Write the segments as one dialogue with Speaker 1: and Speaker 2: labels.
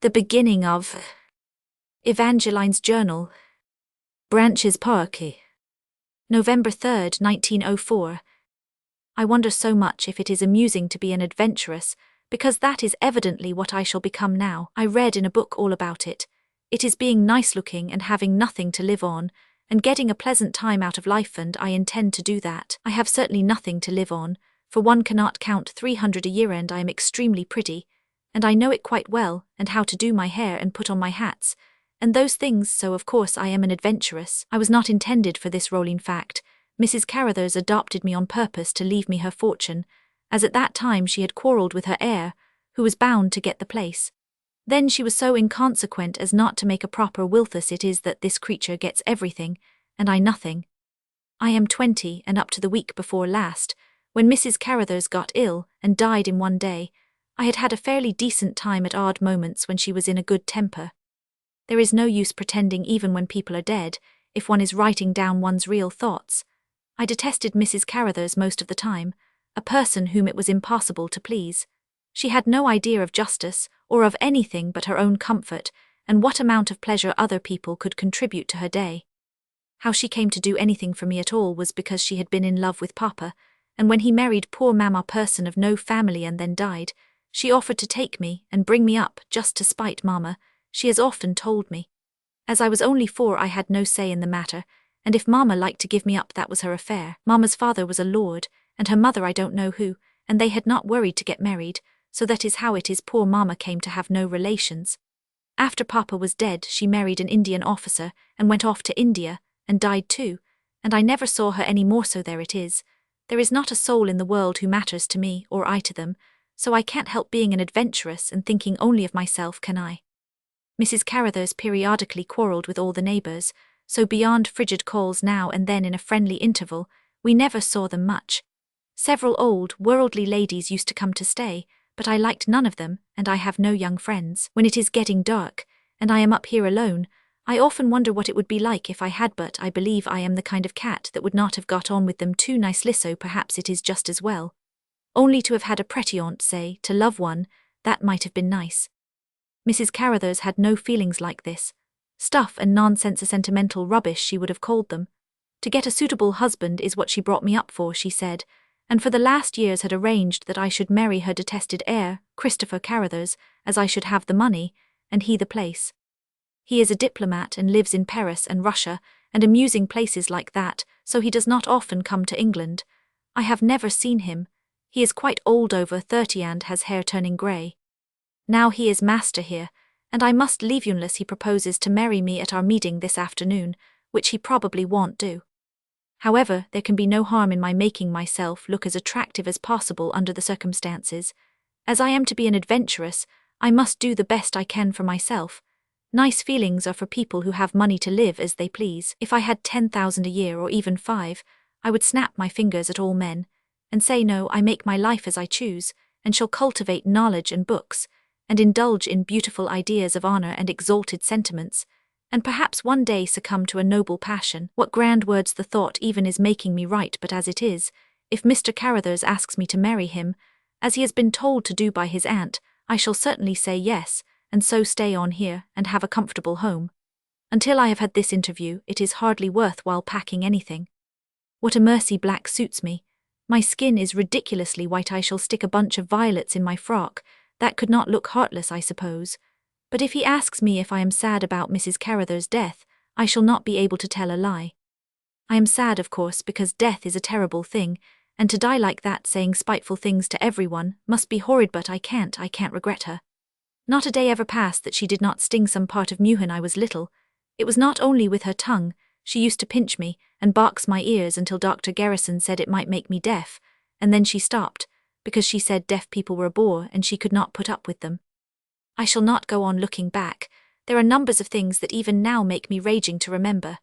Speaker 1: The beginning of Evangeline's journal. Branches Parky. November 3rd, 1904. I wonder so much if it is amusing to be an adventuress, because that is evidently what I shall become now. I read in a book all about it. It is being nice-looking and having nothing to live on, and getting a pleasant time out of life, and I intend to do that. I have certainly nothing to live on, for one cannot count 300 a year, and I am extremely pretty, and I know it quite well, and how to do my hair and put on my hats, and those things, so of course I am an adventuress. I was not intended for this rolling fact. Mrs. Carruthers adopted me on purpose to leave me her fortune, as at that time she had quarrelled with her heir, who was bound to get the place. Then she was so inconsequent as not to make a proper will. Thus it is that this creature gets everything, and I nothing. I am 20, and up to the week before last, when Mrs. Carruthers got ill and died in one day, I had had a fairly decent time at odd moments when she was in a good temper. There is no use pretending even when people are dead, if one is writing down one's real thoughts. I detested Mrs. Carruthers most of the time, a person whom it was impossible to please. She had no idea of justice, or of anything but her own comfort, and what amount of pleasure other people could contribute to her day. How she came to do anything for me at all was because she had been in love with Papa, and when he married poor Mamma, person of no family, and then died, she offered to take me and bring me up just to spite Mamma, she has often told me. As I was only 4, I had no say in the matter, and if Mamma liked to give me up, that was her affair. Mamma's father was a lord, and her mother I don't know who, and they had not worried to get married, so that is how it is poor Mamma came to have no relations. After Papa was dead, she married an Indian officer and went off to India, and died too, and I never saw her any more. So there it is. There is not a soul in the world who matters to me, or I to them, so I can't help being an adventuress and thinking only of myself, can I? Mrs. Carruthers periodically quarrelled with all the neighbours, so beyond frigid calls now and then in a friendly interval, we never saw them much. Several old, worldly ladies used to come to stay, but I liked none of them, and I have no young friends. When it is getting dark, and I am up here alone, I often wonder what it would be like if I had, but I believe I am the kind of cat that would not have got on with them too nicely, so perhaps it is just as well. Only to have had a pretty-aunt, say, to love one, that might have been nice. Mrs. Carruthers had no feelings like this. Stuff and nonsense, a sentimental rubbish she would have called them. To get a suitable husband is what she brought me up for, she said, and for the last years had arranged that I should marry her detested heir, Christopher Carruthers, as I should have the money, and he the place. He is a diplomat and lives in Paris and Russia, and amusing places like that, so he does not often come to England. I have never seen him. He is quite old, over 30, and has hair turning grey. Now he is master here, and I must leave you unless he proposes to marry me at our meeting this afternoon, which he probably won't do. However, there can be no harm in my making myself look as attractive as possible under the circumstances. As I am to be an adventuress, I must do the best I can for myself. Nice feelings are for people who have money to live as they please. If I had 10,000 a year, or even 5, I would snap my fingers at all men, and say no, I make my life as I choose, and shall cultivate knowledge and books, and indulge in beautiful ideas of honour and exalted sentiments, and perhaps one day succumb to a noble passion. What grand words the thought even is making me write, but as it is, if Mr. Carruthers asks me to marry him, as he has been told to do by his aunt, I shall certainly say yes, and so stay on here and have a comfortable home. Until I have had this interview, it is hardly worth while packing anything. What a mercy black suits me. My skin is ridiculously white. I shall stick a bunch of violets in my frock. That could not look heartless, I suppose. But if he asks me if I am sad about Mrs. Carruthers' death, I shall not be able to tell a lie. I am sad, of course, because death is a terrible thing, and to die like that, saying spiteful things to everyone, must be horrid, but I can't regret her. Not a day ever passed that she did not sting some part of me when I was little. It was not only with her tongue. She used to pinch me and box my ears until Dr. Garrison said it might make me deaf, and then she stopped, because she said deaf people were a bore and she could not put up with them. I shall not go on looking back. There are numbers of things that even now make me raging to remember.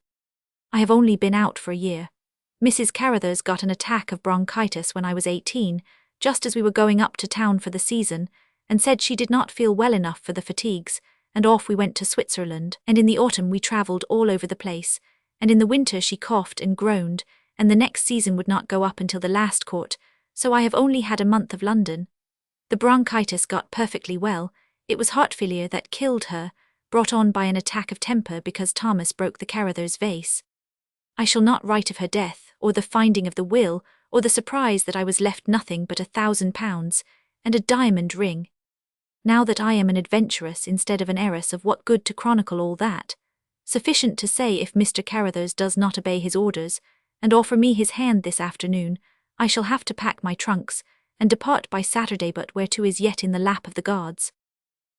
Speaker 1: I have only been out for a year. Mrs. Carruthers got an attack of bronchitis when I was 18, just as we were going up to town for the season, and said she did not feel well enough for the fatigues, and off we went to Switzerland, and in the autumn we travelled all over the place, and in the winter she coughed and groaned, and the next season would not go up until the last court, so I have only had a month of London. The bronchitis got perfectly well. It was heart failure that killed her, brought on by an attack of temper because Thomas broke the Caruthers vase. I shall not write of her death, or the finding of the will, or the surprise that I was left nothing but £1,000, and a diamond ring. Now that I am an adventuress instead of an heiress, of what good to chronicle all that? Sufficient to say, if Mr. Caruthers does not obey his orders, and offer me his hand this afternoon, I shall have to pack my trunks, and depart by Saturday, but whereto is yet in the lap of the gods.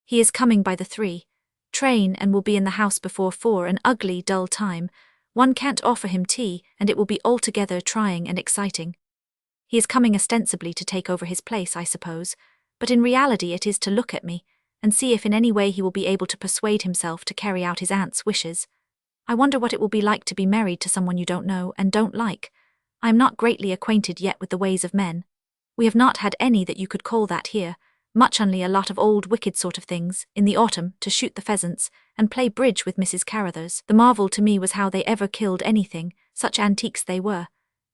Speaker 1: He is coming by the 3 train, and will be in the house before 4, an ugly, dull time. One can't offer him tea, and it will be altogether trying and exciting. He is coming ostensibly to take over his place, I suppose, but in reality it is to look at me, and see if in any way he will be able to persuade himself to carry out his aunt's wishes. I wonder what it will be like to be married to someone you don't know and don't like. I am not greatly acquainted yet with the ways of men. We have not had any that you could call that here, much only a lot of old wicked sort of things, in the autumn, to shoot the pheasants, and play bridge with Mrs. Caruthers. The marvel to me was how they ever killed anything, such antiques they were.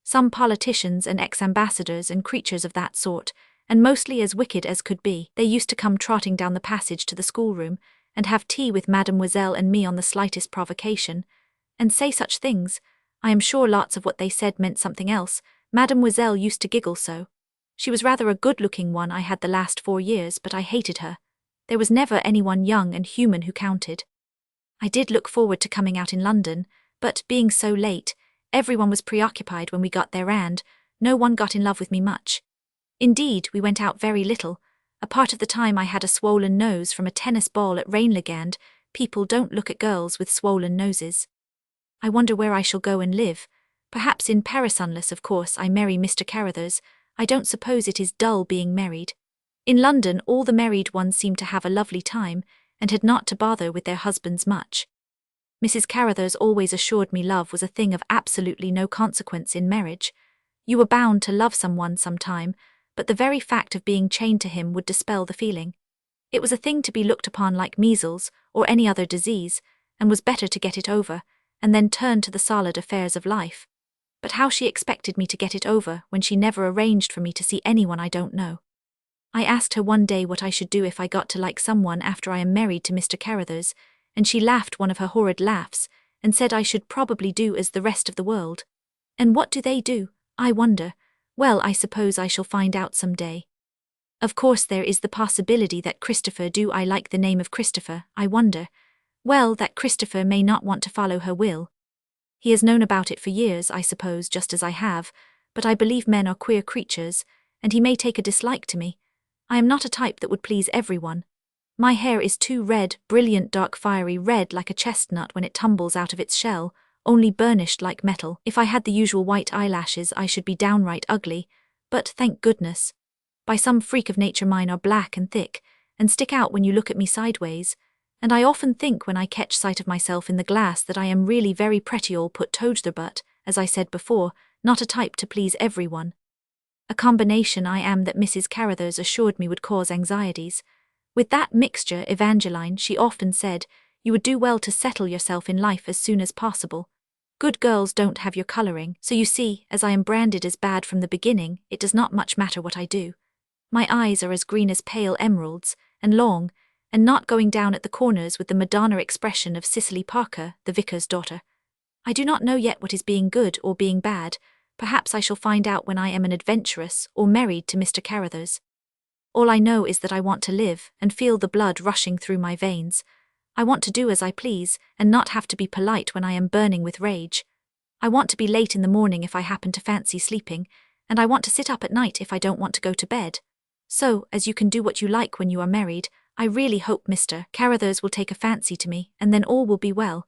Speaker 1: Some politicians and ex-ambassadors and creatures of that sort, and mostly as wicked as could be. They used to come trotting down the passage to the schoolroom, and have tea with Mademoiselle and me on the slightest provocation, and say such things. I am sure lots of what they said meant something else. Mademoiselle used to giggle so. She was rather a good-looking one I had the last 4 years, but I hated her. There was never anyone young and human who counted. I did look forward to coming out in London, but, being so late, everyone was preoccupied when we got there, and no one got in love with me much. Indeed, we went out very little. A part of the time I had a swollen nose from a tennis ball at Rainlegand. People don't look at girls with swollen noses. I wonder where I shall go and live. Perhaps in Paris, unless, of course, I marry Mr. Caruthers. I don't suppose it is dull being married. In London all the married ones seemed to have a lovely time, and had not to bother with their husbands much. Mrs. Caruthers always assured me love was a thing of absolutely no consequence in marriage. You were bound to love someone some time, but the very fact of being chained to him would dispel the feeling. It was a thing to be looked upon like measles, or any other disease, and was better to get it over, and then turn to the solid affairs of life. But how she expected me to get it over when she never arranged for me to see anyone I don't know. I asked her one day what I should do if I got to like someone after I am married to Mr. Caruthers, and she laughed one of her horrid laughs, and said I should probably do as the rest of the world. And what do they do, I wonder? Well, I suppose I shall find out some day. Of course there is the possibility that Christopher, do I like the name of Christopher, I wonder? Well, that Christopher may not want to follow her will. He has known about it for years, I suppose, just as I have, but I believe men are queer creatures, and he may take a dislike to me. I am not a type that would please everyone. My hair is too red, brilliant dark fiery red like a chestnut when it tumbles out of its shell, only burnished like metal. If I had the usual white eyelashes I should be downright ugly, but thank goodness. By some freak of nature mine are black and thick, and stick out when you look at me sideways, and I often think when I catch sight of myself in the glass that I am really very pretty all put together, but, as I said before, not a type to please everyone. A combination I am that Mrs. Caruthers assured me would cause anxieties. With that mixture, Evangeline, she often said, you would do well to settle yourself in life as soon as possible. Good girls don't have your colouring, so you see, as I am branded as bad from the beginning, it does not much matter what I do. My eyes are as green as pale emeralds, and long, and not going down at the corners with the Madonna expression of Cicely Parker, the vicar's daughter. I do not know yet what is being good or being bad. Perhaps I shall find out when I am an adventuress or married to Mr. Caruthers. All I know is that I want to live and feel the blood rushing through my veins. I want to do as I please and not have to be polite when I am burning with rage. I want to be late in the morning if I happen to fancy sleeping, and I want to sit up at night if I don't want to go to bed. So, as you can do what you like when you are married, I really hope Mr. Caruthers will take a fancy to me, and then all will be well.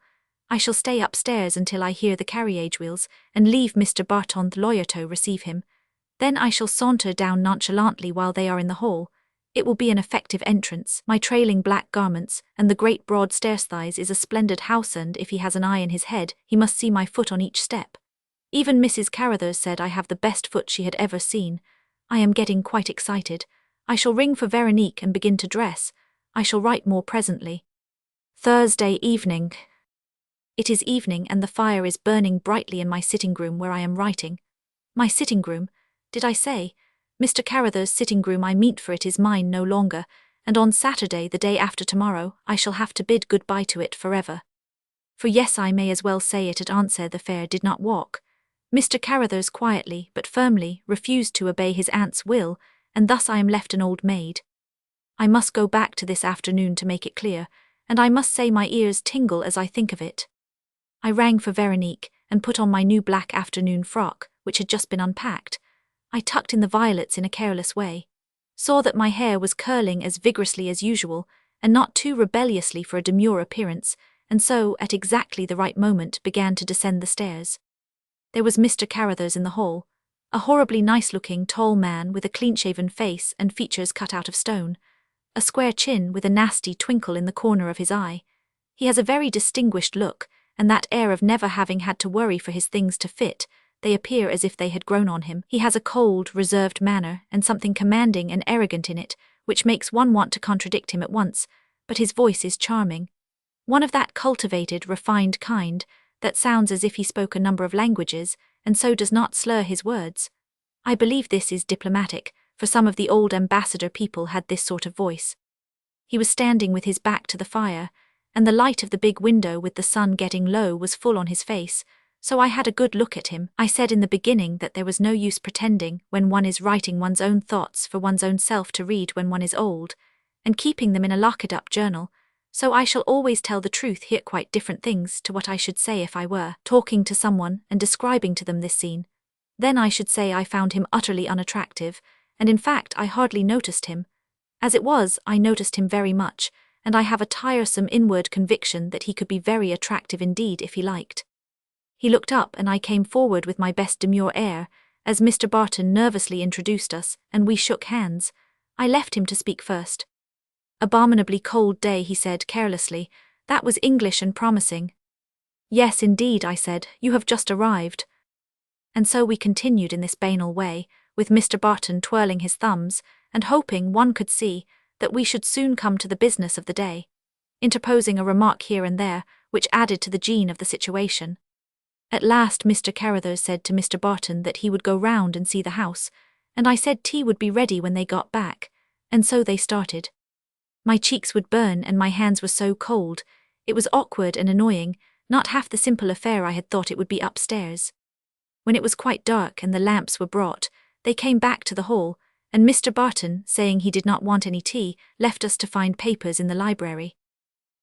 Speaker 1: I shall stay upstairs until I hear the carriage wheels, and leave Mr. Barton the lawyer to receive him. Then I shall saunter down nonchalantly while they are in the hall. It will be an effective entrance. My trailing black garments, and the great broad stair-thighs is a splendid house, and if he has an eye in his head, he must see my foot on each step. Even Mrs. Caruthers said I have the best foot she had ever seen. I am getting quite excited. I shall ring for Veronique and begin to dress. I shall write more presently. Thursday evening. It is evening and the fire is burning brightly in my sitting-room where I am writing. My sitting-room, did I say? Mr. Caruthers' sitting-room I mean, for it is mine no longer, and on Saturday, the day after tomorrow, I shall have to bid goodbye to it forever. For yes, I may as well say it, at answer the fair did not walk. Mr. Carruthers quietly but firmly refused to obey his aunt's will, and thus I am left an old maid. I must go back to this afternoon to make it clear, and I must say my ears tingle as I think of it. I rang for Veronique, and put on my new black afternoon frock, which had just been unpacked. I tucked in the violets in a careless way, saw that my hair was curling as vigorously as usual, and not too rebelliously for a demure appearance, and so, at exactly the right moment, began to descend the stairs. There was Mr. Carruthers in the hall, a horribly nice-looking, tall man with a clean-shaven face and features cut out of stone, a square chin with a nasty twinkle in the corner of his eye. He has a very distinguished look, and that air of never having had to worry for his things to fit. They appear as if they had grown on him. He has a cold, reserved manner, and something commanding and arrogant in it, which makes one want to contradict him at once, but his voice is charming. One of that cultivated, refined kind, that sounds as if he spoke a number of languages, and so does not slur his words. I believe this is diplomatic, for some of the old ambassador people had this sort of voice. He was standing with his back to the fire, and the light of the big window with the sun getting low was full on his face, so I had a good look at him. I said in the beginning that there was no use pretending when one is writing one's own thoughts for one's own self to read when one is old, and keeping them in a locked-up journal, so I shall always tell the truth here, quite different things to what I should say if I were talking to someone and describing to them this scene. Then I should say I found him utterly unattractive, and in fact I hardly noticed him. As it was, I noticed him very much, and I have a tiresome inward conviction that he could be very attractive indeed if he liked. He looked up and I came forward with my best demure air, as Mr. Barton nervously introduced us, and we shook hands. I left him to speak first. "Abominably cold day," he said carelessly. "That was English and promising." "Yes, indeed," I said, "you have just arrived." And so we continued in this banal way, with Mr. Barton twirling his thumbs, and hoping one could see that we should soon come to the business of the day, interposing a remark here and there, which added to the gene of the situation. At last Mr. Carruthers said to Mr. Barton that he would go round and see the house, and I said tea would be ready when they got back, and so they started. My cheeks would burn and my hands were so cold. It was awkward and annoying, not half the simple affair I had thought it would be upstairs. When it was quite dark and the lamps were brought, they came back to the hall, and Mr. Barton, saying he did not want any tea, left us to find papers in the library.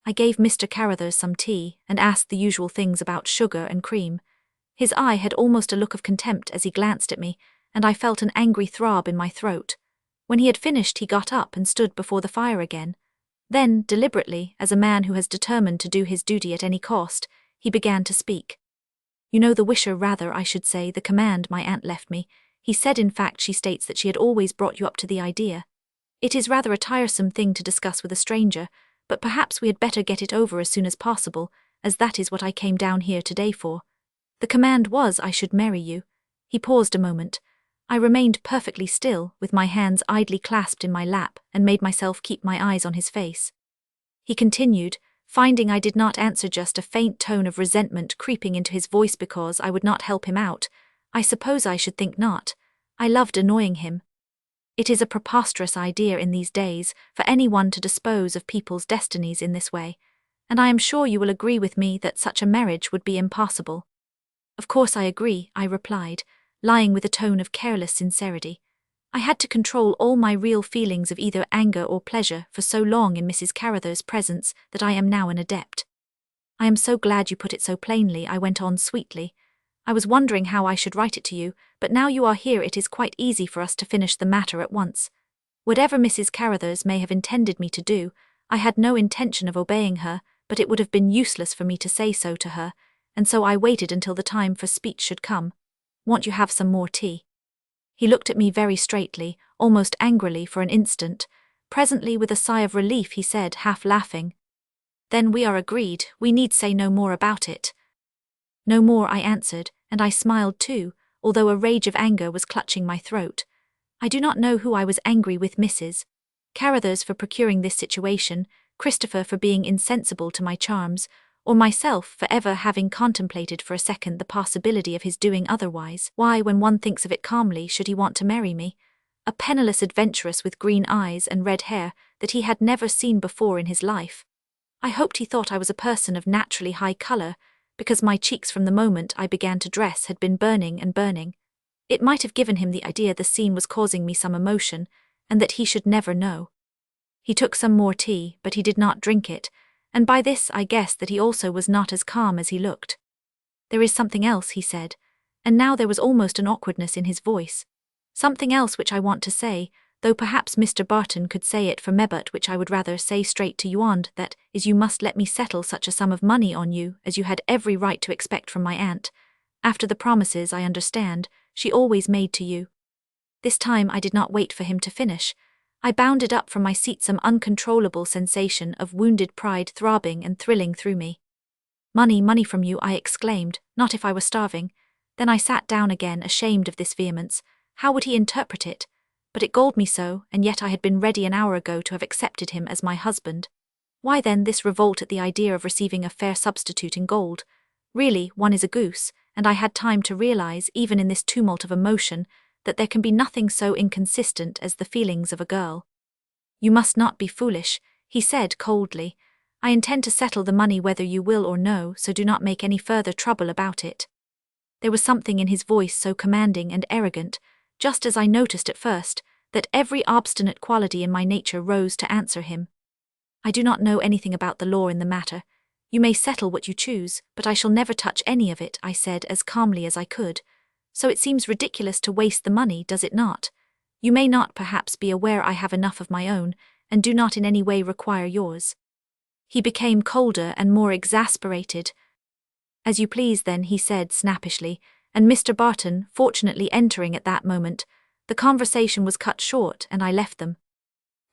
Speaker 1: I gave Mr. Carruthers some tea, and asked the usual things about sugar and cream. His eye had almost a look of contempt as he glanced at me, and I felt an angry throb in my throat. When he had finished, he got up and stood before the fire again. Then, deliberately, as a man who has determined to do his duty at any cost, he began to speak. "You know the wish, or rather, I should say, the command my aunt left me. He said, in fact, she states that she had always brought you up to the idea. It is rather a tiresome thing to discuss with a stranger, but perhaps we had better get it over as soon as possible, as that is what I came down here today for. The command was I should marry you." He paused a moment. I remained perfectly still, with my hands idly clasped in my lap, and made myself keep my eyes on his face. He continued, finding I did not answer, just a faint tone of resentment creeping into his voice because I would not help him out. "I suppose I should think not. I loved annoying him. It is a preposterous idea in these days for anyone to dispose of people's destinies in this way, and I am sure you will agree with me that such a marriage would be impossible." "Of course I agree," I replied, lying with a tone of careless sincerity. I had to control all my real feelings of either anger or pleasure for so long in Mrs. Carruthers' presence that I am now an adept. "I am so glad you put it so plainly," I went on sweetly. "I was wondering how I should write it to you, but now you are here it is quite easy for us to finish the matter at once. Whatever Mrs. Carruthers may have intended me to do, I had no intention of obeying her, but it would have been useless for me to say so to her, and so I waited until the time for speech should come. Won't you have some more tea?" He looked at me very straightly, almost angrily for an instant. Presently, with a sigh of relief, he said, half laughing, "Then we are agreed, we need say no more about it." "No more," I answered, and I smiled too, although a rage of anger was clutching my throat. I do not know who I was angry with, Mrs. Carruthers for procuring this situation, Christopher for being insensible to my charms, or myself for ever having contemplated for a second the possibility of his doing otherwise. Why, when one thinks of it calmly, should he want to marry me? a penniless adventuress with green eyes and red hair that he had never seen before in his life. I hoped he thought I was a person of naturally high color, because my cheeks from the moment I began to dress had been burning and burning. It might have given him the idea the scene was causing me some emotion, and that he should never know. He took some more tea, but he did not drink it, and by this I guessed that he also was not as calm as he looked. "There is something else," he said, and now there was almost an awkwardness in his voice. "Something else which I want to say, though perhaps Mr. Barton could say it for me, but which I would rather say straight to you, and that is you must let me settle such a sum of money on you as you had every right to expect from my aunt, after the promises, I understand, she always made to you." This time I did not wait for him to finish. I bounded up from my seat, some uncontrollable sensation of wounded pride throbbing and thrilling through me. "Money, money from you," I exclaimed, "not if I were starving." Then I sat down again, ashamed of this vehemence. How would he interpret it? But it galled me so, and yet I had been ready an hour ago to have accepted him as my husband. Why then this revolt at the idea of receiving a fair substitute in gold? Really, one is a goose, and I had time to realize, even in this tumult of emotion, that there can be nothing so inconsistent as the feelings of a girl. "You must not be foolish," he said coldly. "I intend to settle the money whether you will or no, so do not make any further trouble about it." There was something in his voice so commanding and arrogant, just as I noticed at first, that every obstinate quality in my nature rose to answer him. "I do not know anything about the law in the matter. You may settle what you choose, but I shall never touch any of it," I said as calmly as I could. "So it seems ridiculous to waste the money, does it not? You may not perhaps be aware I have enough of my own, and do not in any way require yours." He became colder and more exasperated. "As you please then," he said snappishly, and Mr. Barton, fortunately entering at that moment, the conversation was cut short and I left them.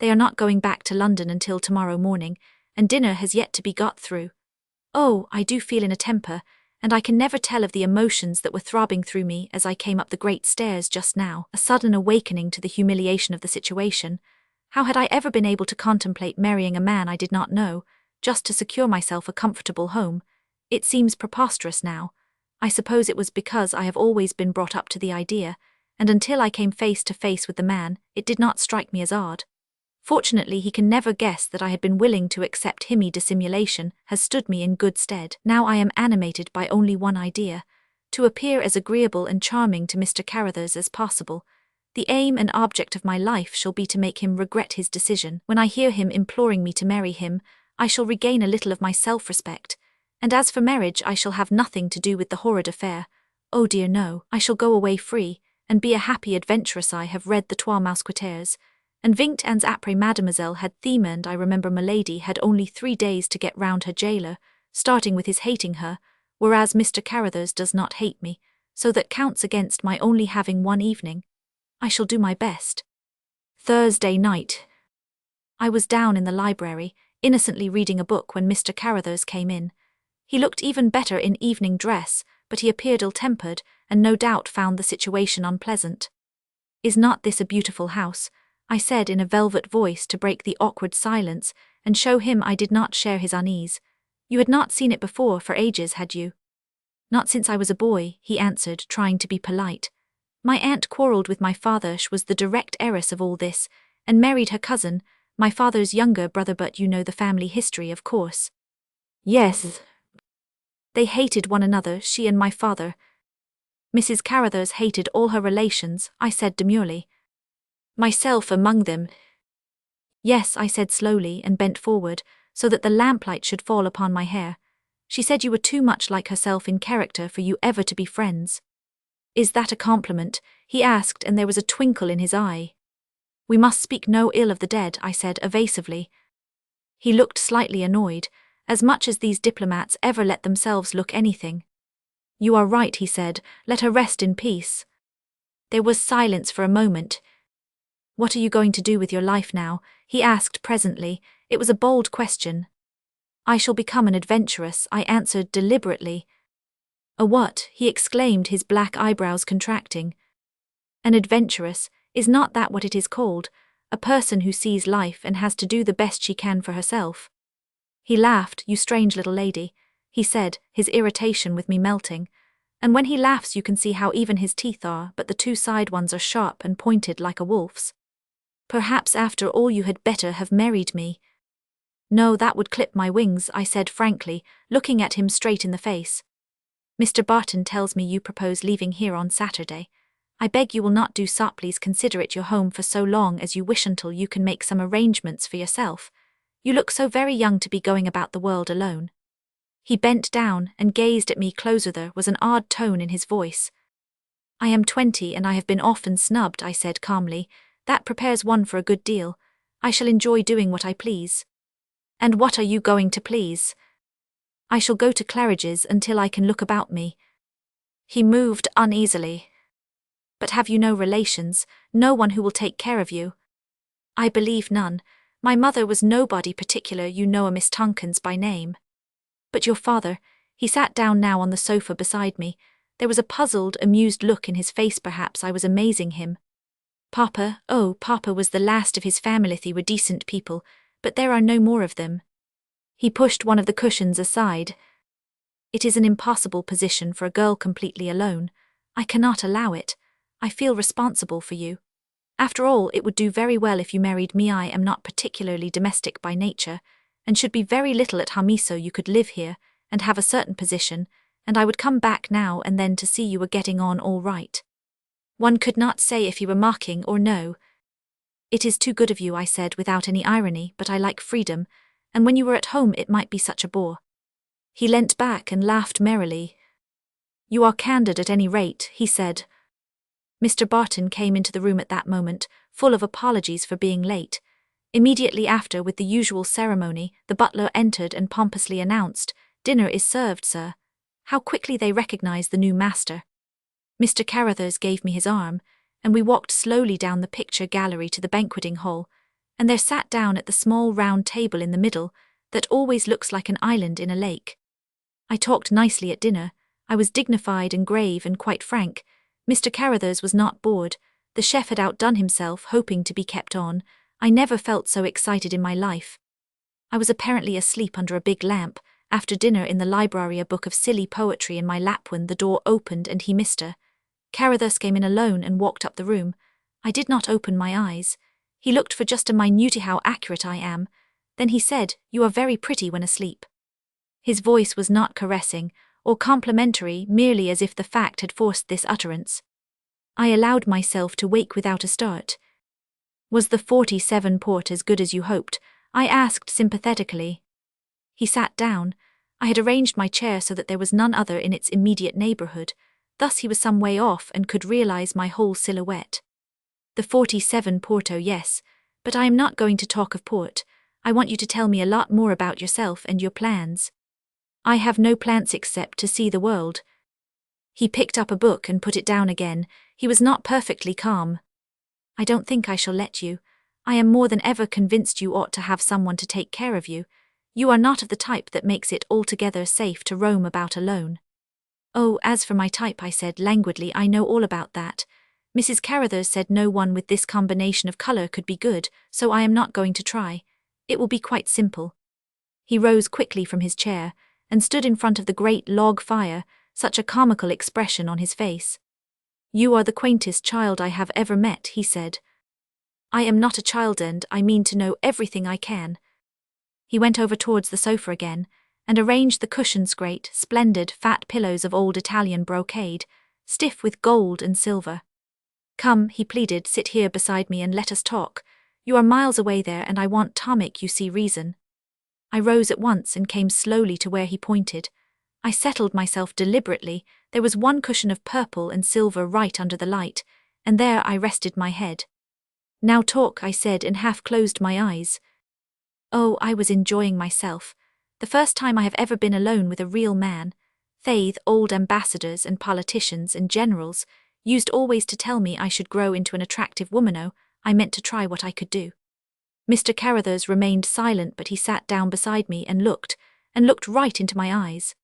Speaker 1: They are not going back to London until tomorrow morning, and dinner has yet to be got through. Oh, I do feel in a temper, and I can never tell of the emotions that were throbbing through me as I came up the great stairs just now, a sudden awakening to the humiliation of the situation. How had I ever been able to contemplate marrying a man I did not know, just to secure myself a comfortable home? It seems preposterous now. I suppose it was because I have always been brought up to the idea, and until I came face to face with the man, it did not strike me as odd. Fortunately, he can never guess that I had been willing to accept himmy dissimulation has stood me in good stead. Now I am animated by only one idea, to appear as agreeable and charming to Mr. Carruthers as possible. The aim and object of my life shall be to make him regret his decision. When I hear him imploring me to marry him, I shall regain a little of my self-respect, and as for marriage, I shall have nothing to do with the horrid affair. Oh dear no, I shall go away free, and be a happy adventuress. I have read the Trois Mousquetaires, and vingt ans après Mademoiselle had theme, and I remember Milady had only 3 days to get round her jailer, starting with his hating her, whereas Mr. Carruthers does not hate me, so that counts against my only having one evening. I shall do my best. Thursday night. I was down in the library, innocently reading a book when Mr. Carruthers came in. He looked even better in evening dress, but he appeared ill-tempered, and no doubt found the situation unpleasant. "Is not this a beautiful house?" I said in a velvet voice to break the awkward silence and show him I did not share his unease. "You had not seen it before for ages, had you?" "Not since I was a boy," he answered, trying to be polite. "My aunt quarrelled with my father. She was the direct heiress of all this, and married her cousin, my father's younger brother, but you know the family history, of course." "Yes." "They hated one another, she and my father." "Mrs. Carruthers hated all her relations," I said demurely. "Myself among them." "Yes," I said slowly and bent forward, so that the lamplight should fall upon my hair. "She said you were too much like herself in character for you ever to be friends." "Is that a compliment?" he asked, and there was a twinkle in his eye. "We must speak no ill of the dead," I said evasively. He looked slightly annoyed, as much as these diplomats ever let themselves look anything. "You are right," he said, "let her rest in peace." There was silence for a moment. "What are you going to do with your life now?" he asked presently. It was a bold question. "I shall become an adventuress," I answered deliberately. "A what?" he exclaimed, his black eyebrows contracting. "An adventuress, is not that what it is called? A person who sees life and has to do the best she can for herself." He laughed. "You strange little lady," he said, his irritation with me melting. And when he laughs you can see how even his teeth are, but the two side ones are sharp and pointed like a wolf's. Perhaps after all you had better have married me. No, that would clip my wings, I said frankly, looking at him straight in the face. Mr. Barton tells me you propose leaving here on Saturday. I beg you will not do so. Please consider it your home for so long as you wish until you can make some arrangements for yourself. You look so very young to be going about the world alone. He bent down and gazed at me closer. There was an odd tone in his voice. I am 20 and I have been often snubbed, I said calmly. That prepares one for a good deal. I shall enjoy doing what I please. And what are you going to please? I shall go to Claridge's until I can look about me. He moved uneasily. But have you no relations, no one who will take care of you? I believe none. My mother was nobody particular, you know, a Miss Tonkins by name. But your father, he sat down now on the sofa beside me. There was a puzzled, amused look in his face. Perhaps I was amazing him. Papa, oh, Papa was the last of his family. They were decent people, but there are no more of them. He pushed one of the cushions aside. It is an impossible position for a girl completely alone. I cannot allow it. I feel responsible for you. After all, it would do very well if you married me. I am not particularly domestic by nature, and should be very little at home, so you could live here, and have a certain position, and I would come back now and then to see you were getting on all right. One could not say if you were mocking or no. It is too good of you, I said without any irony, but I like freedom, and when you were at home it might be such a bore. He leant back and laughed merrily. You are candid at any rate, he said. Mr. Barton came into the room at that moment, full of apologies for being late. Immediately after, with the usual ceremony, the butler entered and pompously announced, "Dinner is served, sir." How quickly they recognized the new master. Mr. Carruthers gave me his arm, and we walked slowly down the picture gallery to the banqueting hall, and there sat down at the small round table in the middle, that always looks like an island in a lake. I talked nicely at dinner. I was dignified and grave and quite frank. Mr. Carruthers was not bored. The chef had outdone himself, hoping to be kept on. I never felt so excited in my life. I was apparently asleep under a big lamp. After dinner in the library, a book of silly poetry in my lap, when the door opened and he, Mr. Carruthers, came in alone and walked up the room. I did not open my eyes. He looked for just a minute how accurate I am. Then he said, "You are very pretty when asleep." His voice was not caressing or complimentary, merely as if the fact had forced this utterance. I allowed myself to wake without a start. Was the 47 port as good as you hoped? I asked sympathetically. He sat down. I had arranged my chair so that there was none other in its immediate neighborhood. Thus he was some way off and could realize my whole silhouette. The 47 Porto, yes, but I am not going to talk of port. I want you to tell me a lot more about yourself and your plans. I have no plans except to see the world. He picked up a book and put it down again. He was not perfectly calm. I don't think I shall let you. I am more than ever convinced you ought to have someone to take care of you. You are not of the type that makes it altogether safe to roam about alone. Oh, as for my type, I said languidly, I know all about that. Mrs. Carruthers said no one with this combination of color could be good, so I am not going to try. It will be quite simple. He rose quickly from his chair and stood in front of the great log fire, such a comical expression on his face. You are the quaintest child I have ever met, he said. I am not a child, and I mean to know everything I can. He went over towards the sofa again and arranged the cushions, great, splendid, fat pillows of old Italian brocade, stiff with gold and silver. Come, he pleaded, sit here beside me and let us talk. You are miles away there and I want to make you see reason. I rose at once and came slowly to where he pointed. I settled myself deliberately. There was one cushion of purple and silver right under the light, and there I rested my head. Now talk, I said, and half closed my eyes. Oh, I was enjoying myself. The first time I have ever been alone with a real man. They, old ambassadors and politicians and generals, used always to tell me I should grow into an attractive woman. Oh, I meant to try what I could do. Mr. Carruthers remained silent, but he sat down beside me and looked right into my eyes.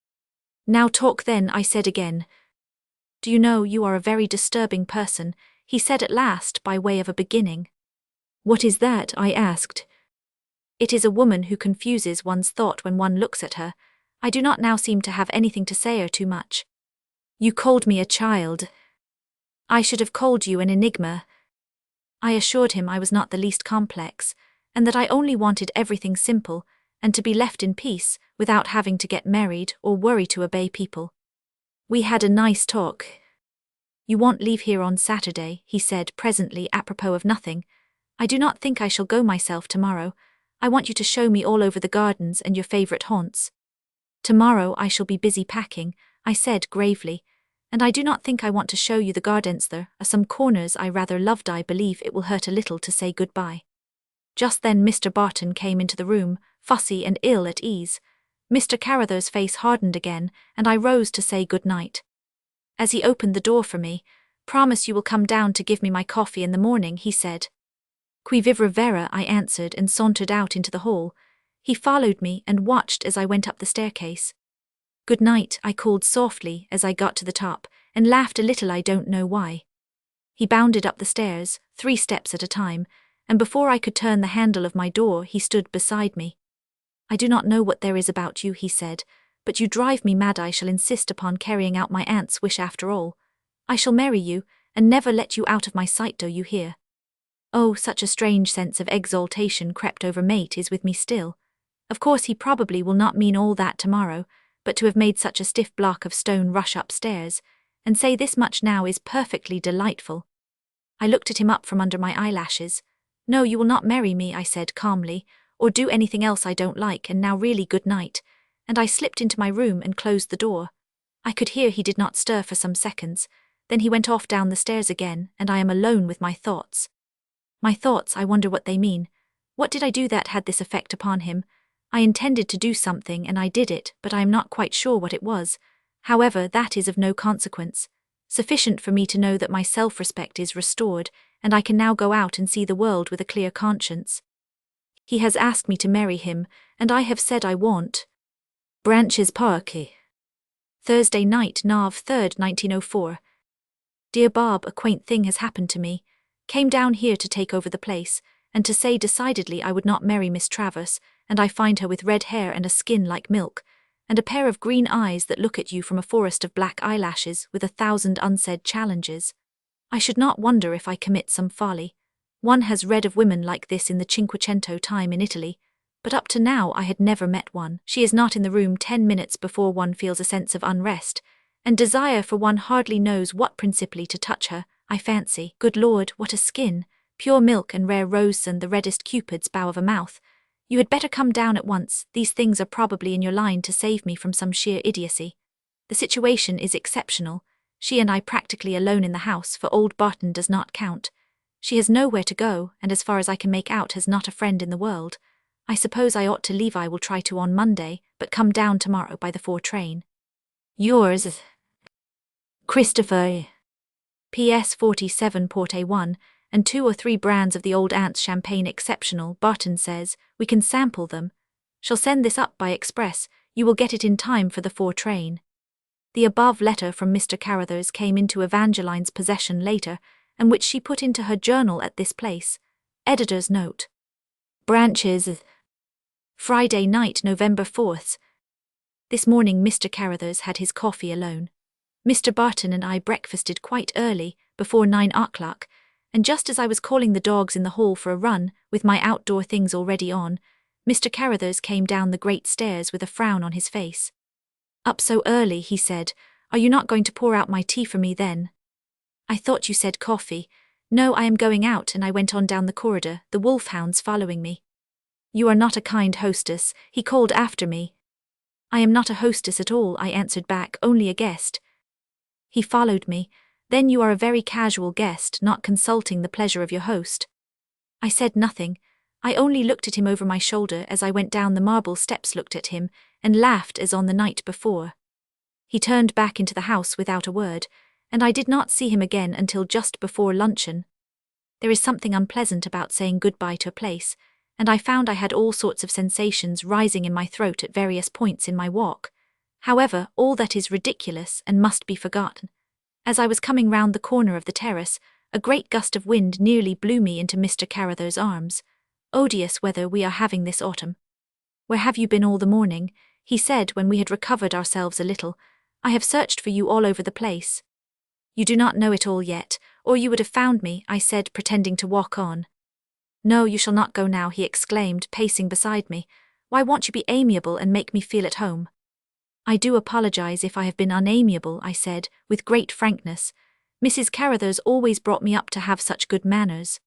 Speaker 1: Now talk then, I said again. Do you know, you are a very disturbing person, he said at last by way of a beginning. What is that? I asked. It is a woman who confuses one's thought when one looks at her. I do not now seem to have anything to say or too much. You called me a child. I should have called you an enigma. I assured him I was not the least complex, and that I only wanted everything simple, and to be left in peace, without having to get married or worry to obey people. We had a nice talk. You won't leave here on Saturday, he said presently apropos of nothing. I do not think I shall go myself tomorrow. I want you to show me all over the gardens and your favourite haunts. Tomorrow I shall be busy packing, I said gravely, and I do not think I want to show you the gardens. There are some corners I rather loved. I believe it will hurt a little to say goodbye. Just then Mr. Barton came into the room, fussy and ill at ease. Mr. Carruthers' face hardened again, and I rose to say good night. As he opened the door for me, "Promise you will come down to give me my coffee in the morning," he said. "Qui vivra vera," I answered and sauntered out into the hall. He followed me and watched as I went up the staircase. "Good night," I called softly as I got to the top, and laughed a little, I don't know why. He bounded up the stairs, 3 steps at a time, and before I could turn the handle of my door he stood beside me. "I do not know what there is about you," he said, "but you drive me mad. I shall insist upon carrying out my aunt's wish after all. I shall marry you, and never let you out of my sight. Do you hear?" Oh, such a strange sense of exaltation crept over Mate is with me still. Of course he probably will not mean all that tomorrow, but to have made such a stiff block of stone rush upstairs, and say this much now is perfectly delightful. I looked at him up from under my eyelashes. "No, you will not marry me," I said calmly, "or do anything else I don't like, and now really good night," and I slipped into my room and closed the door. I could hear he did not stir for some seconds, then he went off down the stairs again, and I am alone with my thoughts. My thoughts, I wonder what they mean. What did I do that had this effect upon him? I intended to do something and I did it, but I am not quite sure what it was. However, that is of no consequence. Sufficient for me to know that my self-respect is restored, and I can now go out and see the world with a clear conscience. He has asked me to marry him, and I have said I won't. Branches Parky. Thursday night, Nov 3rd, 1904. Dear Bob, a quaint thing has happened to me. Came down here to take over the place, and to say decidedly I would not marry Miss Travers, and I find her with red hair and a skin like milk, and a pair of green eyes that look at you from a forest of black eyelashes with 1,000 unsaid challenges. I should not wonder if I commit some folly. One has read of women like this in the Cinquecento time in Italy, but up to now I had never met one. She is not in the room 10 minutes before one feels a sense of unrest, and desire for one hardly knows what principally to touch her, I fancy. Good Lord, what a skin! Pure milk and rare rose and the reddest Cupid's bow of a mouth. You had better come down at once. These things are probably in your line to save me from some sheer idiocy. The situation is exceptional. She and I practically alone in the house, for old Barton does not count. She has nowhere to go, and as far as I can make out has not a friend in the world. I suppose I ought to leave. I will try to on Monday, but come down tomorrow by the 4 train. Yours, Christopher. PS 47 Port A1, and 2 or 3 brands of the old aunt's champagne exceptional. Barton says, we can sample them. Shall send this up by express. You will get it in time for the 4 train. The above letter from Mr. Carruthers came into Evangeline's possession later, and which she put into her journal at this place. Editor's note. Branches. Friday night, November 4th. This morning Mr. Carruthers had his coffee alone. Mr. Barton and I breakfasted quite early, before 9 o'clock, and just as I was calling the dogs in the hall for a run, with my outdoor things already on, Mr. Carruthers came down the great stairs with a frown on his face. "Up so early," he said. "Are you not going to pour out my tea for me then?" "I thought you said coffee." "No, I am going out," and I went on down the corridor, the wolfhounds following me. "You are not a kind hostess," he called after me. "I am not a hostess at all," I answered back, "only a guest." He followed me. "Then you are a very casual guest, not consulting the pleasure of your host." I said nothing. I only looked at him over my shoulder as I went down the marble steps, looked at him, and laughed as on the night before. He turned back into the house without a word, and I did not see him again until just before luncheon. There is something unpleasant about saying goodbye to a place, and I found I had all sorts of sensations rising in my throat at various points in my walk. However, all that is ridiculous and must be forgotten. As I was coming round the corner of the terrace, a great gust of wind nearly blew me into Mr. Carruthers' arms. Odious weather we are having this autumn. "Where have you been all the morning?" he said when we had recovered ourselves a little. I have searched for you all over the place. You do not know it all yet, or you would have found me, I said, pretending to walk on. No, you shall not go now, he exclaimed, pacing beside me. Why won't you be amiable and make me feel at home? I do apologize if I have been unamiable, I said, with great frankness. Mrs. Carruthers always brought me up to have such good manners.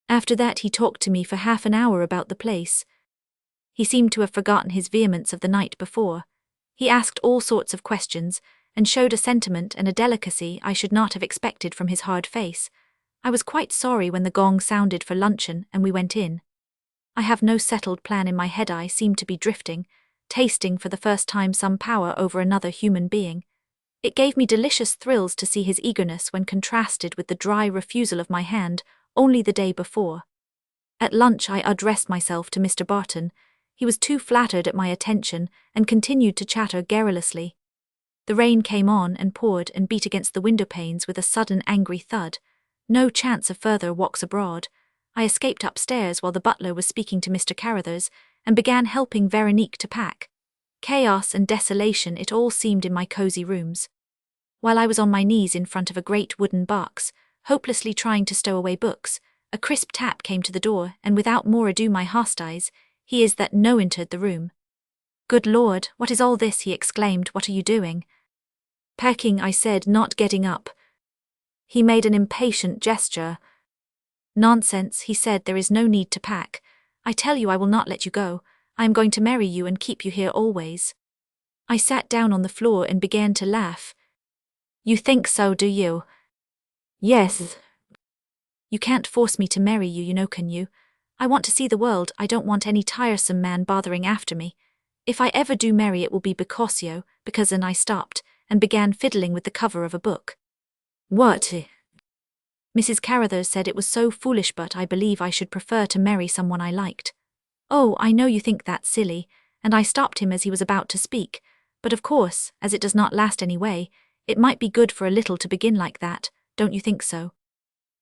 Speaker 1: After that he talked to me for half an hour about the place. He seemed to have forgotten his vehemence of the night before. He asked all sorts of questions, and showed a sentiment and a delicacy I should not have expected from his hard face. I was quite sorry when the gong sounded for luncheon and we went in. I have no settled plan in my head. I seemed to be drifting, tasting for the first time some power over another human being. It gave me delicious thrills to see his eagerness when contrasted with the dry refusal of my hand only the day before. At lunch I addressed myself to Mr. Barton. He was too flattered at my attention and continued to chatter garrulously. The rain came on and poured and beat against the window panes with a sudden angry thud. No chance of further walks abroad. I escaped upstairs while the butler was speaking to Mr. Carruthers and began helping Veronique to pack. Chaos and desolation it all seemed in my cosy rooms. While I was on my knees in front of a great wooden box, hopelessly trying to stow away books, a crisp tap came to the door, and without more ado my host eyes, he is that no entered the room. Good Lord, what is all this? He exclaimed. What are you doing? Packing, I said, not getting up. He made an impatient gesture. Nonsense, he said, there is no need to pack. I tell you I will not let you go. I am going to marry you and keep you here always. I sat down on the floor and began to laugh. You think so, do you? Yes. You can't force me to marry you, you know, can you? I want to see the world. I don't want any tiresome man bothering after me. If I ever do marry it will be because and I stopped and began fiddling with the cover of a book. What? Mrs. Carruthers said it was so foolish, but I believe I should prefer to marry someone I liked. Oh, I know you think that silly, and I stopped him as he was about to speak, but of course, as it does not last anyway, it might be good for a little to begin like that, don't you think so?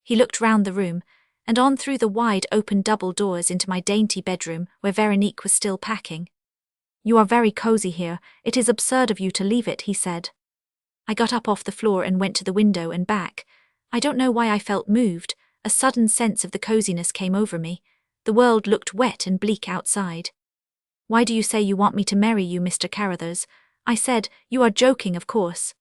Speaker 1: He looked round the room, and on through the wide open double doors into my dainty bedroom where Veronique was still packing. You are very cosy here, it is absurd of you to leave it, he said. I got up off the floor and went to the window and back. I don't know why I felt moved, a sudden sense of the coziness came over me. The world looked wet and bleak outside. Why do you say you want me to marry you, Mr. Carruthers? I said, you are joking, of course.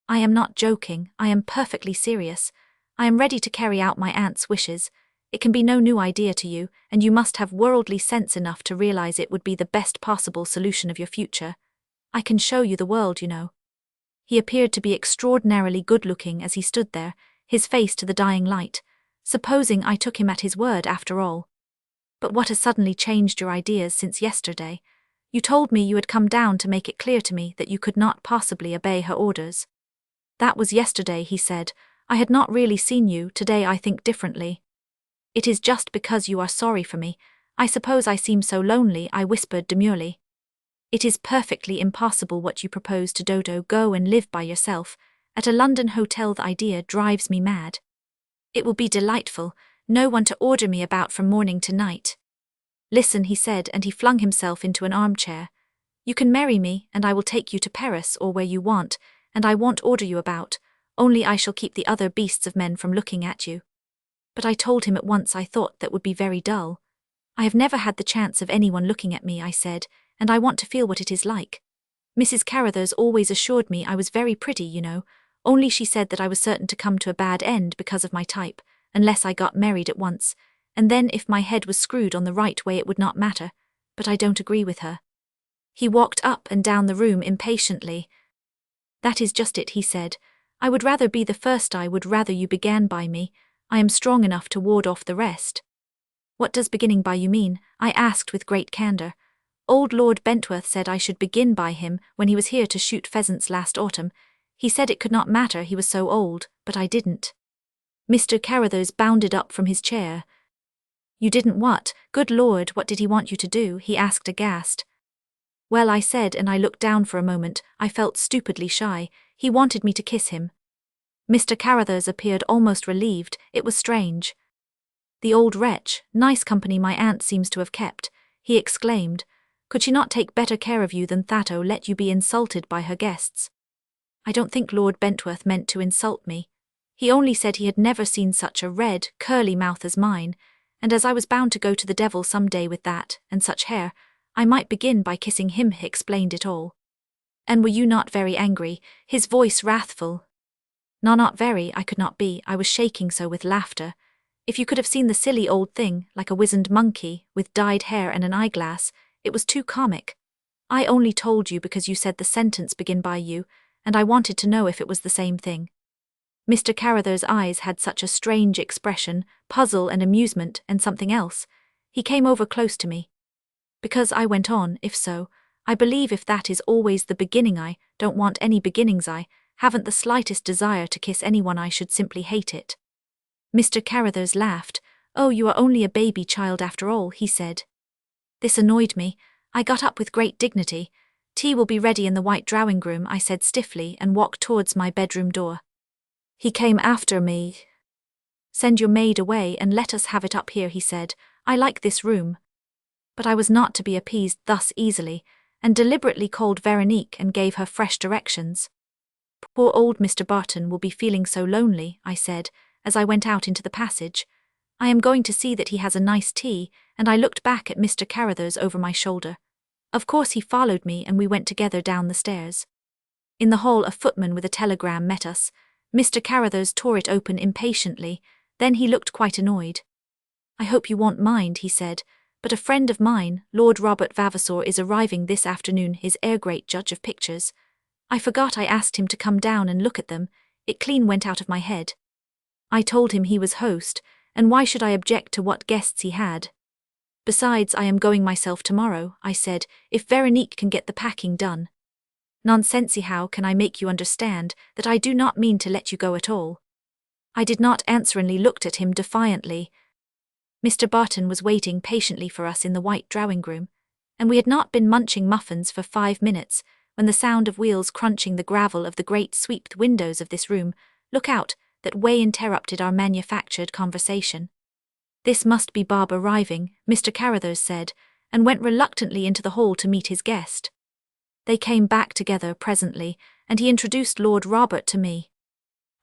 Speaker 1: I am not joking, I am perfectly serious. I am ready to carry out my aunt's wishes. It can be no new idea to you, and you must have worldly sense enough to realize it would be the best possible solution of your future. I can show you the world, you know. He appeared to be extraordinarily good-looking as he stood there, his face to the dying light, supposing I took him at his word after all. But what has suddenly changed your ideas since yesterday? You told me you had come down to make it clear to me that you could not possibly obey her orders. That was yesterday, he said. I had not really seen you. Today I think differently. It is just because you are sorry for me. I suppose I seem so lonely, I whispered demurely. It is perfectly impossible what you propose to Dodo. Go and live by yourself. At a London hotel the idea drives me mad. It will be delightful, no one to order me about from morning to night. Listen, he said, and he flung himself into an armchair. You can marry me, and I will take you to Paris or where you want, and I won't order you about, only I shall keep the other beasts of men from looking at you. But I told him at once I thought that would be very dull. I have never had the chance of anyone looking at me, I said, and I want to feel what it is like. Mrs. Carruthers always assured me I was very pretty, you know, only she said that I was certain to come to a bad end because of my type, unless I got married at once, and then if my head was screwed on the right way it would not matter, but I don't agree with her. He walked up and down the room impatiently. That is just it, he said. I would rather be the first. I would rather you began by me. I am strong enough to ward off the rest. What does beginning by you mean? I asked with great candour. Old Lord Bentworth said I should begin by him when he was here to shoot pheasants last autumn. He said it could not matter, he was so old, but I didn't. Mr. Carruthers bounded up from his chair. You didn't what? Good Lord, what did he want you to do? He asked aghast. Well, I said, and I looked down for a moment. I felt stupidly shy. He wanted me to kiss him. Mr. Carruthers appeared almost relieved. It was strange. The old wretch, nice company my aunt seems to have kept, he exclaimed. Could she not take better care of you than that? Oh, let you be insulted by her guests? I don't think Lord Bentworth meant to insult me. He only said he had never seen such a red, curly mouth as mine, and as I was bound to go to the devil some day with that, and such hair, I might begin by kissing him. He explained it all. And were you not very angry? His voice wrathful. No, not very, I could not be, I was shaking so with laughter. If you could have seen the silly old thing, like a wizened monkey, with dyed hair and an eyeglass, it was too comic. I only told you because you said the sentence began by you, and I wanted to know if it was the same thing. Mr. Carruthers' eyes had such a strange expression, puzzle and amusement and something else. He came over close to me. Because I went on, if so, I believe if that is always the beginning, I don't want any beginnings. I haven't the slightest desire to kiss anyone. I should simply hate it. Mr. Carruthers laughed. Oh, you are only a baby child after all, he said. This annoyed me. I got up with great dignity. Tea will be ready in the white drawing-room, I said stiffly, and walked towards my bedroom door. He came after me. Send your maid away and let us have it up here, he said. I like this room. But I was not to be appeased thus easily, and deliberately called Veronique and gave her fresh directions. Poor old Mr. Barton will be feeling so lonely, I said, as I went out into the passage. I am going to see that he has a nice tea, and I looked back at Mr. Carruthers over my shoulder. Of course he followed me and we went together down the stairs. In the hall a footman with a telegram met us. Mr. Carruthers tore it open impatiently, then he looked quite annoyed. I hope you won't mind, he said, but a friend of mine, Lord Robert Vavasor, is arriving this afternoon, his great judge of pictures. I forgot I asked him to come down and look at them, it clean went out of my head. I told him he was host, and why should I object to what guests he had? Besides, I am going myself tomorrow, I said, if Veronique can get the packing done. Nonsensy, how can I make you understand that I do not mean to let you go at all? I did not answer and looked at him defiantly. Mr. Barton was waiting patiently for us in the white drawing-room, and we had not been munching muffins for 5 minutes, when the sound of wheels crunching the gravel of the great sweeped windows of this room, look out, that way interrupted our manufactured conversation. This must be Bob arriving, Mr. Carruthers said, and went reluctantly into the hall to meet his guest. They came back together presently, and he introduced Lord Robert to me.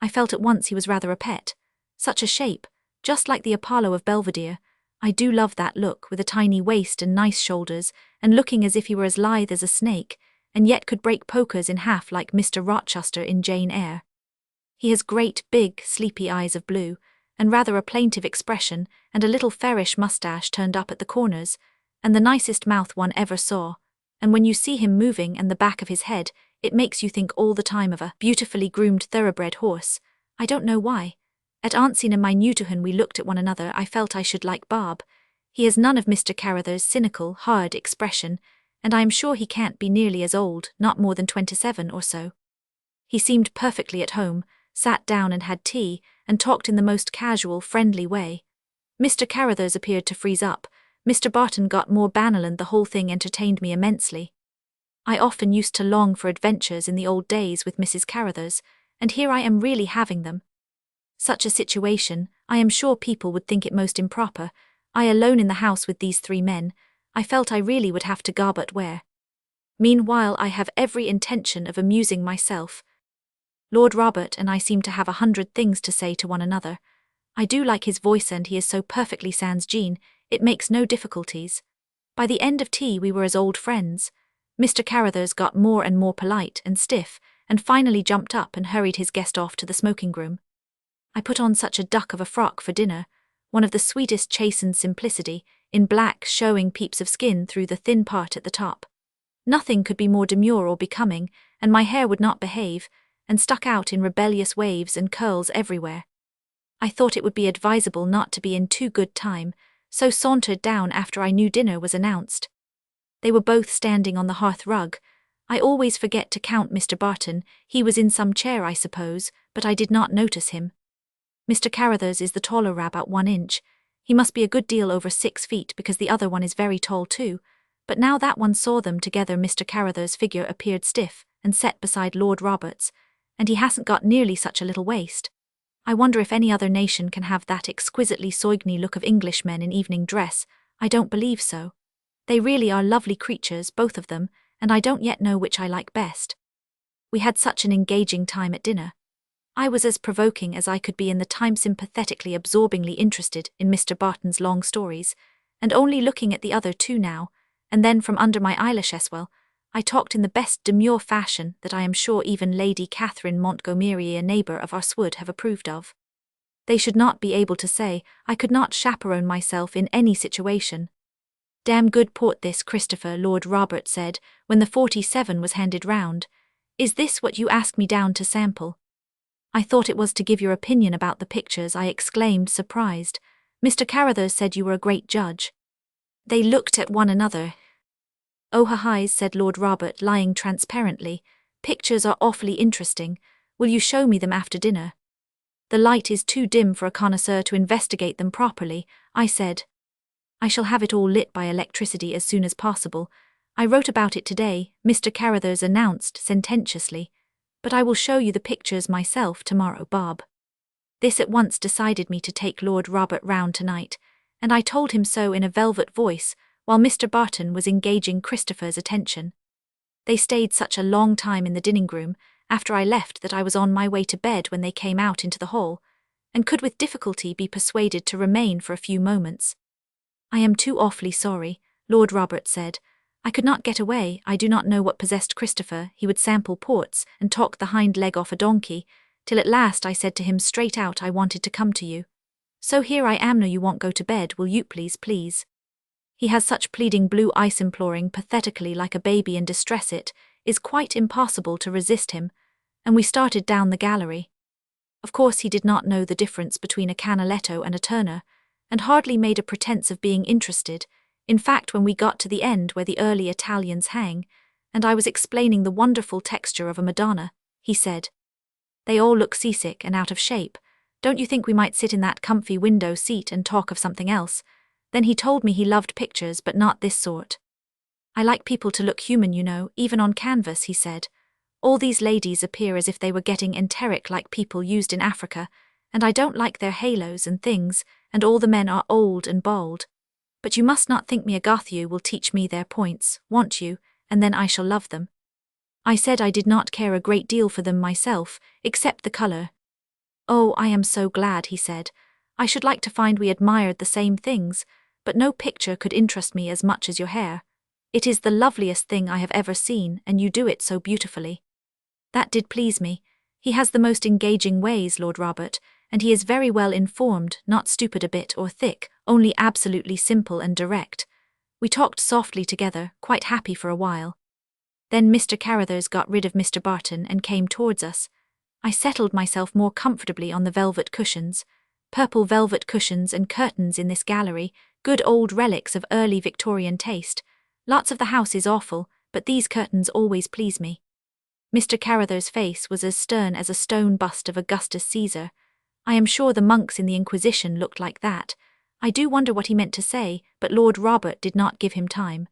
Speaker 1: I felt at once he was rather a pet. Such a shape, just like the Apollo of Belvedere. I do love that look, with a tiny waist and nice shoulders, and looking as if he were as lithe as a snake, and yet could break pokers in half like Mr. Rochester in Jane Eyre. He has great, big, sleepy eyes of blue, and rather a plaintive expression, and a little fairish moustache turned up at the corners, and the nicest mouth one ever saw, and when you see him moving and the back of his head, it makes you think all the time of a beautifully groomed thoroughbred horse. I don't know why. At Auntine and my Newtown we looked at one another. I felt I should like Bob. He has none of Mr. Carruthers' cynical, hard expression, and I am sure he can't be nearly as old, not more than 27 or so. He seemed perfectly at home, sat down and had tea, and talked in the most casual, friendly way. Mr. Carruthers appeared to freeze up. Mr. Barton got more banal, and the whole thing entertained me immensely. I often used to long for adventures in the old days with Mrs. Carruthers, and here I am really having them. Such a situation, I am sure people would think it most improper. I alone in the house with these 3 men. I felt I really would have to go, but where? Meanwhile I have every intention of amusing myself. Lord Robert and I seem to have 100 things to say to one another. I do like his voice, and he is so perfectly sans gene, it makes no difficulties. By the end of tea we were as old friends. Mr. Carruthers got more and more polite and stiff, and finally jumped up and hurried his guest off to the smoking-room. I put on such a duck of a frock for dinner, one of the sweetest chastened simplicity, in black, showing peeps of skin through the thin part at the top. Nothing could be more demure or becoming, and my hair would not behave, and stuck out in rebellious waves and curls everywhere. I thought it would be advisable not to be in too good time, so sauntered down after I knew dinner was announced. They were both standing on the hearth rug. I always forget to count Mr. Barton. He was in some chair, I suppose, but I did not notice him. Mr. Carruthers is the taller about 1 inch. He must be a good deal over 6 feet, because the other one is very tall too, but now that one saw them together Mr. Carruthers' figure appeared stiff and set beside Lord Robert's, and he hasn't got nearly such a little waist. I wonder if any other nation can have that exquisitely soigny look of Englishmen in evening dress. I don't believe so. They really are lovely creatures, both of them, and I don't yet know which I like best. We had such an engaging time at dinner. I was as provoking as I could be in the time, sympathetically absorbingly interested in Mr. Barton's long stories, and only looking at the other two now, and then from under my eyelashes. Well, I talked in the best demure fashion that I am sure even Lady Catherine Montgomery, a neighbour of ours, would have approved of. They should not be able to say I could not chaperone myself in any situation. "Damn good port this, Christopher," Lord Robert said, when the 47 was handed round. "Is this what you asked me down to sample?" "I thought it was to give your opinion about the pictures," I exclaimed, surprised. "Mr. Carruthers said you were a great judge." They looked at one another. "Oh, hi," said Lord Robert, lying transparently. "Pictures are awfully interesting. Will you show me them after dinner?" "The light is too dim for a connoisseur to investigate them properly," I said. "I shall have it all lit by electricity as soon as possible. I wrote about it today," Mr. Carruthers announced sententiously. "But I will show you the pictures myself tomorrow, Bob." This at once decided me to take Lord Robert round tonight, and I told him so in a velvet voice, while Mr. Barton was engaging Christopher's attention. They stayed such a long time in the dining-room after I left that I was on my way to bed when they came out into the hall, and could with difficulty be persuaded to remain for a few moments. "I am too awfully sorry," Lord Robert said. "I could not get away. I do not know what possessed Christopher. He would sample ports and talk the hind leg off a donkey, till at last I said to him straight out I wanted to come to you. So here I am. No, you won't go to bed, will you, please? He has such pleading blue eyes, imploring pathetically like a baby in distress. It is quite impossible to resist him, and we started down the gallery. Of course he did not know the difference between a Canaletto and a Turner, and hardly made a pretense of being interested. In fact, when we got to the end where the early Italians hang, and I was explaining the wonderful texture of a Madonna, he said, "They all look seasick and out of shape. Don't you think we might sit in that comfy window seat and talk of something else?" Then he told me he loved pictures, but not this sort. "I like people to look human, you know, even on canvas," he said. "All these ladies appear as if they were getting enteric like people used in Africa, and I don't like their halos and things, and all the men are old and bald. But you must not think me a goth. You will teach me their points, won't you, and then I shall love them." I said I did not care a great deal for them myself, except the colour. "Oh, I am so glad," he said. "I should like to find we admired the same things, but no picture could interest me as much as your hair. It is the loveliest thing I have ever seen, and you do it so beautifully." That did please me. He has the most engaging ways, Lord Robert, and he is very well informed, not stupid a bit or thick, only absolutely simple and direct. We talked softly together, quite happy for a while. Then Mr. Carruthers got rid of Mr. Barton and came towards us. I settled myself more comfortably on the velvet cushions. Purple velvet cushions and curtains in this gallery, good old relics of early Victorian taste. Lots of the house is awful, but these curtains always please me. Mr. Carruthers' face was as stern as a stone bust of Augustus Caesar. I am sure the monks in the Inquisition looked like that. I do wonder what he meant to say, but Lord Robert did not give him time.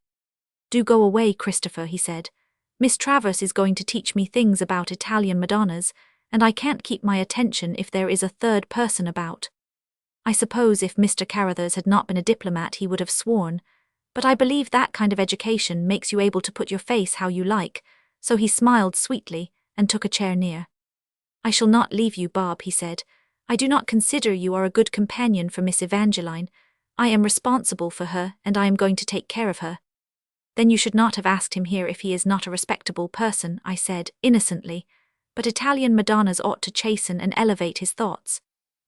Speaker 1: "Do go away, Christopher," he said. "Miss Travers is going to teach me things about Italian Madonnas, and I can't keep my attention if there is a third person about." I suppose if Mr. Carruthers had not been a diplomat he would have sworn, but I believe that kind of education makes you able to put your face how you like, so he smiled sweetly and took a chair near. "I shall not leave you, Bob," he said. "I do not consider you are a good companion for Miss Evangeline. I am responsible for her, and I am going to take care of her." "Then you should not have asked him here if he is not a respectable person," I said, innocently. "But Italian Madonnas ought to chasten and elevate his thoughts.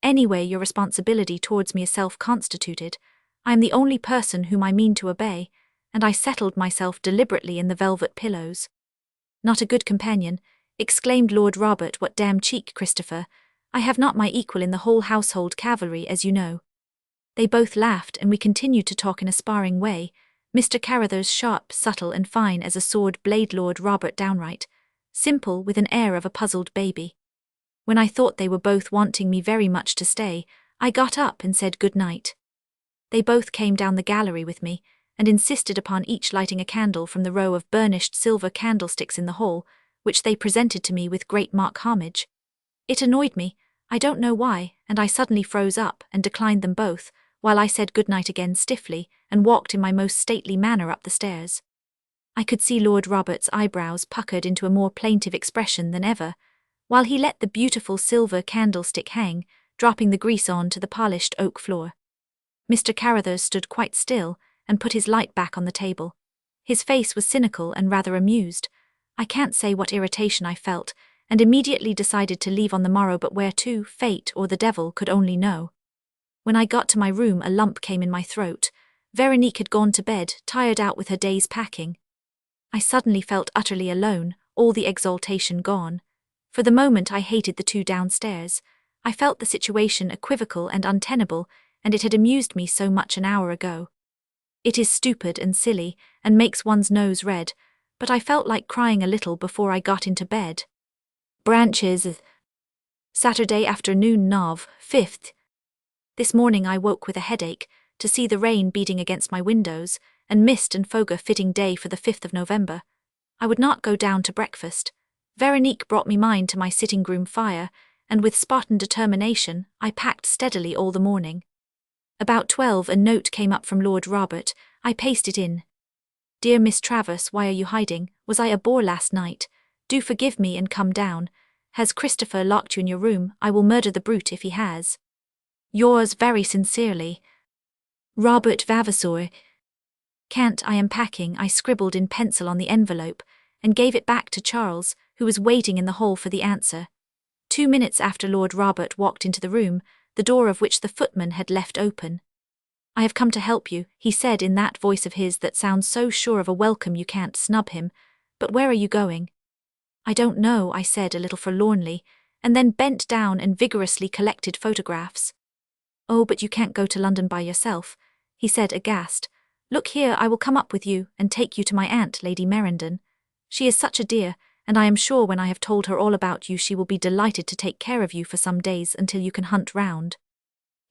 Speaker 1: Anyway, your responsibility towards me is self-constituted. I am the only person whom I mean to obey," and I settled myself deliberately in the velvet pillows. "Not a good companion," exclaimed Lord Robert. "What damn cheek, Christopher. I have not my equal in the whole household cavalry, as you know." They both laughed, and we continued to talk in a sparring way. Mr. Carruthers sharp, subtle, and fine as a sword blade, Lord Robert downright simple, with an air of a puzzled baby. When I thought they were both wanting me very much to stay, I got up and said good night. They both came down the gallery with me, and insisted upon each lighting a candle from the row of burnished silver candlesticks in the hall, which they presented to me with great mock homage. It annoyed me, I don't know why, and I suddenly froze up and declined them both, while I said good night again stiffly and walked in my most stately manner up the stairs. I could see Lord Robert's eyebrows puckered into a more plaintive expression than ever, while he let the beautiful silver candlestick hang, dropping the grease on to the polished oak floor. Mr. Carruthers stood quite still and put his light back on the table. His face was cynical and rather amused. I can't say what irritation I felt, and immediately decided to leave on the morrow, but where to, fate or the devil could only know. When I got to my room, a lump came in my throat. Veronique had gone to bed, tired out with her day's packing. I suddenly felt utterly alone, all the exaltation gone. For the moment I hated the two downstairs. I felt the situation equivocal and untenable, and it had amused me so much an hour ago. It is stupid and silly, and makes one's nose red, but I felt like crying a little before I got into bed. Branches. Saturday afternoon, Nov. 5th. This morning I woke with a headache, to see the rain beating against my windows, and mist and fog a fitting day for the 5th of November. I would not go down to breakfast. Veronique brought me mine to my sitting-room fire, and with Spartan determination, I packed steadily all the morning. About 12 a note came up from Lord Robert. I pasted in. Dear Miss Travers, why are you hiding? Was I a bore last night? Do forgive me and come down. Has Christopher locked you in your room? I will murder the brute if he has. Yours very sincerely, Robert Vavasour. Can't, I am packing, I scribbled in pencil on the envelope, and gave it back to Charles, who was waiting in the hall for the answer. 2 minutes after Lord Robert walked into the room, the door of which the footman had left open. I have come to help you, he said in that voice of his that sounds so sure of a welcome you can't snub him. But where are you going? I don't know, I said a little forlornly, and then bent down and vigorously collected photographs. Oh, but you can't go to London by yourself, he said aghast. Look here, I will come up with you and take you to my aunt, Lady Merendon. She is such a dear, and I am sure when I have told her all about you she will be delighted to take care of you for some days until you can hunt round.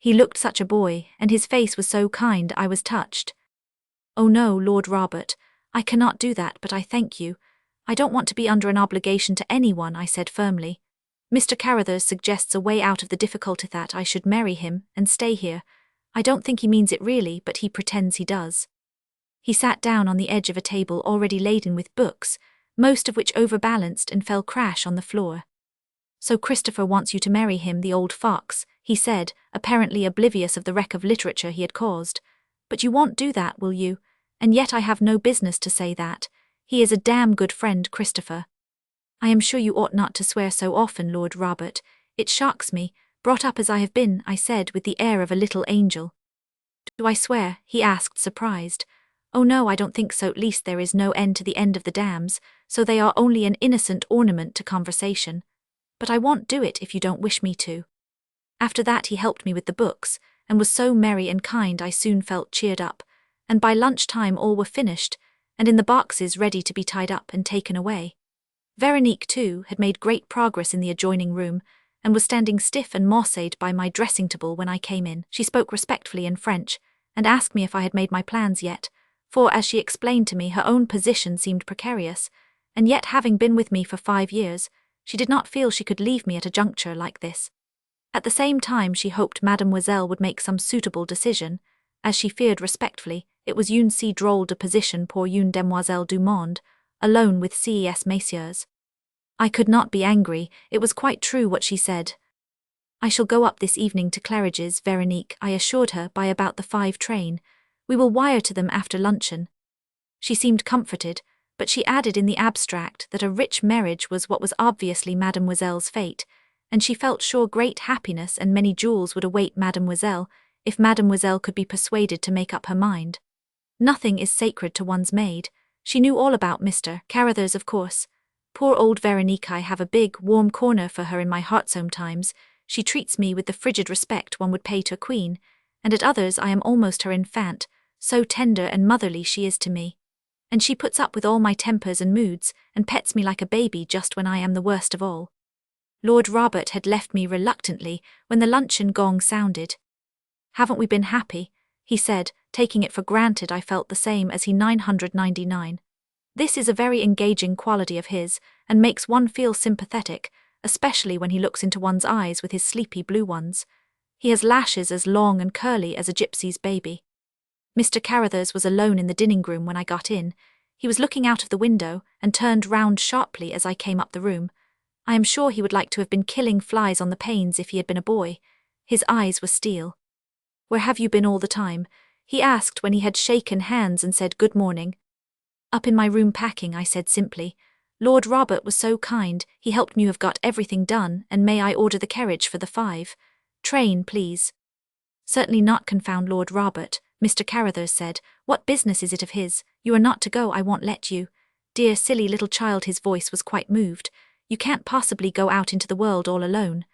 Speaker 1: He looked such a boy, and his face was so kind I was touched. Oh no, Lord Robert, I cannot do that, but I thank you. I don't want to be under an obligation to anyone, I said firmly. Mr. Carruthers suggests a way out of the difficulty, that I should marry him and stay here. I don't think he means it really, but he pretends he does. He sat down on the edge of a table already laden with books, most of which overbalanced and fell crash on the floor. So Christopher wants you to marry him, the old fox, he said, apparently oblivious of the wreck of literature he had caused. But you won't do that, will you? And yet I have no business to say that. He is a damn good friend, Christopher. I am sure you ought not to swear so often, Lord Robert. It shocks me, brought up as I have been, I said with the air of a little angel. Do I swear? He asked, surprised. Oh no, I don't think so, at least there is no end to the end of the dams, so they are only an innocent ornament to conversation. But I won't do it if you don't wish me to. After that he helped me with the books, and was so merry and kind I soon felt cheered up, and by lunch-time all were finished, and in the boxes ready to be tied up and taken away. Veronique, too, had made great progress in the adjoining room, and was standing stiff and mossayed by my dressing table when I came in. She spoke respectfully in French, and asked me if I had made my plans yet, for, as she explained to me, her own position seemed precarious, and yet having been with me for 5 years, she did not feel she could leave me at a juncture like this. At the same time she hoped Mademoiselle would make some suitable decision, as she feared respectfully it was une si drôle de position pour une demoiselle du monde, alone with ces messieurs. I could not be angry, it was quite true what she said. I shall go up this evening to Claridge's, Veronique, I assured her, by about the 5 train. We will wire to them after luncheon. She seemed comforted, but she added in the abstract that a rich marriage was what was obviously Mademoiselle's fate, and she felt sure great happiness and many jewels would await Mademoiselle if Mademoiselle could be persuaded to make up her mind. Nothing is sacred to one's maid. She knew all about Mr. Carruthers, of course. Poor old Veronique, I have a big, warm corner for her in my heart sometimes. She treats me with the frigid respect one would pay to a queen, and at others I am almost her infant, so tender and motherly she is to me. And she puts up with all my tempers and moods, and pets me like a baby just when I am the worst of all. Lord Robert had left me reluctantly when the luncheon gong sounded. Haven't we been happy? He said, taking it for granted I felt the same as he 999. This is a very engaging quality of his, and makes one feel sympathetic, especially when he looks into one's eyes with his sleepy blue ones. He has lashes as long and curly as a gypsy's baby. Mr. Carruthers was alone in the dining room when I got in. He was looking out of the window and turned round sharply as I came up the room. I am sure he would like to have been killing flies on the panes if he had been a boy. His eyes were steel. "Where have you been all the time?" he asked when he had shaken hands and said good morning. "Up in my room packing," I said simply. "Lord Robert was so kind, he helped me have got everything done, and may I order the carriage for the 5 train, please?" "Certainly not, confound Lord Robert," Mr. Carruthers said. "What business is it of his? You are not to go, I won't let you. Dear silly little child," his voice was quite moved. "You can't possibly go out into the world all alone.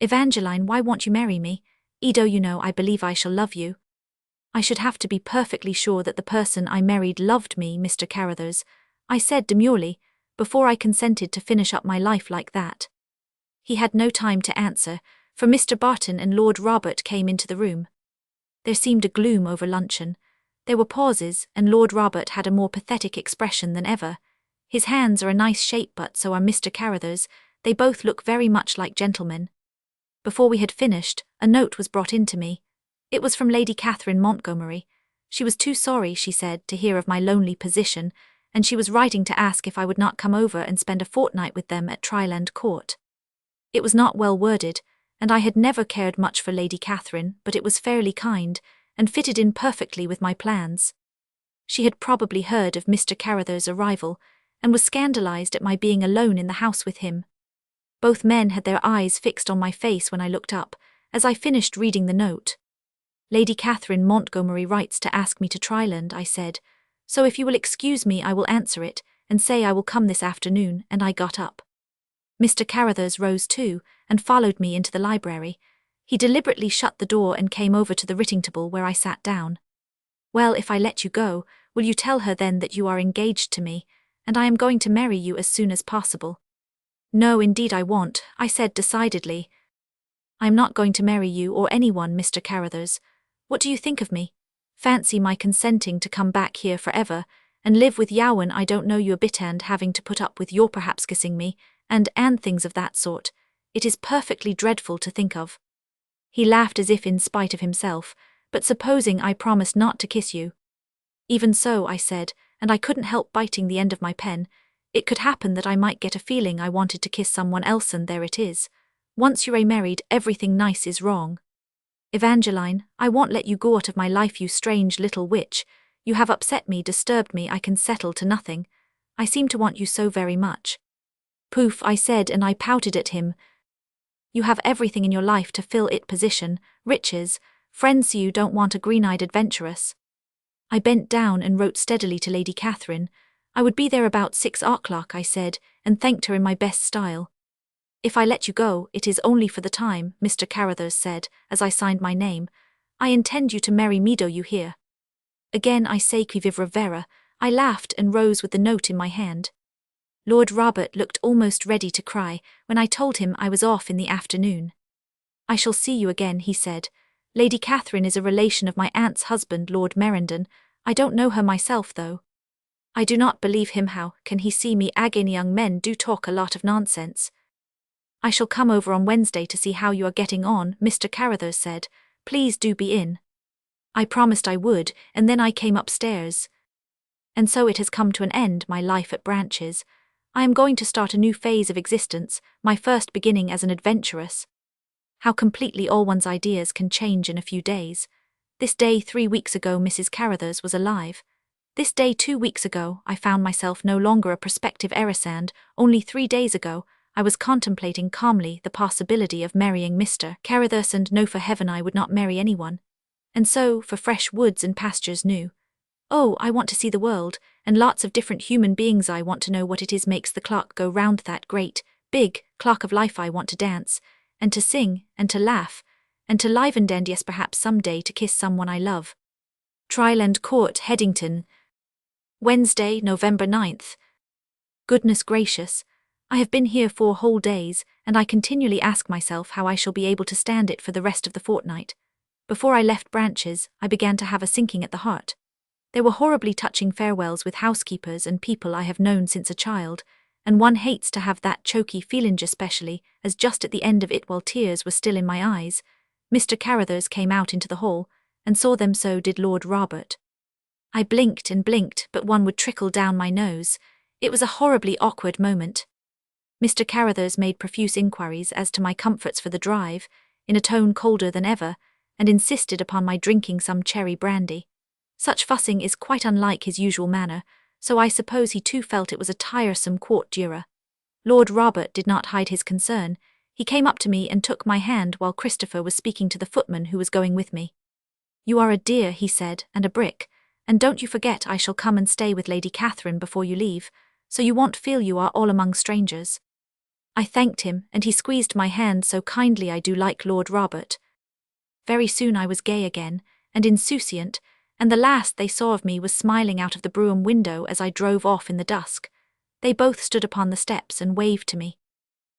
Speaker 1: Evangeline, why won't you marry me? Edo, you know I believe I shall love you." "I should have to be perfectly sure that the person I married loved me, Mr. Carruthers," I said demurely, "before I consented to finish up my life like that." He had no time to answer, for Mr. Barton and Lord Robert came into the room. There seemed a gloom over luncheon. There were pauses, and Lord Robert had a more pathetic expression than ever. His hands are a nice shape, but so are Mr. Carruthers. They both look very much like gentlemen. Before we had finished, a note was brought in to me. It was from Lady Catherine Montgomery. She was too sorry, she said, to hear of my lonely position, and she was writing to ask if I would not come over and spend a fortnight with them at Tryland Court. It was not well worded, and I had never cared much for Lady Catherine, but it was fairly kind, and fitted in perfectly with my plans. She had probably heard of Mr. Carruthers' arrival, and was scandalized at my being alone in the house with him. Both men had their eyes fixed on my face when I looked up, as I finished reading the note. "Lady Catherine Montgomery writes to ask me to Tryland," I said, "so if you will excuse me I will answer it, and say I will come this afternoon," and I got up. Mr. Carruthers rose too, and followed me into the library. He deliberately shut the door and came over to the writing table where I sat down. "Well, if I let you go, will you tell her then that you are engaged to me, and I am going to marry you as soon as possible?" "No, indeed I won't," I said decidedly. "I am not going to marry you or anyone, Mr. Carruthers. What do you think of me? Fancy my consenting to come back here forever, and live with Yowen I don't know you a bit, and having to put up with your perhaps kissing me, and things of that sort. It is perfectly dreadful to think of." He laughed as if in spite of himself. "But supposing I promised not to kiss you?" "Even so," I said, and I couldn't help biting the end of my pen. "It could happen that I might get a feeling I wanted to kiss someone else, and there it is. Once you're married, everything nice is wrong. Evangeline, I won't let you go out of my life, you strange little witch. You have upset me, disturbed me, I can settle to nothing. I seem to want you so very much." "Poof," I said, and I pouted at him. "You have everything in your life to fill it: position, riches, friends, so you don't want a green-eyed adventuress." I bent down and wrote steadily to Lady Catherine. I would be there about 6 o'clock, I said, and thanked her in my best style. "If I let you go, it is only for the time," Mr. Carruthers said, as I signed my name. "I intend you to marry me, do you hear?" Again I say qui vivra vera. I laughed and rose with the note in my hand. Lord Robert looked almost ready to cry when I told him I was off in the afternoon. "I shall see you again," he said. "Lady Catherine is a relation of my aunt's husband, Lord Merendon. I don't know her myself, though." "I do not believe him. How can he see me? Again, young men do talk a lot of nonsense." "I shall come over on Wednesday to see how you are getting on," Mr. Carruthers said. "Please do be in." I promised I would, and then I came upstairs. And so it has come to an end, my life at Branches. I am going to start a new phase of existence, my first beginning as an adventuress. How completely all one's ideas can change in a few days. This day 3 weeks ago Mrs. Carruthers was alive. This day 2 weeks ago I found myself no longer a prospective heiress, and only 3 days ago I was contemplating calmly the possibility of marrying Mr. Carruthers, and no, for heaven, I would not marry anyone. And so, for fresh woods and pastures new. Oh, I want to see the world, and lots of different human beings. I want to know what it is makes the clock go round, that great, big clock of life. I want to dance, and to sing, and to laugh, and to liven, and yes, perhaps some day to kiss someone I love. Tryland Court, Headington, Wednesday, November 9th. Goodness gracious, I have been here 4 whole days, and I continually ask myself how I shall be able to stand it for the rest of the fortnight. Before I left Branches, I began to have a sinking at the heart. There were horribly touching farewells with housekeepers and people I have known since a child, and one hates to have that choky feeling, especially as just at the end of it, while tears were still in my eyes, Mr. Carruthers came out into the hall, and saw them. So did Lord Robert. I blinked and blinked, but one would trickle down my nose. It was a horribly awkward moment. Mr. Carruthers made profuse inquiries as to my comforts for the drive, in a tone colder than ever, and insisted upon my drinking some cherry brandy. Such fussing is quite unlike his usual manner, so I suppose he too felt it was a tiresome court juror. Lord Robert did not hide his concern. He came up to me and took my hand while Christopher was speaking to the footman who was going with me. "You are a dear," he said, "and a brick, and don't you forget I shall come and stay with Lady Catherine before you leave, so you won't feel you are all among strangers." I thanked him, and he squeezed my hand so kindly. I do like Lord Robert. Very soon I was gay again, and insouciant, and the last they saw of me was smiling out of the brougham window as I drove off in the dusk. They both stood upon the steps and waved to me.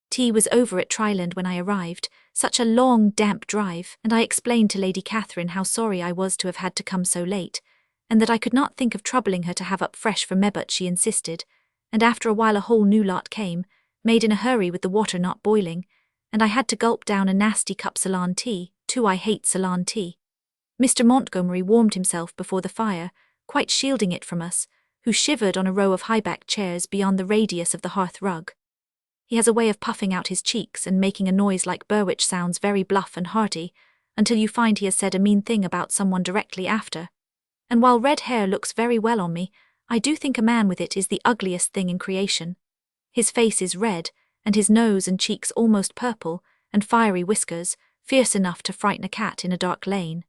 Speaker 1: Tea was over at Tryland when I arrived, such a long, damp drive, and I explained to Lady Catherine how sorry I was to have had to come so late, and that I could not think of troubling her to have up fresh for me, but she insisted, and after a while a whole new lot came, made in a hurry with the water not boiling, and I had to gulp down a nasty cup Ceylon tea, too. I hate Ceylon tea. Mr. Montgomery warmed himself before the fire, quite shielding it from us, who shivered on a row of high-backed chairs beyond the radius of the hearth rug. He has a way of puffing out his cheeks and making a noise like burr which sounds very bluff and hearty, until you find he has said a mean thing about someone directly after. And while red hair looks very well on me, I do think a man with it is the ugliest thing in creation. His face is red, and his nose and cheeks almost purple, and fiery whiskers, fierce enough to frighten a cat in a dark lane.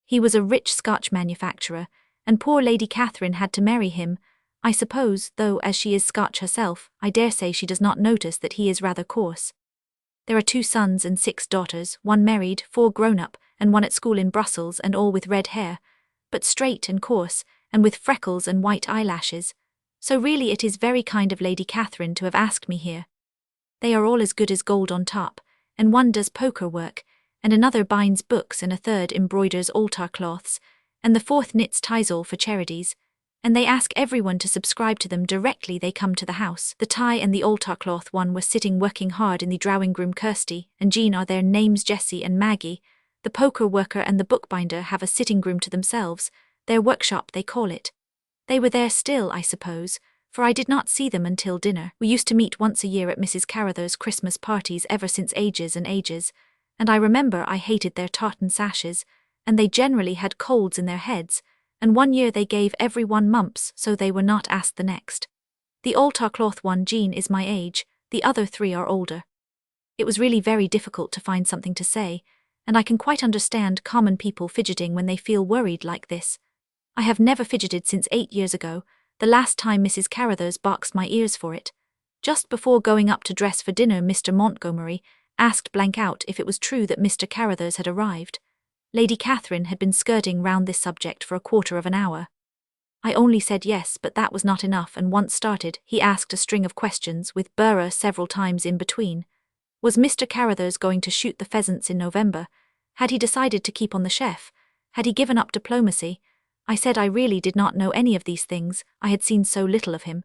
Speaker 1: He was a rich Scotch manufacturer, and poor Lady Catherine had to marry him, I suppose, though as she is Scotch herself, I dare say she does not notice that he is rather coarse. There are 2 sons and 6 daughters, 1 married, 4 grown up, and 1 at school in Brussels, and all with red hair, but straight and coarse, and with freckles and white eyelashes, so really it is very kind of Lady Catherine to have asked me here. They are all as good as gold on top, and 1 does poker work, and another binds books, and a 3rd embroiders altar cloths, and the 4th knits tisel for charities, and they ask everyone to subscribe to them directly they come to the house. The tie and the altar cloth one were sitting working hard in the drawing room. Kirsty and Jean are their names, Jessie and Maggie. The poker worker and the bookbinder have a sitting room to themselves, their workshop they call it. They were there still, I suppose, for I did not see them until dinner. We used to meet once a year at Mrs. Carruthers' Christmas parties ever since ages and ages, and I remember I hated their tartan sashes, and they generally had colds in their heads, and one year they gave everyone mumps, so they were not asked the next. The altar cloth one, Jean, is my age, the other 3 are older. It was really very difficult to find something to say, and I can quite understand common people fidgeting when they feel worried like this. I have never fidgeted since 8 years ago, the last time Mrs. Carruthers boxed my ears for it. Just before going up to dress for dinner, Mr. Montgomery asked blank out if it was true that Mr. Carruthers had arrived. Lady Catherine had been skirting round this subject for a quarter of an hour. I only said yes, but that was not enough, and once started, he asked a string of questions with Burra several times in between. Was Mr. Carruthers going to shoot the pheasants in November? Had he decided to keep on the chef? Had he given up diplomacy? I said I really did not know any of these things, I had seen so little of him.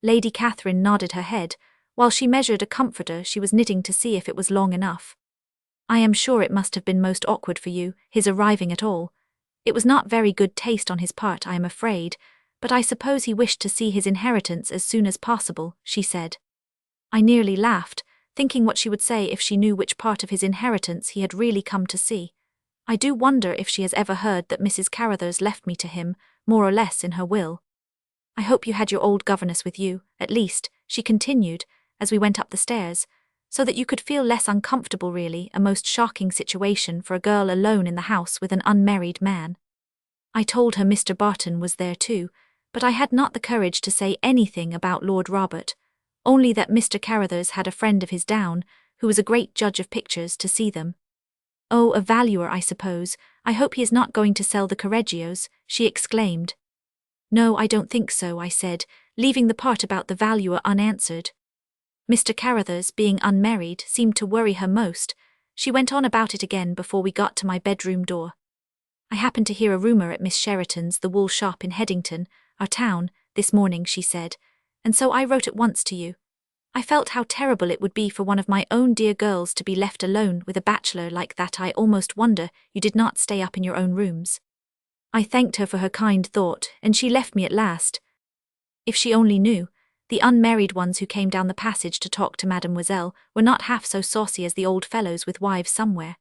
Speaker 1: Lady Catherine nodded her head, while she measured a comforter she was knitting to see if it was long enough. I am sure it must have been most awkward for you, his arriving at all. It was not very good taste on his part, I am afraid, but I suppose he wished to see his inheritance as soon as possible, she said. I nearly laughed, thinking what she would say if she knew which part of his inheritance he had really come to see. I do wonder if she has ever heard that Mrs. Carruthers left me to him, more or less in her will. I hope you had your old governess with you, at least, she continued, as we went up the stairs, so that you could feel less uncomfortable. Really, a most shocking situation for a girl alone in the house with an unmarried man. I told her Mr. Barton was there too, but I had not the courage to say anything about Lord Robert, only that Mr. Carruthers had a friend of his down, who was a great judge of pictures, to see them. Oh, a valuer, I suppose. I hope he is not going to sell the Correggios, she exclaimed. No, I don't think so, I said, leaving the part about the valuer unanswered. Mr. Carruthers, being unmarried, seemed to worry her most. She went on about it again before we got to my bedroom door. I happened to hear a rumour at Miss Sheraton's, the wool shop in Headington, our town, this morning, she said, and so I wrote at once to you. I felt how terrible it would be for one of my own dear girls to be left alone with a bachelor like that. I almost wonder you did not stay up in your own rooms. I thanked her for her kind thought, and she left me at last. If she only knew, the unmarried ones who came down the passage to talk to Mademoiselle were not half so saucy as the old fellows with wives somewhere.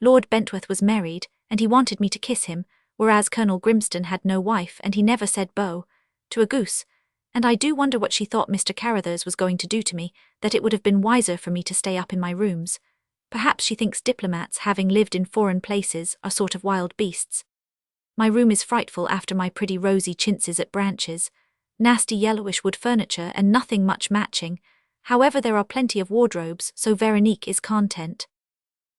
Speaker 1: Lord Bentworth was married, and he wanted me to kiss him, whereas Colonel Grimston had no wife and he never said beau to a goose, and I do wonder what she thought Mr. Carruthers was going to do to me, that it would have been wiser for me to stay up in my rooms. Perhaps she thinks diplomats, having lived in foreign places, are sort of wild beasts. My room is frightful after my pretty rosy chintzes at Branches. Nasty yellowish wood furniture and nothing much matching. However, there are plenty of wardrobes, so Veronique is content.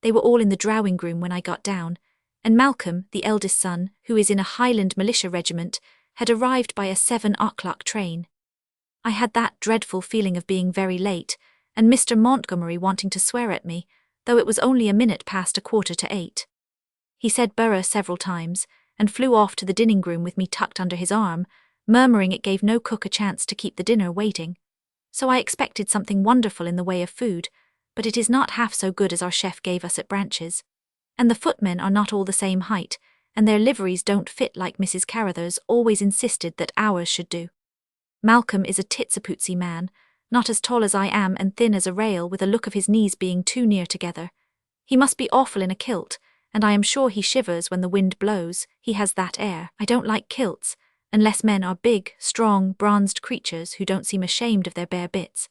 Speaker 1: They were all in the drawing-room when I got down, and Malcolm, the eldest son, who is in a Highland militia regiment, had arrived by a 7 o'clock train. I had that dreadful feeling of being very late, and Mr. Montgomery wanting to swear at me, though it was only a minute past 7:15. He said "Burra" several times, and flew off to the dining-room with me tucked under his arm, murmuring it gave no cook a chance to keep the dinner waiting. So I expected something wonderful in the way of food, but it is not half so good as our chef gave us at Branches. And the footmen are not all the same height, and their liveries don't fit like Mrs. Carruthers always insisted that ours should do. Malcolm is a titsapootsy man, not as tall as I am and thin as a rail, with a look of his knees being too near together. He must be awful in a kilt, and I am sure he shivers when the wind blows. He has that air. I don't like kilts, unless men are big, strong, bronzed creatures who don't seem ashamed of their bare bits.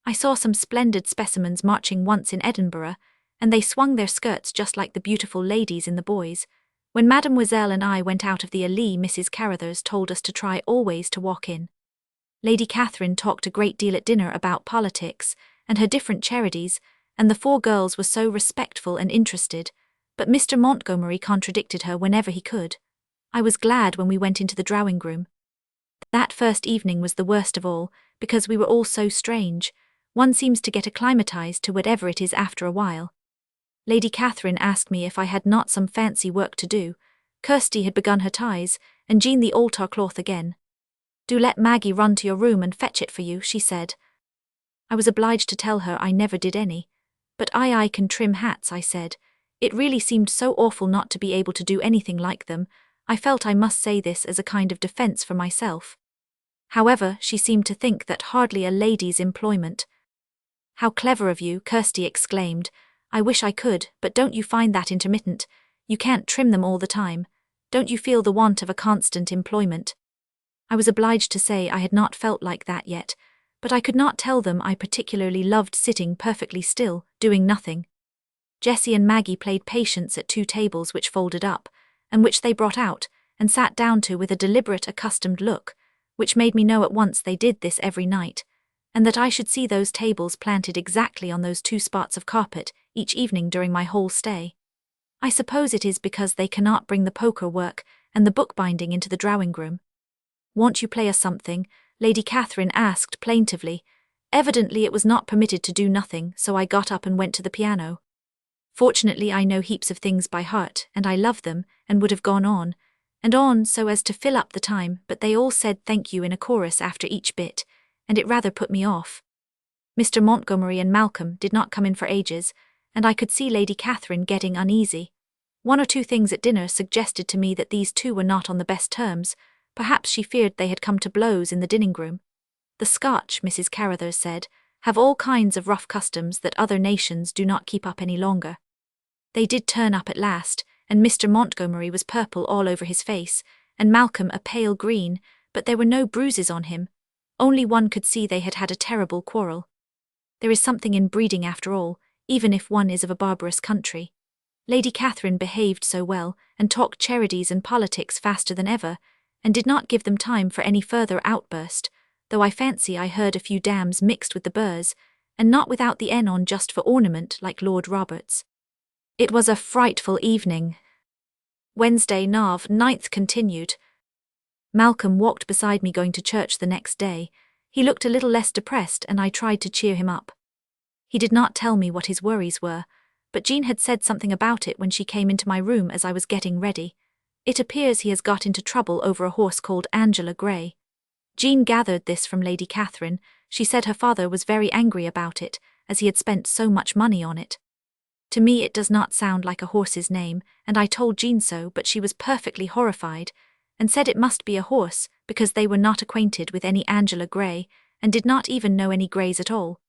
Speaker 1: I saw some splendid specimens marching once in Edinburgh, and they swung their skirts just like the beautiful ladies in the boys. When Mademoiselle and I went out of the allée, Mrs. Carruthers told us to try always to walk in. Lady Catherine talked a great deal at dinner about politics and her different charities, and the 4 girls were so respectful and interested, but Mr. Montgomery contradicted her whenever he could. I was glad when we went into the drawing-room. That first evening was the worst of all, because we were all so strange. One seems to get acclimatized to whatever it is after a while. Lady Catherine asked me if I had not some fancy work to do. Kirsty had begun her ties, and Jean the altar cloth again. "Do let Maggie run to your room and fetch it for you," she said. I was obliged to tell her I never did any. "But I can trim hats," I said. It really seemed so awful not to be able to do anything like them. I felt I must say this as a kind of defense for myself. However, she seemed to think that hardly a lady's employment. "How clever of you," Kirsty exclaimed. "I wish I could, but don't you find that intermittent? You can't trim them all the time. Don't you feel the want of a constant employment?" I was obliged to say I had not felt like that yet, but I could not tell them I particularly loved sitting perfectly still, doing nothing. Jessie and Maggie played patience at 2 tables which folded up, and which they brought out, and sat down to with a deliberate, accustomed look, which made me know at once they did this every night, and that I should see those tables planted exactly on those 2 spots of carpet each evening during my whole stay. I suppose it is because they cannot bring the poker work and the bookbinding into the drawing-room. "Won't you play us something?" Lady Catherine asked plaintively. Evidently it was not permitted to do nothing, so I got up and went to the piano. Fortunately I know heaps of things by heart, and I love them, and would have gone on, and on so as to fill up the time, but they all said thank you in a chorus after each bit, and it rather put me off. Mr. Montgomery and Malcolm did not come in for ages, and I could see Lady Catherine getting uneasy. 1 or 2 things at dinner suggested to me that these 2 were not on the best terms. Perhaps she feared they had come to blows in the dining-room. "The Scotch," Mrs. Carruthers said, "have all kinds of rough customs that other nations do not keep up any longer." They did turn up at last, and Mr. Montgomery was purple all over his face, and Malcolm a pale green, but there were no bruises on him. Only one could see they had had a terrible quarrel. There is something in breeding after all, even if one is of a barbarous country. Lady Catherine behaved so well, and talked charities and politics faster than ever, and did not give them time for any further outburst, though I fancy I heard a few dams mixed with the burrs, and not without the N on just for ornament like Lord Roberts. It was a frightful evening. Wednesday, Nav. 9th continued. Malcolm walked beside me going to church the next day. He looked a little less depressed, and I tried to cheer him up. He did not tell me what his worries were, but Jean had said something about it when she came into my room as I was getting ready. It appears he has got into trouble over a horse called Angela Grey. Jean gathered this from Lady Catherine. She said her father was very angry about it, as he had spent so much money on it. To me it does not sound like a horse's name, and I told Jean so, but she was perfectly horrified, and said it must be a horse, because they were not acquainted with any Angela Grey, and did not even know any Greys at all.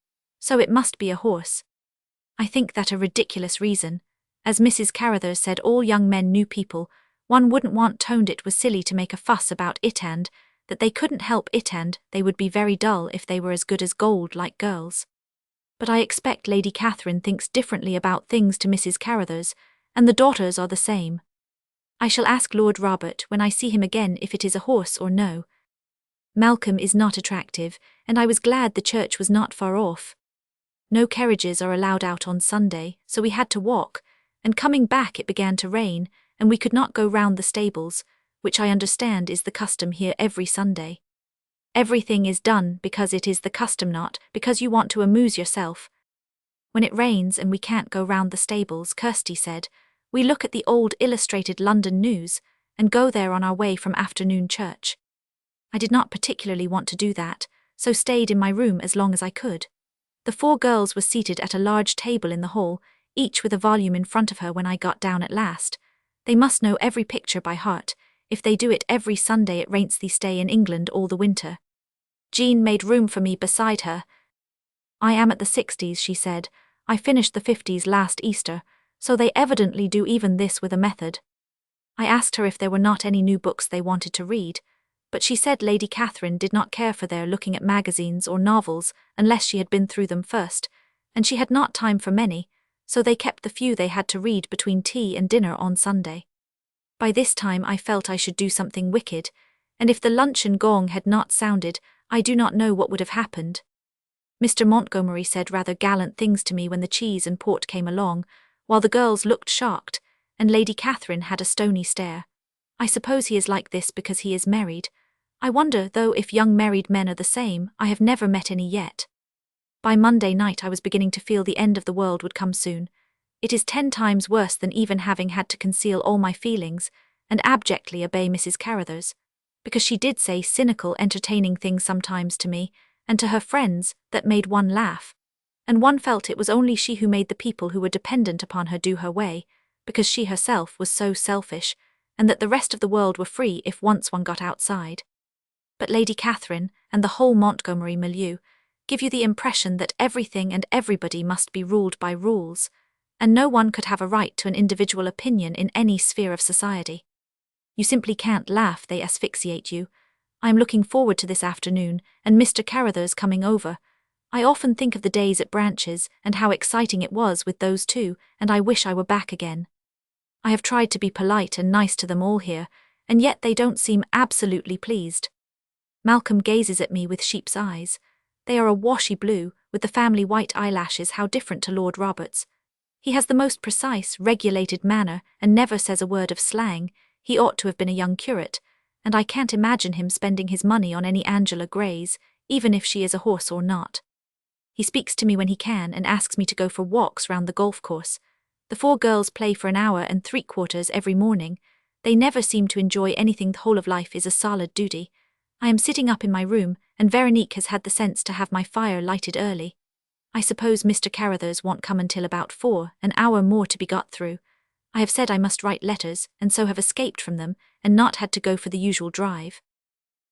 Speaker 1: So it must be a horse. I think that a ridiculous reason. As Mrs. Carruthers said, all young men knew people. One wouldn't want toned it was silly to make a fuss about it, and that they couldn't help it, and they would be very dull if they were as good as gold like girls. But I expect Lady Catherine thinks differently about things to Mrs. Carruthers, and the daughters are the same. I shall ask Lord Robert when I see him again if it is a horse or no. Malcolm is not attractive, and I was glad the church was not far off. No carriages are allowed out on Sunday, so we had to walk, and coming back it began to rain, and we could not go round the stables, which I understand is the custom here every Sunday. Everything is done because it is the custom, not because you want to amuse yourself. When it rains and we can't go round the stables, Kirsty said, we look at the old illustrated London news, and go there on our way from afternoon church. I did not particularly want to do that, so stayed in my room as long as I could. The 4 girls were seated at a large table in the hall, each with a volume in front of her when I got down at last. They must know every picture by heart. If they do it every Sunday it rains they stay in England all the winter. Jean made room for me beside her. I am at the 60s, she said. I finished the 50s last Easter, so they evidently do even this with a method. I asked her if there were not any new books they wanted to read, but she said Lady Catherine did not care for their looking at magazines or novels unless she had been through them first, and she had not time for many, so they kept the few they had to read between tea and dinner on Sunday. By this time I felt I should do something wicked, and if the luncheon gong had not sounded, I do not know what would have happened. Mr. Montgomery said rather gallant things to me when the cheese and port came along, while the girls looked shocked, and Lady Catherine had a stony stare. I suppose he is like this because he is married. I wonder, though, if young married men are the same. I have never met any yet. By Monday night I was beginning to feel the end of the world would come soon. It is 10 times worse than even having had to conceal all my feelings and abjectly obey Mrs. Carruthers, because she did say cynical, entertaining things sometimes to me and to her friends that made one laugh, and one felt it was only she who made the people who were dependent upon her do her way, because she herself was so selfish, and that the rest of the world were free if once one got outside. But Lady Catherine and the whole Montgomery milieu give you the impression that everything and everybody must be ruled by rules, and no one could have a right to an individual opinion in any sphere of society. You simply can't laugh, they asphyxiate you. I am looking forward to this afternoon, and Mr. Carruthers coming over. I often think of the days at Branches, and how exciting it was with those 2, and I wish I were back again. I have tried to be polite and nice to them all here, and yet they don't seem absolutely pleased. Malcolm gazes at me with sheep's eyes. They are a washy blue, with the family white eyelashes, how different to Lord Robert's. He has the most precise, regulated manner, and never says a word of slang. He ought to have been a young curate, and I can't imagine him spending his money on any Angela Greys, even if she is a horse or not. He speaks to me when he can, and asks me to go for walks round the golf course. The 4 girls play for an hour and 3/4 every morning. They never seem to enjoy anything. The whole of life is a solid duty. I am sitting up in my room, and Veronique has had the sense to have my fire lighted early. I suppose Mr. Carruthers won't come until about 4, an hour more to be got through. I have said I must write letters, and so have escaped from them, and not had to go for the usual drive.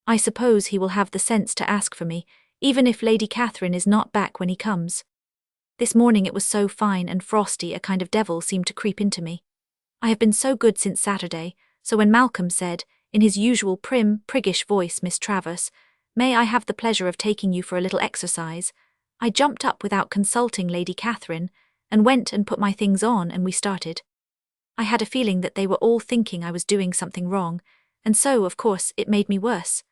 Speaker 1: I suppose he will have the sense to ask for me, even if Lady Catherine is not back when he comes. This morning it was so fine and frosty a kind of devil seemed to creep into me. I have been so good since Saturday, so when Malcolm said, in his usual prim, priggish voice, Miss Travers, may I have the pleasure of taking you for a little exercise, I jumped up without consulting Lady Catherine, and went and put my things on, and we started. I had a feeling that they were all thinking I was doing something wrong, and so, of course, it made me worse.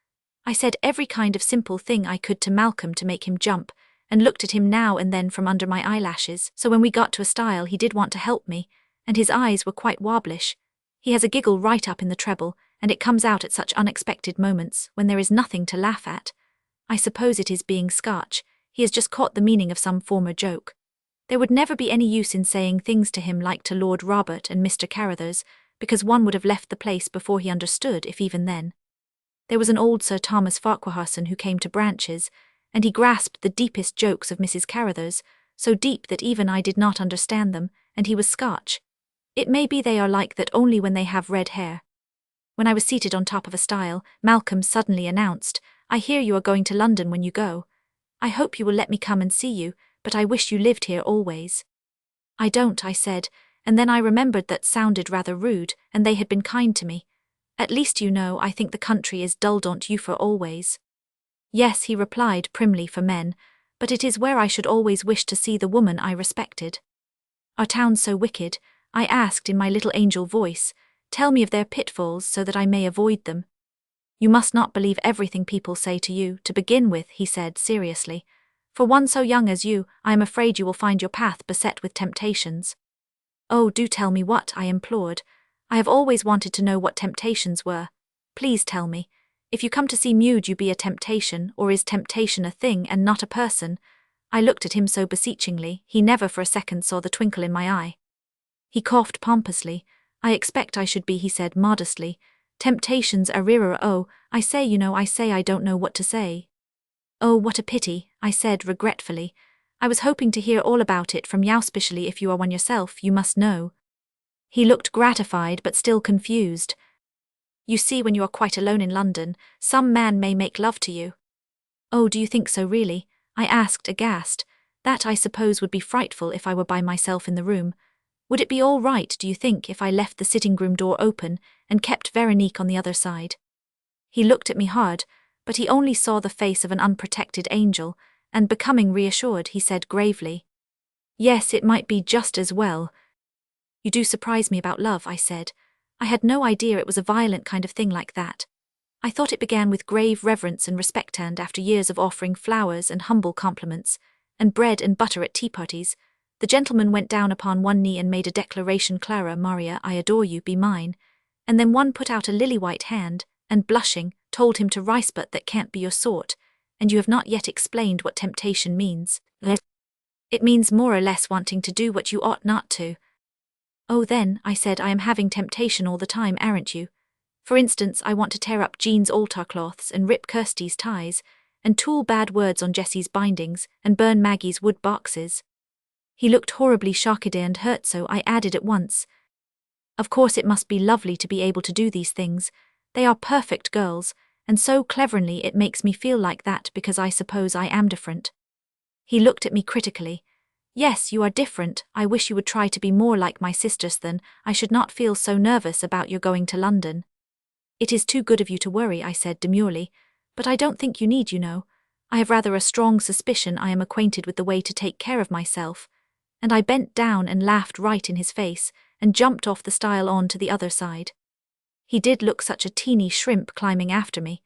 Speaker 1: I said every kind of simple thing I could to Malcolm to make him jump, and looked at him now and then from under my eyelashes, so when we got to a stile he did want to help me, and his eyes were quite wobblish. He has a giggle right up in the treble, and it comes out at such unexpected moments when there is nothing to laugh at. I suppose it is being Scotch. He has just caught the meaning of some former joke. There would never be any use in saying things to him like to Lord Robert and Mr. Carruthers, because one would have left the place before he understood, if even then. There was an old Sir Thomas Farquharson who came to Branches, and he grasped the deepest jokes of Mrs. Carruthers, so deep that even I did not understand them, and he was Scotch. It may be they are like that only when they have red hair. When I was seated on top of a stile, Malcolm suddenly announced, "I hear you are going to London when you go. I hope you will let me come and see you, but I wish you lived here always." "I don't," I said, and then I remembered that sounded rather rude, and they had been kind to me. "At least you know I think the country is dull, don't you, for always?" "Yes," he replied primly for men, "but it is where I should always wish to see the woman I respected." "Are towns so wicked?" I asked in my little angel voice. "Tell me of their pitfalls so that I may avoid them." "You must not believe everything people say to you, to begin with," he said seriously. "For one so young as you, I am afraid you will find your path beset with temptations." "Oh, do tell me what," I implored. "I have always wanted to know what temptations were. Please tell me. If you come to see Mude, you be a temptation, or is temptation a thing and not a person?" I looked at him so beseechingly, he never for a second saw the twinkle in my eye. He coughed pompously. "I expect I should be," he said modestly. "Temptations are rarer. Oh, I say, I don't know what to say." "Oh, what a pity," I said regretfully. "I was hoping to hear all about it from you, especially if you are one yourself, you must know." He looked gratified but still confused. "You see, when you are quite alone in London, some man may make love to you." "Oh, do you think so really?" I asked aghast. "That I suppose would be frightful if I were by myself in the room. Would it be all right, do you think, if I left the sitting-room door open and kept Veronique on the other side?" He looked at me hard, but he only saw the face of an unprotected angel, and becoming reassured, he said gravely, "Yes, it might be just as well." "You do surprise me about love," I said. "I had no idea it was a violent kind of thing like that. I thought it began with grave reverence and respect, and after years of offering flowers and humble compliments, and bread and butter at tea parties, the gentleman went down upon one knee and made a declaration, 'Clara, Maria, I adore you, be mine,' and then one put out a lily-white hand, and blushing, told him to rice, but that can't be your sort, and you have not yet explained what temptation means." "It means more or less wanting to do what you ought not to." "Oh then," I said, "I am having temptation all the time, aren't you? For instance, I want to tear up Jean's altar cloths and rip Kirsty's ties, and tool bad words on Jessie's bindings, and burn Maggie's wood boxes." He looked horribly shocked and hurt, so I added at once, "Of course it must be lovely to be able to do these things. They are perfect girls, and so cleverly it makes me feel like that because I suppose I am different." He looked at me critically. "Yes, you are different. I wish you would try to be more like my sisters, then I should not feel so nervous about your going to London." "It is too good of you to worry," I said demurely, "but I don't think you need, you know. I have rather a strong suspicion I am acquainted with the way to take care of myself." And I bent down and laughed right in his face, and jumped off the stile on to the other side. He did look such a teeny shrimp climbing after me,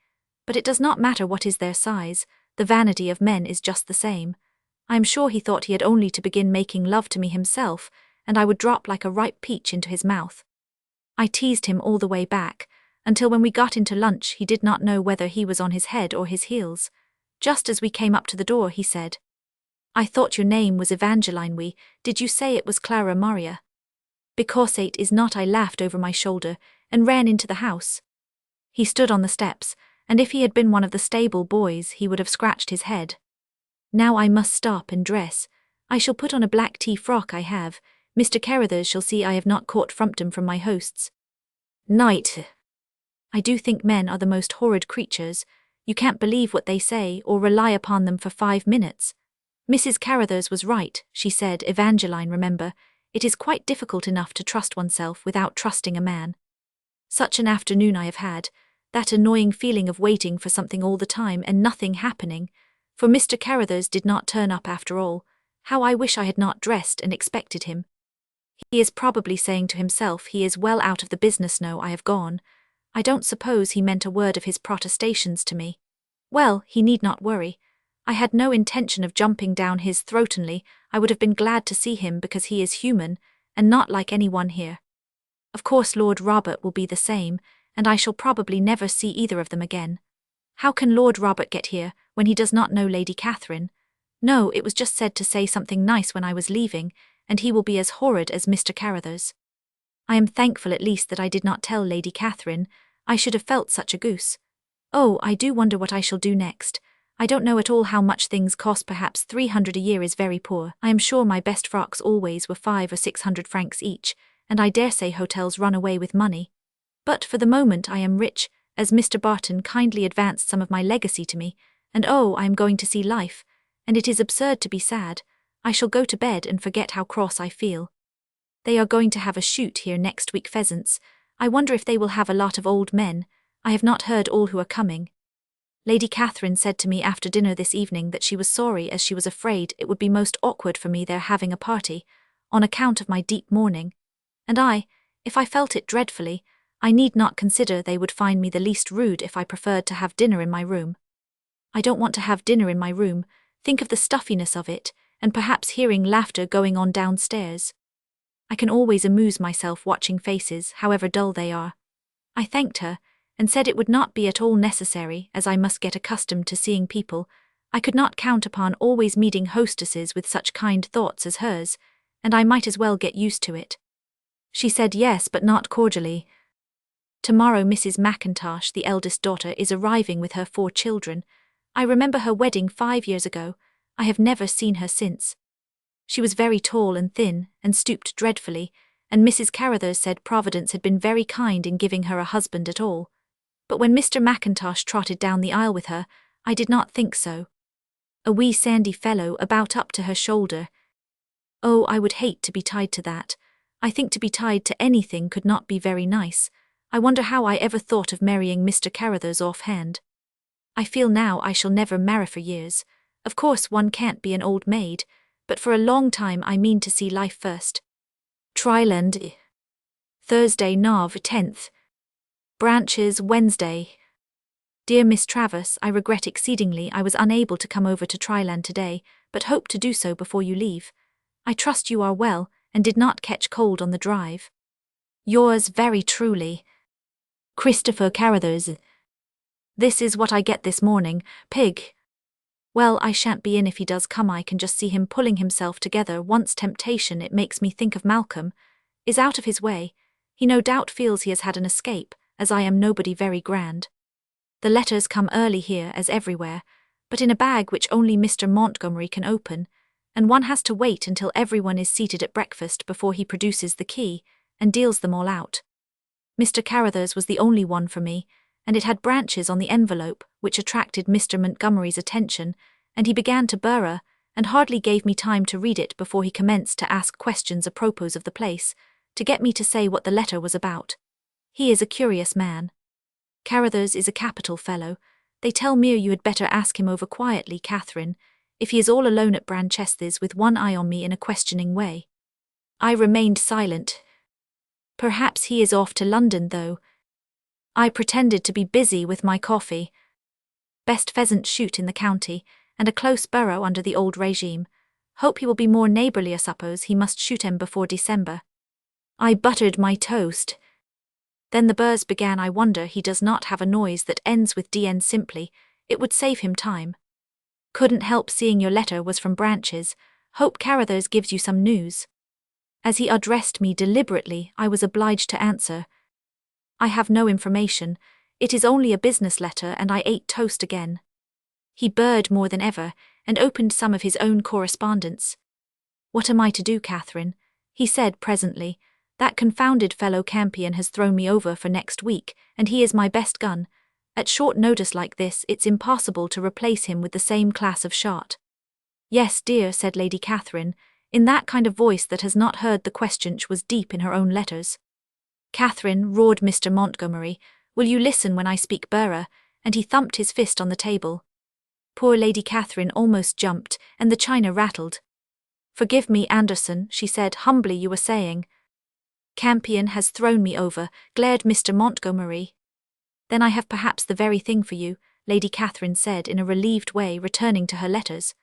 Speaker 1: but it does not matter what is their size, the vanity of men is just the same. I am sure he thought he had only to begin making love to me himself, and I would drop like a ripe peach into his mouth. I teased him all the way back, until when we got into lunch he did not know whether he was on his head or his heels. Just as we came up to the door, he said, "I thought your name was Evangeline. Did you say it was Clara Maria?" "Because it is not," I laughed over my shoulder, and ran into the house. He stood on the steps, and if he had been one of the stable boys he would have scratched his head. "Now I must stop and dress. I shall put on a black tea frock I have. Mr. Carruthers shall see I have not caught frumptum from my hosts." "Night." I do think men are the most horrid creatures. You can't believe what they say or rely upon them for 5 minutes. "Mrs. Carruthers was right," she said, "Evangeline, remember, it is quite difficult enough to trust oneself without trusting a man. Such an afternoon I have had, that annoying feeling of waiting for something all the time and nothing happening, for Mr. Carruthers did not turn up after all. How I wish I had not dressed and expected him. He is probably saying to himself he is well out of the business now I have gone. I don't suppose he meant a word of his protestations to me. Well, he need not worry. I had no intention of jumping down his throat only. I would have been glad to see him because he is human, and not like anyone here. Of course Lord Robert will be the same, and I shall probably never see either of them again. How can Lord Robert get here, when he does not know Lady Catherine? No, it was just said to say something nice when I was leaving, and he will be as horrid as Mr. Carruthers. I am thankful at least that I did not tell Lady Catherine. I should have felt such a goose. Oh, I do wonder what I shall do next. I don't know at all how much things cost. Perhaps 300 a year is very poor. I am sure my best frocks always were 500 or 600 francs each, and I dare say hotels run away with money. But for the moment I am rich, as Mr. Barton kindly advanced some of my legacy to me, and oh, I am going to see life, and it is absurd to be sad. I shall go to bed and forget how cross I feel. They are going to have a shoot here next week, pheasants. I wonder if they will have a lot of old men. I have not heard all who are coming. Lady Catherine said to me after dinner this evening that she was sorry, as she was afraid it would be most awkward for me their having a party, on account of my deep mourning. And if I felt it dreadfully, I need not consider they would find me the least rude if I preferred to have dinner in my room. I don't want to have dinner in my room. Think of the stuffiness of it, and perhaps hearing laughter going on downstairs. I can always amuse myself watching faces, however dull they are. I thanked her, and said it would not be at all necessary, as I must get accustomed to seeing people. I could not count upon always meeting hostesses with such kind thoughts as hers, and I might as well get used to it. She said yes, but not cordially. Tomorrow Mrs. Mackintosh, the eldest daughter, is arriving with her 4 children. I remember her wedding 5 years ago. I have never seen her since. She was very tall and thin, and stooped dreadfully, and Mrs. Carruthers said Providence had been very kind in giving her a husband at all. But when Mr. Mackintosh trotted down the aisle with her, I did not think so. A wee sandy fellow about up to her shoulder. Oh, I would hate to be tied to that. I think to be tied to anything could not be very nice. I wonder how I ever thought of marrying Mr. Carruthers offhand. I feel now I shall never marry for years. Of course one can't be an old maid, but for a long time I mean to see life first. Tryland, Thursday, Nov. 10th. Branches, Wednesday. Dear Miss Travers, I regret exceedingly I was unable to come over to Tryland today, but hope to do so before you leave. I trust you are well, and did not catch cold on the drive. Yours very truly, Christopher Carruthers. This is what I get this morning, pig. Well, I shan't be in if he does come. I can just see him pulling himself together. Once temptation, it makes me think of Malcolm, is out of his way. He no doubt feels he has had an escape, as I am nobody very grand. The letters come early here as everywhere, but in a bag which only Mr. Montgomery can open, and one has to wait until everyone is seated at breakfast before he produces the key and deals them all out. Mr. Carruthers was the only one for me, and it had branches on the envelope, which attracted Mr. Montgomery's attention, and he began to burrow, and hardly gave me time to read it before he commenced to ask questions apropos of the place, to get me to say what the letter was about. He is a curious man. Carruthers is a capital fellow. They tell me you had better ask him over quietly, Catherine, if he is all alone at Branchesses with one eye on me in a questioning way. I remained silent. Perhaps he is off to London, though. I pretended to be busy with my coffee. Best pheasant shoot in the county, and a close borough under the old regime. Hope he will be more neighbourly. I suppose he must shoot him before December. I buttered my toast. Then the burrs began. I wonder he does not have a noise that ends with DN simply. It would save him time. Couldn't help seeing your letter was from Branches. Hope Carruthers gives you some news. As he addressed me deliberately, I was obliged to answer. I have no information. It is only a business letter, and I ate toast again. He burred more than ever, and opened some of his own correspondence. What am I to do, Catherine? He said presently. That confounded fellow Campion has thrown me over for next week, and he is my best gun. At short notice like this, it's impossible to replace him with the same class of shot. Yes, dear, said Lady Catherine, in that kind of voice that has not heard the question which was deep in her own letters. Catherine, roared Mr. Montgomery, will you listen when I speak Burra? And he thumped his fist on the table. Poor Lady Catherine almost jumped, and the china rattled. Forgive me, Anderson, she said humbly, you were saying. Campion has thrown me over, glared Mr. Montgomery. Then I have perhaps the very thing for you, Lady Catherine said in a relieved way, returning to her letters.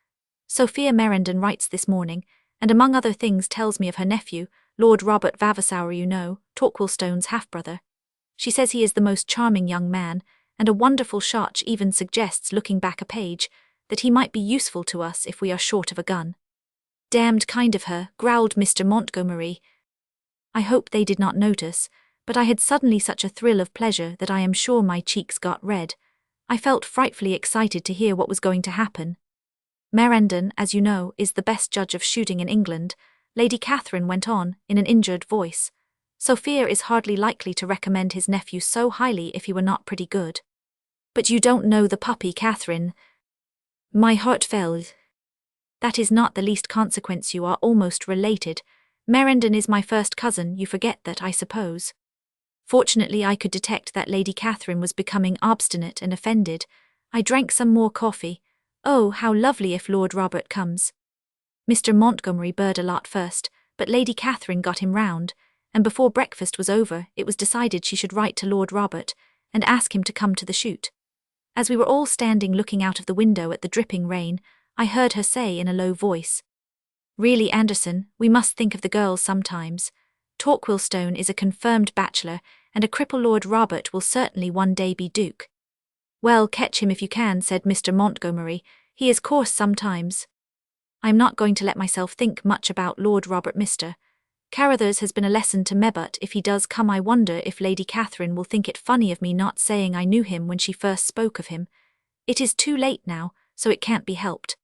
Speaker 1: Sophia Merendon writes this morning, and among other things tells me of her nephew, Lord Robert Vavasour, you know, Torquilstone's half-brother. She says he is the most charming young man, and a wonderful shot. She even suggests, looking back a page, that he might be useful to us if we are short of a gun. Damned kind of her, growled Mr. Montgomery. I hope they did not notice, but I had suddenly such a thrill of pleasure that I am sure my cheeks got red. I felt frightfully excited to hear what was going to happen. Merendon, as you know, is the best judge of shooting in England, Lady Catherine went on, in an injured voice. Sophia is hardly likely to recommend his nephew so highly if he were not pretty good. But you don't know the puppy, Catherine. My heart fell. That is not the least consequence, you are almost related. Merendon is my first cousin, you forget that, I suppose. Fortunately, I could detect that Lady Catherine was becoming obstinate and offended. I drank some more coffee. Oh, how lovely if Lord Robert comes. Mr. Montgomery bird a lot first, but Lady Catherine got him round, and before breakfast was over, it was decided she should write to Lord Robert and ask him to come to the shoot. As we were all standing looking out of the window at the dripping rain, I heard her say in a low voice, "Really, Anderson, we must think of the girls sometimes. Torquilstone is a confirmed bachelor, and a cripple Lord Robert will certainly one day be Duke." "Well, catch him if you can," said Mr. Montgomery. "He is coarse sometimes." "I am not going to let myself think much about Lord Robert, Mr. Carruthers has been a lesson to me, but if he does come, I wonder if Lady Catherine will think it funny of me not saying I knew him when she first spoke of him. It is too late now, so it can't be helped."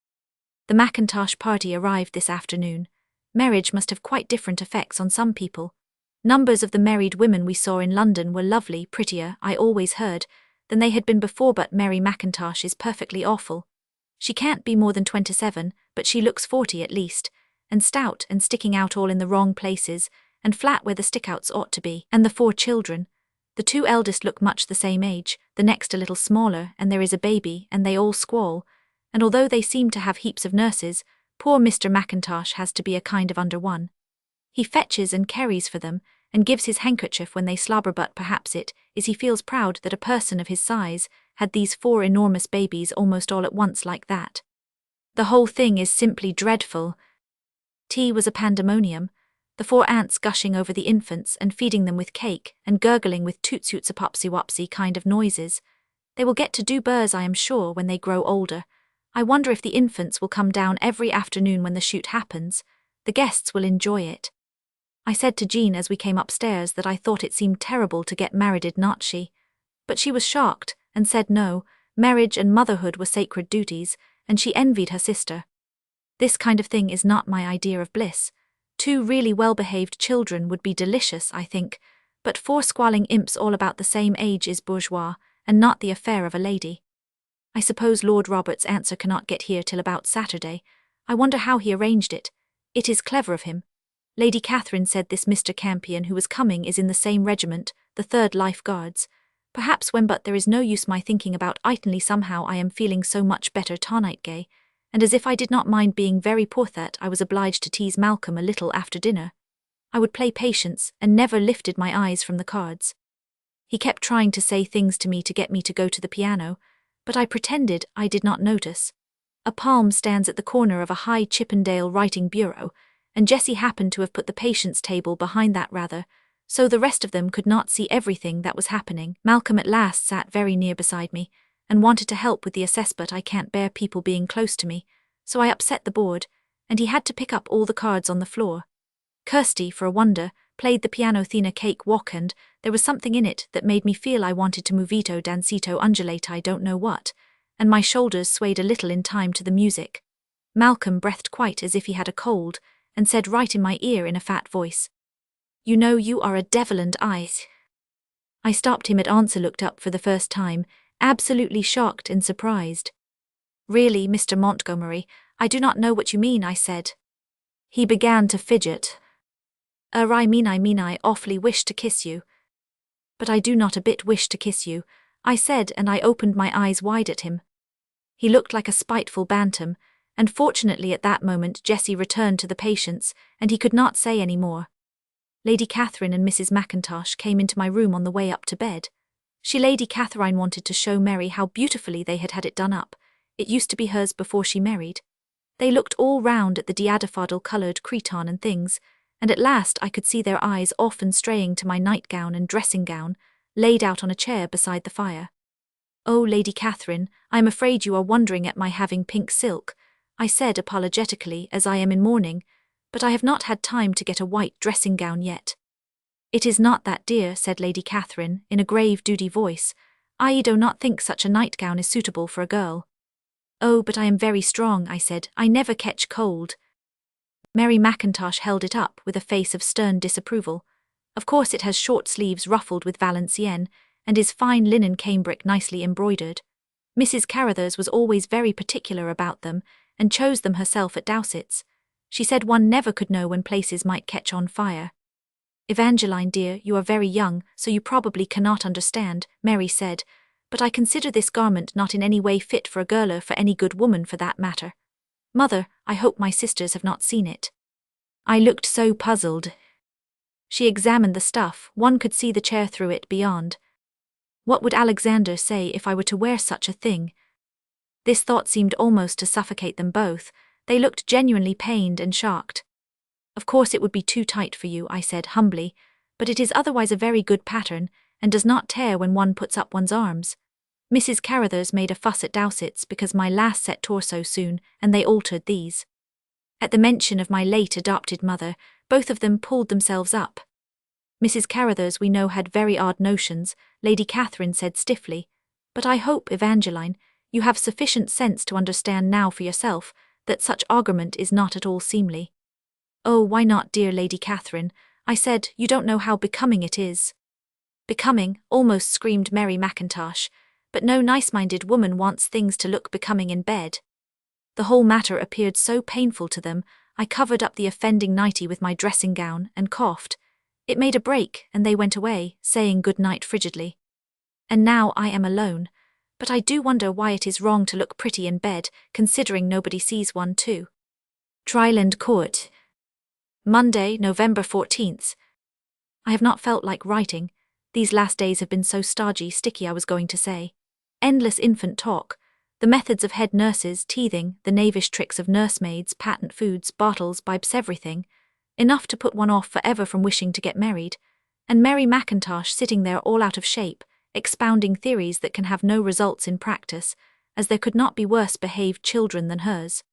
Speaker 1: The Mackintosh party arrived this afternoon. Marriage must have quite different effects on some people. Numbers of the married women we saw in London were lovely, prettier, I always heard, than they had been before, but Mary Mackintosh is perfectly awful. She can't be more than 27, but she looks 40 at least, and stout and sticking out all in the wrong places, and flat where the stickouts ought to be. And the 4 children. The 2 eldest look much the same age, the next a little smaller, and there is a baby, and they all squall. And although they seem to have heaps of nurses, poor Mr. Mackintosh has to be a kind of under one. He fetches and carries for them, and gives his handkerchief when they slobber, but perhaps it is he feels proud that a person of his size had these 4 enormous babies almost all at once like that. The whole thing is simply dreadful. Tea was a pandemonium, the 4 aunts gushing over the infants and feeding them with cake and gurgling with toot-toots-a-popsy-wopsy kind of noises. They will get to do burrs, I am sure, when they grow older. I wonder if the infants will come down every afternoon when the shoot happens. The guests will enjoy it. I said to Jean as we came upstairs that I thought it seemed terrible to get married, did not she? But she was shocked, and said no, marriage and motherhood were sacred duties, and she envied her sister. This kind of thing is not my idea of bliss. 2 really well-behaved children would be delicious, I think, but 4 squalling imps all about the same age is bourgeois, and not the affair of a lady. I suppose Lord Robert's answer cannot get here till about Saturday. I wonder how he arranged it. It is clever of him. Lady Catherine said this Mr. Campion who was coming is in the same regiment, the 3rd Life Guards. Perhaps when, but there is no use my thinking about Itonly, somehow I am feeling so much better tonight, gay, and as if I did not mind being very poor that I was obliged to tease Malcolm a little after dinner. I would play patience and never lifted my eyes from the cards. He kept trying to say things to me to get me to go to the piano, but I pretended I did not notice. A palm stands at the corner of a high Chippendale writing bureau, and Jessie happened to have put the patience table behind that rather, so the rest of them could not see everything that was happening. Malcolm at last sat very near beside me, and wanted to help with the assess, but I can't bear people being close to me, so I upset the board, and he had to pick up all the cards on the floor. Kirsty, for a wonder, played the piano Thina Cake Walk, and there was something in it that made me feel I wanted to movito dancito undulate I don't know what, and my shoulders swayed a little in time to the music. Malcolm breathed quite as if he had a cold, and said right in my ear in a fat voice, "You know you are a devil and I." I stopped him at answer, looked up for the first time, absolutely shocked and surprised. "Really, Mr. Montgomery, I do not know what you mean," I said. He began to fidget. I mean I awfully wish to kiss you." "But I do not a bit wish to kiss you," I said, and I opened my eyes wide at him. He looked like a spiteful bantam, and fortunately at that moment Jessie returned to the patients, and he could not say any more. Lady Catherine and Mrs. Mackintosh came into my room on the way up to bed. Lady Catherine wanted to show Mary how beautifully they had had it done up. It used to be hers before she married. They looked all round at the diadaffodil-coloured cretonne and things, and at last I could see their eyes often straying to my nightgown and dressing-gown, laid out on a chair beside the fire. "Oh, Lady Catherine, I am afraid you are wondering at my having pink silk," I said apologetically, "as I am in mourning, but I have not had time to get a white dressing-gown yet." "It is not that, dear," said Lady Catherine, in a grave, duty voice. I do not think such a nightgown is suitable for a girl. Oh, but I am very strong, I said. I never catch cold. Mary Mackintosh held it up with a face of stern disapproval. Of course it has short sleeves ruffled with Valenciennes, and is fine linen cambric nicely embroidered. Mrs. Carruthers was always very particular about them, and chose them herself at Dowsett's. She said one never could know when places might catch on fire. Evangeline, dear, you are very young, so you probably cannot understand, Mary said, but I consider this garment not in any way fit for a girl or for any good woman for that matter. Mother, I hope my sisters have not seen it. I looked so puzzled. She examined the stuff, one could see the chair through it beyond. What would Alexander say if I were to wear such a thing? This thought seemed almost to suffocate them both. They looked genuinely pained and shocked. Of course it would be too tight for you, I said humbly, but it is otherwise a very good pattern, and does not tear when one puts up one's arms. Mrs. Carruthers made a fuss at Dowsett's because my last set tore so soon, and they altered these. At the mention of my late adopted mother, both of them pulled themselves up. Mrs. Carruthers we know had very odd notions, Lady Catherine said stiffly, but I hope, Evangeline, you have sufficient sense to understand now for yourself that such argument is not at all seemly. Oh, why not, dear Lady Catherine? I said, you don't know how becoming it is. Becoming, almost screamed Mary Mackintosh, but no nice-minded woman wants things to look becoming in bed. The whole matter appeared so painful to them, I covered up the offending nightie with my dressing gown and coughed. It made a break, and they went away, saying good night frigidly. And now I am alone, but I do wonder why it is wrong to look pretty in bed, considering nobody sees one too. Tryland Court. Monday, November 14th. I have not felt like writing. These last days have been so stodgy, sticky I was going to say. Endless infant talk. The methods of head nurses, teething, the knavish tricks of nursemaids, patent foods, bottles, bibes, everything. Enough to put one off forever from wishing to get married. And Mary Mackintosh sitting there all out of shape, expounding theories that can have no results in practice, as there could not be worse behaved children than hers.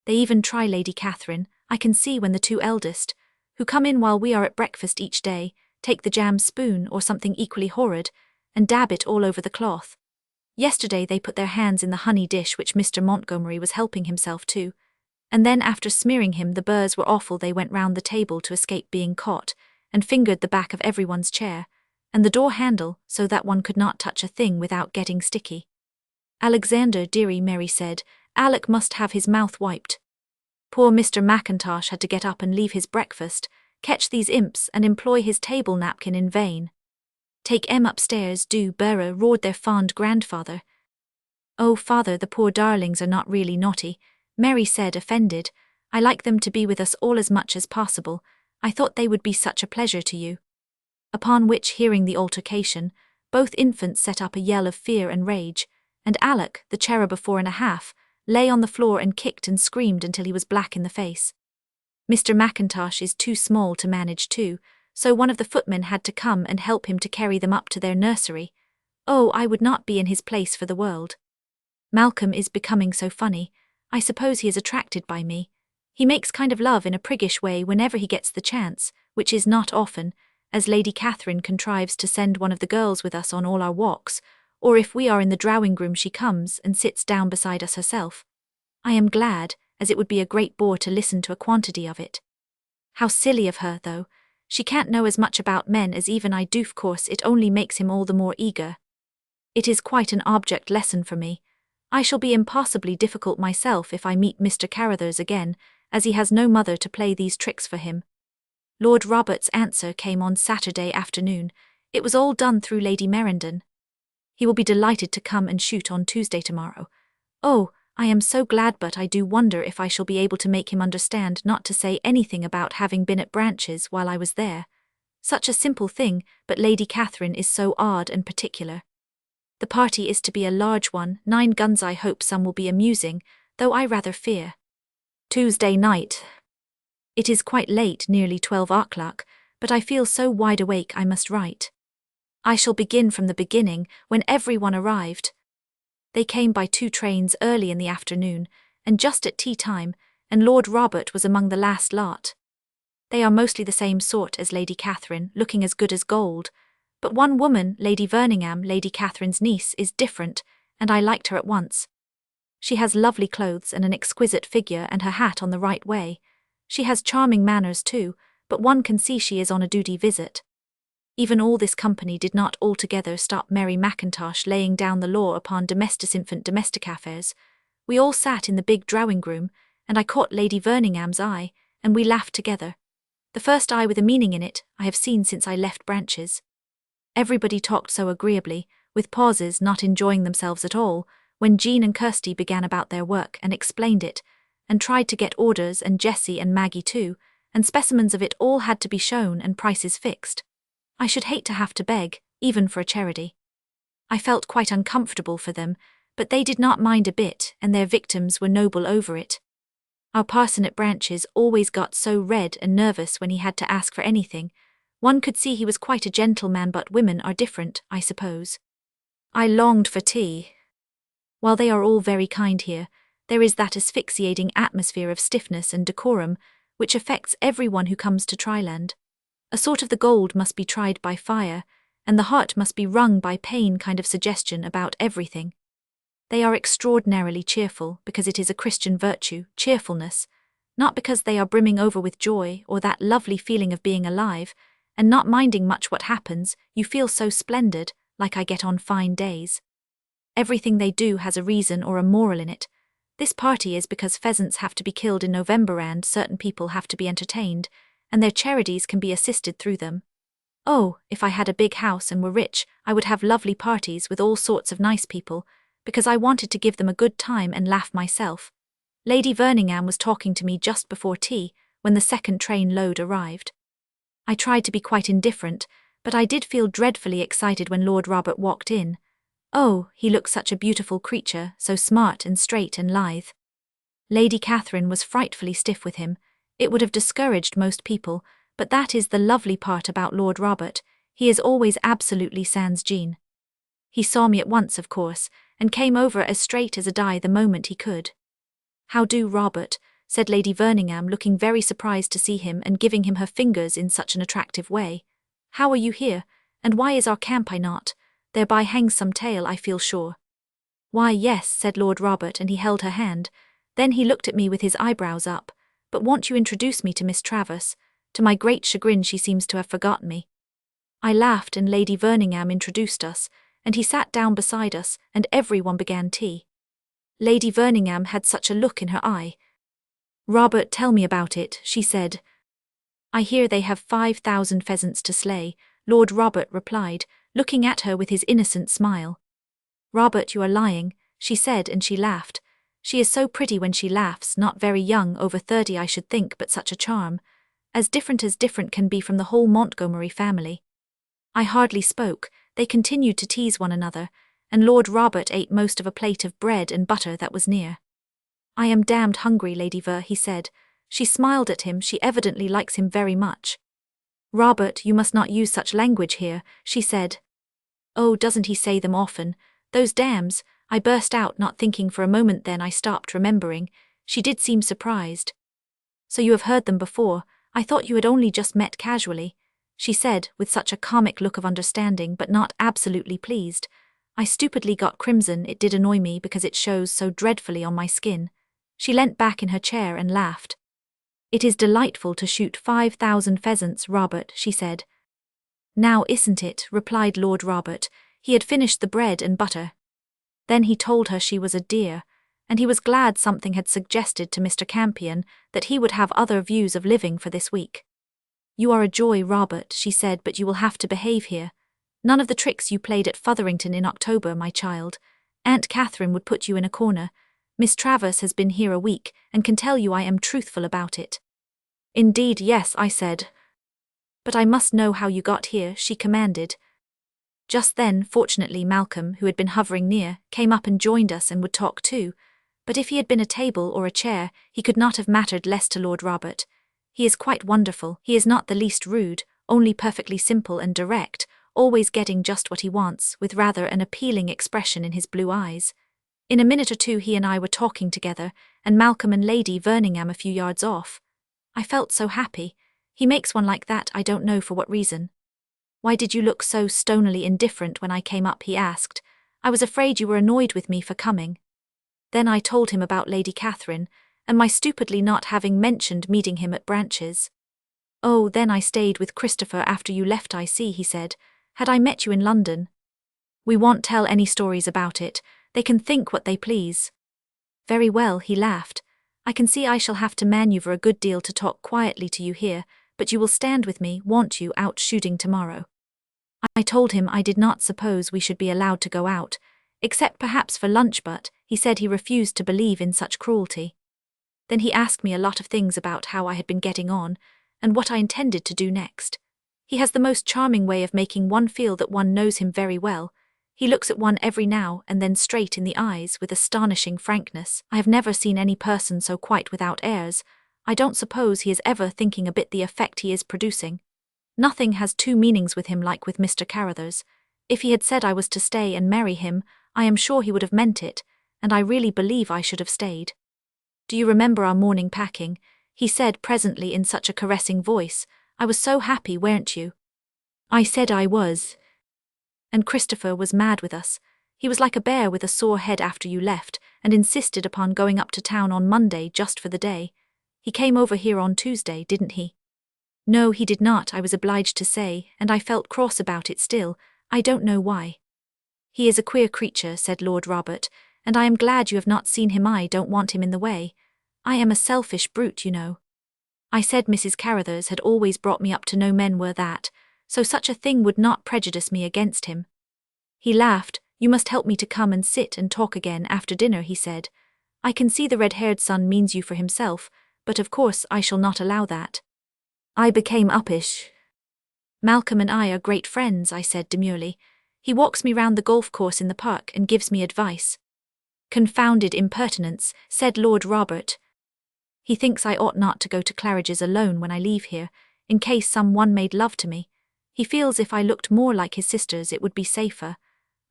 Speaker 1: They even try Lady Catherine, I can see when the two eldest, who come in while we are at breakfast each day, take the jam spoon or something equally horrid, and dab it all over the cloth. Yesterday they put their hands in the honey dish which Mr. Montgomery was helping himself to, and then after smearing him the burrs were awful they went round the table to escape being caught, and fingered the back of everyone's chair, and the door handle so that one could not touch a thing without getting sticky. Alexander, dearie, Mary said, Alec must have his mouth wiped. Poor Mr. Mackintosh had to get up and leave his breakfast, catch these imps and employ his table napkin in vain. Take Em upstairs, do, Bera, roared their fond grandfather. Oh, father, the poor darlings are not really naughty, Mary said, offended. I like them to be with us all as much as possible. I thought they would be such a pleasure to you. Upon which, hearing the altercation, both infants set up a yell of fear and rage, and Alec, the cherub of 4.5, lay on the floor and kicked and screamed until he was black in the face. Mr. Mackintosh is too small to manage too, so one of the footmen had to come and help him to carry them up to their nursery. Oh, I would not be in his place for the world. Malcolm is becoming so funny. I suppose he is attracted by me. He makes kind of love in a priggish way whenever he gets the chance, which is not often, as Lady Catherine contrives to send one of the girls with us on all our walks, or if we are in the drawing-room she comes and sits down beside us herself. I am glad, as it would be a great bore to listen to a quantity of it. How silly of her, though. She can't know as much about men as even I do, of course it only makes him all the more eager. It is quite an object lesson for me. I shall be impossibly difficult myself if I meet Mr. Carruthers again, as he has no mother to play these tricks for him. Lord Robert's answer came on Saturday afternoon. It was all done through Lady Merendon. He will be delighted to come and shoot on Tuesday tomorrow. Oh, I am so glad, but I do wonder if I shall be able to make him understand not to say anything about having been at Branches while I was there. Such a simple thing, but Lady Catherine is so odd and particular. The party is to be a large one, 9 guns. I hope some will be amusing, though I rather fear. Tuesday night. It is quite late, nearly 12 o'clock, but I feel so wide awake I must write. I shall begin from the beginning, when everyone arrived. They came by 2 trains early in the afternoon, and just at tea time, and Lord Robert was among the last lot. They are mostly the same sort as Lady Catherine, looking as good as gold. But one woman, Lady Verningham, Lady Catherine's niece, is different, and I liked her at once. She has lovely clothes and an exquisite figure and her hat on the right way. She has charming manners too, but one can see she is on a duty visit. Even all this company did not altogether stop Mary Mackintosh laying down the law upon infant domestic affairs. We all sat in the big drawing-room, and I caught Lady Verningham's eye, and we laughed together. The first eye with a meaning in it I have seen since I left Branches. Everybody talked so agreeably, with pauses, not enjoying themselves at all, when Jean and Kirsty began about their work and explained it, and tried to get orders, and Jessie and Maggie too, and specimens of it all had to be shown and prices fixed. I should hate to have to beg, even for a charity. I felt quite uncomfortable for them, but they did not mind a bit, and their victims were noble over it. Our parson at Branches always got so red and nervous when he had to ask for anything. One could see he was quite a gentleman, but women are different, I suppose. I longed for tea. While they are all very kind here, there is that asphyxiating atmosphere of stiffness and decorum which affects everyone who comes to Tryland. A sort of the gold must be tried by fire, and the heart must be wrung by pain kind of suggestion about everything. They are extraordinarily cheerful because it is a Christian virtue, cheerfulness, not because they are brimming over with joy or that lovely feeling of being alive, and not minding much what happens. You feel so splendid, like I get on fine days. Everything they do has a reason or a moral in it. This party is because pheasants have to be killed in November and certain people have to be entertained, and their charities can be assisted through them. Oh, if I had a big house and were rich, I would have lovely parties with all sorts of nice people, because I wanted to give them a good time and laugh myself. Lady Verningham was talking to me just before tea, when the second train load arrived. I tried to be quite indifferent, but I did feel dreadfully excited when Lord Robert walked in. Oh, he looked such a beautiful creature, so smart and straight and lithe. Lady Catherine was frightfully stiff with him. It would have discouraged most people, but that is the lovely part about Lord Robert, he is always absolutely sans Jean. He saw me at once, of course, and came over as straight as a die the moment he could. "How do, Robert?" said Lady Verningham, looking very surprised to see him and giving him her fingers in such an attractive way. "How are you here, and why is our camp I not? Thereby hangs some tale, I feel sure." "Why, yes," said Lord Robert, and he held her hand. Then he looked at me with his eyebrows up. "But won't you introduce me to Miss Travers? To my great chagrin she seems to have forgotten me." I laughed, and Lady Verningham introduced us, and he sat down beside us, and everyone began tea. Lady Verningham had such a look in her eye. "Robert, tell me about it," she said. "I hear they have 5,000 pheasants to slay," Lord Robert replied, looking at her with his innocent smile. "Robert, you are lying," she said, and she laughed. She is so pretty when she laughs, not very young, over 30 I should think, but such a charm. As different can be from the whole Montgomery family. I hardly spoke. They continued to tease one another, and Lord Robert ate most of a plate of bread and butter that was near. "I am damned hungry, Lady Ver," he said. She smiled at him, she evidently likes him very much. "Robert, you must not use such language here," she said. "Oh, doesn't he say them often? Those dams," I burst out, not thinking for a moment, then I stopped, remembering. She did seem surprised. "So you have heard them before? I thought you had only just met casually," she said, with such a comic look of understanding but not absolutely pleased. I stupidly got crimson. It did annoy me because it shows so dreadfully on my skin. She leant back in her chair and laughed. "It is delightful to shoot 5,000 pheasants, Robert," she said. "Now isn't it?" replied Lord Robert. He had finished the bread and butter. Then he told her she was a dear, and he was glad something had suggested to Mr. Campion that he would have other views of living for this week. "You are a joy, Robert," she said, "but you will have to behave here. None of the tricks you played at Fotherington in October, my child. Aunt Catherine would put you in a corner. Miss Travers has been here a week, and can tell you I am truthful about it." "Indeed, yes," I said. "But I must know how you got here," she commanded. Just then, fortunately, Malcolm, who had been hovering near, came up and joined us and would talk too. But if he had been a table or a chair, he could not have mattered less to Lord Robert. He is quite wonderful. He is not the least rude, only perfectly simple and direct, always getting just what he wants, with rather an appealing expression in his blue eyes. In a minute or two he and I were talking together, and Malcolm and Lady Verningham a few yards off. I felt so happy. He makes one like that, I don't know for what reason. "Why did you look so stonily indifferent when I came up?" he asked. "I was afraid you were annoyed with me for coming." Then I told him about Lady Catherine, and my stupidly not having mentioned meeting him at Branches. "Oh, then I stayed with Christopher after you left, I see," he said. "Had I met you in London?" "We won't tell any stories about it. They can think what they please." "Very well," he laughed. "I can see I shall have to maneuver a good deal to talk quietly to you here, but you will stand with me, won't you, out shooting tomorrow?" I told him I did not suppose we should be allowed to go out, except perhaps for lunch, but he said he refused to believe in such cruelty. Then he asked me a lot of things about how I had been getting on, and what I intended to do next. He has the most charming way of making one feel that one knows him very well. He looks at one every now and then straight in the eyes with astonishing frankness. I have never seen any person so quite without airs. I don't suppose he is ever thinking a bit the effect he is producing. Nothing has two meanings with him like with Mr. Carruthers. If he had said I was to stay and marry him, I am sure he would have meant it, and I really believe I should have stayed. "Do you remember our morning packing?" he said presently in such a caressing voice. "I was so happy, weren't you?" I said I was. "And Christopher was mad with us. He was like a bear with a sore head after you left, and insisted upon going up to town on Monday just for the day. He came over here on Tuesday, didn't he?" "No, he did not," I was obliged to say, and I felt cross about it still. I don't know why. "He is a queer creature," said Lord Robert, "and I am glad you have not seen him. I don't want him in the way. I am a selfish brute, you know." I said Mrs. Carruthers had always brought me up to know men were that, so such a thing would not prejudice me against him. He laughed. "You must help me to come and sit and talk again after dinner," he said. "I can see the red-haired son means you for himself, but of course I shall not allow that." I became uppish. "Malcolm and I are great friends," I said demurely. "He walks me round the golf course in the park and gives me advice." "Confounded impertinence," said Lord Robert. "He thinks I ought not to go to Claridge's alone when I leave here, in case someone made love to me. He feels if I looked more like his sisters it would be safer.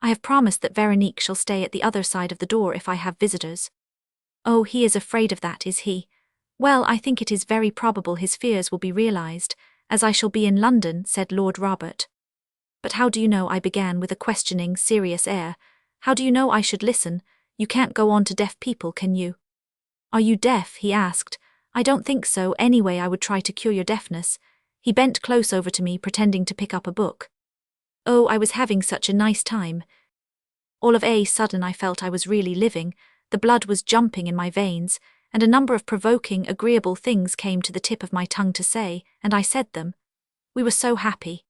Speaker 1: I have promised that Veronique shall stay at the other side of the door if I have visitors." "Oh, he is afraid of that, is he? Well, I think it is very probable his fears will be realized, as I shall be in London," said Lord Robert. "But how do you know?" I began with a questioning, serious air. "How do you know I should listen? You can't go on to deaf people, can you?" "Are you deaf?" he asked. "I don't think so. Anyway, I would try to cure your deafness." He bent close over to me, pretending to pick up a book. Oh, I was having such a nice time. All of a sudden I felt I was really living, the blood was jumping in my veins, and a number of provoking, agreeable things came to the tip of my tongue to say, and I said them. We were so happy.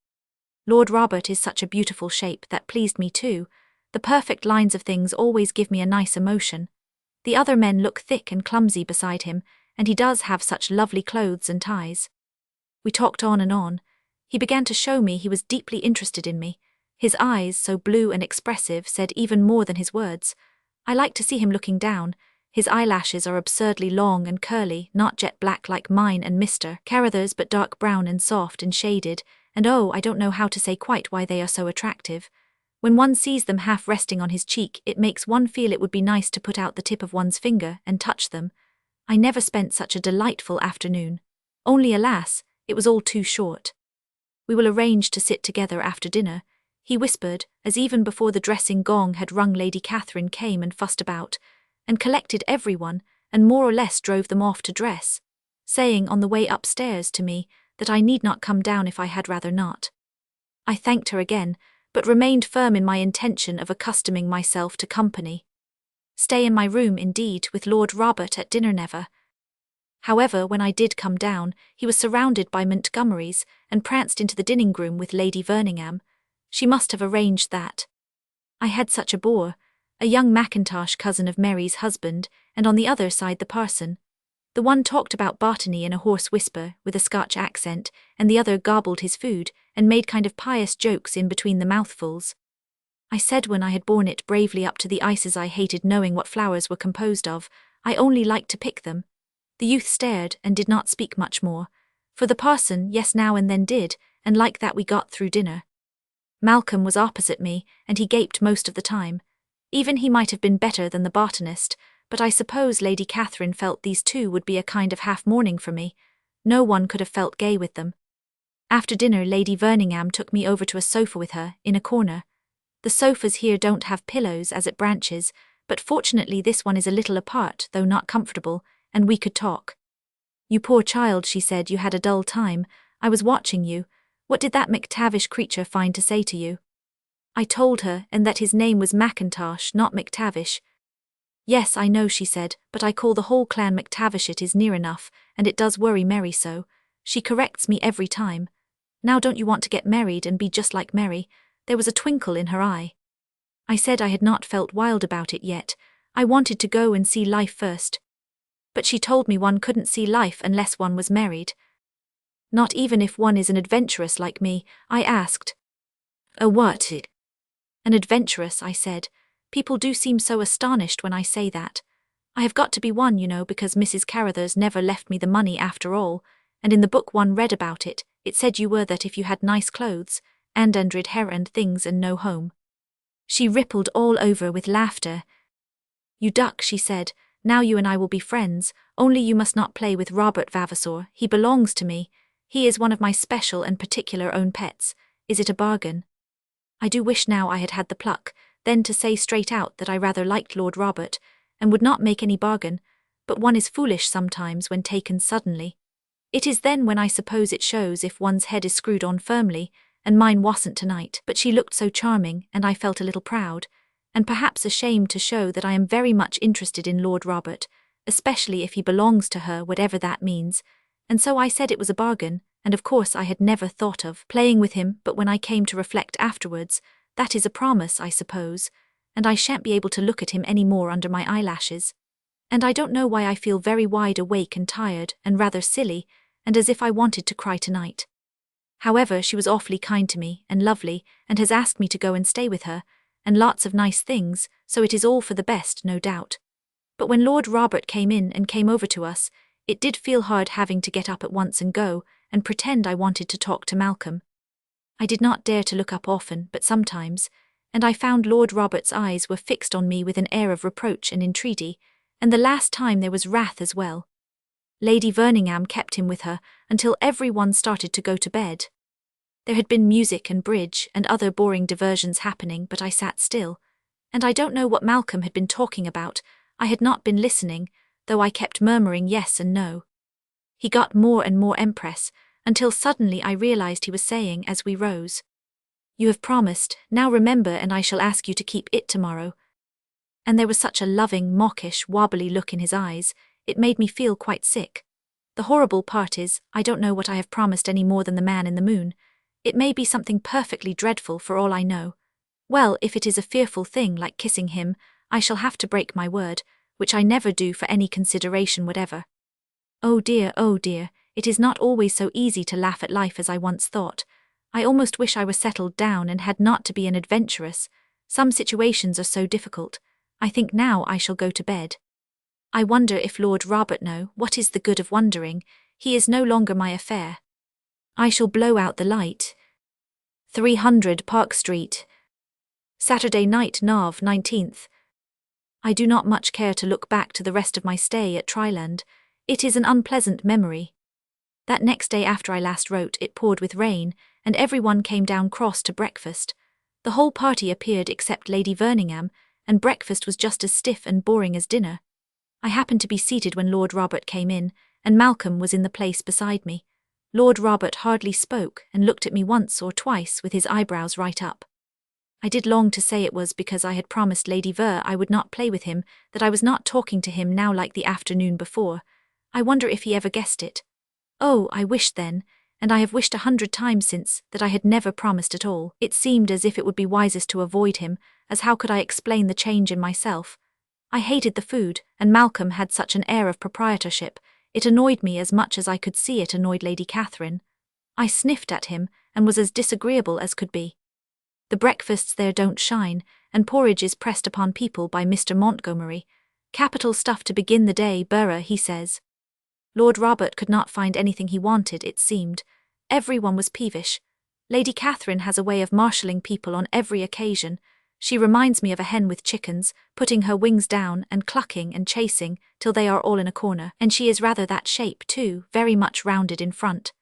Speaker 1: Lord Robert is such a beautiful shape that pleased me too. The perfect lines of things always give me a nice emotion. The other men look thick and clumsy beside him, and he does have such lovely clothes and ties. We talked on and on. He began to show me he was deeply interested in me. His eyes, so blue and expressive, said even more than his words. I like to see him looking down. His eyelashes are absurdly long and curly, not jet black like mine and Mr. Carruthers, but dark brown and soft and shaded, and oh, I don't know how to say quite why they are so attractive. When one sees them half resting on his cheek, it makes one feel it would be nice to put out the tip of one's finger and touch them. I never spent such a delightful afternoon. Only, alas, it was all too short. "We will arrange to sit together after dinner," he whispered, as even before the dressing gong had rung Lady Catherine came and fussed about, and collected everyone, and more or less drove them off to dress, saying on the way upstairs to me that I need not come down if I had rather not. I thanked her again, but remained firm in my intention of accustoming myself to company. Stay in my room, indeed, with Lord Robert at dinner, never. However, when I did come down, he was surrounded by Montgomerys, and pranced into the dining-room with Lady Verningham. She must have arranged that. I had such a bore, a young Mackintosh cousin of Mary's husband, and on the other side the parson. The one talked about botany in a hoarse whisper, with a Scotch accent, and the other gobbled his food, and made kind of pious jokes in between the mouthfuls. I said when I had borne it bravely up to the ices I hated knowing what flowers were composed of, I only liked to pick them. The youth stared and did not speak much more. For the parson, yes, now and then did, and like that we got through dinner. Malcolm was opposite me, and he gaped most of the time. Even he might have been better than the botanist, but I suppose Lady Catherine felt these two would be a kind of half-mourning for me. No one could have felt gay with them. After dinner, Lady Verningham took me over to a sofa with her, in a corner. The sofas here don't have pillows as at Branches, but fortunately this one is a little apart, though not comfortable, and we could talk. "You poor child," she said, "you had a dull time. I was watching you. What did that McTavish creature find to say to you?" I told her, and that his name was Mackintosh, not McTavish. "Yes, I know," she said, "but I call the whole clan McTavish. It is near enough, and it does worry Mary so. She corrects me every time. Now don't you want to get married and be just like Mary?" There was a twinkle in her eye. I said I had not felt wild about it yet. I wanted to go and see life first. But she told me one couldn't see life unless one was married. "Not even if one is an adventuress like me?" I asked. "A what?" "An adventuress," I said. "People do seem so astonished when I say that. I have got to be one, you know, because Mrs. Carruthers never left me the money after all, and in the book one read about it, it said you were that if you had nice clothes, and undred hair and things and no home." She rippled all over with laughter. "You duck," she said, "now you and I will be friends, only you must not play with Robert Vavasor. He belongs to me. He is one of my special and particular own pets. Is it a bargain?" I do wish now I had had the pluck, then to say straight out that I rather liked Lord Robert, and would not make any bargain, but one is foolish sometimes when taken suddenly. It is then when I suppose it shows if one's head is screwed on firmly, and mine wasn't tonight. But she looked so charming, and I felt a little proud, and perhaps ashamed to show that I am very much interested in Lord Robert, especially if he belongs to her, whatever that means, and so I said it was a bargain, and of course I had never thought of playing with him, but when I came to reflect afterwards, that is a promise, I suppose, and I shan't be able to look at him any more under my eyelashes. And I don't know why I feel very wide awake and tired, and rather silly, and as if I wanted to cry tonight. However, she was awfully kind to me, and lovely, and has asked me to go and stay with her, and lots of nice things, so it is all for the best, no doubt. But when Lord Robert came in and came over to us, it did feel hard having to get up at once and go, and pretend I wanted to talk to Malcolm. I did not dare to look up often, but sometimes, and I found Lord Robert's eyes were fixed on me with an air of reproach and entreaty, and the last time there was wrath as well. Lady Verningham kept him with her until everyone started to go to bed. There had been music and bridge and other boring diversions happening, but I sat still, and I don't know what Malcolm had been talking about. I had not been listening, though I kept murmuring yes and no. He got more and more empress, until suddenly I realized he was saying as we rose, "You have promised, now remember, and I shall ask you to keep it tomorrow." And there was such a loving, mawkish, wobbly look in his eyes, it made me feel quite sick. The horrible part is, I don't know what I have promised any more than the man in the moon. It may be something perfectly dreadful for all I know. Well, if it is a fearful thing like kissing him, I shall have to break my word, which I never do for any consideration whatever. Oh dear, it is not always so easy to laugh at life as I once thought. I almost wish I were settled down and had not to be an adventuress. Some situations are so difficult. I think now I shall go to bed. I wonder if Lord Robert know. What is the good of wondering? He is no longer my affair. I shall blow out the light. 300 Park Street. Saturday night, Nov. 19th. I do not much care to look back to the rest of my stay at Tryland. It is an unpleasant memory. That next day after I last wrote, it poured with rain, and everyone came down cross to breakfast. The whole party appeared except Lady Verningham, and breakfast was just as stiff and boring as dinner. I happened to be seated when Lord Robert came in, and Malcolm was in the place beside me. Lord Robert hardly spoke, and looked at me once or twice with his eyebrows right up. I did long to say it was because I had promised Lady Ver I would not play with him, that I was not talking to him now like the afternoon before. I wonder if he ever guessed it. Oh, I wished then, and I have wished 100 times since, that I had never promised at all. It seemed as if it would be wisest to avoid him, as how could I explain the change in myself? I hated the food, and Malcolm had such an air of proprietorship. It annoyed me as much as I could see it annoyed Lady Catherine. I sniffed at him, and was as disagreeable as could be. The breakfasts there don't shine, and porridge is pressed upon people by Mr. Montgomery. Capital stuff to begin the day, Burra, he says. Lord Robert could not find anything he wanted, it seemed. Everyone was peevish. Lady Catherine has a way of marshalling people on every occasion. She reminds me of a hen with chickens, putting her wings down and clucking and chasing till they are all in a corner, and she is rather that shape too, very much rounded in front.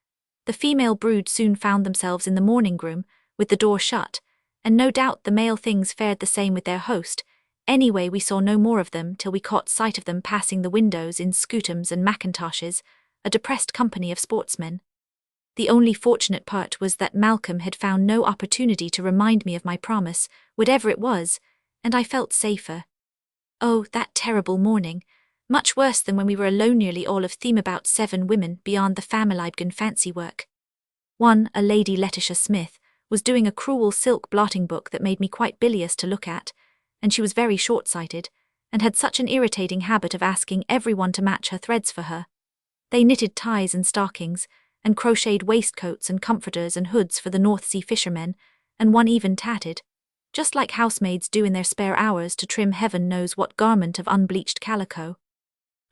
Speaker 1: The female brood soon found themselves in the morning room, with the door shut, and no doubt the male things fared the same with their host. Anyway, we saw no more of them till we caught sight of them passing the windows in scutums and mackintoshes, a depressed company of sportsmen. The only fortunate part was that Malcolm had found no opportunity to remind me of my promise, whatever it was, and I felt safer. Oh, that terrible morning! Much worse than when we were alone, nearly all of theme, about 7 women beyond the family fancy work. One, a Lady Letitia Smith, was doing a cruel silk blotting book that made me quite bilious to look at, and she was very short-sighted, and had such an irritating habit of asking everyone to match her threads for her. They knitted ties and stockings, and crocheted waistcoats and comforters and hoods for the North Sea fishermen, and one even tatted, just like housemaids do in their spare hours, to trim heaven knows what garment of unbleached calico.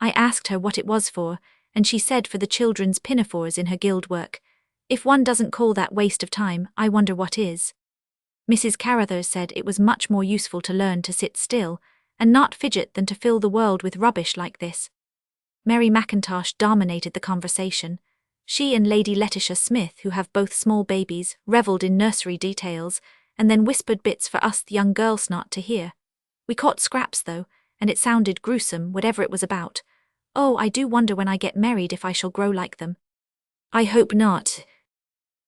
Speaker 1: I asked her what it was for, and she said for the children's pinafores in her guild work. If one doesn't call that waste of time, I wonder what is. Mrs. Carruthers said it was much more useful to learn to sit still and not fidget than to fill the world with rubbish like this. Mary McIntosh dominated the conversation. She and Lady Letitia Smith, who have both small babies, revelled in nursery details, and then whispered bits for us the young girls not to hear. We caught scraps though, and it sounded gruesome, whatever it was about. Oh, I do wonder when I get married if I shall grow like them. I hope not.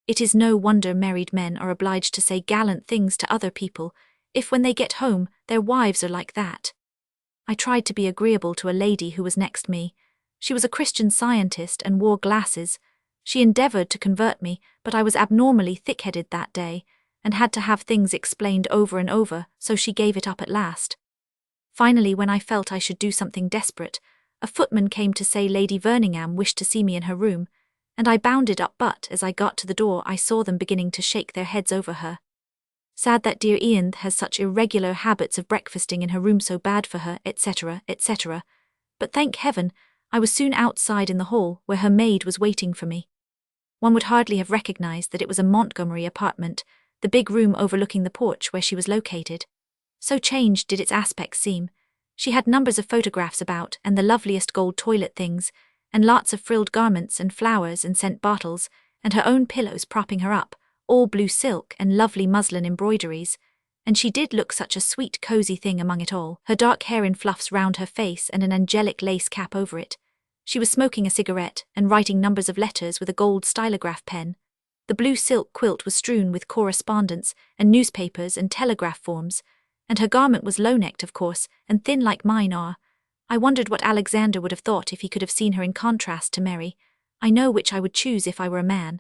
Speaker 1: It is no wonder married men are obliged to say gallant things to other people, if when they get home, their wives are like that. I tried to be agreeable to a lady who was next me. She was a Christian Scientist and wore glasses. She endeavoured to convert me, but I was abnormally thick-headed that day, and had to have things explained over and over, so she gave it up at last. Finally, when I felt I should do something desperate, a footman came to say Lady Verningham wished to see me in her room, and I bounded up, but as I got to the door I saw them beginning to shake their heads over her. Sad that dear Ian has such irregular habits of breakfasting in her room, so bad for her, etc., etc. But thank heaven, I was soon outside in the hall, where her maid was waiting for me. One would hardly have recognized that it was a Montgomery apartment, the big room overlooking the porch where she was located. So changed did its aspect seem. She had numbers of photographs about, and the loveliest gold toilet things, and lots of frilled garments and flowers and scent bottles, and her own pillows propping her up, all blue silk and lovely muslin embroideries, and she did look such a sweet cosy thing among it all, her dark hair in fluffs round her face and an angelic lace cap over it. She was smoking a cigarette and writing numbers of letters with a gold stylograph pen. The blue silk quilt was strewn with correspondence and newspapers and telegraph forms, and her garment was low-necked, of course, and thin like mine are. I wondered what Alexander would have thought if he could have seen her in contrast to Mary. I know which I would choose if I were a man.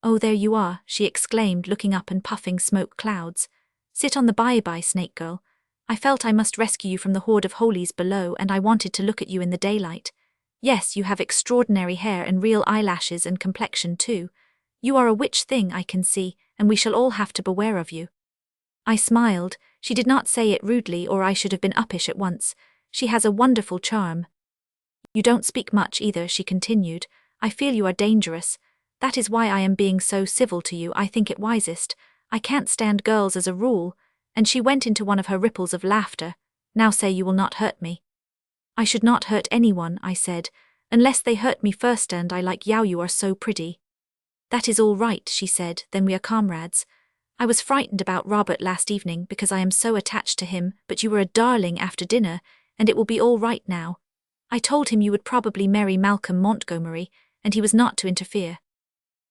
Speaker 1: Oh, there you are, she exclaimed, looking up and puffing smoke clouds. Sit on the bye-bye, snake girl. I felt I must rescue you from the horde of holies below, and I wanted to look at you in the daylight. Yes, you have extraordinary hair and real eyelashes and complexion too. You are a witch thing, I can see, and we shall all have to beware of you. I smiled. She did not say it rudely, or I should have been uppish at once. She has a wonderful charm. You don't speak much either, she continued. I feel you are dangerous. That is why I am being so civil to you. I think it wisest. I can't stand girls as a rule. And she went into one of her ripples of laughter. Now say you will not hurt me. I should not hurt anyone, I said, unless they hurt me first, and I like you are so pretty. That is all right, she said, then we are comrades. I was frightened about Robert last evening because I am so attached to him, but you were a darling after dinner, and it will be all right now. I told him you would probably marry Malcolm Montgomery, and he was not to interfere.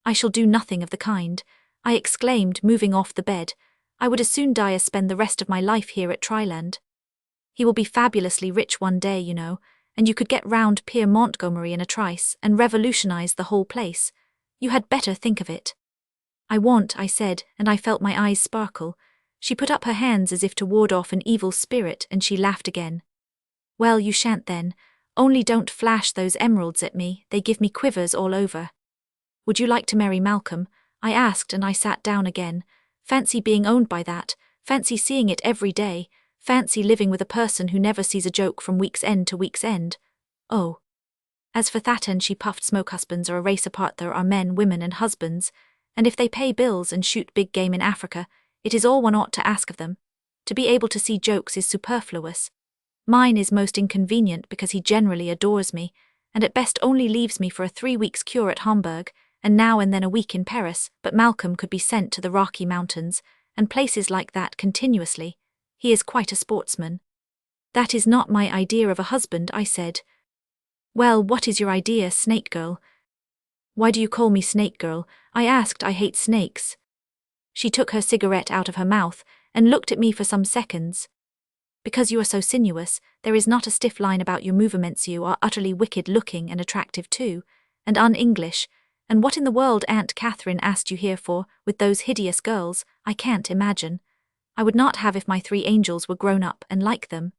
Speaker 1: I shall do nothing of the kind, I exclaimed, moving off the bed. I would as soon die as spend the rest of my life here at Tryland. He will be fabulously rich one day, you know, and you could get round Pierre Montgomery in a trice and revolutionize the whole place. You had better think of it. I won't, I said, and I felt my eyes sparkle. She put up her hands as if to ward off an evil spirit, and she laughed again. Well, you shan't then. Only don't flash those emeralds at me, they give me quivers all over. Would you like to marry Malcolm? I asked, and I sat down again. Fancy being owned by that. Fancy seeing it every day. Fancy living with a person who never sees a joke from week's end to week's end. Oh. As for that, and she puffed, smoke, husbands are a race apart. There are men, women, and husbands, and if they pay bills and shoot big game in Africa, it is all one ought to ask of them. To be able to see jokes is superfluous. Mine is most inconvenient because he generally adores me, and at best only leaves me for a 3 weeks' cure at Hamburg, and now and then a week in Paris, but Malcolm could be sent to the Rocky Mountains, and places like that continuously. He is quite a sportsman. That is not my idea of a husband, I said. Well, what is your idea, Snake Girl? Why do you call me Snake Girl? I asked. I hate snakes. She took her cigarette out of her mouth and looked at me for some seconds. Because you are so sinuous, there is not a stiff line about your movements. You are utterly wicked-looking and attractive too, and un-English. And what in the world Aunt Catherine asked you here for, with those hideous girls, I can't imagine. I would not have if my 3 angels were grown up and like them.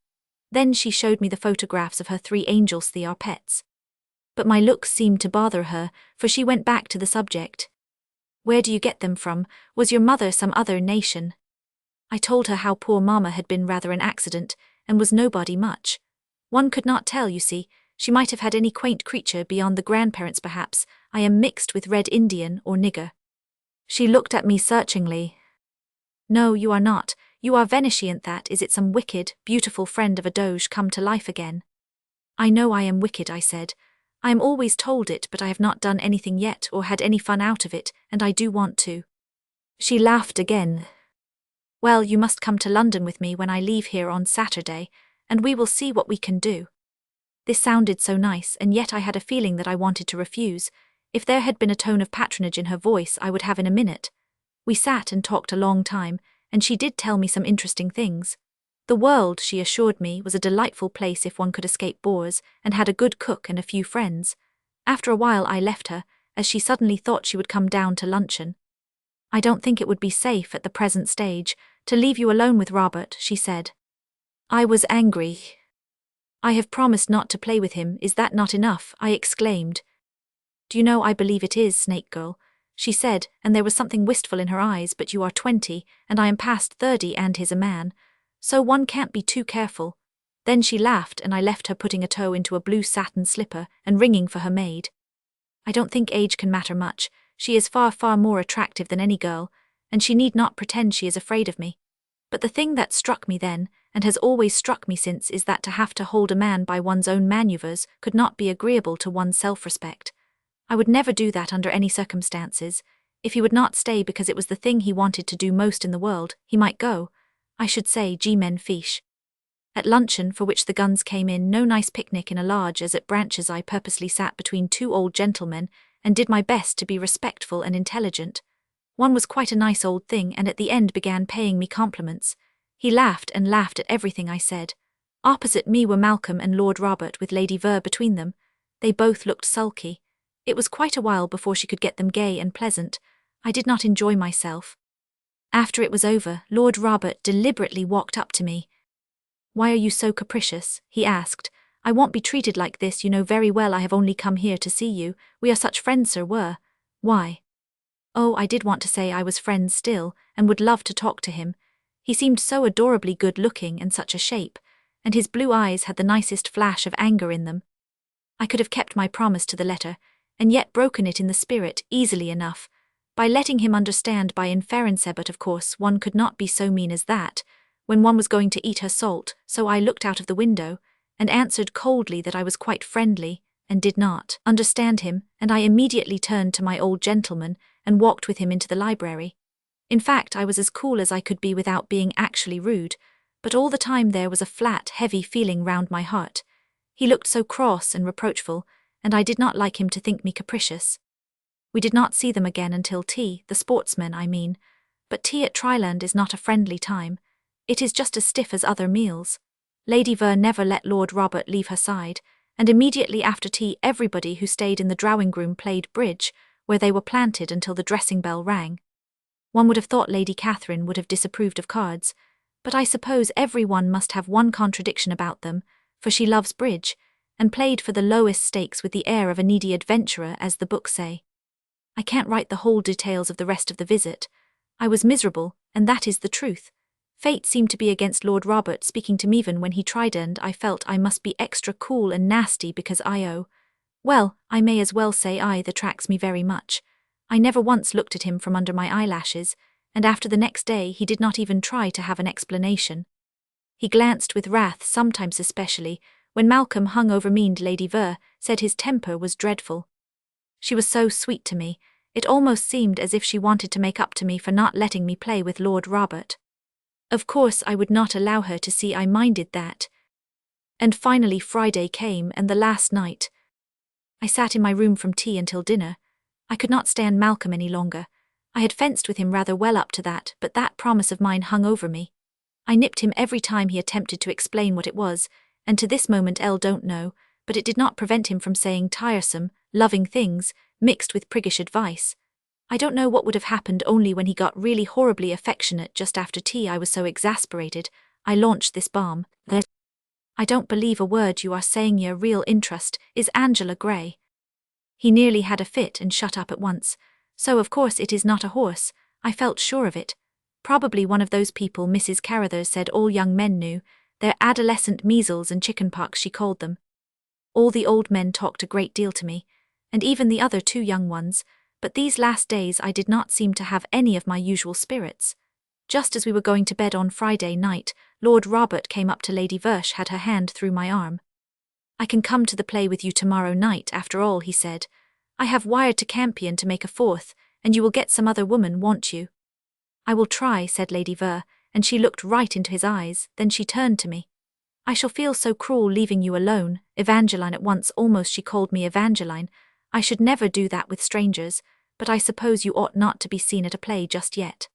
Speaker 1: Then she showed me the photographs of her 3 angels. They are pets. But my looks seemed to bother her, for she went back to the subject. Where do you get them from? Was your mother some other nation? I told her how poor Mama had been rather an accident, and was nobody much. One could not tell, you see. She might have had any quaint creature beyond the grandparents perhaps. I am mixed with Red Indian or nigger. She looked at me searchingly. No, you are not. You are Venetian. That is it, some wicked, beautiful friend of a doge come to life again. I know I am wicked, I said. I am always told it, but I have not done anything yet or had any fun out of it, and I do want to. She laughed again. Well, you must come to London with me when I leave here on Saturday, and we will see what we can do. This sounded so nice, and yet I had a feeling that I wanted to refuse. If there had been a tone of patronage in her voice, I would have in a minute. We sat and talked a long time, and she did tell me some interesting things. The world, she assured me, was a delightful place if one could escape bores, and had a good cook and a few friends. After a while I left her, as she suddenly thought she would come down to luncheon. I don't think it would be safe at the present stage to leave you alone with Robert, she said. I was angry. I have promised not to play with him. Is that not enough? I exclaimed. Do you know, I believe it is, Snake Girl, she said, and there was something wistful in her eyes. But you are 20, and I am past 30, and he's a man. So one can't be too careful. Then she laughed, and I left her putting a toe into a blue satin slipper and ringing for her maid. I don't think age can matter much. She is far, far more attractive than any girl, and she need not pretend she is afraid of me. But the thing that struck me then, and has always struck me since, is that to have to hold a man by one's own manoeuvres could not be agreeable to one's self-respect. I would never do that under any circumstances. If he would not stay because it was the thing he wanted to do most in the world, he might go. I should say, G-men fiche. At luncheon, for which the guns came in, no nice picnic in a lodge as at Branches, I purposely sat between 2 old gentlemen and did my best to be respectful and intelligent. One was quite a nice old thing, and at the end began paying me compliments. He laughed and laughed at everything I said. Opposite me were Malcolm and Lord Robert, with Lady Ver between them. They both looked sulky. It was quite a while before she could get them gay and pleasant. I did not enjoy myself. After it was over, Lord Robert deliberately walked up to me. Why are you so capricious? He asked. I won't be treated like this. You know very well I have only come here to see you. We are such friends, sir, were. Why? Oh, I did want to say I was friends still, and would love to talk to him. He seemed so adorably good-looking and such a shape, and his blue eyes had the nicest flash of anger in them. I could have kept my promise to the letter, and yet broken it in the spirit easily enough, by letting him understand by inference, but of course one could not be so mean as that, when one was going to eat her salt. So I looked out of the window, and answered coldly that I was quite friendly, and did not understand him, and I immediately turned to my old gentleman, and walked with him into the library. In fact, I was as cool as I could be without being actually rude, but all the time there was a flat, heavy feeling round my heart. He looked so cross and reproachful, and I did not like him to think me capricious. We did not see them again until tea, the sportsmen, I mean. But tea at Tryland is not a friendly time. It is just as stiff as other meals. Lady Ver never let Lord Robert leave her side, and immediately after tea everybody who stayed in the drawing-room played bridge, where they were planted until the dressing bell rang. One would have thought Lady Catherine would have disapproved of cards, but I suppose every one must have one contradiction about them, for she loves bridge, and played for the lowest stakes with the air of a needy adventurer, as the books say. I can't write the whole details of the rest of the visit. I was miserable, and that is the truth. Fate seemed to be against Lord Robert speaking to me even when he tried, and I felt I must be extra cool and nasty because well, I may as well say that tracks me very much. I never once looked at him from under my eyelashes, and after the next day he did not even try to have an explanation. He glanced with wrath sometimes, especially when Malcolm hung over me, and Lady Ver said his temper was dreadful. She was so sweet to me, It almost seemed as if she wanted to make up to me for not letting me play with Lord Robert. Of course I would not allow her to see I minded that. And finally Friday came, and the last night. I sat in my room from tea until dinner. I could not stand Malcolm any longer. I had fenced with him rather well up to that, but that promise of mine hung over me. I nipped him every time he attempted to explain what it was, and to this moment don't know, but it did not prevent him from saying tiresome, loving things, mixed with priggish advice. I don't know what would have happened, only when he got really horribly affectionate just after tea I was so exasperated, I launched this bomb. I don't believe a word you are saying. Your real interest is Angela Grey. He nearly had a fit and shut up at once. So of course it is not a horse, I felt sure of it. Probably one of those people Mrs. Carruthers said all young men knew, their adolescent measles and chickenpox she called them. All the old men talked a great deal to me, and even the other two young ones, but these last days I did not seem to have any of my usual spirits. Just as we were going to bed on Friday night, Lord Robert came up to Lady Versh, had her hand through my arm. I can come to the play with you tomorrow night after all, he said. I have wired to Campion to make a fourth, and you will get some other woman, won't you? I will try, said Lady Ver, and she looked right into his eyes, then she turned to me. I shall feel so cruel leaving you alone, Evangeline. At once almost she called me Evangeline. I should never do that with strangers, but I suppose you ought not to be seen at a play just yet.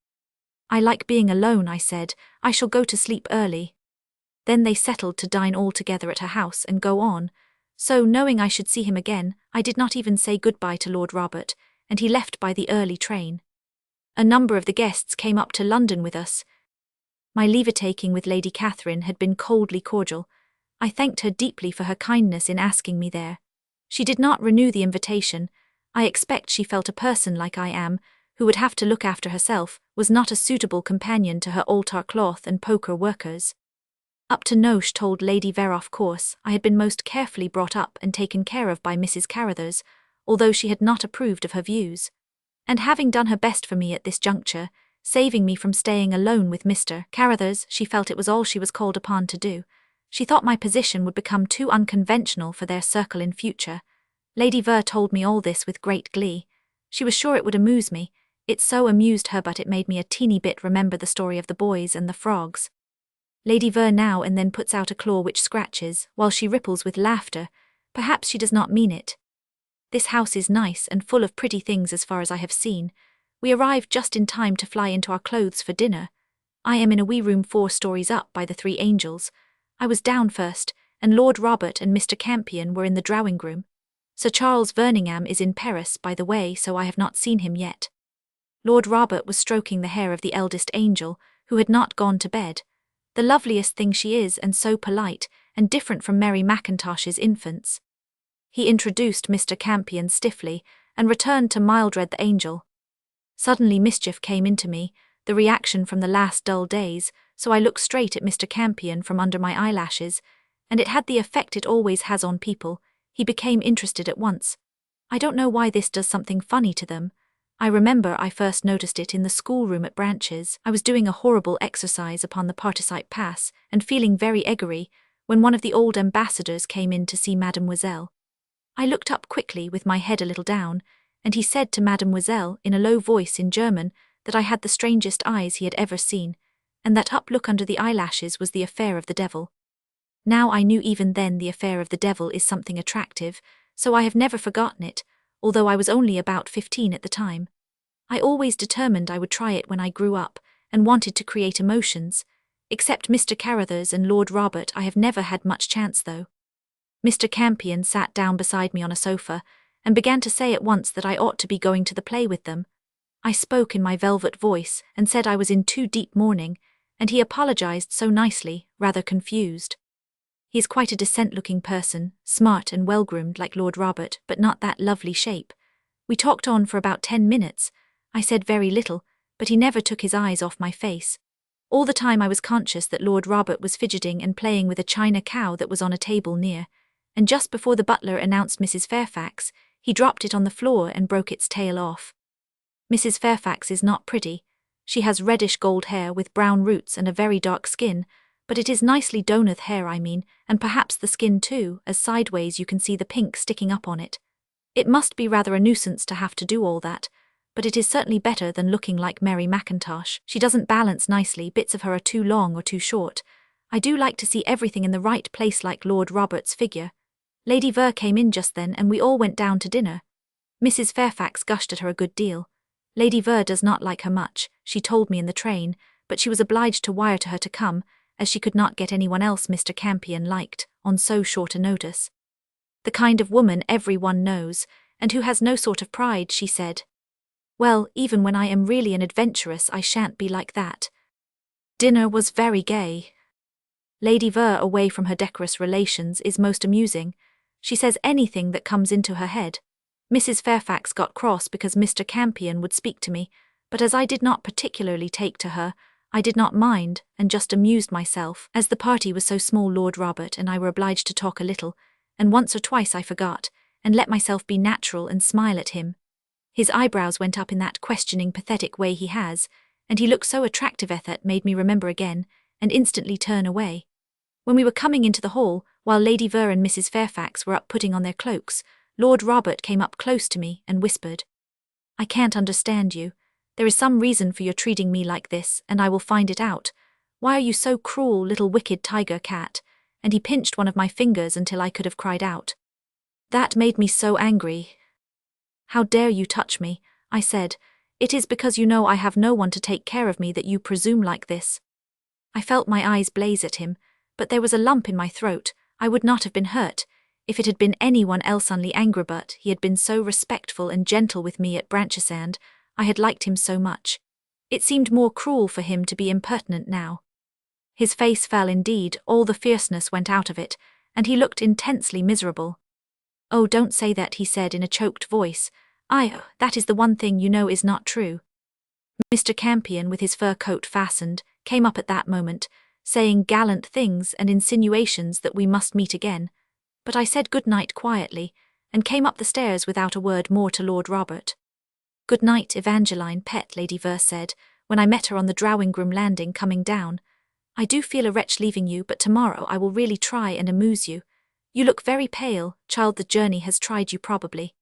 Speaker 1: I like being alone, I said. I shall go to sleep early. Then they settled to dine all together at her house and go on. So, knowing I should see him again, I did not even say goodbye to Lord Robert, and he left by the early train. A number of the guests came up to London with us. My leave-taking with Lady Catherine had been coldly cordial. I thanked her deeply for her kindness in asking me there. She did not renew the invitation. I expect she felt a person like I am, who would have to look after herself, was not a suitable companion to her altar cloth and poker workers. Up to Noche, told Lady Ver, of course, I had been most carefully brought up and taken care of by Mrs. Carruthers, although she had not approved of her views. And having done her best for me at this juncture, saving me from staying alone with Mr. Carruthers, she felt it was all she was called upon to do. She thought my position would become too unconventional for their circle in future. Lady Ver told me all this with great glee. She was sure it would amuse me. It so amused her, but it made me a teeny bit remember the story of the boys and the frogs. Lady Ver now and then puts out a claw which scratches, while she ripples with laughter. Perhaps she does not mean it. This house is nice and full of pretty things as far as I have seen. We arrived just in time to fly into our clothes for dinner. I am in a wee room 4 stories up by the Three Angels. I was down first, and Lord Robert and Mr. Campion were in the drawing-room. Sir Charles Verningham is in Paris, by the way, so I have not seen him yet. Lord Robert was stroking the hair of the eldest angel, who had not gone to bed. The loveliest thing she is, and so polite, and different from Mary Mackintosh's infants. He introduced Mr. Campion stiffly, and returned to Mildred the angel. Suddenly mischief came into me, the reaction from the last dull days, so I looked straight at Mr. Campion from under my eyelashes, and it had the effect it always has on people. He became interested at once. I don't know why this does something funny to them. I remember I first noticed it in the schoolroom at Branches. I was doing a horrible exercise upon the participe pass, and feeling very eggery, when one of the old ambassadors came in to see Mademoiselle. I looked up quickly with my head a little down, and he said to Mademoiselle in a low voice in German that I had the strangest eyes he had ever seen, and that up look under the eyelashes was the affair of the devil. Now I knew even then the affair of the devil is something attractive, so I have never forgotten it, although I was only about 15 at the time. I always determined I would try it when I grew up, and wanted to create emotions. Except Mr. Carruthers and Lord Robert, I have never had much chance though. Mr. Campion sat down beside me on a sofa, and began to say at once that I ought to be going to the play with them. I spoke in my velvet voice, and said I was in too deep mourning, and he apologized so nicely, rather confused. He is quite a decent-looking person, smart and well-groomed like Lord Robert, but not that lovely shape. We talked on for about 10 minutes. I said very little, but he never took his eyes off my face. All the time I was conscious that Lord Robert was fidgeting and playing with a china cow that was on a table near, and just before the butler announced Mrs. Fairfax, he dropped it on the floor and broke its tail off. Mrs. Fairfax is not pretty. She has reddish gold hair with brown roots and a very dark skin, but it is nicely Donath hair, I mean, and perhaps the skin too, as sideways you can see the pink sticking up on it. It must be rather a nuisance to have to do all that, but it is certainly better than looking like Mary Mackintosh. She doesn't balance nicely, bits of her are too long or too short. I do like to see everything in the right place like Lord Robert's figure. Lady Ver came in just then and we all went down to dinner. Mrs. Fairfax gushed at her a good deal. Lady Ver does not like her much, she told me in the train, but she was obliged to wire to her to come, as she could not get anyone else Mr. Campion liked, on so short a notice. The kind of woman everyone knows, and who has no sort of pride, she said. Well, even when I am really an adventuress I shan't be like that. Dinner was very gay. Lady Ver, away from her decorous relations, is most amusing. She says anything that comes into her head. Mrs. Fairfax got cross because Mr. Campion would speak to me, but as I did not particularly take to her, I did not mind, and just amused myself. As the party was so small, Lord Robert and I were obliged to talk a little, and once or twice I forgot, and let myself be natural and smile at him. His eyebrows went up in that questioning, pathetic way he has, and he looked so attractive that made me remember again, and instantly turn away. When we were coming into the hall, while Lady Ver and Mrs. Fairfax were up putting on their cloaks, Lord Robert came up close to me and whispered, "I can't understand you. There is some reason for your treating me like this, and I will find it out. Why are you so cruel, little wicked tiger cat?" And he pinched one of my fingers until I could have cried out. That made me so angry. "How dare you touch me?" I said. "It is because you know I have no one to take care of me that you presume like this." I felt my eyes blaze at him, but there was a lump in my throat. I would not have been hurt if it had been anyone else, only angry, but he had been so respectful and gentle with me at Branchesand. I had liked him so much. It seemed more cruel for him to be impertinent now. His face fell indeed, all the fierceness went out of it, and he looked intensely miserable. "Oh, don't say that," he said in a choked voice. That is the one thing you know is not true." Mr. Campion, with his fur coat fastened, came up at that moment, saying gallant things and insinuations that we must meet again. But I said good night quietly, and came up the stairs without a word more to Lord Robert. "Good night, Evangeline, pet," Lady Ver said, when I met her on the drawing-room landing coming down. "I do feel a wretch leaving you, but tomorrow I will really try and amuse you. You look very pale, child, the journey has tried you probably."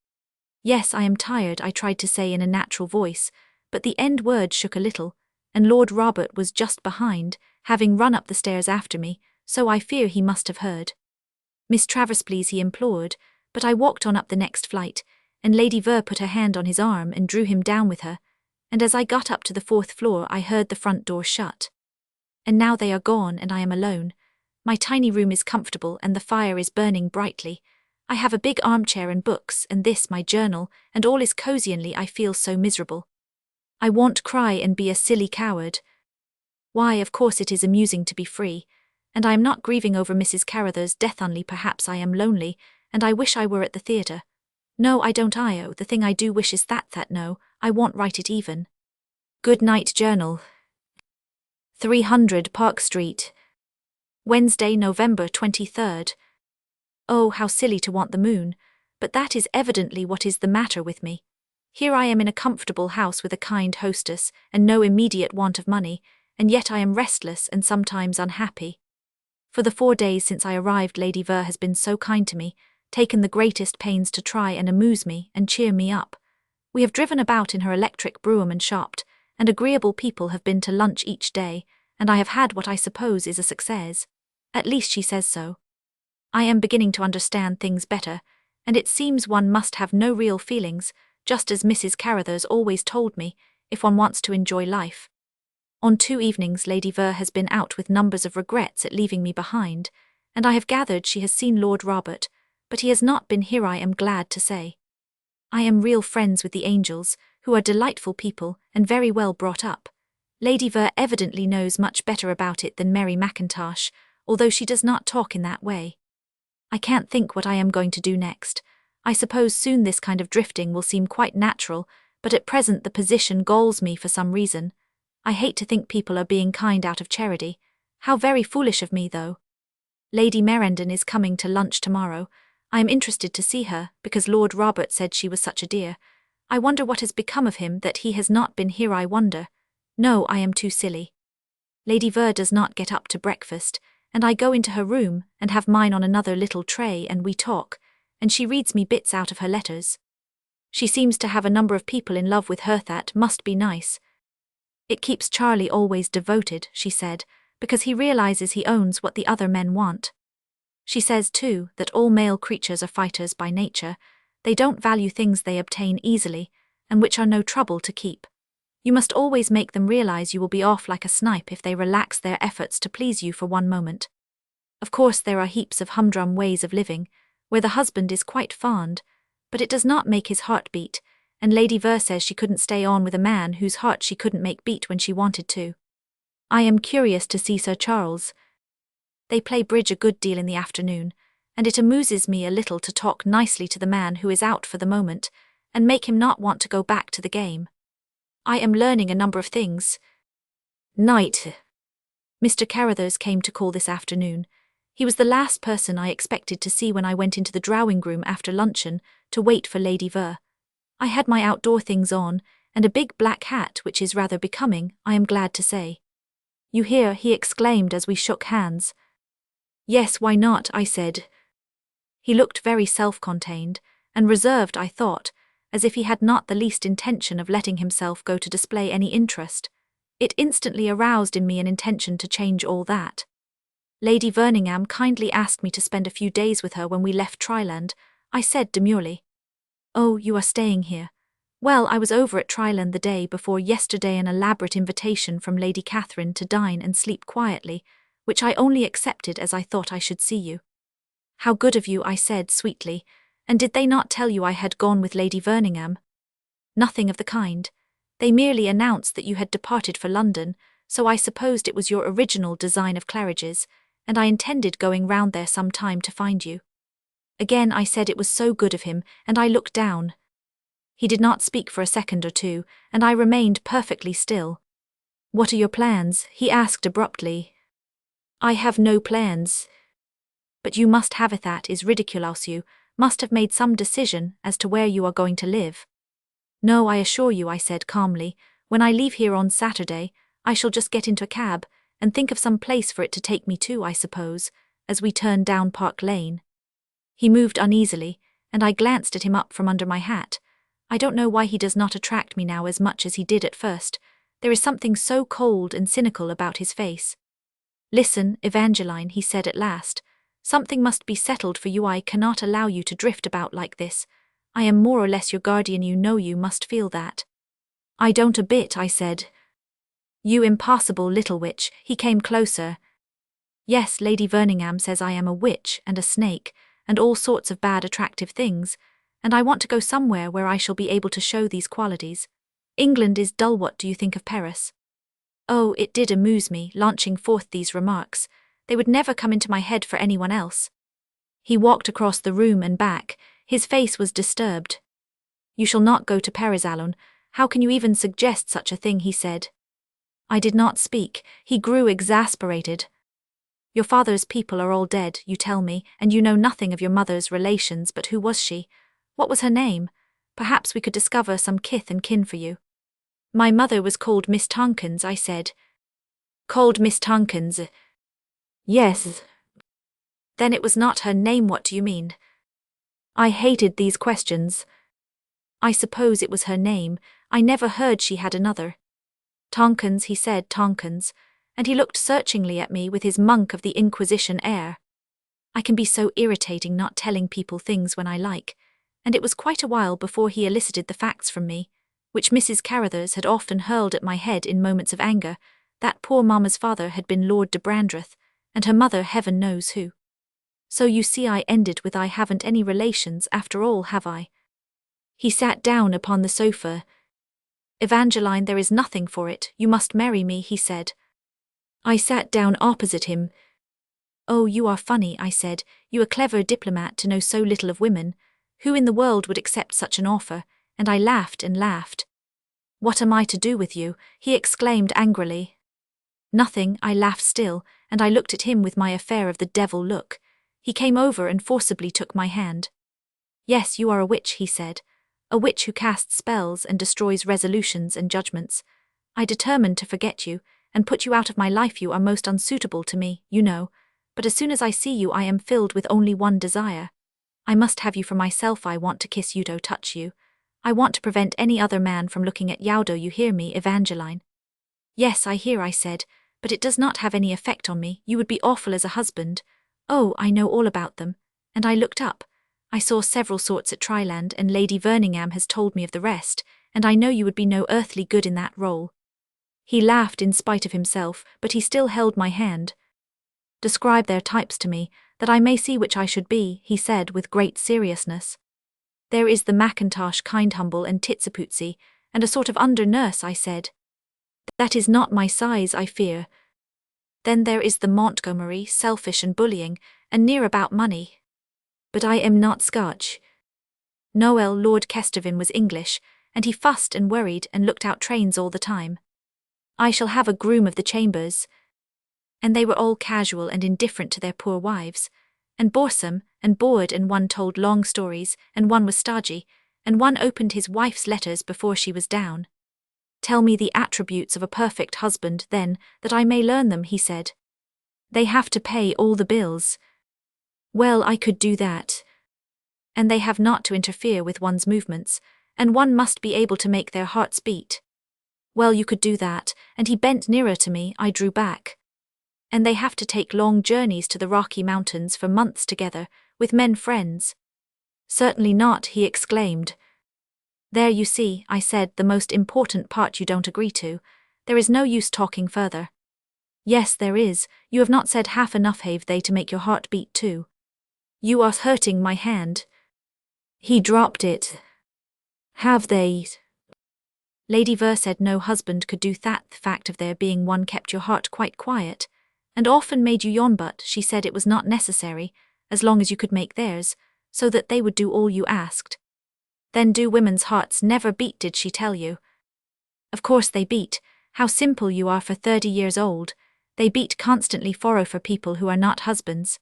Speaker 1: "Yes, I am tired," I tried to say in a natural voice, but the end word shook a little, and Lord Robert was just behind, having run up the stairs after me, so I fear he must have heard. "Miss Travers, please," he implored, but I walked on up the next flight, and Lady Ver put her hand on his arm and drew him down with her, and as I got up to the 4th floor I heard the front door shut. And now they are gone and I am alone. My tiny room is comfortable and the fire is burning brightly. I have a big armchair and books, and this my journal, and all is cozy, only I feel so miserable. I want to cry and be a silly coward. Why, of course it is amusing to be free, and I am not grieving over Mrs. Carruthers' death, only perhaps I am lonely, and I wish I were at the theatre. No, I don't. The thing I do wish is that no, I won't write it even. Good night, journal. 300 Park Street. Wednesday, November 23rd. Oh, how silly to want the moon, but that is evidently what is the matter with me. Here I am in a comfortable house with a kind hostess, and no immediate want of money, and yet I am restless and sometimes unhappy. For the 4 days since I arrived, Lady Ver has been so kind to me, taken the greatest pains to try and amuse me and cheer me up. We have driven about in her electric brougham and shopped, and agreeable people have been to lunch each day, and I have had what I suppose is a success. At least she says so. I am beginning to understand things better, and it seems one must have no real feelings, just as Mrs. Carruthers always told me, if one wants to enjoy life. On 2 evenings Lady Ver has been out with numbers of regrets at leaving me behind, and I have gathered she has seen Lord Robert, but he has not been here, I am glad to say. I am real friends with the Angels, who are delightful people and very well brought up. Lady Ver evidently knows much better about it than Mary Mackintosh, although she does not talk in that way. I can't think what I am going to do next. I suppose soon this kind of drifting will seem quite natural, but at present the position galls me for some reason. I hate to think people are being kind out of charity. How very foolish of me, though. Lady Merendon is coming to lunch tomorrow. I am interested to see her, because Lord Robert said she was such a dear. I wonder what has become of him that he has not been here, I wonder. No, I am too silly. Lady Ver does not get up to breakfast, and I go into her room and have mine on another little tray and we talk, and she reads me bits out of her letters. She seems to have a number of people in love with her. That must be nice. It keeps Charlie always devoted, she said, because he realizes he owns what the other men want. She says, too, that all male creatures are fighters by nature. They don't value things they obtain easily, and which are no trouble to keep. You must always make them realize you will be off like a snipe if they relax their efforts to please you for one moment. Of course there are heaps of humdrum ways of living, where the husband is quite fond, but it does not make his heart beat, and Lady Ver says she couldn't stay on with a man whose heart she couldn't make beat when she wanted to. I am curious to see Sir Charles. They play bridge a good deal in the afternoon, and it amuses me a little to talk nicely to the man who is out for the moment, and make him not want to go back to the game. I am learning a number of things. Night. Mr. Carruthers came to call this afternoon. He was the last person I expected to see when I went into the drawing-room after luncheon to wait for Lady Ver. I had my outdoor things on, and a big black hat which is rather becoming, I am glad to say. You hear, he exclaimed as we shook hands. Yes, why not, I said. He looked very self-contained, and reserved, I thought, as if he had not the least intention of letting himself go to display any interest. It instantly aroused in me an intention to change all that. Lady Verningham kindly asked me to spend a few days with her when we left Tryland, I said demurely. Oh, you are staying here. Well, I was over at Tryland the day before yesterday, an elaborate invitation from Lady Catherine to dine and sleep quietly, which I only accepted as I thought I should see you. How good of you, I said sweetly, and did they not tell you I had gone with Lady Verningham? Nothing of the kind. They merely announced that you had departed for London, so I supposed it was your original design of Claridge's, and I intended going round there some time to find you. Again I said it was so good of him, and I looked down. He did not speak for a second or two, and I remained perfectly still. What are your plans? He asked abruptly. I have no plans. But you must have it. That is ridiculous. You must have made some decision as to where you are going to live. No, I assure you, I said calmly, when I leave here on Saturday, I shall just get into a cab and think of some place for it to take me to, I suppose, as we turned down Park Lane. He moved uneasily, and I glanced at him up from under my hat. I don't know why he does not attract me now as much as he did at first. There is something so cold and cynical about his face. Listen, Evangeline, he said at last. Something must be settled for you. I cannot allow you to drift about like this. I am more or less your guardian. You know you must feel that. I don't a bit, I said. You impassable little witch. He came closer. Yes, Lady Verningham says I am a witch and a snake, and all sorts of bad attractive things, and I want to go somewhere where I shall be able to show these qualities. England is dull. What do you think of Paris? Oh, it did amuse me, launching forth these remarks. They would never come into my head for anyone else. He walked across the room and back. His face was disturbed. You shall not go to Paris, Alon. How can you even suggest such a thing, he said. I did not speak. He grew exasperated. Your father's people are all dead, you tell me, and you know nothing of your mother's relations. But who was she? What was her name? Perhaps we could discover some kith and kin for you. My mother was called Miss Tonkins, I said. Called Miss Tonkins? Yes. Then it was not her name. What do you mean? I hated these questions. I suppose it was her name. I never heard she had another. Tonkins, he said, Tonkins, and he looked searchingly at me with his monk of the Inquisition air. I can be so irritating not telling people things when I like, and it was quite a while before he elicited the facts from me, which Mrs. Carruthers had often hurled at my head in moments of anger. That poor mamma's father had been Lord de Brandreth, and her mother heaven knows who. So you see I ended with I haven't any relations after all, have I? He sat down upon the sofa. Evangeline, there is nothing for it, you must marry me, he said. I sat down opposite him. Oh, you are funny, I said, you a clever diplomat to know so little of women. Who in the world would accept such an offer? And I laughed and laughed. What am I to do with you? He exclaimed angrily. Nothing, I laughed still, and I looked at him with my affair of the devil look. He came over and forcibly took my hand. Yes, you are a witch, he said. A witch who casts spells and destroys resolutions and judgments. I determined to forget you, and put you out of my life. You are most unsuitable to me, you know, but as soon as I see you I am filled with only one desire. I must have you for myself. I want to kiss you, touch you. I want to prevent any other man from looking at Yaudo, you hear me, Evangeline? Yes, I hear, I said, but it does not have any effect on me. You would be awful as a husband. Oh, I know all about them. And I looked up. I saw several sorts at Tryland, and Lady Verningham has told me of the rest, and I know you would be no earthly good in that role. He laughed in spite of himself, but he still held my hand. Describe their types to me, that I may see which I should be, he said with great seriousness. There is the Mackintosh, kind, humble, and titsapootsy, and a sort of under-nurse, I said. That is not my size, I fear. Then there is the Montgomery, selfish and bullying, and near about money. But I am not Scotch. Noel, Lord Kestervin, was English, and he fussed and worried and looked out trains all the time. I shall have a groom of the chambers. And they were all casual and indifferent to their poor wives, and boresome and bored, and one told long stories, and one was stodgy, and one opened his wife's letters before she was down. Tell me the attributes of a perfect husband, then, that I may learn them, he said. They have to pay all the bills. Well, I could do that. And they have not to interfere with one's movements, and one must be able to make their hearts beat. Well, you could do that, and he bent nearer to me. I drew back. And they have to take long journeys to the Rocky Mountains for months together, with men friends. Certainly not, he exclaimed. There you see, I said, the most important part you don't agree to. There is no use talking further. Yes, there is. You have not said half enough, have they, to make your heart beat too. You are hurting my hand. He dropped it. Have they? Lady Ver said no husband could do that. The fact of there being one kept your heart quite quiet, and often made you yawn, but she said it was not necessary, as long as you could make theirs, so that they would do all you asked. Then do women's hearts never beat, did she tell you? Of course they beat. How simple you are for 30 years old. They beat constantly for people who are not husbands.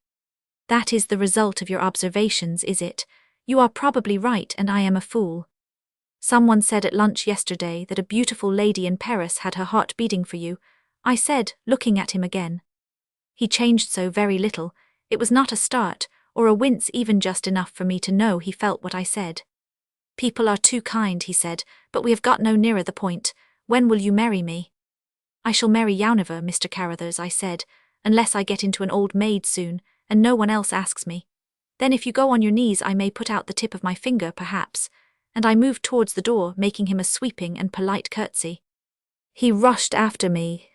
Speaker 1: That is the result of your observations, is it? You are probably right, and I am a fool. Someone said at lunch yesterday that a beautiful lady in Paris had her heart beating for you, I said, looking at him again. He changed so very little. It was not a start, or a wince, even just enough for me to know he felt what I said. People are too kind, he said, but we have got no nearer the point. When will you marry me? I shall marry Youniver, Mr. Carruthers, I said, unless I get into an old maid soon, and no one else asks me. Then if you go on your knees I may put out the tip of my finger, perhaps. And I moved towards the door, making him a sweeping and polite curtsy. He rushed after me.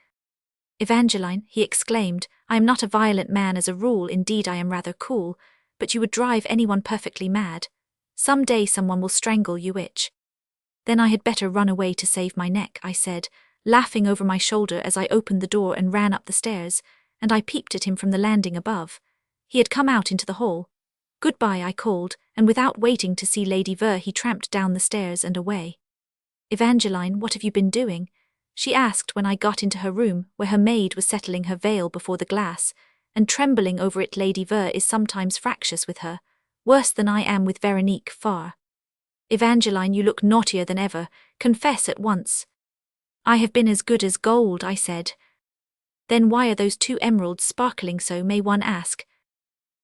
Speaker 1: Evangeline, he exclaimed, I am not a violent man as a rule, indeed I am rather cool, but you would drive anyone perfectly mad. Some day someone will strangle you, itch. Then I had better run away to save my neck, I said, laughing over my shoulder as I opened the door and ran up the stairs, and I peeped at him from the landing above. He had come out into the hall. Goodbye, I called, and without waiting to see Lady Ver he tramped down the stairs and away. Evangeline, what have you been doing? She asked when I got into her room, where her maid was settling her veil before the glass, and trembling over it. Lady Ver is sometimes fractious with her, worse than I am with Veronique, far. Evangeline, you look naughtier than ever, confess at once. I have been as good as gold, I said. Then why are those 2 emeralds sparkling so, may one ask?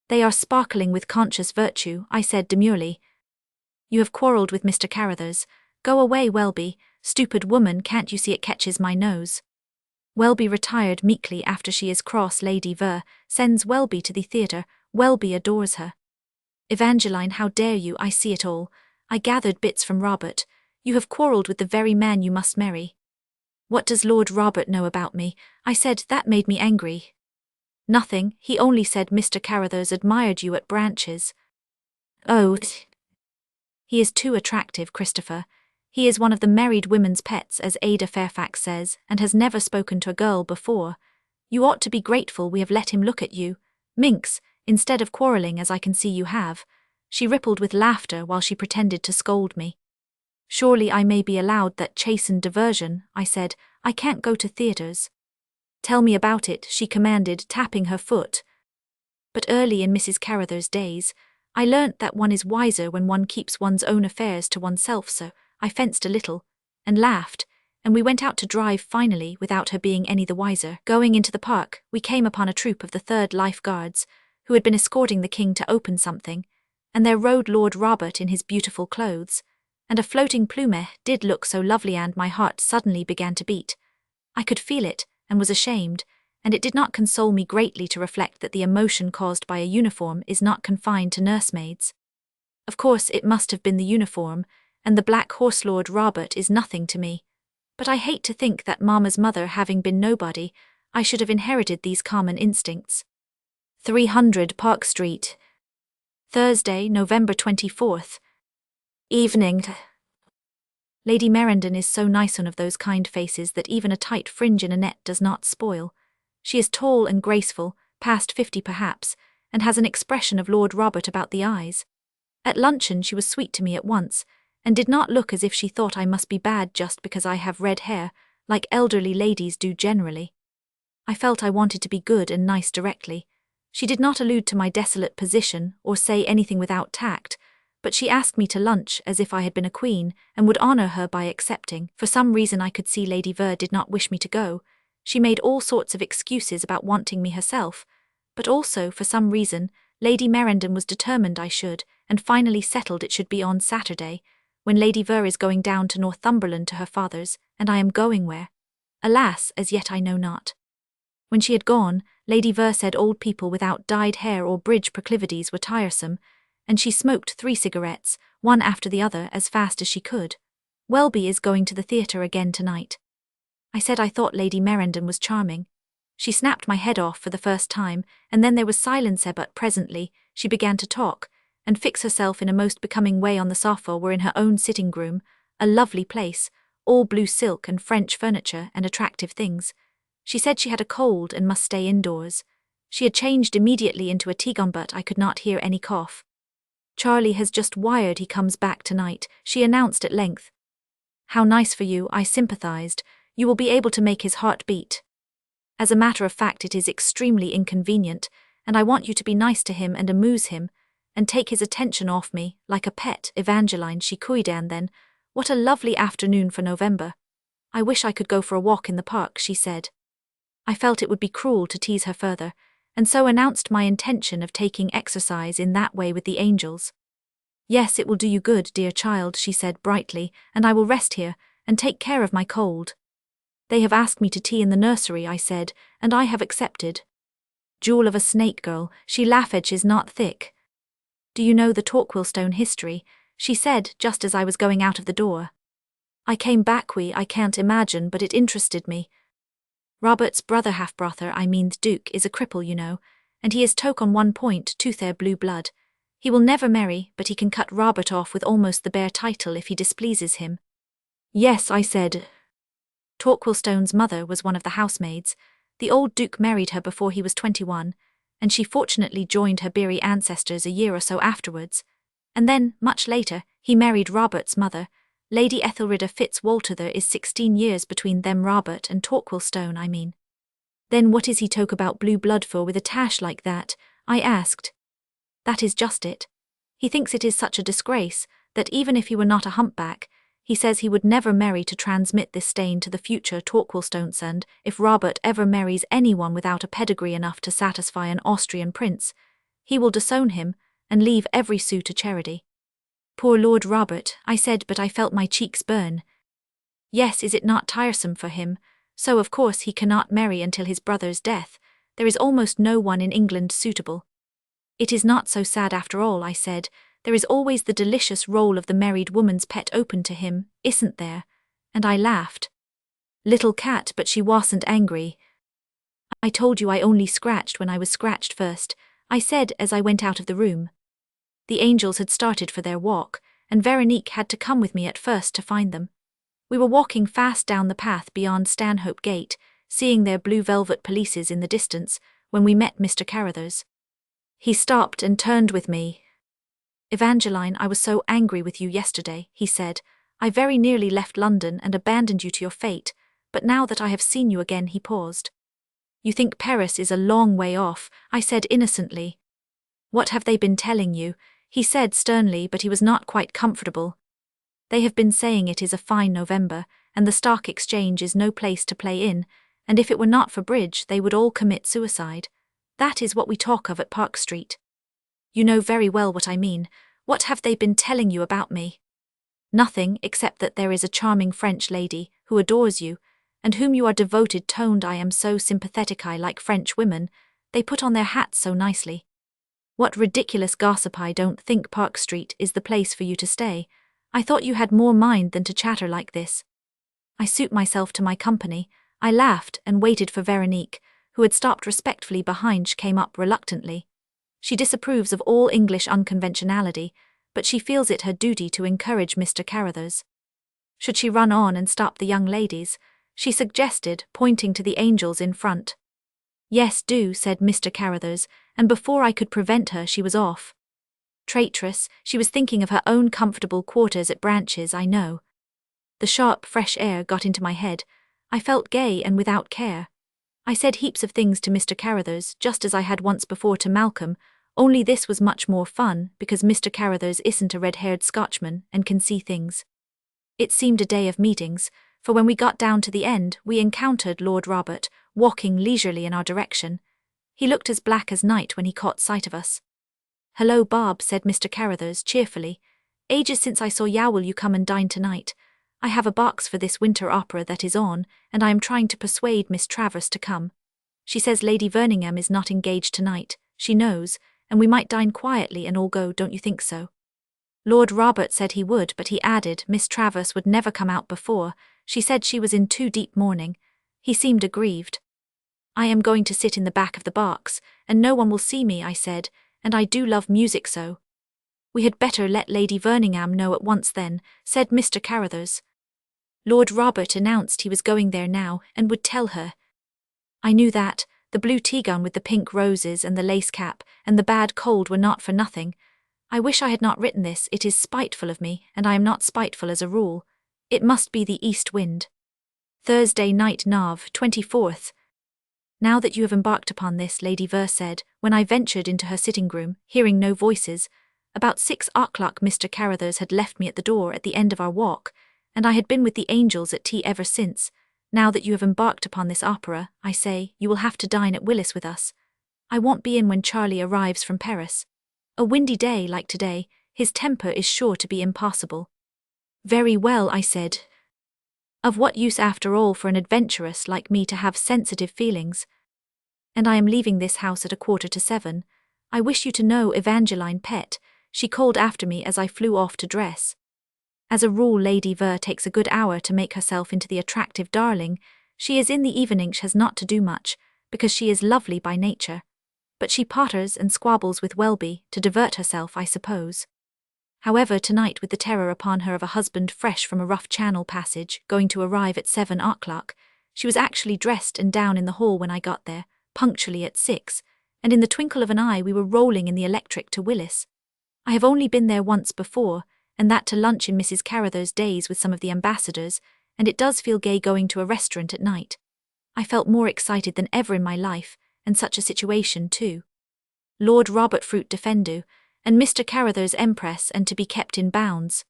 Speaker 1: They are sparkling with conscious virtue, I said demurely. You have quarrelled with Mr. Carruthers. Go away, Welby, stupid woman, can't you see it catches my nose? Welby retired meekly after she is cross. Lady Ver sends Welby to the theatre. Welby adores her. Evangeline, how dare you? I see it all. I gathered bits from Robert. You have quarrelled with the very man you must marry. What does Lord Robert know about me? I said. That made me angry. Nothing, he only said Mr. Carruthers admired you at Branches. Oh, he is too attractive, Christopher. He is one of the married women's pets, as Ada Fairfax says, and has never spoken to a girl before. You ought to be grateful we have let him look at you, minx, instead of quarrelling as I can see you have. She rippled with laughter while she pretended to scold me. Surely I may be allowed that chastened diversion, I said. I can't go to theatres. Tell me about it, she commanded, tapping her foot. But early in Mrs. Carruthers' days, I learnt that one is wiser when one keeps one's own affairs to oneself, so I fenced a little, and laughed, and we went out to drive finally without her being any the wiser. Going into the park, we came upon a troop of the 3rd Life Guards, who had been escorting the king to open something, and there rode Lord Robert in his beautiful clothes. And a floating plume did look so lovely, and my heart suddenly began to beat. I could feel it, and was ashamed, and it did not console me greatly to reflect that the emotion caused by a uniform is not confined to nursemaids. Of course it must have been the uniform, and the Black Horse Lord Robert is nothing to me. But I hate to think that Mamma's mother having been nobody, I should have inherited these common instincts. 300 Park Street. Thursday, November 24th. Evening. Lady Merendon is so nice, one of those kind faces that even a tight fringe in a net does not spoil. She is tall and graceful, past 50 perhaps, and has an expression of Lord Robert about the eyes. At luncheon she was sweet to me at once, and did not look as if she thought I must be bad just because I have red hair, like elderly ladies do generally. I felt I wanted to be good and nice directly. She did not allude to my desolate position or say anything without tact, but she asked me to lunch as if I had been a queen, and would honour her by accepting. For some reason I could see Lady Ver did not wish me to go. She made all sorts of excuses about wanting me herself, but also, for some reason, Lady Merendon was determined I should, and finally settled it should be on Saturday, when Lady Ver is going down to Northumberland to her father's, and I am going where? Alas, as yet I know not. When she had gone, Lady Ver said old people without dyed hair or bridge proclivities were tiresome, and she smoked 3 cigarettes, one after the other, as fast as she could. Welby is going to the theatre again tonight. I said I thought Lady Merendon was charming. She snapped my head off for the first time, and then there was silence, but presently she began to talk, and fix herself in a most becoming way on the sofa were in her own sitting room, a lovely place, all blue silk and French furniture and attractive things. She said she had a cold and must stay indoors. She had changed immediately into a Tegon, but I could not hear any cough. Charlie has just wired he comes back tonight, she announced at length. How nice for you, I sympathized. You will be able to make his heart beat. As a matter of fact, it is extremely inconvenient, and I want you to be nice to him and amuse him, and take his attention off me, like a pet. Evangeline, she cooed, and then, what a lovely afternoon for November. I wish I could go for a walk in the park, she said. I felt it would be cruel to tease her further, and so announced my intention of taking exercise in that way with the angels. Yes, it will do you good, dear child, she said brightly, and I will rest here, and take care of my cold. They have asked me to tea in the nursery, I said, and I have accepted. Jewel of a snake girl, she laughed, is not thick. Do you know the Torquilstone history? She said, just as I was going out of the door. I came back, I can't imagine, but it interested me. Robert's brother, half-brother, I mean the Duke, is a cripple, you know, and he is took on one point, tooth blue blood. He will never marry, but he can cut Robert off with almost the bare title if he displeases him. Yes, I said. Torquilstone's mother was one of the housemaids. The old Duke married her before he was 21, and she fortunately joined her Beery ancestors a year or so afterwards. And then, much later, he married Robert's mother, Lady Ethelrida Fitzwalter. There is 16 years between them, Robert and Torquilstone, I mean. Then what is he took about blue blood for with a tash like that? I asked. That is just it. He thinks it is such a disgrace, that even if he were not a humpback, he says he would never marry to transmit this stain to the future Torquilstones, and if Robert ever marries anyone without a pedigree enough to satisfy an Austrian prince, he will disown him, and leave every sou to charity. Poor Lord Robert, I said, but I felt my cheeks burn. Yes, is it not tiresome for him? So of course he cannot marry until his brother's death. There is almost no one in England suitable. It is not so sad after all, I said. There is always the delicious role of the married woman's pet open to him, isn't there? And I laughed. Little cat, but she wasn't angry. I told you I only scratched when I was scratched first, I said as I went out of the room. The angels had started for their walk, and Veronique had to come with me at first to find them. We were walking fast down the path beyond Stanhope Gate, seeing their blue velvet pelisses in the distance, when we met Mr. Carruthers. He stopped and turned with me. Evangeline, I was so angry with you yesterday, he said. I very nearly left London and abandoned you to your fate, but now that I have seen you again, he paused. You think Paris is a long way off, I said innocently. What have they been telling you? He said sternly, but he was not quite comfortable. They have been saying it is a fine November, and the Stock Exchange is no place to play in, and if it were not for bridge they would all commit suicide. That is what we talk of at Park Street. You know very well what I mean. What have they been telling you about me? Nothing, except that there is a charming French lady, who adores you, and whom you are devoted toned. I am so sympathetic. I like French women, they put on their hats so nicely. What ridiculous gossip. I don't think Park Street is the place for you to stay. I thought you had more mind than to chatter like this. I suit myself to my company. I laughed and waited for Veronique, who had stopped respectfully behind. She came up reluctantly. She disapproves of all English unconventionality, but she feels it her duty to encourage Mr. Carruthers. Should she run on and stop the young ladies? She suggested, pointing to the angels in front. Yes, do, said Mr. Carruthers, and before I could prevent her she was off. Traitress, she was thinking of her own comfortable quarters at Branches, I know. The sharp, fresh air got into my head. I felt gay and without care. I said heaps of things to Mr. Carruthers, just as I had once before to Malcolm, only this was much more fun, because Mr. Carruthers isn't a red-haired Scotchman and can see things. It seemed a day of meetings, for when we got down to the end, we encountered Lord Robert, walking leisurely in our direction. He looked as black as night when he caught sight of us. Hello, Bob, said Mr. Carruthers cheerfully. Ages since I saw you. Will you come and dine tonight? I have a box for this winter opera that is on, and I am trying to persuade Miss Travers to come. She says Lady Verningham is not engaged tonight, she knows, and we might dine quietly and all go, don't you think so? Lord Robert said he would, but he added Miss Travers would never come out before. She said she was in too deep mourning. He seemed aggrieved. I am going to sit in the back of the box, and no one will see me, I said, and I do love music so. We had better let Lady Verningham know at once then, said Mr. Carruthers. Lord Robert announced he was going there now, and would tell her. I knew that, the blue tea-gown with the pink roses and the lace cap, and the bad cold were not for nothing. I wish I had not written this. It is spiteful of me, and I am not spiteful as a rule. It must be the east wind. Thursday night, Nov. 24th. Now that you have embarked upon this, Lady Ver said, when I ventured into her sitting-room, hearing no voices. About 6 o'clock Mr. Carruthers had left me at the door at the end of our walk, and I had been with the angels at tea ever since. Now that you have embarked upon this opera, I say, you will have to dine at Willis with us. I won't be in when Charlie arrives from Paris. A windy day like today, his temper is sure to be impossible. Very well, I said. Of what use after all for an adventuress like me to have sensitive feelings? And I am leaving this house at 6:45. I wish you to know Evangeline, pet, she called after me as I flew off to dress. As a rule, Lady Ver takes a good hour to make herself into the attractive darling. She is in the evening, she has not to do much, because she is lovely by nature. But she potters and squabbles with Welby, to divert herself, I suppose. However, tonight, with the terror upon her of a husband fresh from a rough Channel passage, going to arrive at 7 o'clock, she was actually dressed and down in the hall when I got there, punctually at 6, and in the twinkle of an eye we were rolling in the electric to Willis. I have only been there once before, and that to lunch in Mrs. Carruthers' days with some of the ambassadors, and it does feel gay going to a restaurant at night. I felt more excited than ever in my life, and such a situation too. Lord Robert Fruit defendu, and Mr. Carruthers Empress, and to be kept in bounds.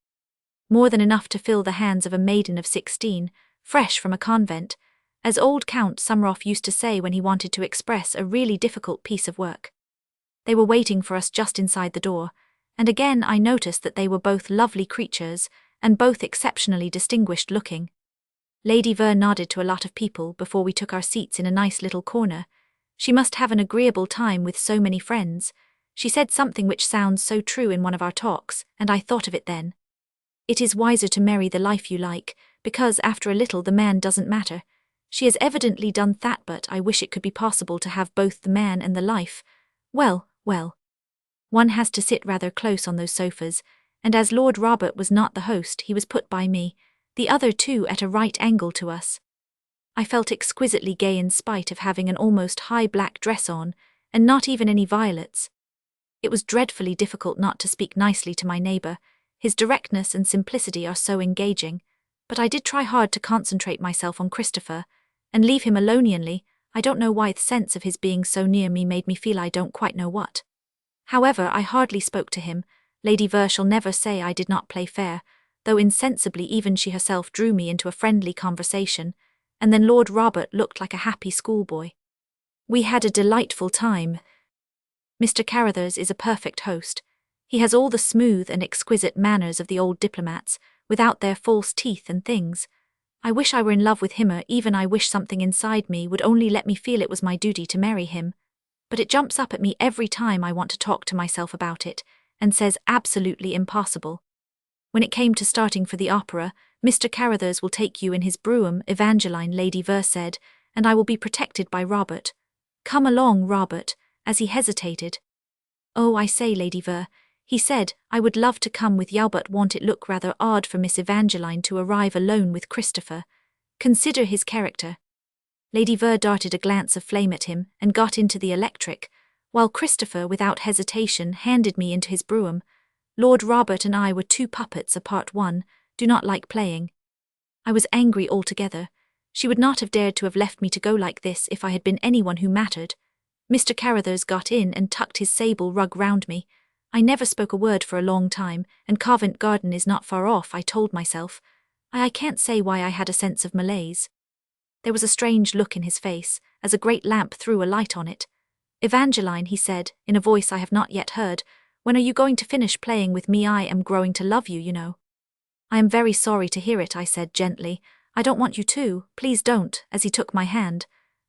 Speaker 1: More than enough to fill the hands of a maiden of 16, fresh from a convent, as old Count Sumroff used to say when he wanted to express a really difficult piece of work. They were waiting for us just inside the door, and again I noticed that they were both lovely creatures, and both exceptionally distinguished looking. Lady Ver nodded to a lot of people before we took our seats in a nice little corner. She must have an agreeable time with so many friends. She said something which sounds so true in one of our talks, and I thought of it then. It is wiser to marry the life you like, because after a little the man doesn't matter. She has evidently done that, but I wish it could be possible to have both the man and the life. Well. One has to sit rather close on those sofas, and as Lord Robert was not the host, he was put by me, the other two at a right angle to us. I felt exquisitely gay in spite of having an almost high black dress on, and not even any violets. It was dreadfully difficult not to speak nicely to my neighbour. His directness and simplicity are so engaging, but I did try hard to concentrate myself on Christopher, and leave him alonianly. I don't know why the sense of his being so near me made me feel I don't quite know what. However, I hardly spoke to him. Lady Ver shall never say I did not play fair, though insensibly even she herself drew me into a friendly conversation, and then Lord Robert looked like a happy schoolboy. We had a delightful time. Mr. Carruthers is a perfect host. He has all the smooth and exquisite manners of the old diplomats, without their false teeth and things. I wish I were in love with him, or even I wish something inside me would only let me feel it was my duty to marry him. But it jumps up at me every time I want to talk to myself about it, and says absolutely impossible. When it came to starting for the opera, Mr. Carruthers will take you in his brougham, Evangeline, Lady Ver said, and I will be protected by Robert. Come along, Robert, as he hesitated. Oh, I say, Lady Ver, he said, I would love to come with you, but won't it look rather odd for Miss Evangeline to arrive alone with Christopher? Consider his character. Lady Ver darted a glance of flame at him and got into the electric, while Christopher without hesitation handed me into his brougham. Lord Robert and I were two puppets apart. One, do not like playing. I was angry altogether. She would not have dared to have left me to go like this if I had been anyone who mattered. Mr. Carruthers got in and tucked his sable rug round me. I never spoke a word for a long time, and Covent Garden is not far off, I told myself. I can't say why I had a sense of malaise. There was a strange look in his face, as a great lamp threw a light on it. Evangeline, he said, in a voice I have not yet heard, when are you going to finish playing with me? I am growing to love you, you know. I am very sorry to hear it, I said gently. I don't want you to, please don't, as he took my hand.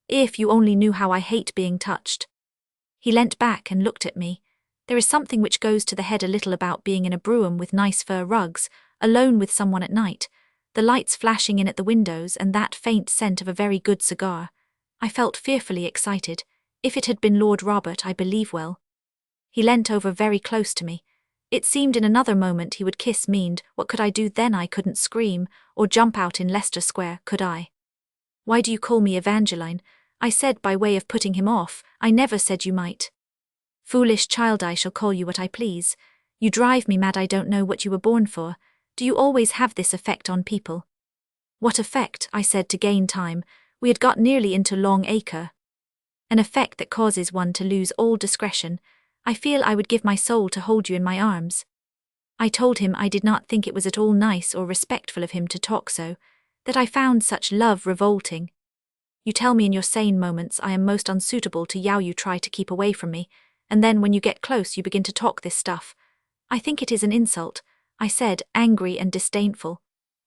Speaker 1: If you only knew how I hate being touched. He leant back and looked at me. There is something which goes to the head a little about being in a brougham with nice fur rugs, alone with someone at night, the lights flashing in at the windows and that faint scent of a very good cigar. I felt fearfully excited. If it had been Lord Robert, I believe well. He leant over very close to me. It seemed in another moment he would kiss me, and what could I do then? I couldn't scream, or jump out in Leicester Square, could I? Why do you call me Evangeline? I said by way of putting him off. I never said you might. Foolish child, I shall call you what I please. You drive me mad. I don't know what you were born for. Do you always have this effect on people? What effect? I said to gain time. We had got nearly into Long Acre. An effect that causes one to lose all discretion. I feel I would give my soul to hold you in my arms. I told him I did not think it was at all nice or respectful of him to talk so, that I found such love revolting. You tell me in your sane moments I am most unsuitable to you try to keep away from me, and then when you get close you begin to talk this stuff. I think it is an insult, I said, angry and disdainful.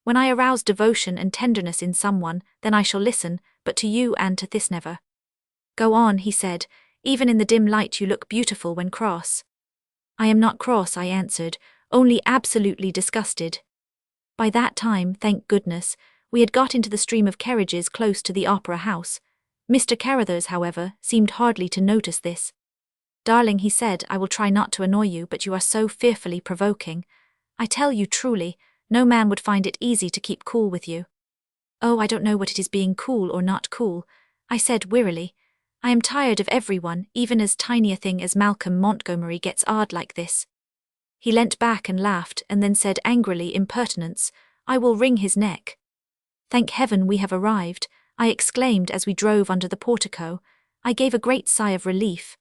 Speaker 1: When I arouse devotion and tenderness in someone, then I shall listen, but to you and to this never. Go on, he said, even in the dim light you look beautiful when cross. I am not cross, I answered, only absolutely disgusted. By that time, thank goodness, we had got into the stream of carriages close to the opera house. Mr. Carruthers, however, seemed hardly to notice this. Darling, he said, I will try not to annoy you, but you are so fearfully provoking. I tell you truly, no man would find it easy to keep cool with you. Oh, I don't know what it is being cool or not cool, I said wearily. I am tired of everyone, even as tiny a thing as Malcolm Montgomery gets odd like this. He leant back and laughed, and then said angrily, impertinence, I will wring his neck. Thank heaven we have arrived, I exclaimed as we drove under the portico. I gave a great sigh of relief.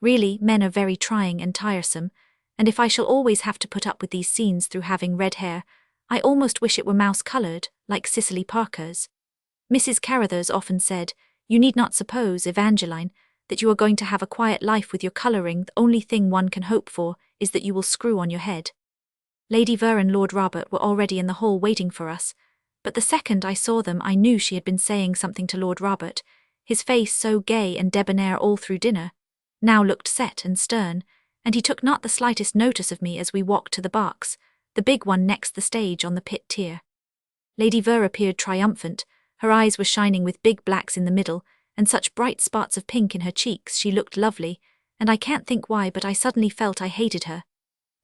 Speaker 1: Really, men are very trying and tiresome, and if I shall always have to put up with these scenes through having red hair, I almost wish it were mouse-coloured, like Cicely Parker's. Mrs. Carruthers often said, you need not suppose, Evangeline, that you are going to have a quiet life with your colouring. The only thing one can hope for is that you will screw on your head. Lady Ver and Lord Robert were already in the hall waiting for us, but the second I saw them I knew she had been saying something to Lord Robert. His face, so gay and debonair all through dinner, now looked set and stern, and he took not the slightest notice of me as we walked to the box, the big one next the stage on the pit tier. Lady Ver appeared triumphant. Her eyes were shining with big blacks in the middle, and such bright spots of pink in her cheeks. She looked lovely, and I can't think why, but I suddenly felt I hated her.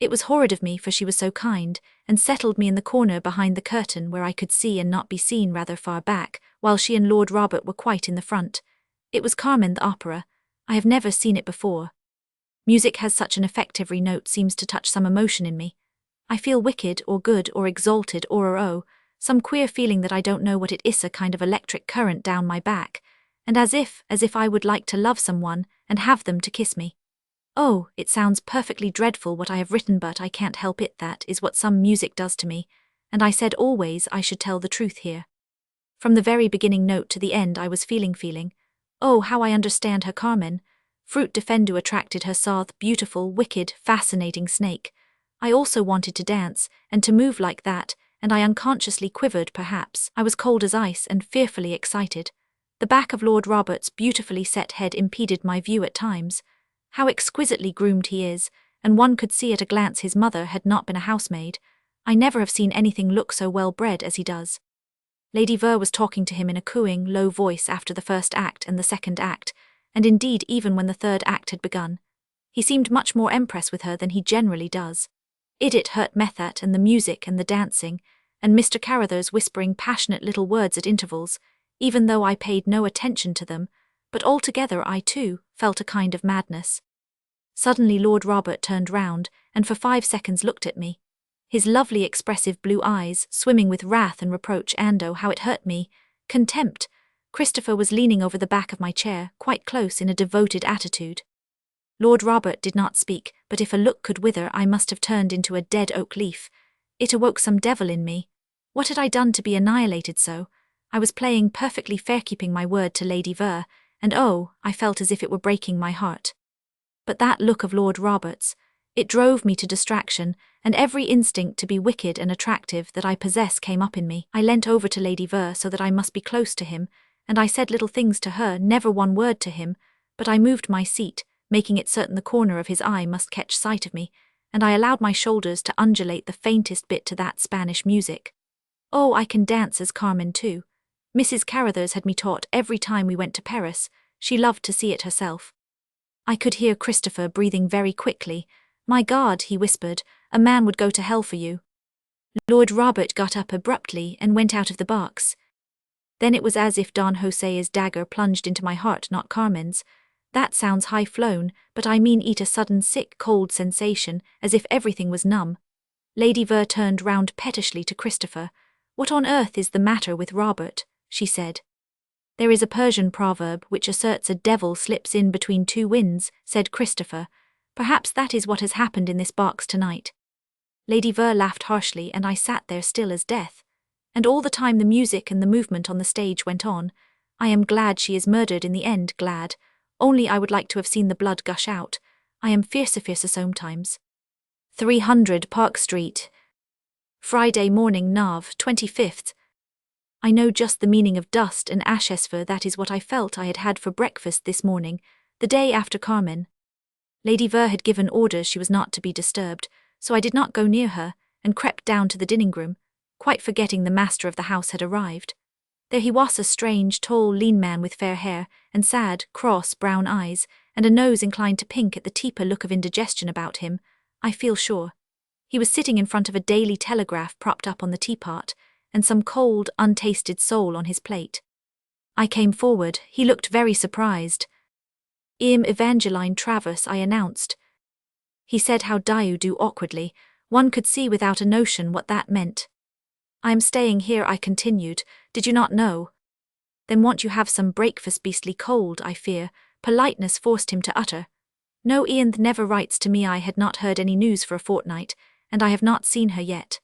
Speaker 1: It was horrid of me, for she was so kind, and settled me in the corner behind the curtain where I could see and not be seen rather far back, while she and Lord Robert were quite in the front. It was Carmen the opera. I have never seen it before. Music has such an effect. Every note seems to touch some emotion in me. I feel wicked or good or exalted or some queer feeling that I don't know what it is, a kind of electric current down my back, and as if I would like to love someone and have them to kiss me. Oh, it sounds perfectly dreadful what I have written, but I can't help it. That is what some music does to me, and I said always I should tell the truth here. From the very beginning note to the end I was feeling. Oh, how I understand her Carmen. Fruit defendu attracted her soft, beautiful, wicked, fascinating snake. I also wanted to dance, and to move like that, and I unconsciously quivered perhaps. I was cold as ice and fearfully excited. The back of Lord Robert's beautifully set head impeded my view at times. How exquisitely groomed he is, and one could see at a glance his mother had not been a housemaid. I never have seen anything look so well bred as he does. Lady Ver was talking to him in a cooing, low voice after the first act and the second act, and indeed even when the third act had begun. He seemed much more empress with her than he generally does. It hurt Methat and the music and the dancing, and Mr. Carruthers whispering passionate little words at intervals, even though I paid no attention to them, but altogether I too felt a kind of madness. Suddenly Lord Robert turned round, and for 5 seconds looked at me. His lovely expressive blue eyes, swimming with wrath and reproach, and oh, how it hurt me. Contempt. Christopher was leaning over the back of my chair, quite close in a devoted attitude. Lord Robert did not speak, but if a look could wither, I must have turned into a dead oak leaf. It awoke some devil in me. What had I done to be annihilated so? I was playing perfectly fair, keeping my word to Lady Ver, and oh, I felt as if it were breaking my heart. But that look of Lord Robert's, it drove me to distraction, and every instinct to be wicked and attractive that I possess came up in me. I leant over to Lady Ver so that I must be close to him, and I said little things to her, never one word to him, but I moved my seat, making it certain the corner of his eye must catch sight of me, and I allowed my shoulders to undulate the faintest bit to that Spanish music. Oh, I can dance as Carmen too. Mrs. Carruthers had me taught every time we went to Paris. She loved to see it herself. I could hear Christopher breathing very quickly. My God, he whispered, a man would go to hell for you. Lord Robert got up abruptly and went out of the box. Then it was as if Don Jose's dagger plunged into my heart, not Carmen's. That sounds high-flown, but I mean a sudden sick, cold sensation, as if everything was numb. Lady Ver turned round pettishly to Christopher. What on earth is the matter with Robert? She said. There is a Persian proverb which asserts a devil slips in between two winds, said Christopher. Perhaps that is what has happened in this box tonight. Lady Ver laughed harshly, and I sat there still as death. And all the time the music and the movement on the stage went on. I am glad she is murdered in the end, glad. Only I would like to have seen the blood gush out. I am fierce sometimes. 300 Park Street. Friday morning, Nav, 25th. I know just the meaning of dust and ashes, for that is what I felt I had had for breakfast this morning, the day after Carmen. Lady Ver had given orders she was not to be disturbed, so I did not go near her, and crept down to the dining-room, quite forgetting the master of the house had arrived. There he was, a strange, tall, lean man with fair hair, and sad, cross, brown eyes, and a nose inclined to pink at the deeper look of indigestion about him, I feel sure. He was sitting in front of a Daily Telegraph propped up on the teapot, and some cold, untasted sole on his plate. I came forward. He looked very surprised. Evangeline Travers, I announced. He said, how do you awkwardly. One could see without a notion what that meant. I am staying here, I continued. Did you not know? Then won't you have some breakfast? Beastly cold, I fear, politeness forced him to utter. No, Ian never writes to me. I had not heard any news for a fortnight, and I have not seen her yet.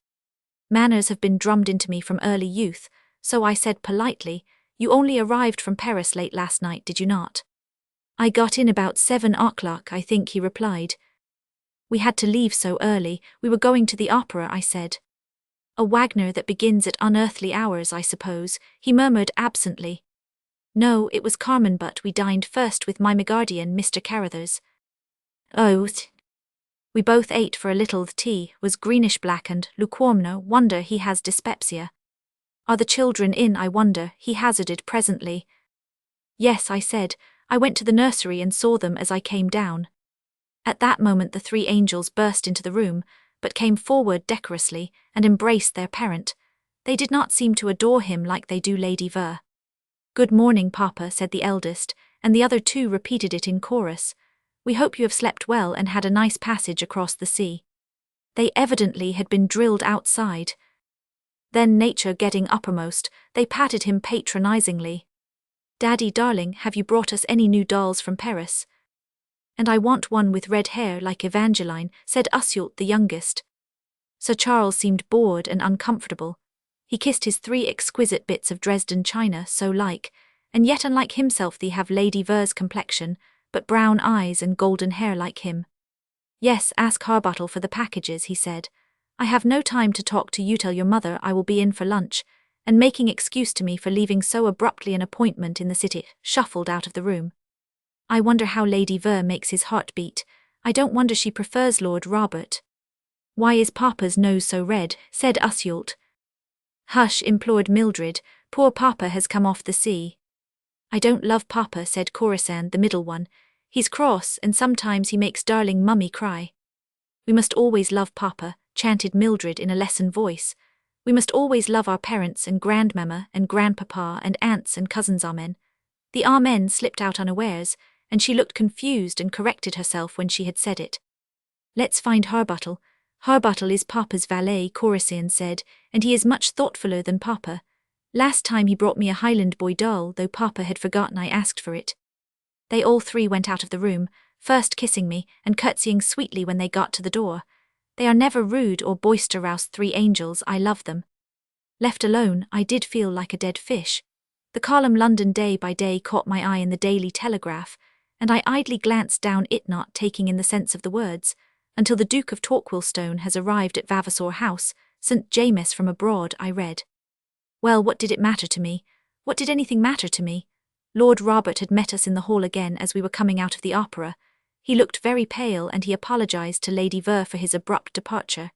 Speaker 1: Manners have been drummed into me from early youth, so I said politely, you only arrived from Paris late last night, did you not? I got in about 7 o'clock, I think, he replied. We had to leave so early. We were going to the opera, I said. A Wagner that begins at unearthly hours, I suppose, he murmured absently. No, it was Carmen, but we dined first with my guardian, Mr. Carruthers. Oh, we both ate for a little. The tea was greenish-blackened, lukewarm. No wonder he has dyspepsia. Are the children in, I wonder, he hazarded presently. Yes, I said. I went to the nursery and saw them as I came down. At that moment the 3 angels burst into the room, but came forward decorously and embraced their parent. They did not seem to adore him like they do Lady Ver. Good morning, Papa, said the eldest, and the other 2 repeated it in chorus. We hope you have slept well and had a nice passage across the sea. They evidently had been drilled outside. Then, nature getting uppermost, they patted him patronizingly. Daddy darling, have you brought us any new dolls from Paris? And I want one with red hair like Evangeline, said Ussult the youngest. Sir Charles seemed bored and uncomfortable. He kissed his 3 exquisite bits of Dresden china, so like, and yet unlike himself. They have Lady Ver's complexion, but brown eyes and golden hair like him. Yes, ask Harbottle for the packages, he said. I have no time to talk to you. Tell your mother I will be in for lunch, and making excuse to me for leaving so abruptly an appointment in the city, shuffled out of the room. I wonder how Lady Ver makes his heart beat. I don't wonder she prefers Lord Robert. Why is Papa's nose so red? Said Ussult. Hush, implored Mildred, poor Papa has come off the sea. I don't love Papa, said Corisande, the middle one. He's cross, and sometimes he makes darling Mummy cry. We must always love Papa, chanted Mildred in a lesson voice. We must always love our parents and grandmamma and grandpapa and aunts and cousins. Amen. The amen slipped out unawares, and she looked confused and corrected herself when she had said it. Let's find Harbottle. Harbottle is Papa's valet, Corisande said, and he is much thoughtfuler than Papa. Last time he brought me a Highland boy doll, though Papa had forgotten I asked for it. They all three went out of the room, first kissing me and curtsying sweetly when they got to the door. They are never rude or boisterous, three angels, I love them. Left alone, I did feel like a dead fish. The column London Day by Day caught my eye in the Daily Telegraph, and I idly glanced down it, not taking in the sense of the words, until the Duke of Torquilstone has arrived at Vavasor House, St. James from abroad, I read. Well, what did it matter to me? What did anything matter to me? Lord Robert had met us in the hall again as we were coming out of the opera. He looked very pale, and he apologized to Lady Ver for his abrupt departure.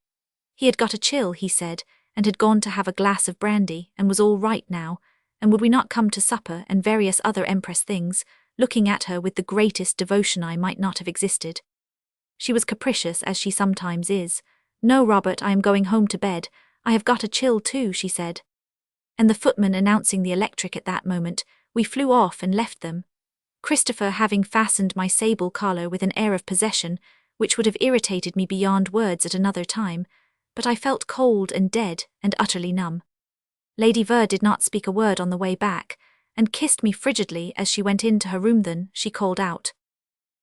Speaker 1: He had got a chill, he said, and had gone to have a glass of brandy, and was all right now, and would we not come to supper and various other Empress things, looking at her with the greatest devotion I might not have existed. She was capricious, as she sometimes is. No, Robert, I am going home to bed. I have got a chill too, she said. And the footman announcing the electric at that moment, we flew off and left them. Christopher having fastened my sable collar with an air of possession, which would have irritated me beyond words at another time, but I felt cold and dead and utterly numb. Lady Ver did not speak a word on the way back, and kissed me frigidly as she went into her room. Then she called out,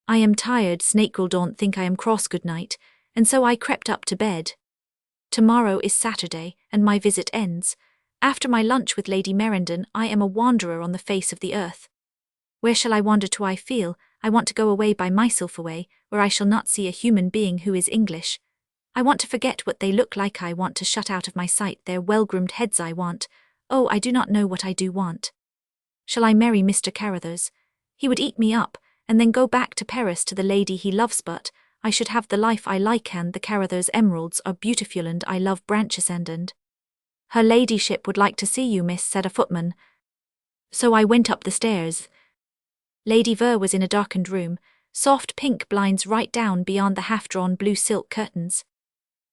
Speaker 1: I am tired, Snakegirl, don't think I am cross, good night, and so I crept up to bed. Tomorrow is Saturday, and my visit ends. After my lunch with Lady Merendon, I am a wanderer on the face of the earth. Where shall I wander to? I want to go away by myself, away, where I shall not see a human being who is English. I want to forget what they look like. I want to shut out of my sight their well-groomed heads. I want, oh, I do not know what I do want. Shall I marry Mr. Carruthers? He would eat me up, and then go back to Paris to the lady he loves, but I should have the life I like, and the Carruthers' emeralds are beautiful, and I love Branchesend, and her ladyship would like to see you, miss, said a footman. So I went up the stairs. Lady Ver was in a darkened room, soft pink blinds right down beyond the half-drawn blue silk curtains.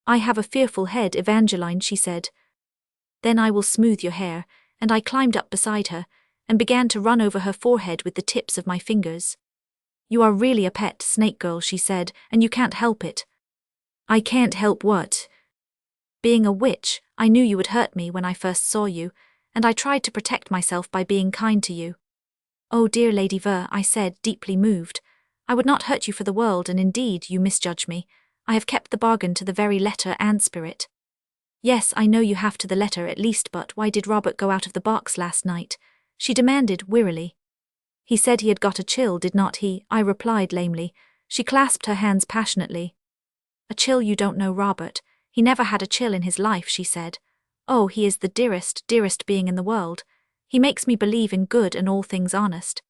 Speaker 1: I have a fearful head, Evangeline, she said. Then I will smooth your hair, and I climbed up beside her, and began to run over her forehead with the tips of my fingers. You are really a pet, Snakegirl, she said, and you can't help it. I can't help what? Being a witch. I knew you would hurt me when I first saw you, and I tried to protect myself by being kind to you. Oh dear Lady Ver, I said, deeply moved. I would not hurt you for the world, and indeed you misjudge me. I have kept the bargain to the very letter and spirit. Yes, I know you have to the letter at least, but why did Robert go out of the box last night? She demanded wearily. He said he had got a chill, did not he? I replied lamely. She clasped her hands passionately. A chill? You don't know Robert. He never had a chill in his life, she said. Oh, he is the dearest, dearest being in the world. He makes me believe in good and all things honest.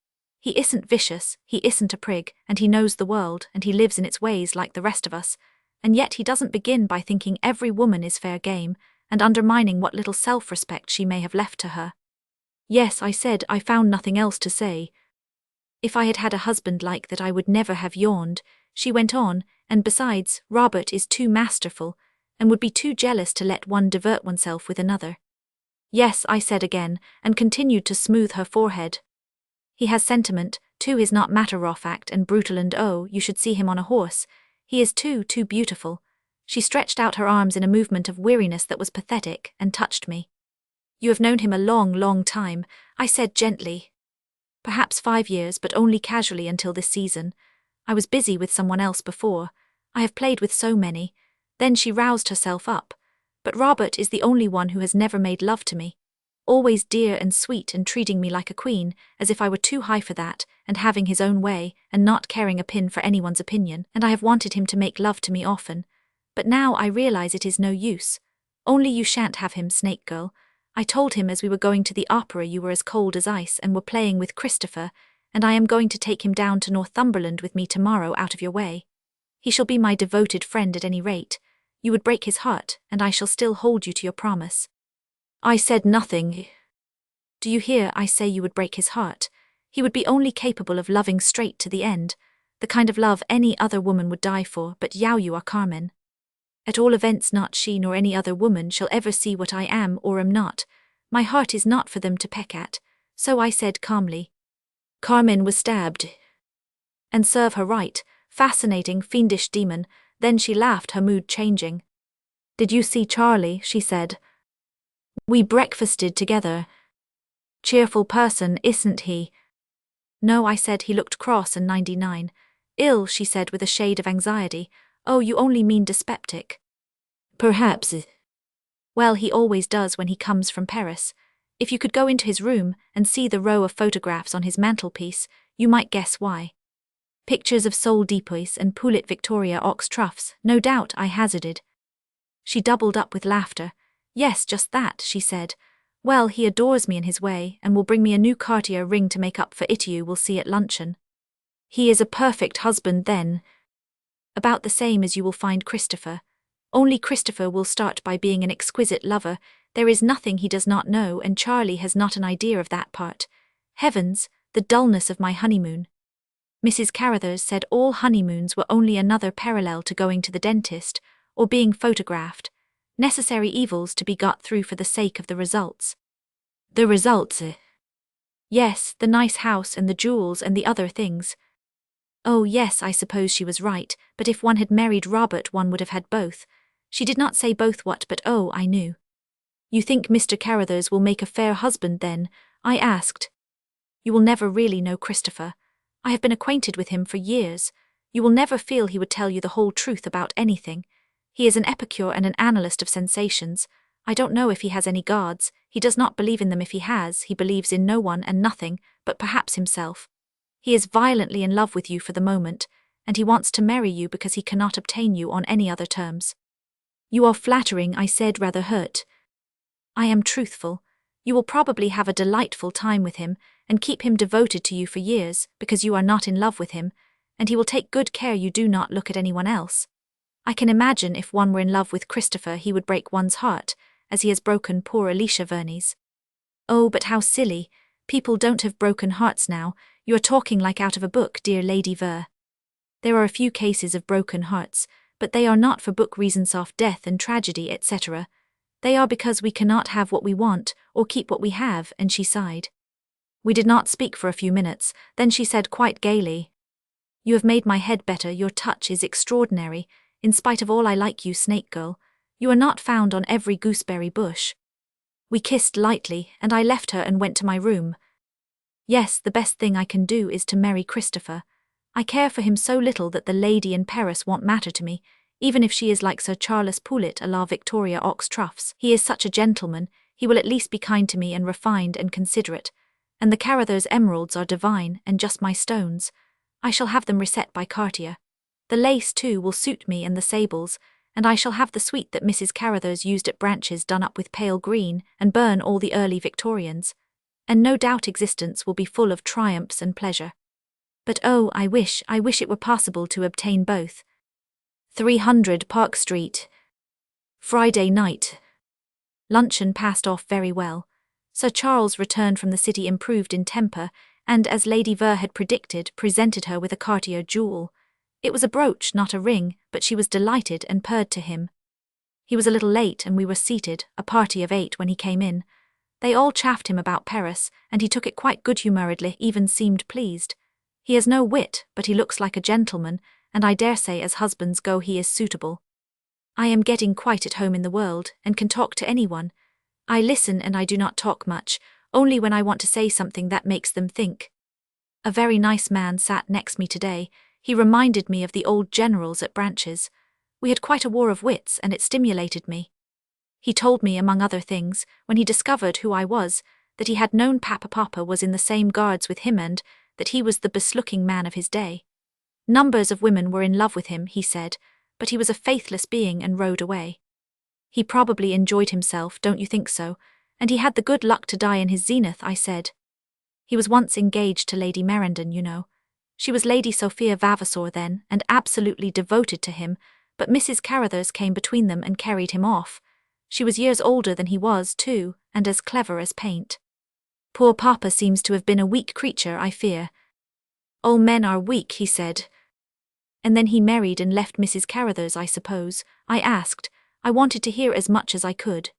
Speaker 1: He isn't vicious, he isn't a prig, and he knows the world, and he lives in its ways like the rest of us, and yet he doesn't begin by thinking every woman is fair game, and undermining what little self-respect she may have left to her. Yes, I said, I found nothing else to say. If I had had a husband like that I would never have yawned, she went on, and besides, Robert is too masterful, and would be too jealous to let one divert oneself with another. Yes, I said again, and continued to smooth her forehead. He has sentiment, too, is not matter-of-fact and brutal, and oh, you should see him on a horse. He is too beautiful. She stretched out her arms in a movement of weariness that was pathetic, and touched me. You have known him a long, long time, I said gently. Perhaps 5 years, but only casually until this season. I was busy with someone else before. I have played with so many. Then she roused herself up. But Robert is the only one who has never made love to me. Always dear and sweet and treating me like a queen, as if I were too high for that, and having his own way, and not caring a pin for anyone's opinion, and I have wanted him to make love to me often. But now I realize it is no use. Only you shan't have him, Snake Girl. I told him as we were going to the opera you were as cold as ice and were playing with Christopher, and I am going to take him down to Northumberland with me tomorrow out of your way. He shall be my devoted friend at any rate. You would break his heart, and I shall still hold you to your promise. I said nothing. Do you hear? I say you would break his heart. He would be only capable of loving straight to the end, the kind of love any other woman would die for, but you are Carmen. At all events not she nor any other woman shall ever see what I am or am not. My heart is not for them to peck at, so I said calmly. Carmen was stabbed. And serve her right, fascinating, fiendish demon. Then she laughed, her mood changing. Did you see Charlie? She said. We breakfasted together. Cheerful person, isn't he? No, I said. He looked cross and 99. Ill, she said with a shade of anxiety. Oh, you only mean dyspeptic. Perhaps. Well, he always does when he comes from Paris. If you could go into his room and see the row of photographs on his mantelpiece, you might guess why. Pictures of Sol d'Epoisse and Poulet Victoria ox troughs, no doubt, I hazarded. She doubled up with laughter. Yes, just that, she said. Well, he adores me in his way, and will bring me a new Cartier ring to make up for it. You will see at luncheon. He is a perfect husband then. About the same as you will find Christopher. Only Christopher will start by being an exquisite lover. There is nothing he does not know, and Charlie has not an idea of that part. Heavens, the dullness of my honeymoon. Mrs. Carruthers said all honeymoons were only another parallel to going to the dentist, or being photographed. Necessary evils to be got through for the sake of the results. The results? Yes, the nice house and the jewels and the other things. Oh yes, I suppose she was right, but if one had married Robert one would have had both. She did not say both what, but oh, I knew. You think Mr. Carruthers will make a fair husband then? I asked. You will never really know Christopher. I have been acquainted with him for years. You will never feel he would tell you the whole truth about anything. He is an epicure and an analyst of sensations. I don't know if he has any gods. He does not believe in them. If he has, he believes in no one and nothing, but perhaps himself. He is violently in love with you for the moment, and he wants to marry you because he cannot obtain you on any other terms. You are flattering, I said, rather hurt. I am truthful. You will probably have a delightful time with him, and keep him devoted to you for years, because you are not in love with him, and he will take good care you do not look at anyone else. I can imagine if one were in love with Christopher he would break one's heart, as he has broken poor Alicia Verney's. Oh, but how silly. People don't have broken hearts now. You are talking like out of a book, dear Lady Ver. There are a few cases of broken hearts, but they are not for book reasons of death and tragedy, etc. They are because we cannot have what we want, or keep what we have, and she sighed. We did not speak for a few minutes, then she said quite gaily, You have made my head better, your touch is extraordinary. In spite of all I like you, Snake Girl. You are not found on every gooseberry bush. We kissed lightly, and I left her and went to my room. Yes, the best thing I can do is to marry Christopher. I care for him so little that the lady in Paris won't matter to me, even if she is like Sir Charles Poulet à la Victoria ox troughs. He is such a gentleman, he will at least be kind to me and refined and considerate. And the Carruthers' emeralds are divine and just my stones. I shall have them reset by Cartier. The lace, too, will suit me and the sables, and I shall have the suite that Mrs. Carruthers used at Branches done up with pale green and burn all the early Victorians. And no doubt existence will be full of triumphs and pleasure. But oh, I wish it were possible to obtain both. 300 Park Street. Friday night. Luncheon passed off very well. Sir Charles returned from the city improved in temper, and as Lady Ver had predicted, presented her with a Cartier jewel. It was a brooch, not a ring, but she was delighted and purred to him. He was a little late and we were seated, a party of 8 when he came in. They all chaffed him about Paris, and he took it quite good-humouredly, even seemed pleased. He has no wit, but he looks like a gentleman, and I dare say as husbands go he is suitable. I am getting quite at home in the world, and can talk to anyone. I listen and I do not talk much, only when I want to say something that makes them think. A very nice man sat next me today. He reminded me of the old generals at Branches. We had quite a war of wits, and it stimulated me. He told me, among other things, when he discovered who I was, that he had known Papa was in the same guards with him and that he was the best-looking man of his day. Numbers of women were in love with him, he said, but he was a faithless being and rode away. He probably enjoyed himself, don't you think so? And he had the good luck to die in his zenith, I said. He was once engaged to Lady Merendon, you know. She was Lady Sophia Vavasour then, and absolutely devoted to him, but Mrs. Carruthers came between them and carried him off. She was years older than he was, too, and as clever as paint. Poor Papa seems to have been a weak creature, I fear. All men are weak, he said. And then he married and left Mrs. Carruthers, I suppose, I asked. I wanted to hear as much as I could.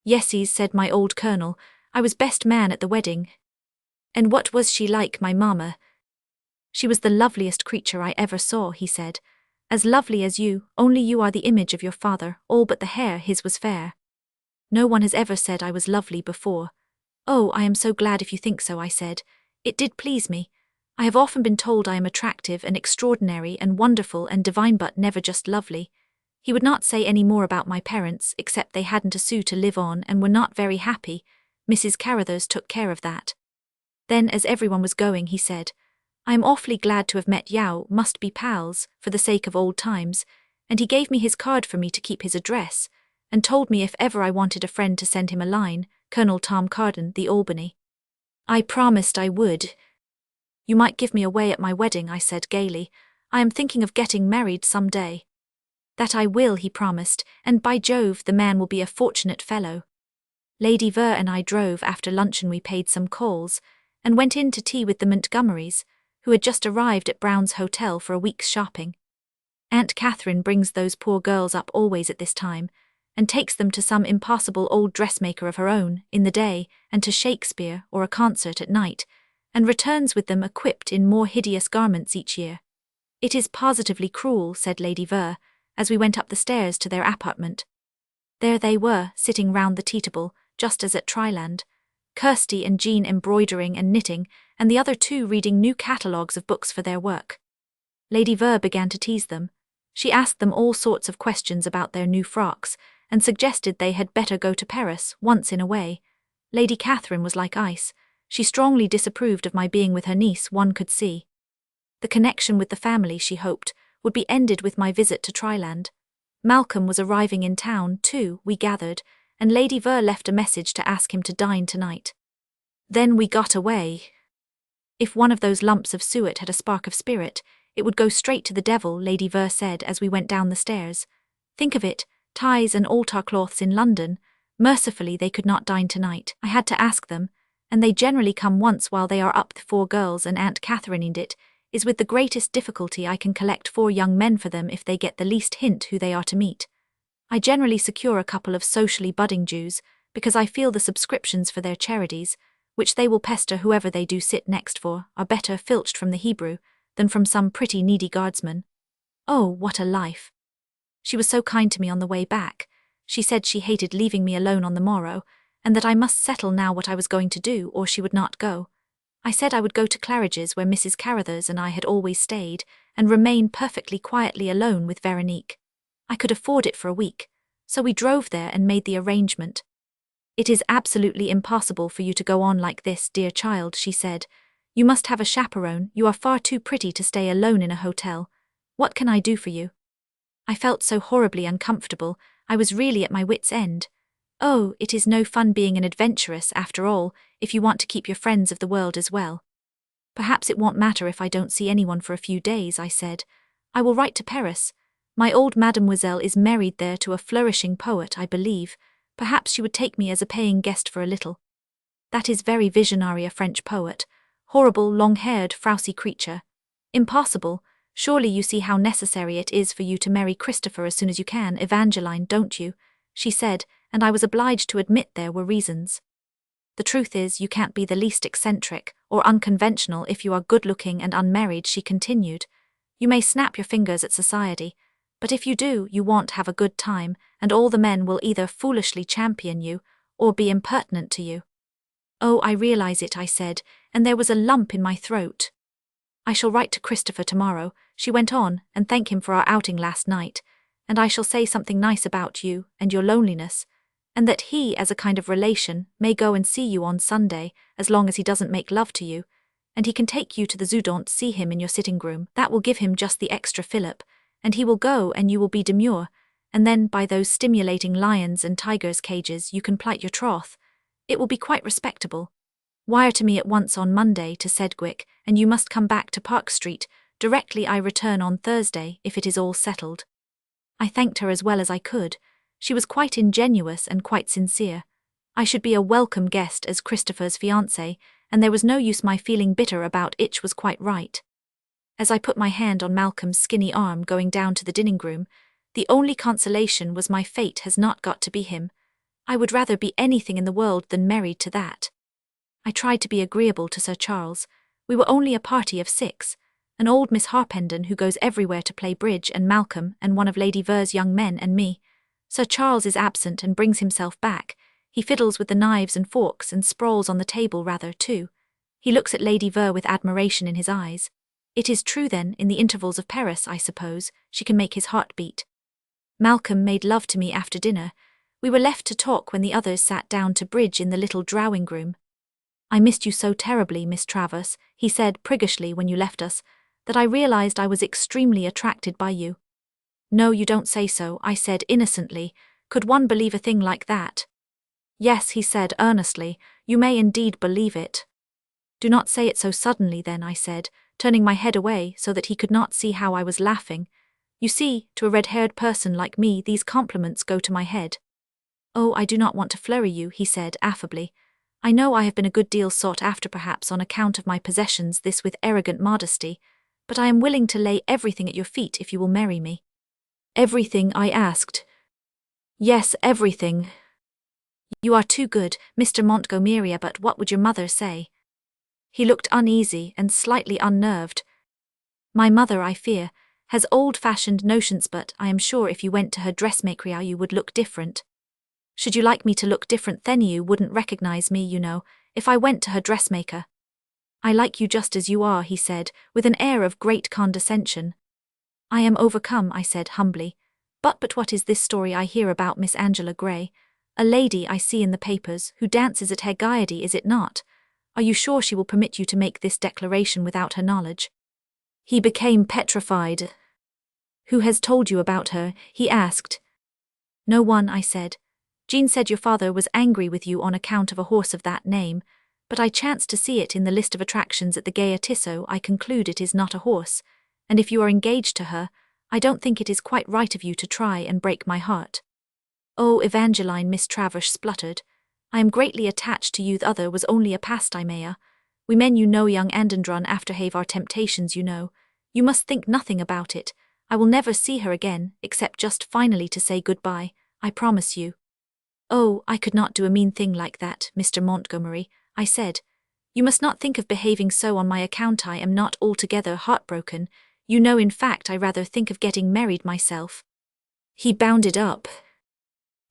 Speaker 1: Yesies, said my old colonel, I was best man at the wedding. And what was she like, my mamma? She was the loveliest creature I ever saw, he said. As lovely as you, only you are the image of your father, all but the hair his was fair. No one has ever said I was lovely before. Oh, I am so glad if you think so, I said. It did please me. I have often been told I am attractive and extraordinary and wonderful and divine, but never just lovely. He would not say any more about my parents, except they hadn't a sou to live on and were not very happy. Mrs. Carruthers took care of that. Then, as everyone was going, he said, I am awfully glad to have met Yao, must be pals, for the sake of old times, and he gave me his card for me to keep his address, and told me if ever I wanted a friend to send him a line, Colonel Tom Carden, the Albany. I promised I would. You might give me away at my wedding, I said gaily. I am thinking of getting married some day. That I will, he promised, and by Jove, the man will be a fortunate fellow. Lady Ver and I drove. After luncheon we paid some calls, and went in to tea with the Montgomerys, who had just arrived at Brown's Hotel for a week's shopping. Aunt Catherine brings those poor girls up always at this time, and takes them to some impossible old dressmaker of her own, in the day, and to Shakespeare or a concert at night, and returns with them equipped in more hideous garments each year. It is positively cruel, said Lady Ver, as we went up the stairs to their apartment. There they were, sitting round the tea table, just as at Tryland, Kirsty and Jean embroidering and knitting, and the other two reading new catalogues of books for their work. Lady Ver began to tease them. She asked them all sorts of questions about their new frocks, and suggested they had better go to Paris once in a way. Lady Catherine was like ice. She strongly disapproved of my being with her niece, one could see. The connection with the family, she hoped, would be ended with my visit to Tryland. Malcolm was arriving in town, too, we gathered, and Lady Ver left a message to ask him to dine tonight. Then we got away. If one of those lumps of suet had a spark of spirit, it would go straight to the devil, Lady Ver said as we went down the stairs. Think of it, ties and altar cloths in London. Mercifully they could not dine tonight. I had to ask them, and they generally come once while they are up. The 4 girls and Aunt Catherine, and it is with the greatest difficulty I can collect 4 young men for them if they get the least hint who they are to meet. I generally secure a couple of socially budding Jews, because I feel the subscriptions for their charities, which they will pester whoever they do sit next for, are better filched from the Hebrew than from some pretty needy guardsman. Oh, what a life! She was so kind to me on the way back. She said she hated leaving me alone on the morrow, and that I must settle now what I was going to do, or she would not go. I said I would go to Claridge's, where Mrs. Carruthers and I had always stayed, and remain perfectly quietly alone with Veronique. I could afford it for a week, so we drove there and made the arrangement. It is absolutely impossible for you to go on like this, dear child, she said. You must have a chaperone. You are far too pretty to stay alone in a hotel. What can I do for you? I felt so horribly uncomfortable, I was really at my wit's end. Oh, it is no fun being an adventuress, after all, if you want to keep your friends of the world as well. Perhaps it won't matter if I don't see anyone for a few days, I said. I will write to Paris. My old mademoiselle is married there to a flourishing poet, I believe. Perhaps she would take me as a paying guest for a little. That is very visionary, a French poet. Horrible, long-haired, frowsy creature. Impossible. Surely you see how necessary it is for you to marry Christopher as soon as you can, Evangeline, don't you? She said, and I was obliged to admit there were reasons. The truth is, you can't be the least eccentric or unconventional if you are good-looking and unmarried, she continued. You may snap your fingers at society, but if you do, you won't have a good time, and all the men will either foolishly champion you or be impertinent to you. Oh, I realize it, I said, and there was a lump in my throat. I shall write to Christopher tomorrow, she went on, and thank him for our outing last night, and I shall say something nice about you and your loneliness, and that he, as a kind of relation, may go and see you on Sunday, as long as he doesn't make love to you, and he can take you to the Zoudon, see him in your sitting room. That will give him just the extra fillip, and he will go and you will be demure, and then by those stimulating lions and tigers' cages you can plight your troth. It will be quite respectable. Wire to me at once on Monday to Sedgwick, and you must come back to Park Street directly I return on Thursday if it is all settled. I thanked her as well as I could. She was quite ingenuous and quite sincere. I should be a welcome guest as Christopher's fiancé, and there was no use my feeling bitter about it was quite right. As I put my hand on Malcolm's skinny arm going down to the dining-room, the only consolation was my fate has not got to be him. I would rather be anything in the world than married to that. I tried to be agreeable to Sir Charles. We were only a party of 6, an old Miss Harpenden who goes everywhere to play bridge, and Malcolm and one of Lady Ver's young men and me. Sir Charles is absent and brings himself back. He fiddles with the knives and forks and sprawls on the table rather, too. He looks at Lady Ver with admiration in his eyes. It is true then, in the intervals of Paris, I suppose, she can make his heart beat. Malcolm made love to me after dinner. We were left to talk when the others sat down to bridge in the little drawing-room. I missed you so terribly, Miss Travers, he said priggishly when you left us, that I realized I was extremely attracted by you. No, you don't say so, I said innocently. Could one believe a thing like that? Yes, he said earnestly, you may indeed believe it. Do not say it so suddenly then, I said, turning my head away so that he could not see how I was laughing. You see, to a red-haired person like me these compliments go to my head. Oh, I do not want to flurry you, he said affably. I know I have been a good deal sought after perhaps on account of my possessions, this with arrogant modesty, but I am willing to lay everything at your feet if you will marry me. Everything, I asked. Yes, everything. You are too good, Mr. Montgomery, but what would your mother say? He looked uneasy and slightly unnerved. My mother, I fear, has old-fashioned notions, but I am sure if you went to her dressmaker you would look different. Should you like me to look different then you wouldn't recognize me, you know, if I went to her dressmaker. I like you just as you are, he said, with an air of great condescension. I am overcome, I said humbly. But what is this story I hear about Miss Angela Grey? A lady I see in the papers, who dances at Her Gaiety, is it not? Are you sure she will permit you to make this declaration without her knowledge? He became petrified. Who has told you about her? He asked. No one, I said. Jean said your father was angry with you on account of a horse of that name, but I chanced to see it in the list of attractions at the Gaiety, so I conclude it is not a horse, and if you are engaged to her, I don't think it is quite right of you to try and break my heart. Oh, Evangeline, Miss Travers spluttered. I am greatly attached to you. The other was only a pastime. We men, you know, young Andendron, after have our temptations, you know. You must think nothing about it. I will never see her again, except just finally to say goodbye, I promise you. Oh, I could not do a mean thing like that, Mr. Montgomery, I said. You must not think of behaving so on my account. I am not altogether heartbroken. You know, in fact, I rather think of getting married myself. He bounded up.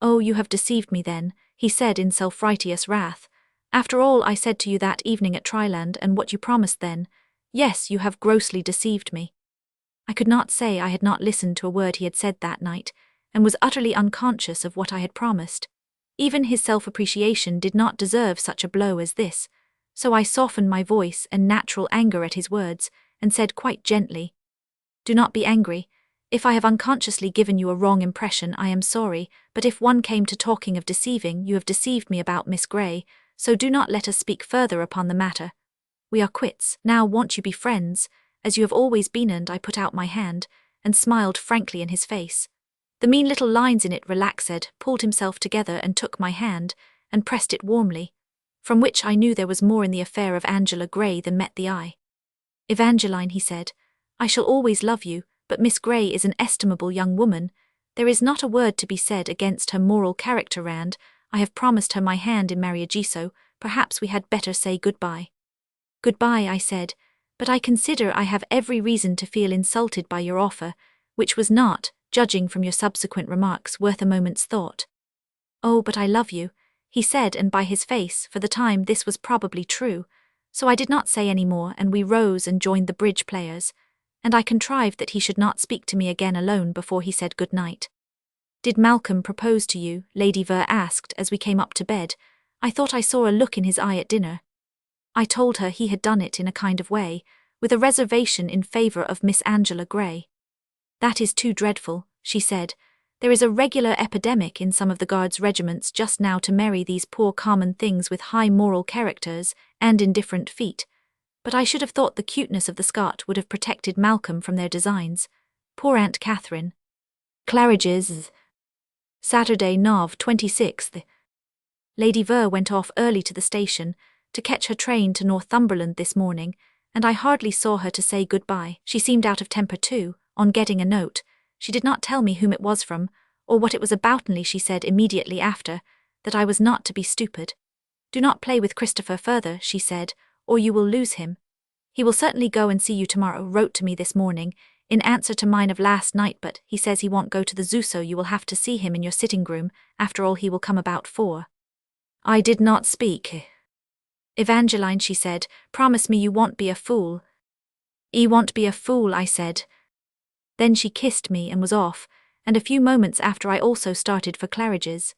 Speaker 1: Oh, you have deceived me then, he said in self-righteous wrath. After all I said to you that evening at Tryland and what you promised then, yes, you have grossly deceived me. I could not say I had not listened to a word he had said that night, and was utterly unconscious of what I had promised. Even his self-appreciation did not deserve such a blow as this, so I softened my voice and natural anger at his words, and said quite gently, Do not be angry. If I have unconsciously given you a wrong impression, I am sorry, but if one came to talking of deceiving, you have deceived me about Miss Grey, so do not let us speak further upon the matter. We are quits. Now won't you be friends, as you have always been? And I put out my hand, and smiled frankly in his face. The mean little lines in it relaxed, pulled himself together and took my hand, and pressed it warmly, from which I knew there was more in the affair of Angela Grey than met the eye. Evangeline, he said, I shall always love you, but Miss Grey is an estimable young woman. There is not a word to be said against her moral character, and I have promised her my hand in marriage, so perhaps we had better say goodbye. Goodbye, I said, but I consider I have every reason to feel insulted by your offer, which was not, judging from your subsequent remarks, worth a moment's thought. Oh, but I love you, he said, and by his face, for the time, this was probably true, so I did not say any more, and we rose and joined the bridge players, and I contrived that he should not speak to me again alone before he said good night. Did Malcolm propose to you? Lady Ver asked as we came up to bed. I thought I saw a look in his eye at dinner. I told her he had done it in a kind of way, with a reservation in favour of Miss Angela Grey. "That is too dreadful," she said. "There is a regular epidemic in some of the Guards' regiments just now to marry these poor common things with high moral characters and indifferent feet. But I should have thought the cuteness of the Scot would have protected Malcolm from their designs. Poor Aunt Catherine. Claridge's. Saturday, Nov. 26th. Lady Ver went off early to the station to catch her train to Northumberland this morning, and I hardly saw her to say goodbye. She seemed out of temper too, on getting a note. She did not tell me whom it was from, or what it was about, only she said immediately after that I was not to be stupid. "Do not play with Christopher further," she said, "or you will lose him. He will certainly go and see you tomorrow, wrote to me this morning, in answer to mine of last night, but he says he won't go to the zoo, so you will have to see him in your sitting room. After all, he will come about 4. I did not speak. "Evangeline," she said, "promise me you won't be a fool." "'E won't be a fool," I said. Then she kissed me and was off, and a few moments after I also started for Claridge's.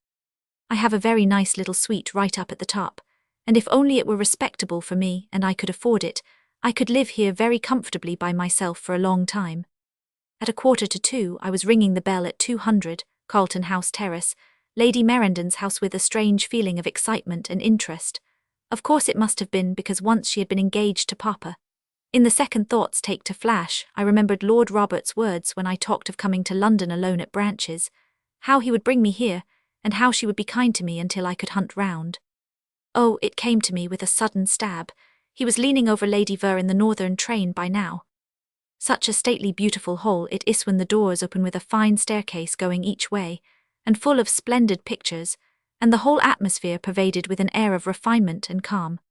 Speaker 1: I have a very nice little suite right up at the top, and if only it were respectable for me and I could afford it, I could live here very comfortably by myself for a long time. At 1:45 I was ringing the bell at 200, Carlton House Terrace, Lady Merendon's house, with a strange feeling of excitement and interest. Of course it must have been because once she had been engaged to Papa. In the second thoughts take to flash, I remembered Lord Robert's words when I talked of coming to London alone at Branches, how he would bring me here, and how she would be kind to me until I could hunt round. Oh, it came to me with a sudden stab. He was leaning over Lady Ver in the northern train by now. Such a stately beautiful hall it is, when the doors open, with a fine staircase going each way, and full of splendid pictures, and the whole atmosphere pervaded with an air of refinement and calm.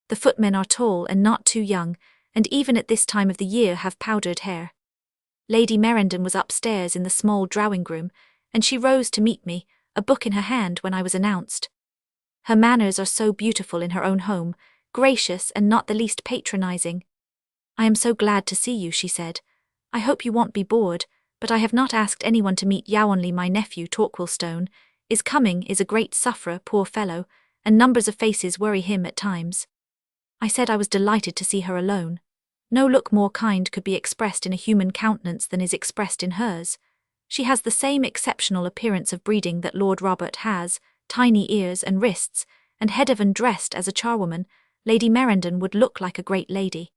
Speaker 1: The footmen are tall and not too young, and even at this time of the year have powdered hair. Lady Merendon was upstairs in the small drawing-room, and she rose to meet me, a book in her hand, when I was announced. Her manners are so beautiful in her own home, gracious and not the least patronizing. "I am so glad to see you," she said. "I hope you won't be bored, but I have not asked anyone to meet you, only my nephew Torquilstone is coming, is a great sufferer, poor fellow, and numbers of faces worry him at times." I said I was delighted to see her alone. No look more kind could be expressed in a human countenance than is expressed in hers. She has the same exceptional appearance of breeding that Lord Robert has, tiny ears and wrists, and head of, and dressed as a charwoman, Lady Merendon would look like a great lady.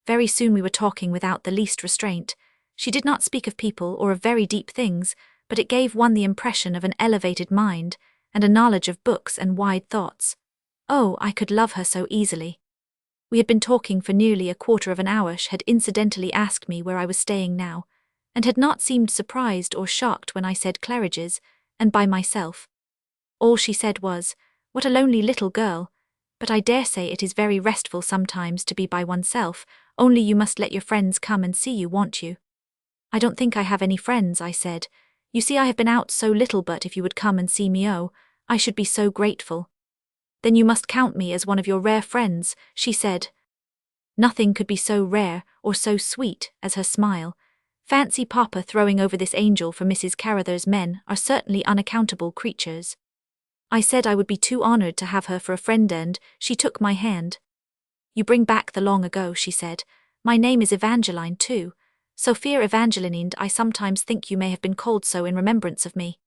Speaker 1: Very soon we were talking without the least restraint. She did not speak of people or of very deep things, but it gave one the impression of an elevated mind, and a knowledge of books and wide thoughts. Oh, I could love her so easily. We had been talking for nearly a quarter of an hour. She had incidentally asked me where I was staying now, and had not seemed surprised or shocked when I said Claridge's, and by myself. All she said was, "What a lonely little girl, but I dare say it is very restful sometimes to be by oneself, only you must let your friends come and see you, won't you?" "I don't think I have any friends," I said. "You see, I have been out so little, but if you would come and see me, oh, I should be so grateful." "Then you must count me as one of your rare friends," she said. Nothing could be so rare or so sweet as her smile. Fancy Papa throwing over this angel for Mrs. Carruthers. Men are certainly unaccountable creatures. I said I would be too honoured to have her for a friend, and she took my hand. "You bring back the long ago," she said. "My name is Evangeline too. Sophia Evangeline, and I sometimes think you may have been called so in remembrance of me."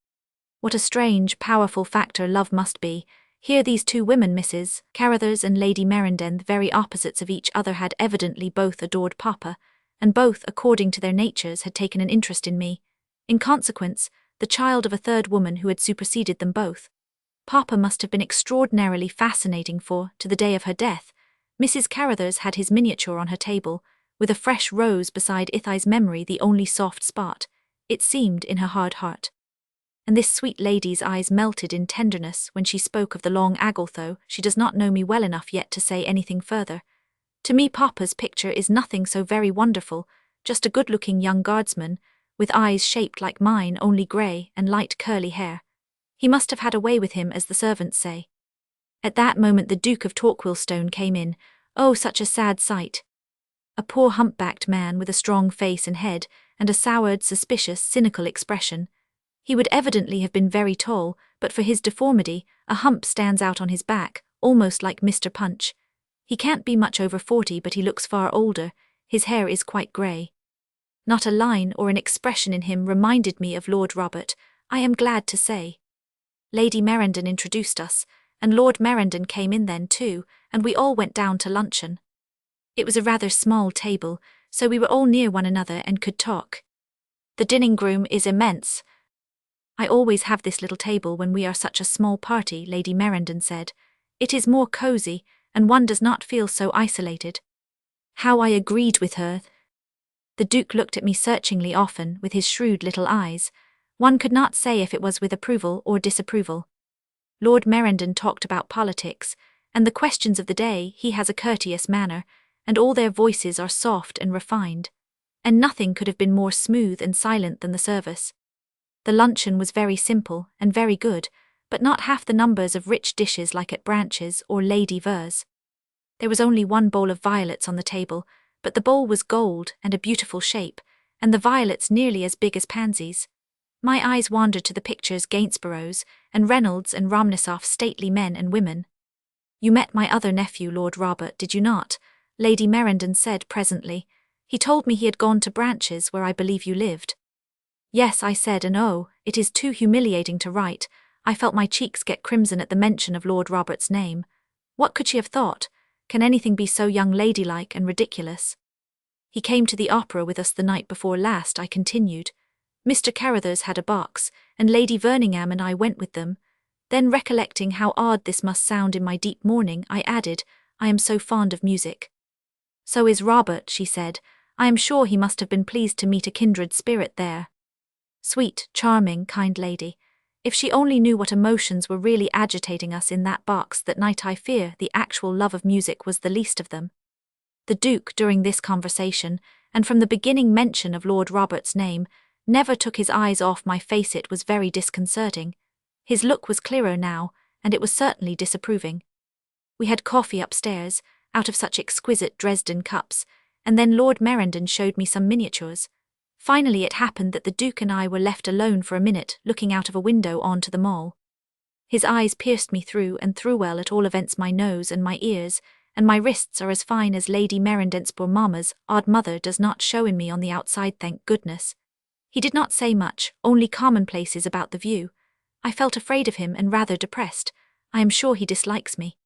Speaker 1: What a strange, powerful factor love must be. Here these two women, Mrs. Carruthers and Lady Merendon, the very opposites of each other, had evidently both adored Papa, and both, according to their natures, had taken an interest in me. In consequence, the child of a third woman who had superseded them both. Papa must have been extraordinarily fascinating, for, to the day of her death, Mrs. Carruthers had his miniature on her table, with a fresh rose beside Ithi's memory the only soft spot, it seemed, in her hard heart. And this sweet lady's eyes melted in tenderness when she spoke of the long Agoltho. She does not know me well enough yet to say anything further. To me Papa's picture is nothing so very wonderful, just a good-looking young guardsman, with eyes shaped like mine, only grey, and light curly hair. He must have had a way with him, as the servants say. At that moment the Duke of Torquilstone came in. Oh, such a sad sight. A poor humpbacked man with a strong face and head, and a soured, suspicious, cynical expression. He would evidently have been very tall, but for his deformity, a hump stands out on his back, almost like Mr. Punch. He can't be much over 40, but he looks far older. His hair is quite grey. Not a line or an expression in him reminded me of Lord Robert, I am glad to say. Lady Merendon introduced us, and Lord Merendon came in then too, and we all went down to luncheon. It was a rather small table, so we were all near one another and could talk. The dining room is immense. I always have this little table when we are such a small party, Lady Merendon said. It is more cosy, and one does not feel so isolated. How I agreed with her. The Duke looked at me searchingly often with his shrewd little eyes. One could not say if it was with approval or disapproval. Lord Merendon talked about politics, and the questions of the day. He has a courteous manner, and all their voices are soft and refined. And nothing could have been more smooth and silent than the service. The luncheon was very simple and very good, but not half the numbers of rich dishes like at Branches or Lady Ver's. There was only one bowl of violets on the table, but the bowl was gold and a beautiful shape, and the violets nearly as big as pansies. My eyes wandered to the pictures Gainsborough's, and Reynolds and Ramnasoff's stately men and women. You met my other nephew, Lord Robert, did you not? Lady Merendon said presently. He told me he had gone to Branches, where I believe you lived. Yes, I said, and oh, it is too humiliating to write. I felt my cheeks get crimson at the mention of Lord Robert's name. What could she have thought? Can anything be so young ladylike and ridiculous? He came to the opera with us the night before last, I continued. Mr. Carruthers had a box, and Lady Verningham and I went with them. Then recollecting how odd this must sound in my deep mourning, I added, I am so fond of music. So is Robert, she said. I am sure he must have been pleased to meet a kindred spirit there. Sweet, charming, kind lady. If she only knew what emotions were really agitating us in that box that night, I fear the actual love of music was the least of them. The Duke, during this conversation, and from the beginning mention of Lord Robert's name, never took his eyes off my face. It was very disconcerting. His look was clearer now, and it was certainly disapproving. We had coffee upstairs, out of such exquisite Dresden cups, and then Lord Merendon showed me some miniatures. Finally it happened that the Duke and I were left alone for a minute, looking out of a window on to the mall. His eyes pierced me through and through, well, at all events my nose and my ears, and my wrists are as fine as Lady Merendon's. Poor mamma's odd mother does not show in me on the outside, thank goodness. He did not say much, only commonplaces about the view. I felt afraid of him and rather depressed. I am sure he dislikes me.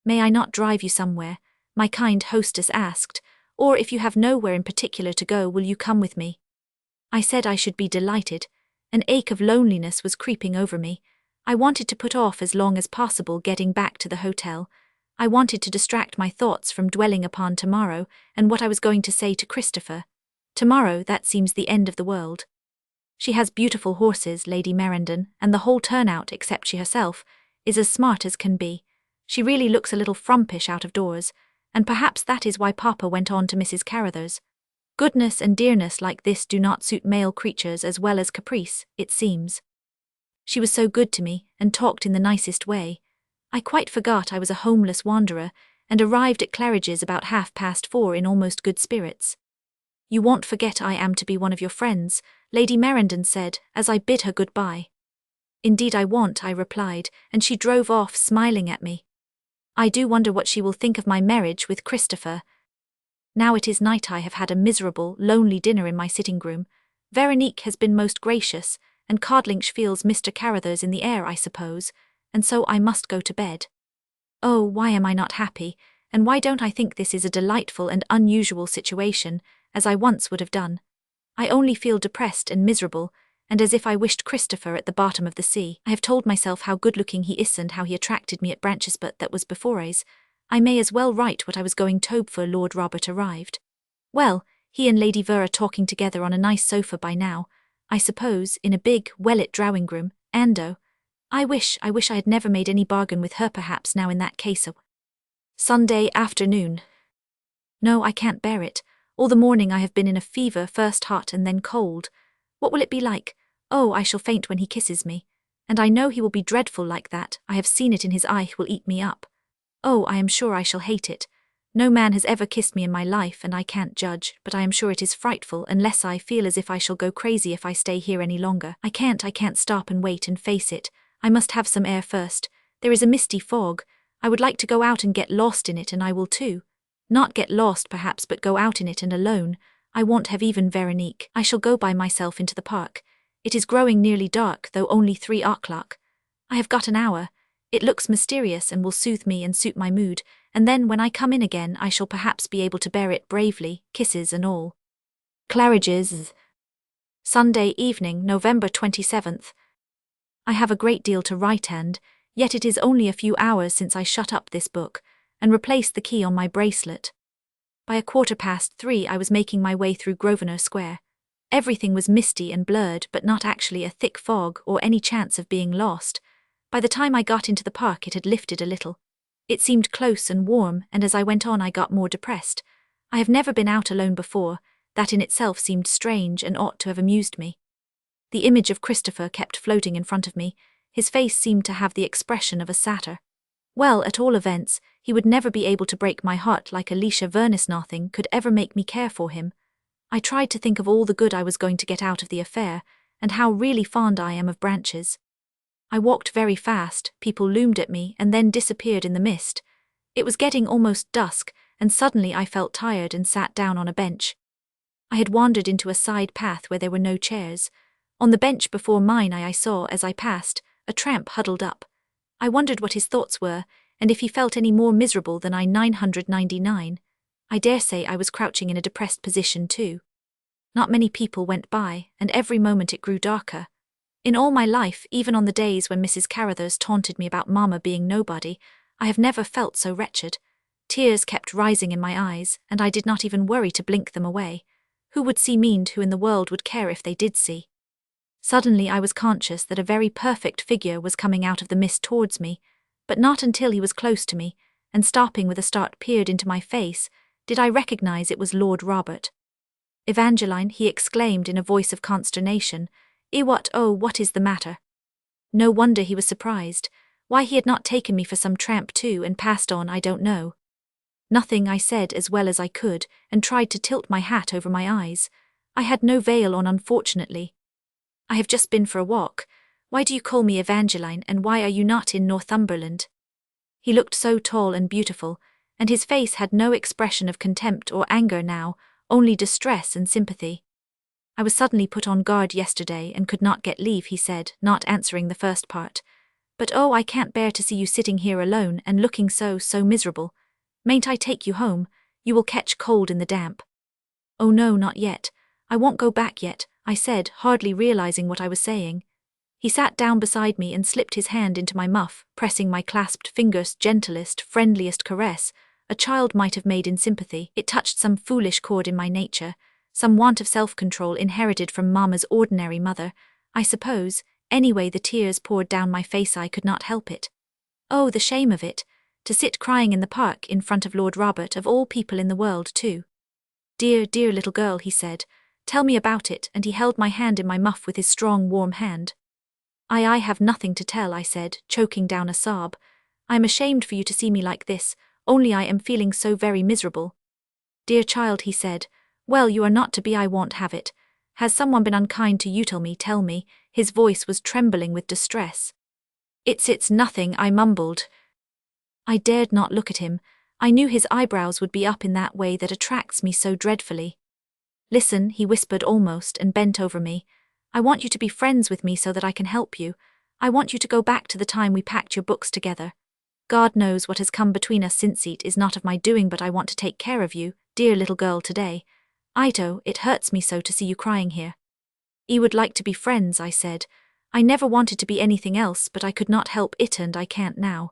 Speaker 1: May I not drive you somewhere? My kind hostess asked, or if you have nowhere in particular to go, will you come with me? I said I should be delighted. An ache of loneliness was creeping over me. I wanted to put off as long as possible getting back to the hotel. I wanted to distract my thoughts from dwelling upon tomorrow and what I was going to say to Christopher. Tomorrow, that seems the end of the world. She has beautiful horses, Lady Merendon, and the whole turnout, except she herself, is as smart as can be. She really looks a little frumpish out of doors, and perhaps that is why Papa went on to Mrs. Carruthers. Goodness and dearness like this do not suit male creatures as well as caprice, it seems. She was so good to me, and talked in the nicest way. I quite forgot I was a homeless wanderer, and arrived at Claridge's about 4:30 in almost good spirits. You won't forget I am to be one of your friends, Lady Merendon said, as I bid her good-bye. Indeed I won't, I replied, and she drove off smiling at me. I do wonder what she will think of my marriage with Christopher. Now it is night. I have had a miserable, lonely dinner in my sitting-room. Veronique has been most gracious, and Codlinch feels Mr. Carruthers in the air, I suppose, and so I must go to bed. Oh, why am I not happy, and why don't I think this is a delightful and unusual situation, as I once would have done? I only feel depressed and miserable, and as if I wished Christopher at the bottom of the sea. I have told myself how good-looking he is and how he attracted me at Branches, but that was before's. I may as well write what I was going to before Lord Robert arrived. Well, he and Lady Ver are talking together on a nice sofa by now, I suppose, in a big, well-lit drawing-room, and I wish I had never made any bargain with her. Perhaps now in that case Sunday afternoon. No, I can't bear it. All the morning I have been in a fever, first hot and then cold. What will it be like? Oh, I shall faint when he kisses me. And I know he will be dreadful like that. I have seen it in his eye. He will eat me up. Oh, I am sure I shall hate it. No man has ever kissed me in my life, and I can't judge, but I am sure it is frightful, unless I feel as if I shall go crazy if I stay here any longer. I can't stop and wait and face it. I must have some air first. There is a misty fog. I would like to go out and get lost in it, and I will too. Not get lost perhaps, but go out in it and alone. I won't have even Veronique. I shall go by myself into the park. It is growing nearly dark, though only 3 o'clock. I have got an hour. It looks mysterious and will soothe me and suit my mood, and then when I come in again I shall perhaps be able to bear it bravely, kisses and all. Claridge's. Sunday evening, November 27th. I have a great deal to write and, yet it is only a few hours since I shut up this book, and replaced the key on my bracelet. By 3:15 I was making my way through Grosvenor Square. Everything was misty and blurred, but not actually a thick fog or any chance of being lost. By the time I got into the park it had lifted a little. It seemed close and warm, and as I went on I got more depressed. I have never been out alone before. That in itself seemed strange and ought to have amused me. The image of Christopher kept floating in front of me. His face seemed to have the expression of a satyr. Well, at all events, he would never be able to break my heart like Alicia Vernus. Nothing could ever make me care for him. I tried to think of all the good I was going to get out of the affair, and how really fond I am of branches. I walked very fast, people loomed at me and then disappeared in the mist. It was getting almost dusk, and suddenly I felt tired and sat down on a bench. I had wandered into a side path where there were no chairs. On the bench before mine I saw, as I passed, a tramp huddled up. I wondered what his thoughts were, and if he felt any more miserable than I 999. I dare say I was crouching in a depressed position too. Not many people went by, and every moment it grew darker. In all my life, even on the days when Mrs. Carruthers taunted me about Mama being nobody, I have never felt so wretched. Tears kept rising in my eyes, and I did not even worry to blink them away. Who would see me, and who in the world would care if they did see? Suddenly I was conscious that a very perfect figure was coming out of the mist towards me, but not until he was close to me, and stopping with a start peered into my face, did I recognize it was Lord Robert. "Evangeline," he exclaimed in a voice of consternation. What is the matter?" No wonder he was surprised. Why he had not taken me for some tramp too and passed on I don't know. "Nothing," I said as well as I could, and tried to tilt my hat over my eyes. I had no veil on, unfortunately. "I have just been for a walk. Why do you call me Evangeline, and why are you not in Northumberland?" He looked so tall and beautiful, and his face had no expression of contempt or anger now, only distress and sympathy. "I was suddenly put on guard yesterday and could not get leave," he said, not answering the first part. "But I can't bear to see you sitting here alone and looking so miserable. Mayn't I take you home? You will catch cold in the damp." "Oh no, not yet. I won't go back yet," I said, hardly realizing what I was saying. He sat down beside me and slipped his hand into my muff, pressing my clasped fingers. Gentlest, friendliest caress a child might have made in sympathy. It touched some foolish chord in my nature, some want of self-control inherited from Mama's ordinary mother, I suppose. Anyway, the tears poured down my face. I could not help it. Oh, the shame of it, to sit crying in the park in front of Lord Robert, of all people in the world too. "Dear, dear little girl," he said, "tell me about it," and he held my hand in my muff with his strong, warm hand. I have nothing to tell," I said, choking down a sob. "I am ashamed for you to see me like this, only I am feeling so very miserable." "Dear child," he said, "well, you are not to be. I won't have it. Has someone been unkind to you? Tell me." His voice was trembling with distress. It's nothing," I mumbled. I dared not look at him. I knew his eyebrows would be up in that way that attracts me so dreadfully. "Listen," he whispered almost, and bent over me. "I want you to be friends with me so that I can help you. I want you to go back to the time we packed your books together. God knows what has come between us since. It is not of my doing, but I want to take care of you, dear little girl, today. Ito, it hurts me so to see you crying here." "I would like to be friends," I said. I never wanted to be anything else, but I could not help it, and I can't now.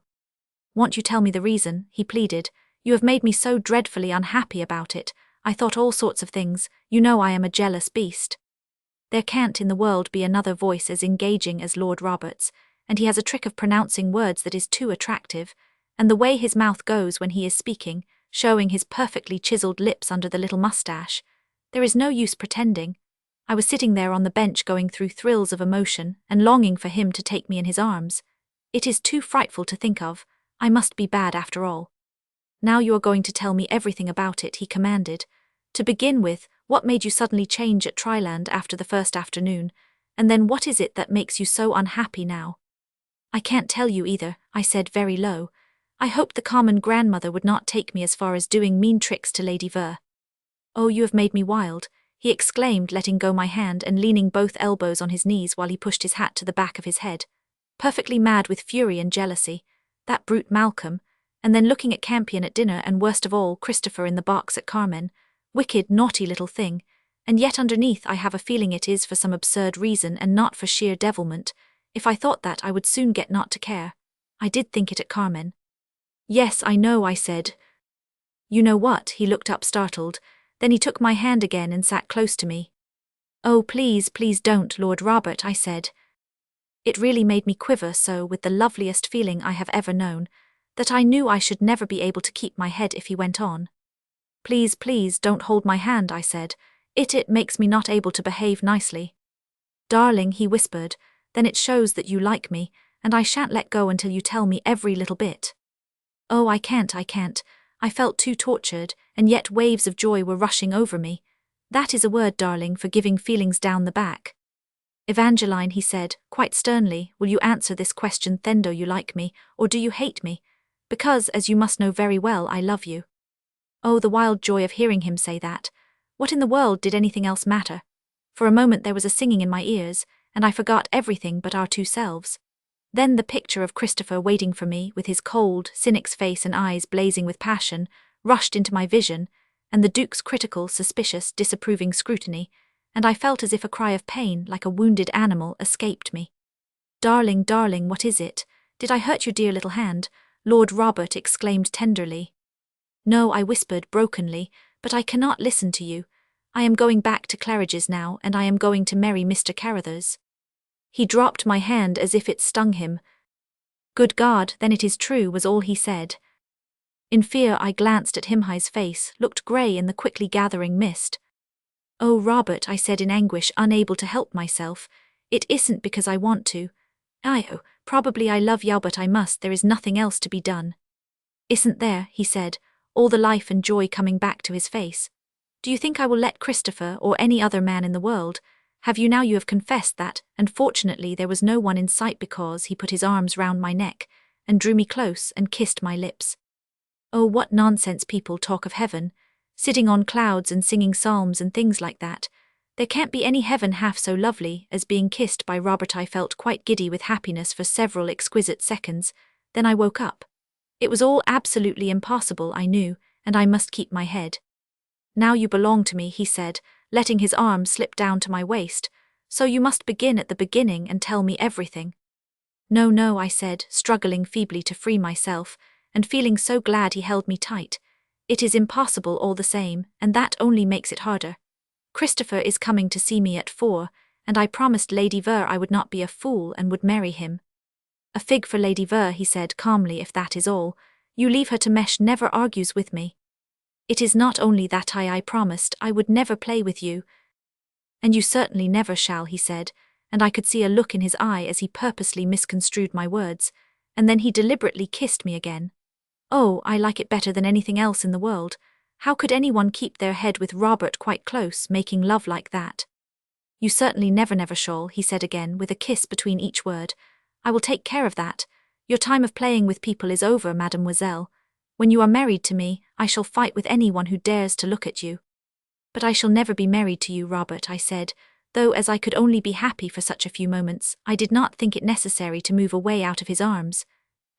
Speaker 1: "Won't you tell me the reason?" he pleaded. "You have made me so dreadfully unhappy about it. I thought all sorts of things. You know I am a jealous beast." There can't in the world be another voice as engaging as Lord Robert's, and he has a trick of pronouncing words that is too attractive, and the way his mouth goes when he is speaking, showing his perfectly chiseled lips under the little mustache. There is no use pretending. I was sitting there on the bench going through thrills of emotion and longing for him to take me in his arms. It is too frightful to think of. I must be bad after all. "Now you are going to tell me everything about it," he commanded. "To begin with, what made you suddenly change at Tryland after the first afternoon, and then what is it that makes you so unhappy now?" "I can't tell you either," I said very low. "I hoped the common grandmother would not take me as far as doing mean tricks to Lady Ver." Oh, you have made me wild, he exclaimed, letting go my hand and leaning both elbows on his knees while he pushed his hat to the back of his head. Perfectly mad with fury and jealousy. That brute Malcolm, and then looking at Campion at dinner, and worst of all, Christopher in the box at Carmen. Wicked, naughty little thing. And yet underneath I have a feeling it is for some absurd reason and not for sheer devilment. If I thought that, I would soon get not to care. I did think it at Carmen. Yes, I know, I said. You know what? He looked up startled. Then he took my hand again and sat close to me. Oh, please, please don't, Lord Robert, I said. It really made me quiver so, with the loveliest feeling I have ever known, that I knew I should never be able to keep my head if he went on. Please, please, don't hold my hand, I said. It makes me not able to behave nicely. Darling, he whispered, then it shows that you like me, and I shan't let go until you tell me every little bit. Oh, I can't. I felt too tortured, and yet waves of joy were rushing over me. That is a word, darling, for giving feelings down the back. Evangeline, he said, quite sternly, will you answer this question then? Do you like me, or do you hate me? Because, as you must know very well, I love you. Oh, the wild joy of hearing him say that. What in the world did anything else matter? For a moment there was a singing in my ears, and I forgot everything but our two selves. Then the picture of Christopher waiting for me, with his cold, cynic's face and eyes blazing with passion, rushed into my vision, and the Duke's critical, suspicious, disapproving scrutiny, and I felt as if a cry of pain, like a wounded animal, escaped me. Darling, darling, what is it? Did I hurt your dear little hand? Lord Robert exclaimed tenderly. No, I whispered brokenly, but I cannot listen to you. I am going back to Claridge's now, and I am going to marry Mr. Carruthers. He dropped my hand as if it stung him. Good God, then it is true, was all he said. In fear I glanced at him. His face looked grey in the quickly gathering mist. Oh, Robert, I said in anguish, unable to help myself. It isn't because I want to. Probably I love you, but I must, there is nothing else to be done. Isn't there, he said, all the life and joy coming back to his face. Do you think I will let Christopher, or any other man in the world, have you now? You have confessed that, and fortunately there was no one in sight, because he put his arms round my neck, and drew me close and kissed my lips. Oh, what nonsense people talk of heaven, sitting on clouds and singing psalms and things like that. There can't be any heaven half so lovely as being kissed by Robert. I felt quite giddy with happiness for several exquisite seconds, then I woke up. It was all absolutely impossible, I knew, and I must keep my head. Now you belong to me, he said, letting his arm slip down to my waist, so you must begin at the beginning and tell me everything. No, no, I said, struggling feebly to free myself, and feeling so glad he held me tight. It is impossible all the same, and that only makes it harder. Christopher is coming to see me at 4, and I promised Lady Ver I would not be a fool and would marry him. A fig for Lady Ver, he said calmly, if that is all. You leave her to mesh, never argues with me. It is not only that I promised I would never play with you. And you certainly never shall, he said, and I could see a look in his eye as he purposely misconstrued my words, and then he deliberately kissed me again. Oh, I like it better than anything else in the world. How could anyone keep their head with Robert quite close, making love like that? You certainly never shall, he said again, with a kiss between each word. I will take care of that. Your time of playing with people is over, mademoiselle. When you are married to me, I shall fight with anyone who dares to look at you. But I shall never be married to you, Robert, I said, though as I could only be happy for such a few moments, I did not think it necessary to move away out of his arms.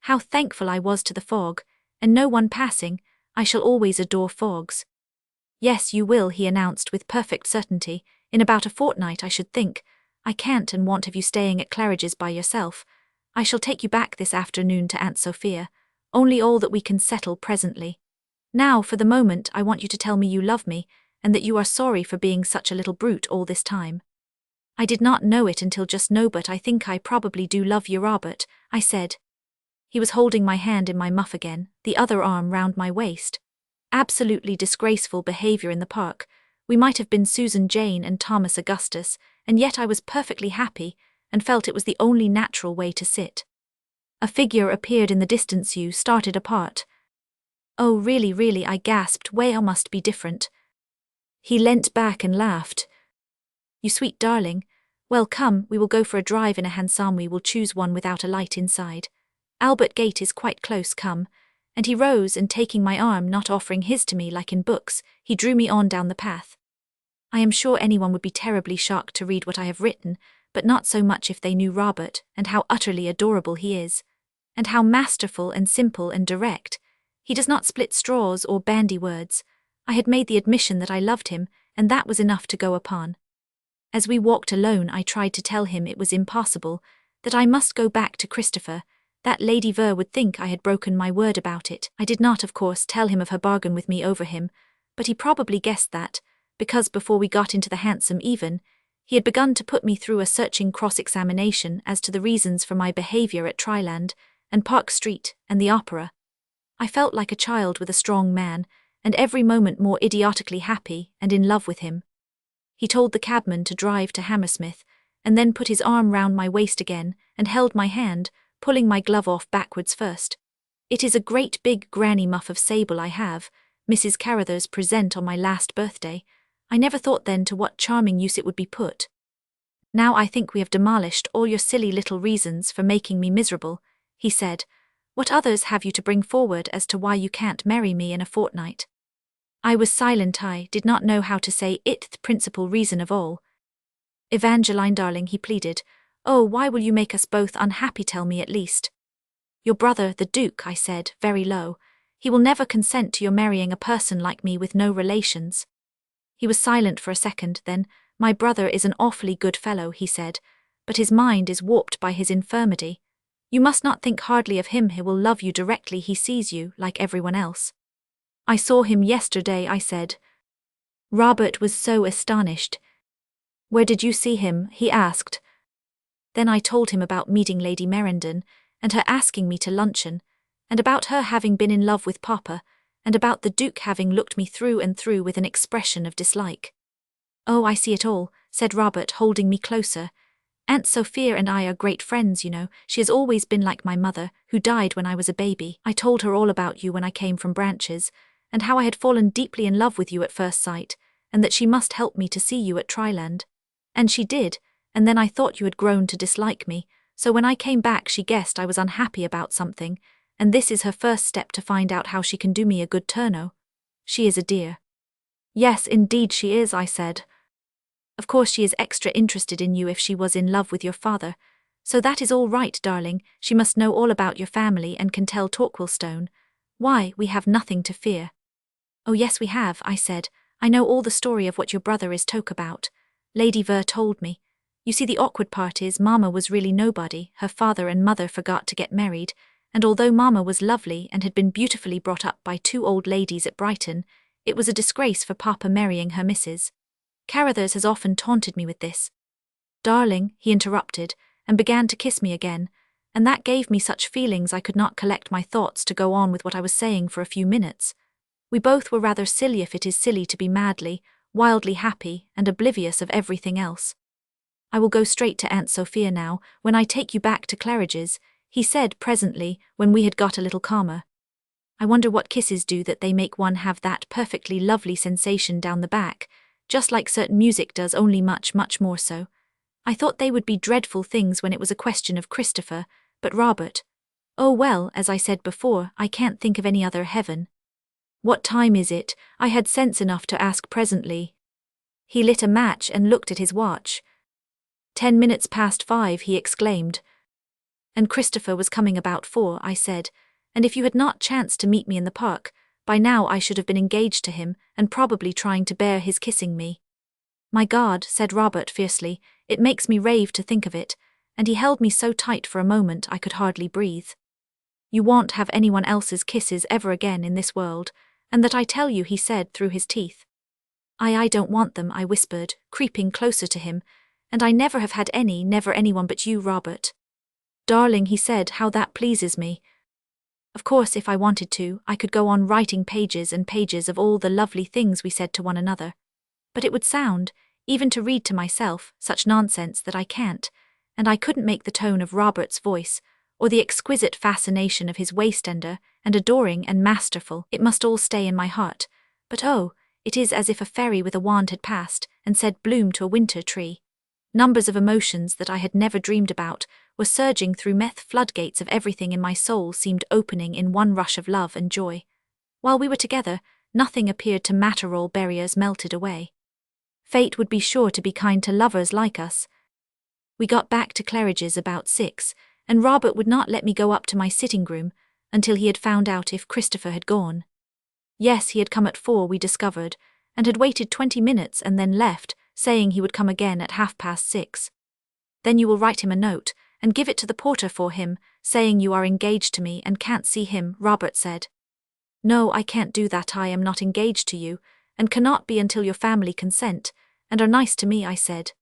Speaker 1: How thankful I was to the fog, and no one passing. I shall always adore fogs. Yes, you will, he announced with perfect certainty, in about a fortnight, I should think. I can't and won't have you staying at Claridge's by yourself. I shall take you back this afternoon to Aunt Sophia, only all that we can settle presently. Now, for the moment, I want you to tell me you love me, and that you are sorry for being such a little brute all this time. I did not know it until just now, but I think I probably do love you, Robert, I said. He was holding my hand in my muff again, the other arm round my waist. Absolutely disgraceful behavior in the park. We might have been Susan Jane and Thomas Augustus, and yet I was perfectly happy, and felt it was the only natural way to sit. A figure appeared in the distance. You started apart. Oh, really, I gasped. Well, must be different. He leant back and laughed. You sweet darling. Well, come, we will go for a drive in a hansom. We will choose one without a light inside. Albert Gate is quite close, come. and he rose and taking my arm, not offering his to me like in books, he drew me on down the path. I am sure anyone would be terribly shocked to read what I have written, but not so much if they knew Robert, and how utterly adorable he is. And how masterful and simple and direct. He does not split straws or bandy words. I had made the admission that I loved him, and that was enough to go upon. As we walked alone, I tried to tell him it was impossible, that I must go back to Christopher, that Lady Ver would think I had broken my word about it. I did not, of course, tell him of her bargain with me over him, but he probably guessed that, because before we got into the hansom even, he had begun to put me through a searching cross-examination as to the reasons for my behaviour at Tryland, and Park Street, and the Opera. I felt like a child with a strong man, and every moment more idiotically happy and in love with him. He told the cabman to drive to Hammersmith, and then put his arm round my waist again, and held my hand, pulling my glove off backwards first. It is a great big granny muff of sable I have, Mrs. Carruthers' present on my last birthday. I never thought then to what charming use it would be put. Now I think we have demolished all your silly little reasons for making me miserable, he said. What others have you to bring forward as to why you can't marry me in a fortnight? I was silent. I did not know how to say it. The principal reason of all. Evangeline, darling, he pleaded. Oh, why will you make us both unhappy? Tell me at least. Your brother, the Duke, I said, very low. He will never consent to your marrying a person like me with no relations. He was silent for a second, then, my brother is an awfully good fellow, he said, but his mind is warped by his infirmity. You must not think hardly of him. He will love you directly he sees you, like everyone else. I saw him yesterday, I said. Robert was so astonished. Where did you see him? He asked. Then I told him about meeting Lady Merendon, and her asking me to luncheon, and about her having been in love with Papa, and about the Duke having looked me through and through with an expression of dislike. Oh, I see it all, said Robert, holding me closer. Aunt Sophia and I are great friends, you know. She has always been like my mother, who died when I was a baby. I told her all about you when I came from Branches, and how I had fallen deeply in love with you at first sight, and that she must help me to see you at Tryland. And she did, and then I thought you had grown to dislike me, so when I came back she guessed I was unhappy about something, and this is her first step to find out how she can do me a good turn. She is a dear. Yes, indeed she is, I said. Of course she is extra interested in you if she was in love with your father, so that is all right, darling. She must know all about your family and can tell Torquilstone. Why, we have nothing to fear. Oh yes we have, I said. I know all the story of what your brother is took about. Lady Ver told me. You see, the awkward part is Mamma was really nobody. Her father and mother forgot to get married, and although Mamma was lovely and had been beautifully brought up by two old ladies at Brighton, it was a disgrace for Papa marrying her missus. Carruthers has often taunted me with this. Darling, he interrupted, and began to kiss me again, and that gave me such feelings I could not collect my thoughts to go on with what I was saying for a few minutes. We both were rather silly, if it is silly to be madly, wildly happy and oblivious of everything else. I will go straight to Aunt Sophia now, when I take you back to Claridge's, he said presently, when we had got a little calmer. I wonder what kisses do that they make one have that perfectly lovely sensation down the back, just like certain music does, only much, much more so. I thought they would be dreadful things when it was a question of Christopher, but Robert. Oh well, as I said before, I can't think of any other heaven. What time is it? I had sense enough to ask presently. He lit a match and looked at his watch. 10 minutes past 5, he exclaimed. And Christopher was coming about 4, I said, and if you had not chanced to meet me in the park, by now I should have been engaged to him, and probably trying to bear his kissing me. My God, said Robert fiercely, it makes me rave to think of it, and he held me so tight for a moment I could hardly breathe. You won't have anyone else's kisses ever again in this world, and that I tell you, he said through his teeth. I don't want them, I whispered, creeping closer to him, and I never have had any, never anyone but you, Robert. Darling, he said, how that pleases me. Of course, if I wanted to, I could go on writing pages and pages of all the lovely things we said to one another. But it would sound, even to read to myself, such nonsense that I can't, and I couldn't make the tone of Robert's voice, or the exquisite fascination of his waist tender and adoring and masterful. It must all stay in my heart. But oh, it is as if a fairy with a wand had passed and said bloom to a winter tree. Numbers of emotions that I had never dreamed about were surging through meth floodgates of everything in my soul seemed opening in one rush of love and joy. While we were together, nothing appeared to matter, all barriers melted away. Fate would be sure to be kind to lovers like us. We got back to Claridge's about 6, and Robert would not let me go up to my sitting room until he had found out if Christopher had gone. Yes, he had come at 4, we discovered, and had waited 20 minutes and then left, saying he would come again at 6:30. Then you will write him a note, and give it to the porter for him, saying you are engaged to me and can't see him, Robert said. No, I can't do that. I am not engaged to you, and cannot be until your family consent, and are nice to me, I said.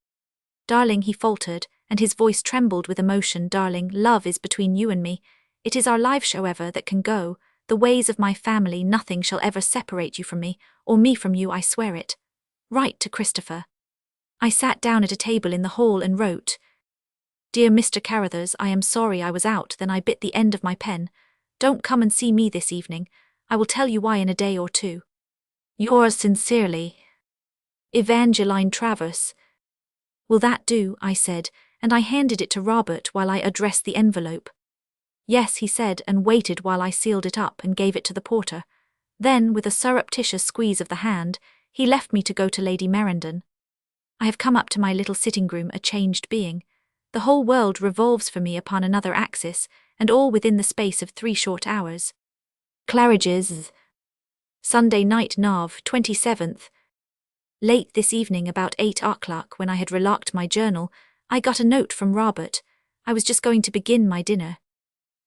Speaker 1: Darling, he faltered, and his voice trembled with emotion. Darling, love is between you and me. It is our lives, however, that can go. The ways of my family, nothing shall ever separate you from me, or me from you, I swear it. Write to Christopher. I sat down at a table in the hall and wrote, Dear Mr. Carruthers, I am sorry I was out. Then I bit the end of my pen. Don't come and see me this evening. I will tell you why in a day or two. Yours sincerely, Evangeline Travers. Will that do? I said, and I handed it to Robert while I addressed the envelope. Yes, he said, and waited while I sealed it up and gave it to the porter. Then, with a surreptitious squeeze of the hand, he left me to go to Lady Merendon. I have come up to my little sitting room a changed being. The whole world revolves for me upon another axis, and all within the space of 3 short hours. Claridge's. Sunday night, Nov. 27th. Late this evening, about 8 o'clock, when I had relocked my journal, I got a note from Robert. I was just going to begin my dinner.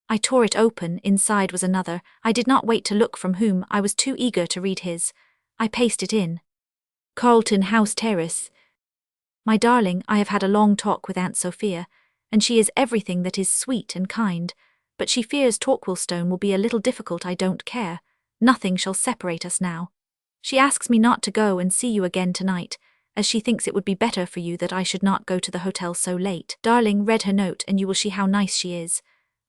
Speaker 1: I tore it open. Inside was another. I did not wait to look from whom. I was too eager to read his. I pasted in. Carlton House Terrace. My darling, I have had a long talk with Aunt Sophia, and she is everything that is sweet and kind, but she fears Torquilstone will be a little difficult. I don't care. Nothing shall separate us now. She asks me not to go and see you again tonight, as she thinks it would be better for you that I should not go to the hotel so late. Darling, read her note and you will see how nice she is.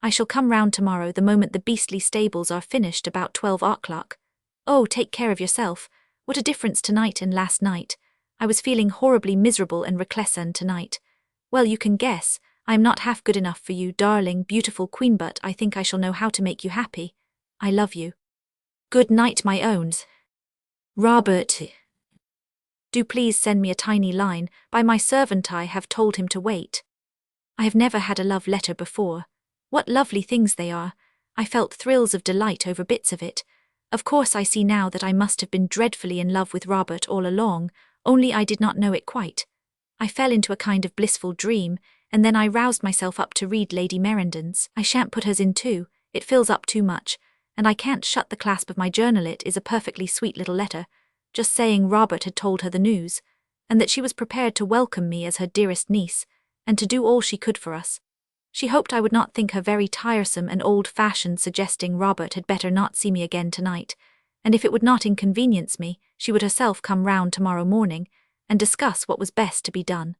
Speaker 1: I shall come round tomorrow the moment the beastly stables are finished about 12 o'clock. Oh, take care of yourself. What a difference tonight and last night. I was feeling horribly miserable and reckless tonight. Well, you can guess, I am not half good enough for you, darling, beautiful queen, but I think I shall know how to make you happy. I love you. Good night, my owns. Robert. Do please send me a tiny line. By my servant I have told him to wait. I have never had a love letter before. What lovely things they are. I felt thrills of delight over bits of it. Of course I see now that I must have been dreadfully in love with Robert all along, only I did not know it quite. I fell into a kind of blissful dream, and then I roused myself up to read Lady Merendon's. I shan't put hers in too, it fills up too much, and I can't shut the clasp of my journal. It is a perfectly sweet little letter, just saying Robert had told her the news, and that she was prepared to welcome me as her dearest niece, and to do all she could for us. She hoped I would not think her very tiresome and old-fashioned, suggesting Robert had better not see me again tonight, and if it would not inconvenience me, she would herself come round tomorrow morning and discuss what was best to be done.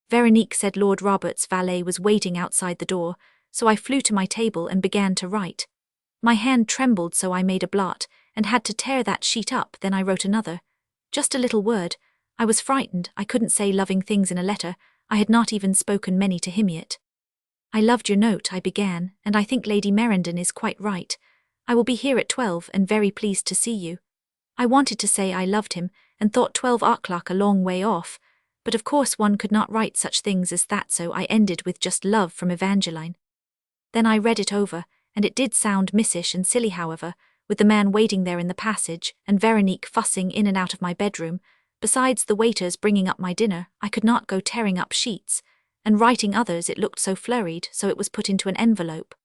Speaker 1: Veronique said Lord Robert's valet was waiting outside the door, so I flew to my table and began to write. My hand trembled, so I made a blot and had to tear that sheet up. Then I wrote another. Just a little word. I was frightened. I couldn't say loving things in a letter. I had not even spoken many to him yet. I loved your note, I began, and I think Lady Merendon is quite right. I will be here at 12 and very pleased to see you. I wanted to say I loved him and thought 12 o'clock a long way off, but of course one could not write such things as that, so I ended with just love from Evangeline. Then I read it over, and it did sound missish and silly, however, with the man waiting there in the passage and Veronique fussing in and out of my bedroom. Besides the waiters bringing up my dinner, I could not go tearing up sheets, and writing others. It looked so flurried, so it was put into an envelope.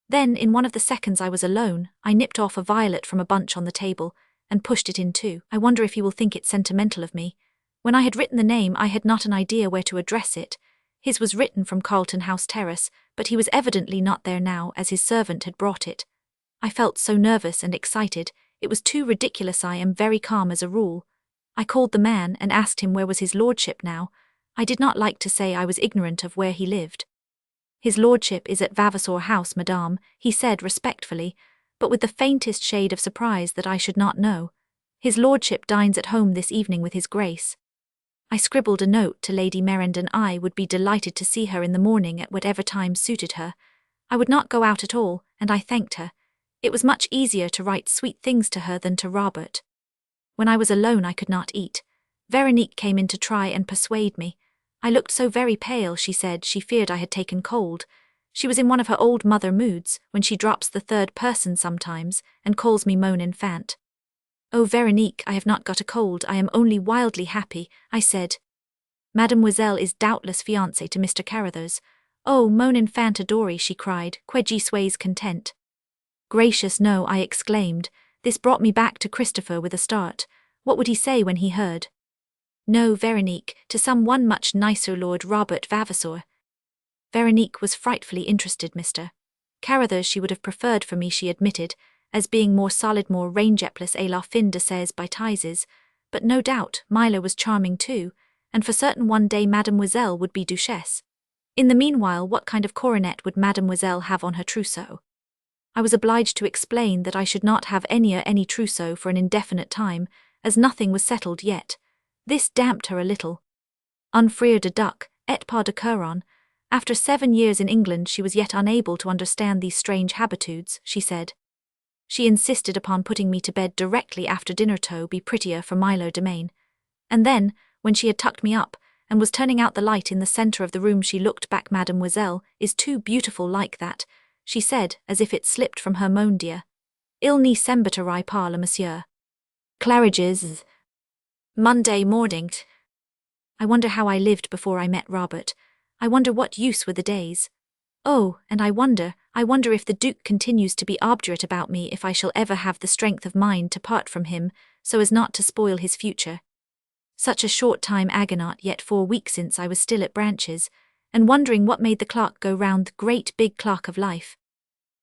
Speaker 1: Then, in one of the seconds I was alone, I nipped off a violet from a bunch on the table and pushed it in too. I wonder if he will think it sentimental of me. When I had written the name, I had not an idea where to address it. His was written from Carlton House Terrace, but he was evidently not there now, as his servant had brought it. I felt so nervous and excited, it was too ridiculous. I am very calm as a rule. I called the man and asked him where was his lordship now. I did not like to say I was ignorant of where he lived. His lordship is at Vavasor House, madame, he said respectfully, but with the faintest shade of surprise that I should not know. His lordship dines at home this evening with his grace. I scribbled a note to Lady Merend, and I would be delighted to see her in the morning at whatever time suited her. I would not go out at all, and I thanked her. It was much easier to write sweet things to her than to Robert. When I was alone I could not eat. Veronique came in to try and persuade me. I looked so very pale, she said she feared I had taken cold. She was in one of her old mother moods, when she drops the third person sometimes, and calls me mon enfant. Oh, Veronique, I have not got a cold, I am only wildly happy, I said. Mademoiselle is doubtless fiancée to Mr. Carruthers. Oh, mon enfant adoré, she cried, que j'y sois content. Gracious no, I exclaimed. This brought me back to Christopher with a start. What would he say when he heard? No, Veronique, to some one much nicer Lord Robert Vavasour. Veronique was frightfully interested. Mr. Carruthers she would have preferred for me, she admitted, as being more solid, more rangeplus et la fin de ses bêtises, but no doubt Milo was charming too, and for certain one day Mademoiselle would be Duchesse. In the meanwhile, what kind of coronet would Mademoiselle have on her trousseau? I was obliged to explain that I should not have any trousseau for an indefinite time, as nothing was settled yet. This damped her a little. Un frère de duc, et pas de couronne. After 7 years in England she was yet unable to understand these strange habitudes, she said. She insisted upon putting me to bed directly after dinner to be prettier for Milo Domain. And then, when she had tucked me up, and was turning out the light in the centre of the room, she looked back. Mademoiselle is too beautiful like that, she said, as if it slipped from her, mon Dieu. Il n'y s'embêterait pas le monsieur. Claridge's. Monday morning. I wonder how I lived before I met Robert. I wonder what use were the days. Oh, and I wonder if the Duke continues to be obdurate about me, if I shall ever have the strength of mind to part from him, so as not to spoil his future. Such a short time agonot, yet 4 weeks since I was still at Branches, and wondering what made the clock go round, the great big clock of life.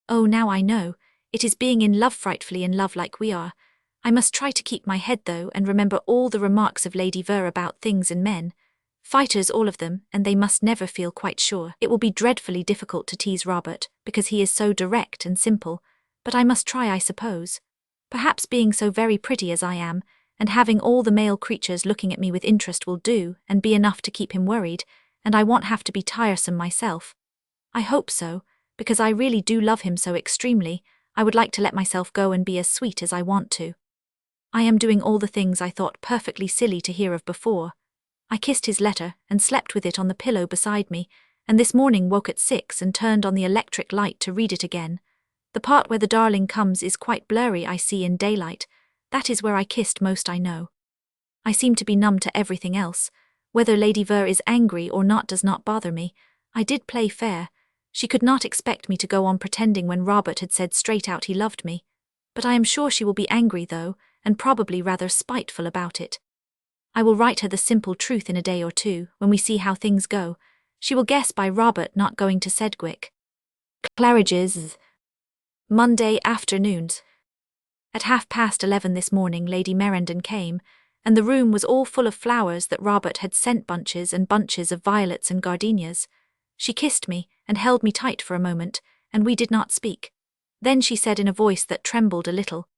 Speaker 1: Oh, now I know, it is being in love, frightfully in love like we are. I must try to keep my head though, and remember all the remarks of Lady Ver about things and men. Fighters all of them, and they must never feel quite sure. It will be dreadfully difficult to tease Robert, because he is so direct and simple, but I must try, I suppose. Perhaps being so very pretty as I am, and having all the male creatures looking at me with interest will do, and be enough to keep him worried, and I won't have to be tiresome myself. I hope so, because I really do love him so extremely. I would like to let myself go and be as sweet as I want to. I am doing all the things I thought perfectly silly to hear of before. I kissed his letter, and slept with it on the pillow beside me, and this morning woke at 6 and turned on the electric light to read it again. The part where the darling comes is quite blurry, I see in daylight. That is where I kissed most, I know. I seem to be numb to everything else. Whether Lady Ver is angry or not does not bother me. I did play fair. She could not expect me to go on pretending when Robert had said straight out he loved me. But I am sure she will be angry though, and probably rather spiteful about it. I will write her the simple truth in a day or two, when we see how things go. She will guess by Robert not going to Sedgwick. Claridge's. Monday afternoons. At 11:30 this morning Lady Merendon came, and the room was all full of flowers that Robert had sent, bunches and bunches of violets and gardenias. She kissed me, and held me tight for a moment, and we did not speak. Then she said in a voice that trembled a little,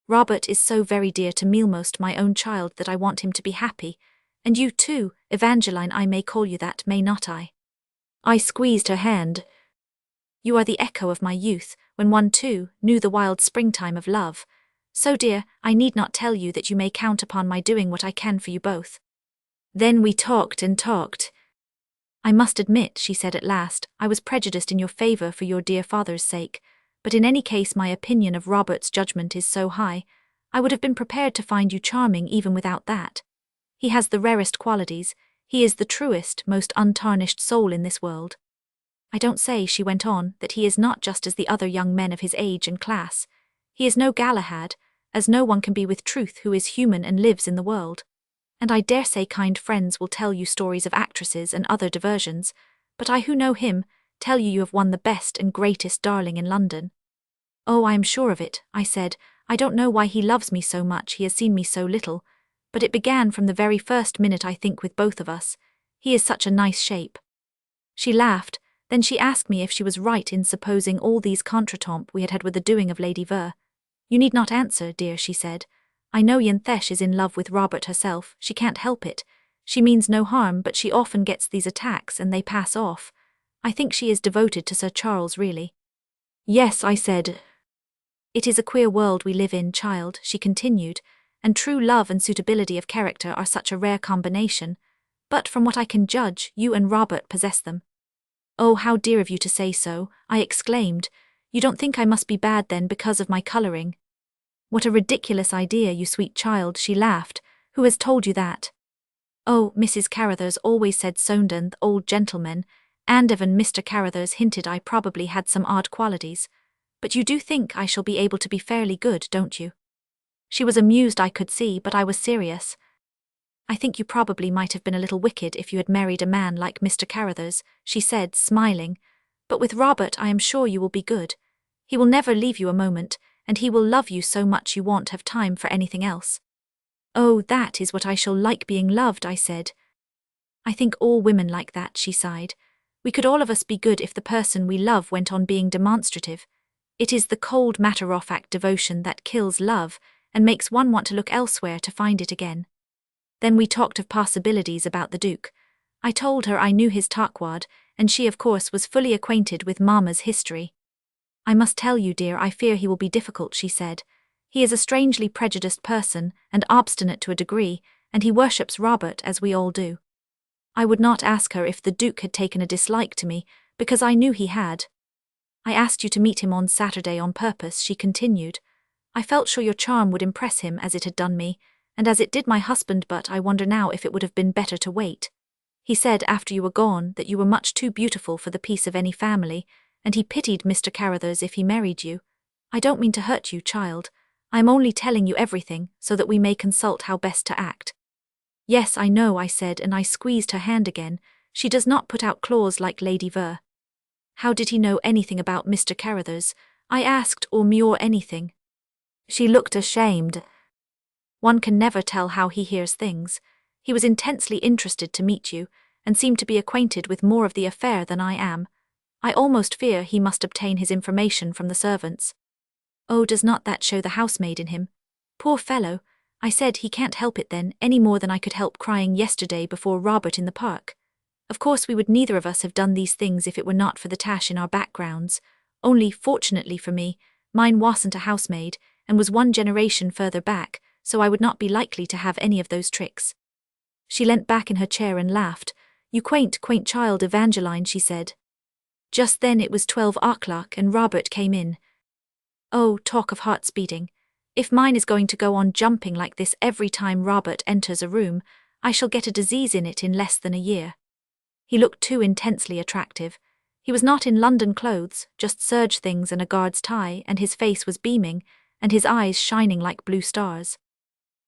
Speaker 1: Robert is so very dear to me, almost my own child, that I want him to be happy, and you too, Evangeline, I may call you that, may not I? I squeezed her hand. You are the echo of my youth, when one too knew the wild springtime of love. So dear, I need not tell you that you may count upon my doing what I can for you both. Then we talked and talked. I must admit, she said at last, I was prejudiced in your favour for your dear father's sake, but in any case my opinion of Robert's judgment is so high, I would have been prepared to find you charming even without that. He has the rarest qualities, he is the truest, most untarnished soul in this world. I don't say, she went on, that he is not just as the other young men of his age and class. He is no Galahad, as no one can be with truth who is human and lives in the world. And I dare say kind friends will tell you stories of actresses and other diversions, but I who know him, tell you have won the best and greatest darling in London. Oh, I am sure of it, I said. I don't know why he loves me so much, he has seen me so little, but it began from the very first minute, I think, with both of us. He is such a nice shape. She laughed, then she asked me if she was right in supposing all these contretemps we had had with the doing of Lady Ver. You need not answer, dear, she said. I know Yenthesh is in love with Robert herself, she can't help it. She means no harm, but she often gets these attacks and they pass off. I think she is devoted to Sir Charles, really." "Yes," I said. "It is a queer world we live in, child," she continued, "and true love and suitability of character are such a rare combination. But from what I can judge, you and Robert possess them." "Oh, how dear of you to say so," I exclaimed. "You don't think I must be bad then because of my colouring?" "What a ridiculous idea, you sweet child," she laughed. "Who has told you that?" "Oh, Mrs. Carruthers always said Sonden, the old gentleman, and even Mr. Carruthers hinted I probably had some odd qualities. But you do think I shall be able to be fairly good, don't you?" She was amused, I could see, but I was serious. "I think you probably might have been a little wicked if you had married a man like Mr. Carruthers," she said, smiling. "But with Robert I am sure you will be good. He will never leave you a moment, and he will love you so much you won't have time for anything else." "Oh, that is what I shall like, being loved," I said. "I think all women like that," she sighed. "We could all of us be good if the person we love went on being demonstrative. It is the cold matter-of-fact devotion that kills love and makes one want to look elsewhere to find it again." Then we talked of possibilities about the Duke. I told her I knew his Tarquad, and she of course was fully acquainted with Mamma's history. "I must tell you, dear, I fear he will be difficult," she said. "He is a strangely prejudiced person, and obstinate to a degree, and he worships Robert as we all do." I would not ask her if the Duke had taken a dislike to me, because I knew he had. "I asked you to meet him on Saturday on purpose," she continued. "I felt sure your charm would impress him as it had done me, and as it did my husband, but I wonder now if it would have been better to wait. He said after you were gone that you were much too beautiful for the peace of any family, and he pitied Mr. Carruthers if he married you. I don't mean to hurt you, child. I am only telling you everything so that we may consult how best to act." "Yes, I know," I said, and I squeezed her hand again. "She does not put out claws like Lady Ver." "How did he know anything about Mr. Carruthers?" I asked, "or me or anything?" She looked ashamed. "One can never tell how he hears things. He was intensely interested to meet you, and seemed to be acquainted with more of the affair than I am. I almost fear he must obtain his information from the servants." "Oh, does not that show the housemaid in him? Poor fellow," I said. "He can't help it then, any more than I could help crying yesterday before Robert in the park. Of course we would neither of us have done these things if it were not for the tash in our backgrounds, only, fortunately for me, mine wasn't a housemaid, and was one generation further back, so I would not be likely to have any of those tricks." She leant back in her chair and laughed. "You quaint, quaint child, Evangeline," she said. Just then it was 12 o'clock and Robert came in. Oh, talk of hearts beating. If mine is going to go on jumping like this every time Robert enters a room, I shall get a disease in it in less than a year. He looked too intensely attractive. He was not in London clothes, just serge things and a guard's tie, and his face was beaming, and his eyes shining like blue stars.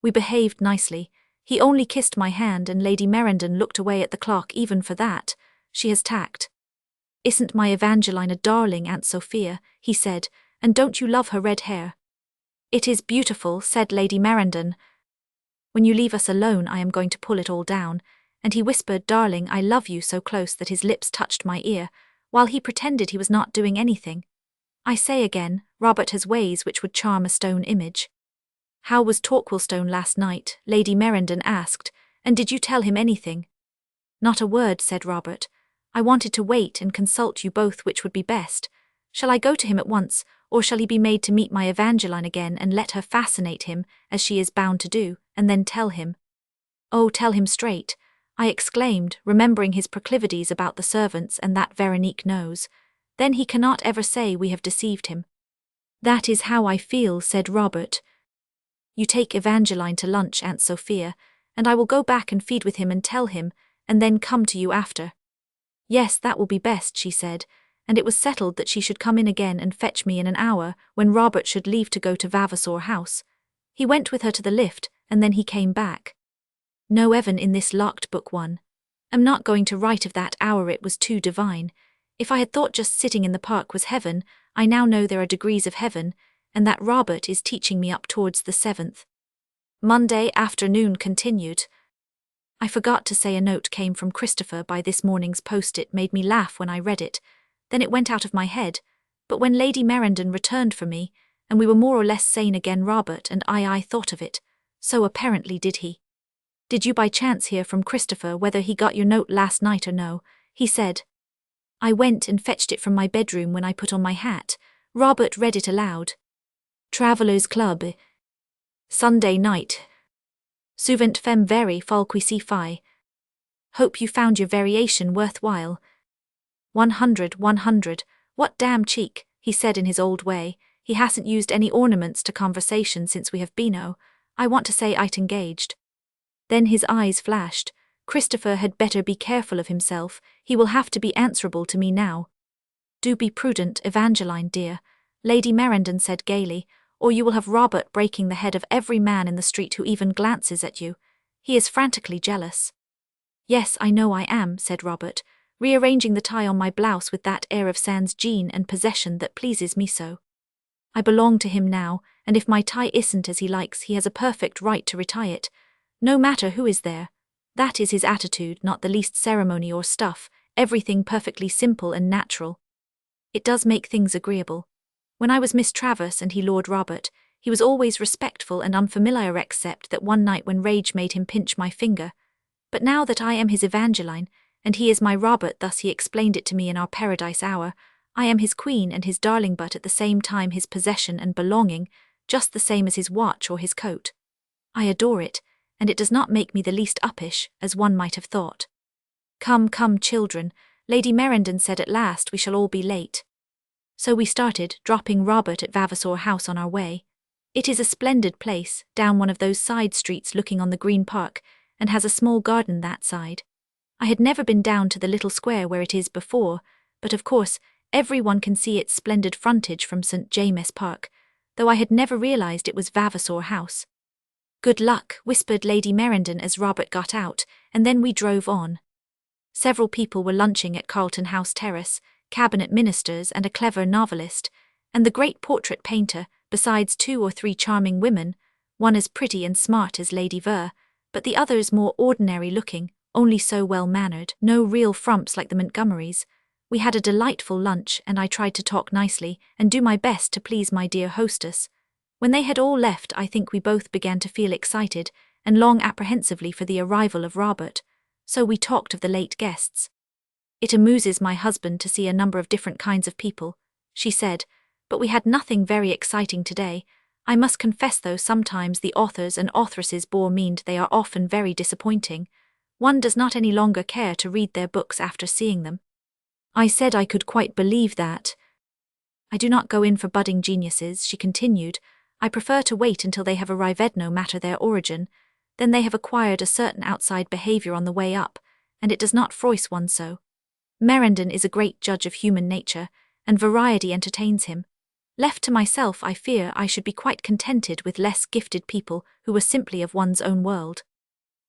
Speaker 1: We behaved nicely. He only kissed my hand, and Lady Merendon looked away at the clock even for that. She has tact. "Isn't my Evangeline a darling, Aunt Sophia?" he said, "and don't you love her red hair?" "It is beautiful," said Lady Merendon. "When you leave us alone I am going to pull it all down," and he whispered, "Darling, I love you," so close that his lips touched my ear, while he pretended he was not doing anything. I say again, Robert has ways which would charm a stone image. "How was Torquilstone last night?" Lady Merendon asked, "and did you tell him anything?" "Not a word," said Robert. "I wanted to wait and consult you both which would be best. Shall I go to him at once, or shall he be made to meet my Evangeline again and let her fascinate him, as she is bound to do, and then tell him?" "Oh, tell him straight," I exclaimed, remembering his proclivities about the servants and that Veronique knows. "Then he cannot ever say we have deceived him." "That is how I feel," said Robert. "You take Evangeline to lunch, Aunt Sophia, and I will go back and feed with him and tell him, and then come to you after." "Yes, that will be best," she said, and it was settled that she should come in again and fetch me in an hour, when Robert should leave to go to Vavasor House. He went with her to the lift, and then he came back. "No Evan in this locked book one. I'm not going to write of that hour, it was too divine. If I had thought just sitting in the park was heaven, I now know there are degrees of heaven, and that Robert is teaching me up towards the 7th. Monday afternoon continued. I forgot to say a note came from Christopher by this morning's post. It made me laugh when I read it. Then it went out of my head, but when Lady Merendon returned for me, and we were more or less sane again, Robert and I thought of it. So apparently did he. Did you by chance hear from Christopher whether he got your note last night or no? He said. I went and fetched it from my bedroom when I put on my hat. Robert read it aloud. Travellers' Club. Sunday night. Souvent femme very fal qui si fi. Hope you found your variation worthwhile. 100. What damn cheek, he said in his old way. He hasn't used any ornaments to conversation since we have been I want to say it engaged. Then his eyes flashed. Christopher had better be careful of himself, he will have to be answerable to me now. Do be prudent, Evangeline dear, Lady Merendon said gaily, or you will have Robert breaking the head of every man in the street who even glances at you. He is frantically jealous. Yes, I know I am, said Robert, rearranging the tie on my blouse with that air of sans gene and possession that pleases me so. I belong to him now, and if my tie isn't as he likes, he has a perfect right to retie it, no matter who is there. That is his attitude, not the least ceremony or stuff, everything perfectly simple and natural. It does make things agreeable. When I was Miss Travers and he Lord Robert, he was always respectful and unfamiliar except that one night when rage made him pinch my finger. But now that I am his Evangeline, and he is my Robert, thus he explained it to me in our paradise hour, I am his queen and his darling, but at the same time his possession and belonging, just the same as his watch or his coat. I adore it, and it does not make me the least uppish, as one might have thought. Come, children, Lady Merendon said at last, we shall all be late. So we started, dropping Robert at Vavasor House on our way. It is a splendid place, down one of those side streets looking on the Green Park, and has a small garden that side. I had never been down to the little square where it is before, but of course, everyone can see its splendid frontage from St. James's Park, though I had never realized it was Vavasor House. Good luck, whispered Lady Merendon as Robert got out, and then we drove on. Several people were lunching at Carlton House Terrace, cabinet ministers and a clever novelist, and the great portrait painter, besides 2 or 3 charming women, one as pretty and smart as Lady Ver, but the others more ordinary-looking, only so well-mannered, no real frumps like the Montgomerys. We had a delightful lunch, and I tried to talk nicely and do my best to please my dear hostess. When they had all left, I think we both began to feel excited and long apprehensively for the arrival of Robert, so we talked of the late guests. It amuses my husband to see a number of different kinds of people, she said, but we had nothing very exciting today. I must confess, though, sometimes the authors and authoresses bore mean they are often very disappointing. One does not any longer care to read their books after seeing them. I said I could quite believe that. I do not go in for budding geniuses, she continued. I prefer to wait until they have arrived, no matter their origin. Then they have acquired a certain outside behaviour on the way up, and it does not froisse one so. Merendon is a great judge of human nature, and variety entertains him. Left to myself, I fear I should be quite contented with less gifted people who were simply of one's own world.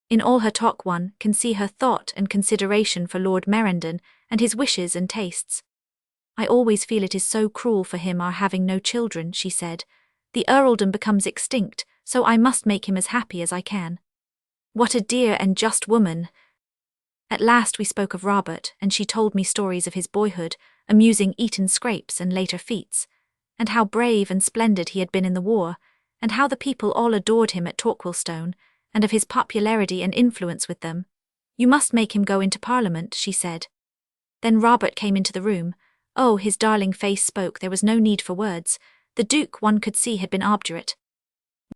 Speaker 1: In all her talk one can see her thought and consideration for Lord Merendon and his wishes and tastes. I always feel it is so cruel for him our having no children, she said. The earldom becomes extinct, so I must make him as happy as I can. What a dear and just woman! At last we spoke of Robert, and she told me stories of his boyhood, amusing Eton scrapes and later feats, and how brave and splendid he had been in the war, and how the people all adored him at Torquilstone, and of his popularity and influence with them. You must make him go into Parliament, she said. Then Robert came into the room. Oh, his darling face spoke, there was no need for words. The Duke, one could see, had been obdurate.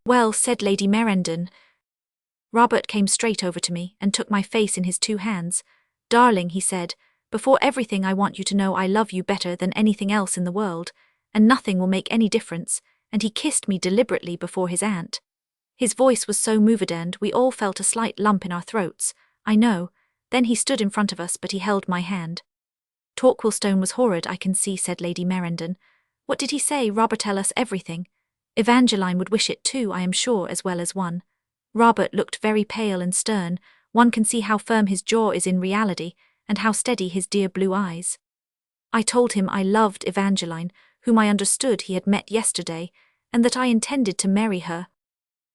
Speaker 1: Well, said Lady Merendon. Robert came straight over to me and took my face in his 2 hands. Darling, he said, before everything I want you to know I love you better than anything else in the world, and nothing will make any difference, and he kissed me deliberately before his aunt. His voice was so moved and we all felt a slight lump in our throats, I know. Then he stood in front of us, but he held my hand. Torquilstone was horrid, I can see, said Lady Merendon. What did he say? Robert tell us everything. Evangeline would wish it too, I am sure, as well as one. Robert looked very pale and stern. One can see how firm his jaw is in reality, and how steady his dear blue eyes. I told him I loved Evangeline, whom I understood he had met yesterday, and that I intended to marry her.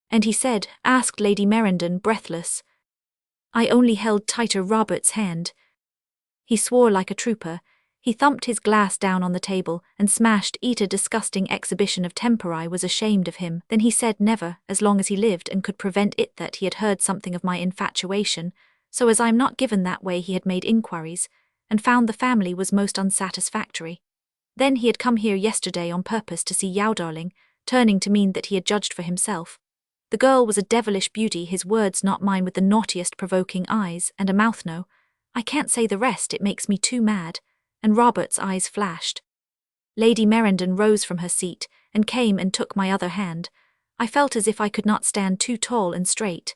Speaker 1: And he said, asked Lady Merendon, breathless. I only held tighter Robert's hand. He swore like a trooper. He thumped his glass down on the table and smashed eat a disgusting exhibition of temper. I was ashamed of him. Then he said never, as long as he lived and could prevent it, that he had heard something of my infatuation, so as I am not given that way he had made inquiries, and found the family was most unsatisfactory. Then he had come here yesterday on purpose to see Yao Darling, turning to mean that he had judged for himself. The girl was a devilish beauty, his words not mine, with the naughtiest provoking eyes, and a mouth I can't say the rest, it makes me too mad. And Robert's eyes flashed. Lady Merendon rose from her seat, and came and took my other hand. I felt as if I could not stand too tall and straight.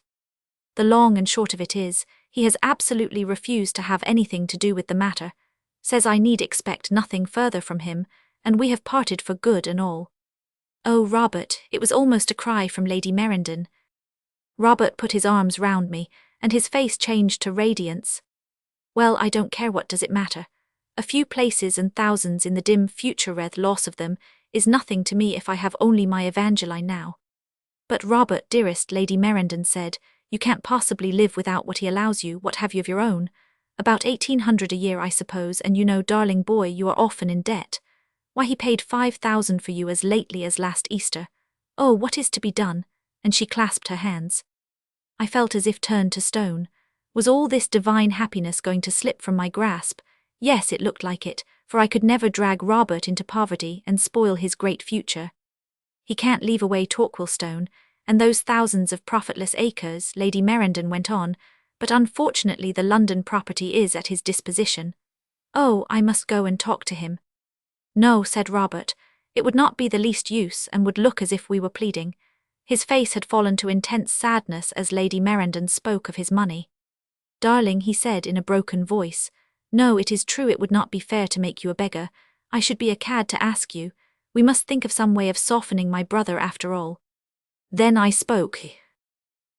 Speaker 1: The long and short of it is, he has absolutely refused to have anything to do with the matter, says I need expect nothing further from him, and we have parted for good and all. Oh, Robert, it was almost a cry from Lady Merendon. Robert put his arms round me, and his face changed to radiance. Well, I don't care, what does it matter? A few places and thousands in the dim future, the loss of them, is nothing to me if I have only my Evangeline now. But Robert, dearest, Lady Merendon said, you can't possibly live without what he allows you. What have you of your own? About 1,800 a year, I suppose, and you know, darling boy, you are often in debt. Why, he paid 5,000 for you as lately as last Easter. Oh, what is to be done? And she clasped her hands. I felt as if turned to stone. Was all this divine happiness going to slip from my grasp? Yes, it looked like it, for I could never drag Robert into poverty and spoil his great future. He can't leave away Torquilstone, and those thousands of profitless acres, Lady Merendon went on, but unfortunately the London property is at his disposition. Oh, I must go and talk to him. No, said Robert, it would not be the least use and would look as if we were pleading. His face had fallen to intense sadness as Lady Merendon spoke of his money. Darling, he said in a broken voice, no, it is true, it would not be fair to make you a beggar. I should be a cad to ask you. We must think of some way of softening my brother after all. Then I spoke.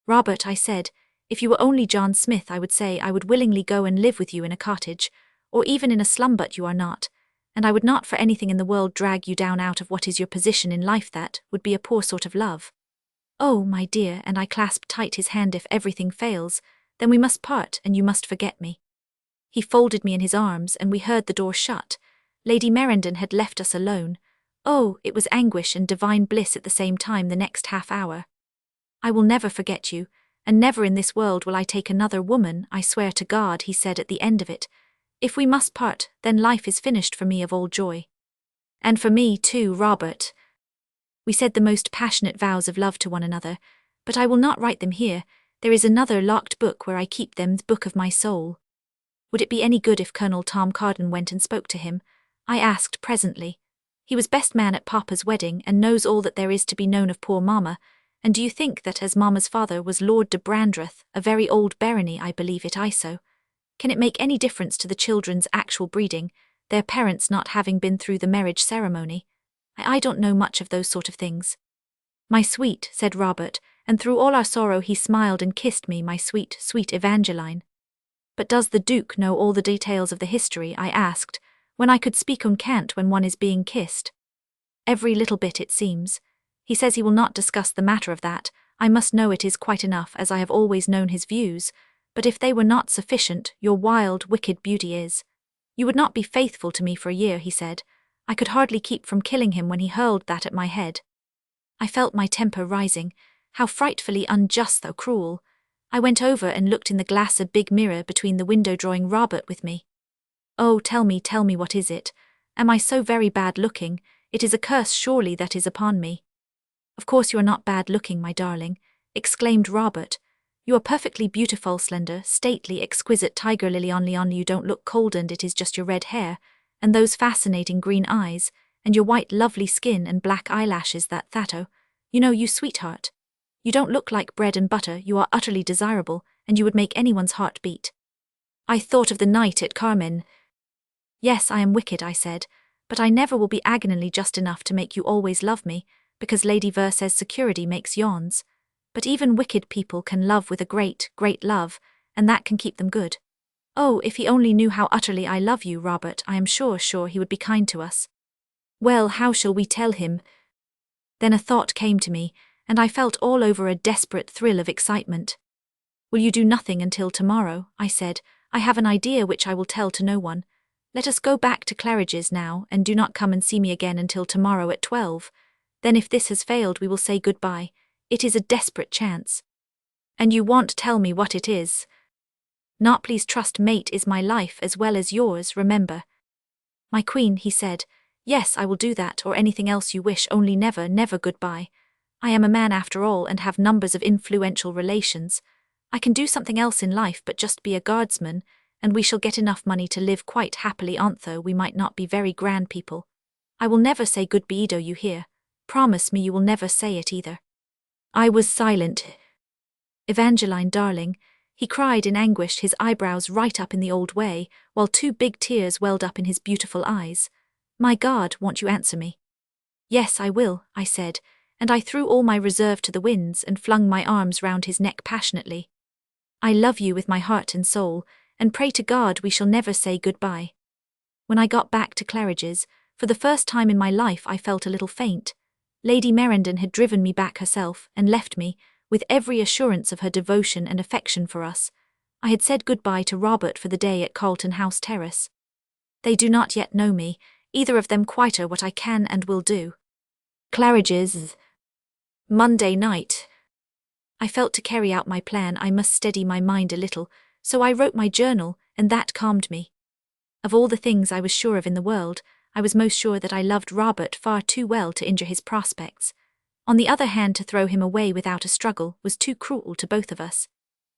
Speaker 1: Robert, I said, if you were only John Smith, I would say I would willingly go and live with you in a cottage, or even in a slum, but you are not, and I would not for anything in the world drag you down out of what is your position in life. That would be a poor sort of love. Oh, my dear, and I clasped tight his hand, if everything fails, then we must part and you must forget me. He folded me in his arms and we heard the door shut. Lady Merendon had left us alone. Oh, it was anguish and divine bliss at the same time the next half hour. I will never forget you, and never in this world will I take another woman, I swear to God, he said at the end of it. If we must part, then life is finished for me of all joy. And for me too, Robert. We said the most passionate vows of love to one another, but I will not write them here. There is another locked book where I keep them, the book of my soul. Would it be any good if Colonel Tom Carden went and spoke to him? I asked presently. He was best man at Papa's wedding and knows all that there is to be known of poor Mamma, and do you think that as Mamma's father was Lord de Brandreth, a very old barony, I believe it ISO, can it make any difference to the children's actual breeding, their parents not having been through the marriage ceremony? I don't know much of those sort of things. My sweet, said Robert, and through all our sorrow he smiled and kissed me, my sweet, sweet Evangeline. But does the Duke know all the details of the history, I asked, when I could speak can't when one is being kissed? Every little bit, it seems. He says he will not discuss the matter of that. I must know it is quite enough, as I have always known his views, but if they were not sufficient, your wild, wicked beauty is. You would not be faithful to me for a year, he said. I could hardly keep from killing him when he hurled that at my head. I felt my temper rising. How frightfully unjust, though cruel. I went over and looked in the glass, a big mirror between the window, drawing Robert with me. Oh, tell me, what is it? Am I so very bad looking? It is a curse surely that is upon me. Of course you are not bad looking, my darling, exclaimed Robert. You are perfectly beautiful, slender, stately, exquisite tiger lily only you don't look cold, and it is just your red hair, and those fascinating green eyes, and your white lovely skin and black eyelashes that you know, you sweetheart. You don't look like bread and butter, you are utterly desirable, and you would make anyone's heart beat. I thought of the night at Carmen. Yes, I am wicked, I said, but I never will be agonally just enough to make you always love me, because Lady Ver says security makes yawns. But even wicked people can love with a great, great love, and that can keep them good. Oh, if he only knew how utterly I love you, Robert, I am sure he would be kind to us. Well, how shall we tell him? Then a thought came to me, and I felt all over a desperate thrill of excitement. Will you do nothing until tomorrow? I said. I have an idea which I will tell to no one. Let us go back to Claridge's now, and do not come and see me again until tomorrow at 12. Then if this has failed we will say goodbye. It is a desperate chance. And you won't tell me what it is. Not please trust mate is my life as well as yours, remember. My queen, he said. Yes, I will do that or anything else you wish, only never, never goodbye. I am a man after all and have numbers of influential relations. I can do something else in life but just be a guardsman, and we shall get enough money to live quite happily, although we might not be very grand people. I will never say goodbye, do you hear? Promise me you will never say it either. I was silent. Evangeline, darling, he cried in anguish, his eyebrows right up in the old way, while 2 big tears welled up in his beautiful eyes. My God, won't you answer me? Yes, I will, I said, and I threw all my reserve to the winds and flung my arms round his neck passionately. I love you with my heart and soul, and pray to God we shall never say goodbye. When I got back to Claridge's, for the first time in my life I felt a little faint. Lady Merendon had driven me back herself and left me, with every assurance of her devotion and affection for us. I had said goodbye to Robert for the day at Carlton House Terrace. They do not yet know me, either of them quite what I can and will do. Claridge's. Monday night. I felt to carry out my plan I must steady my mind a little, so I wrote my journal, and that calmed me. Of all the things I was sure of in the world, I was most sure that I loved Robert far too well to injure his prospects. On the other hand, to throw him away without a struggle was too cruel to both of us.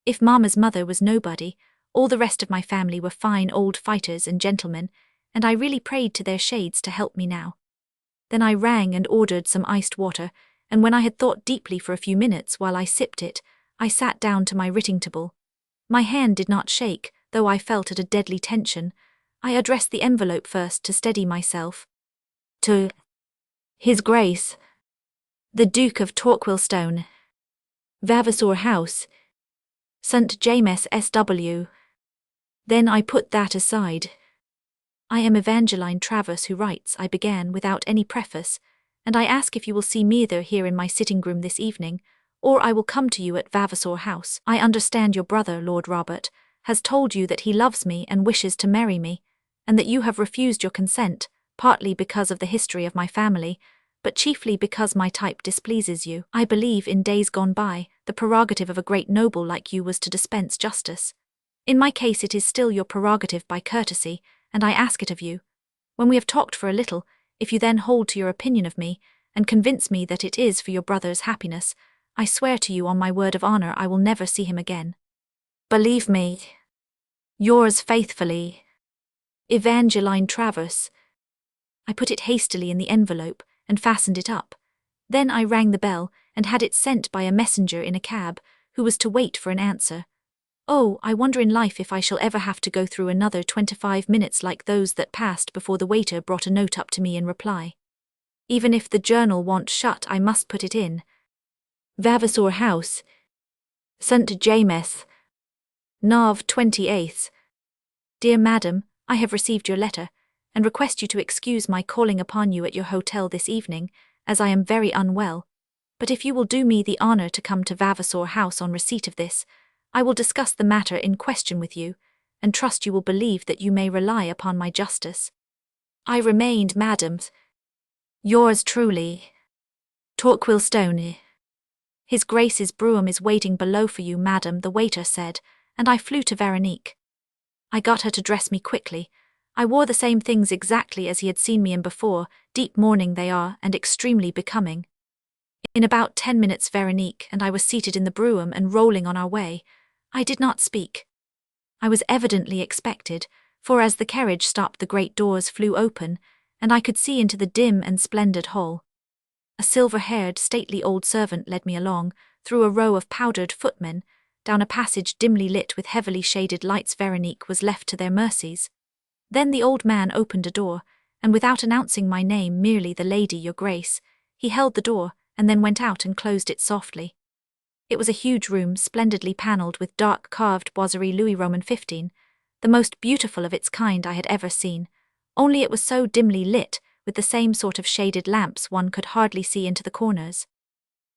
Speaker 1: If Mamma's mother was nobody, all the rest of my family were fine old fighters and gentlemen, and I really prayed to their shades to help me now. Then I rang and ordered some iced water, and when I had thought deeply for a few minutes while I sipped it, I sat down to my writing table. My hand did not shake, though I felt at a deadly tension. I addressed the envelope first to steady myself. To His Grace, the Duke of Torquilstone, Vavasor House, St. James S.W. Then I put that aside. I am Evangeline Travers who writes, I began without any preface, and I ask if you will see me either here in my sitting-room this evening, or I will come to you at Vavasor House. I understand your brother, Lord Robert, has told you that he loves me and wishes to marry me, and that you have refused your consent, partly because of the history of my family, but chiefly because my type displeases you. I believe in days gone by, the prerogative of a great noble like you was to dispense justice. In my case it is still your prerogative by courtesy, and I ask it of you. When we have talked for a little, if you then hold to your opinion of me, and convince me that it is for your brother's happiness, I swear to you on my word of honor I will never see him again. Believe me. Yours faithfully, Evangeline Travers. I put it hastily in the envelope and fastened it up. Then I rang the bell and had it sent by a messenger in a cab, who was to wait for an answer. Oh, I wonder in life if I shall ever have to go through another 25 minutes like those that passed before the waiter brought a note up to me in reply. Even if the journal won't shut, I must put it in. Vavasor House, St. James, Nov 28th. Dear Madam, I have received your letter, and request you to excuse my calling upon you at your hotel this evening, as I am very unwell. But if you will do me the honour to come to Vavasor House on receipt of this, I will discuss the matter in question with you, and trust you will believe that you may rely upon my justice. I remained, Madam, yours truly, Torquilstone. His Grace's brougham is waiting below for you, Madam, the waiter said, and I flew to Veronique. I got her to dress me quickly. I wore the same things exactly as he had seen me in before, deep mourning they are, and extremely becoming. In about 10 minutes Veronique and I were seated in the brougham and rolling on our way. I did not speak. I was evidently expected, for as the carriage stopped the great doors flew open, and I could see into the dim and splendid hall. A silver-haired, stately old servant led me along, through a row of powdered footmen, down a passage dimly lit with heavily shaded lights. Veronique was left to their mercies. Then the old man opened a door, and without announcing my name, merely the lady, your Grace, he held the door, and then went out and closed it softly. It was a huge room, splendidly panelled with dark carved boiserie Louis Roman 15, the most beautiful of its kind I had ever seen, only it was so dimly lit, with the same sort of shaded lamps one could hardly see into the corners.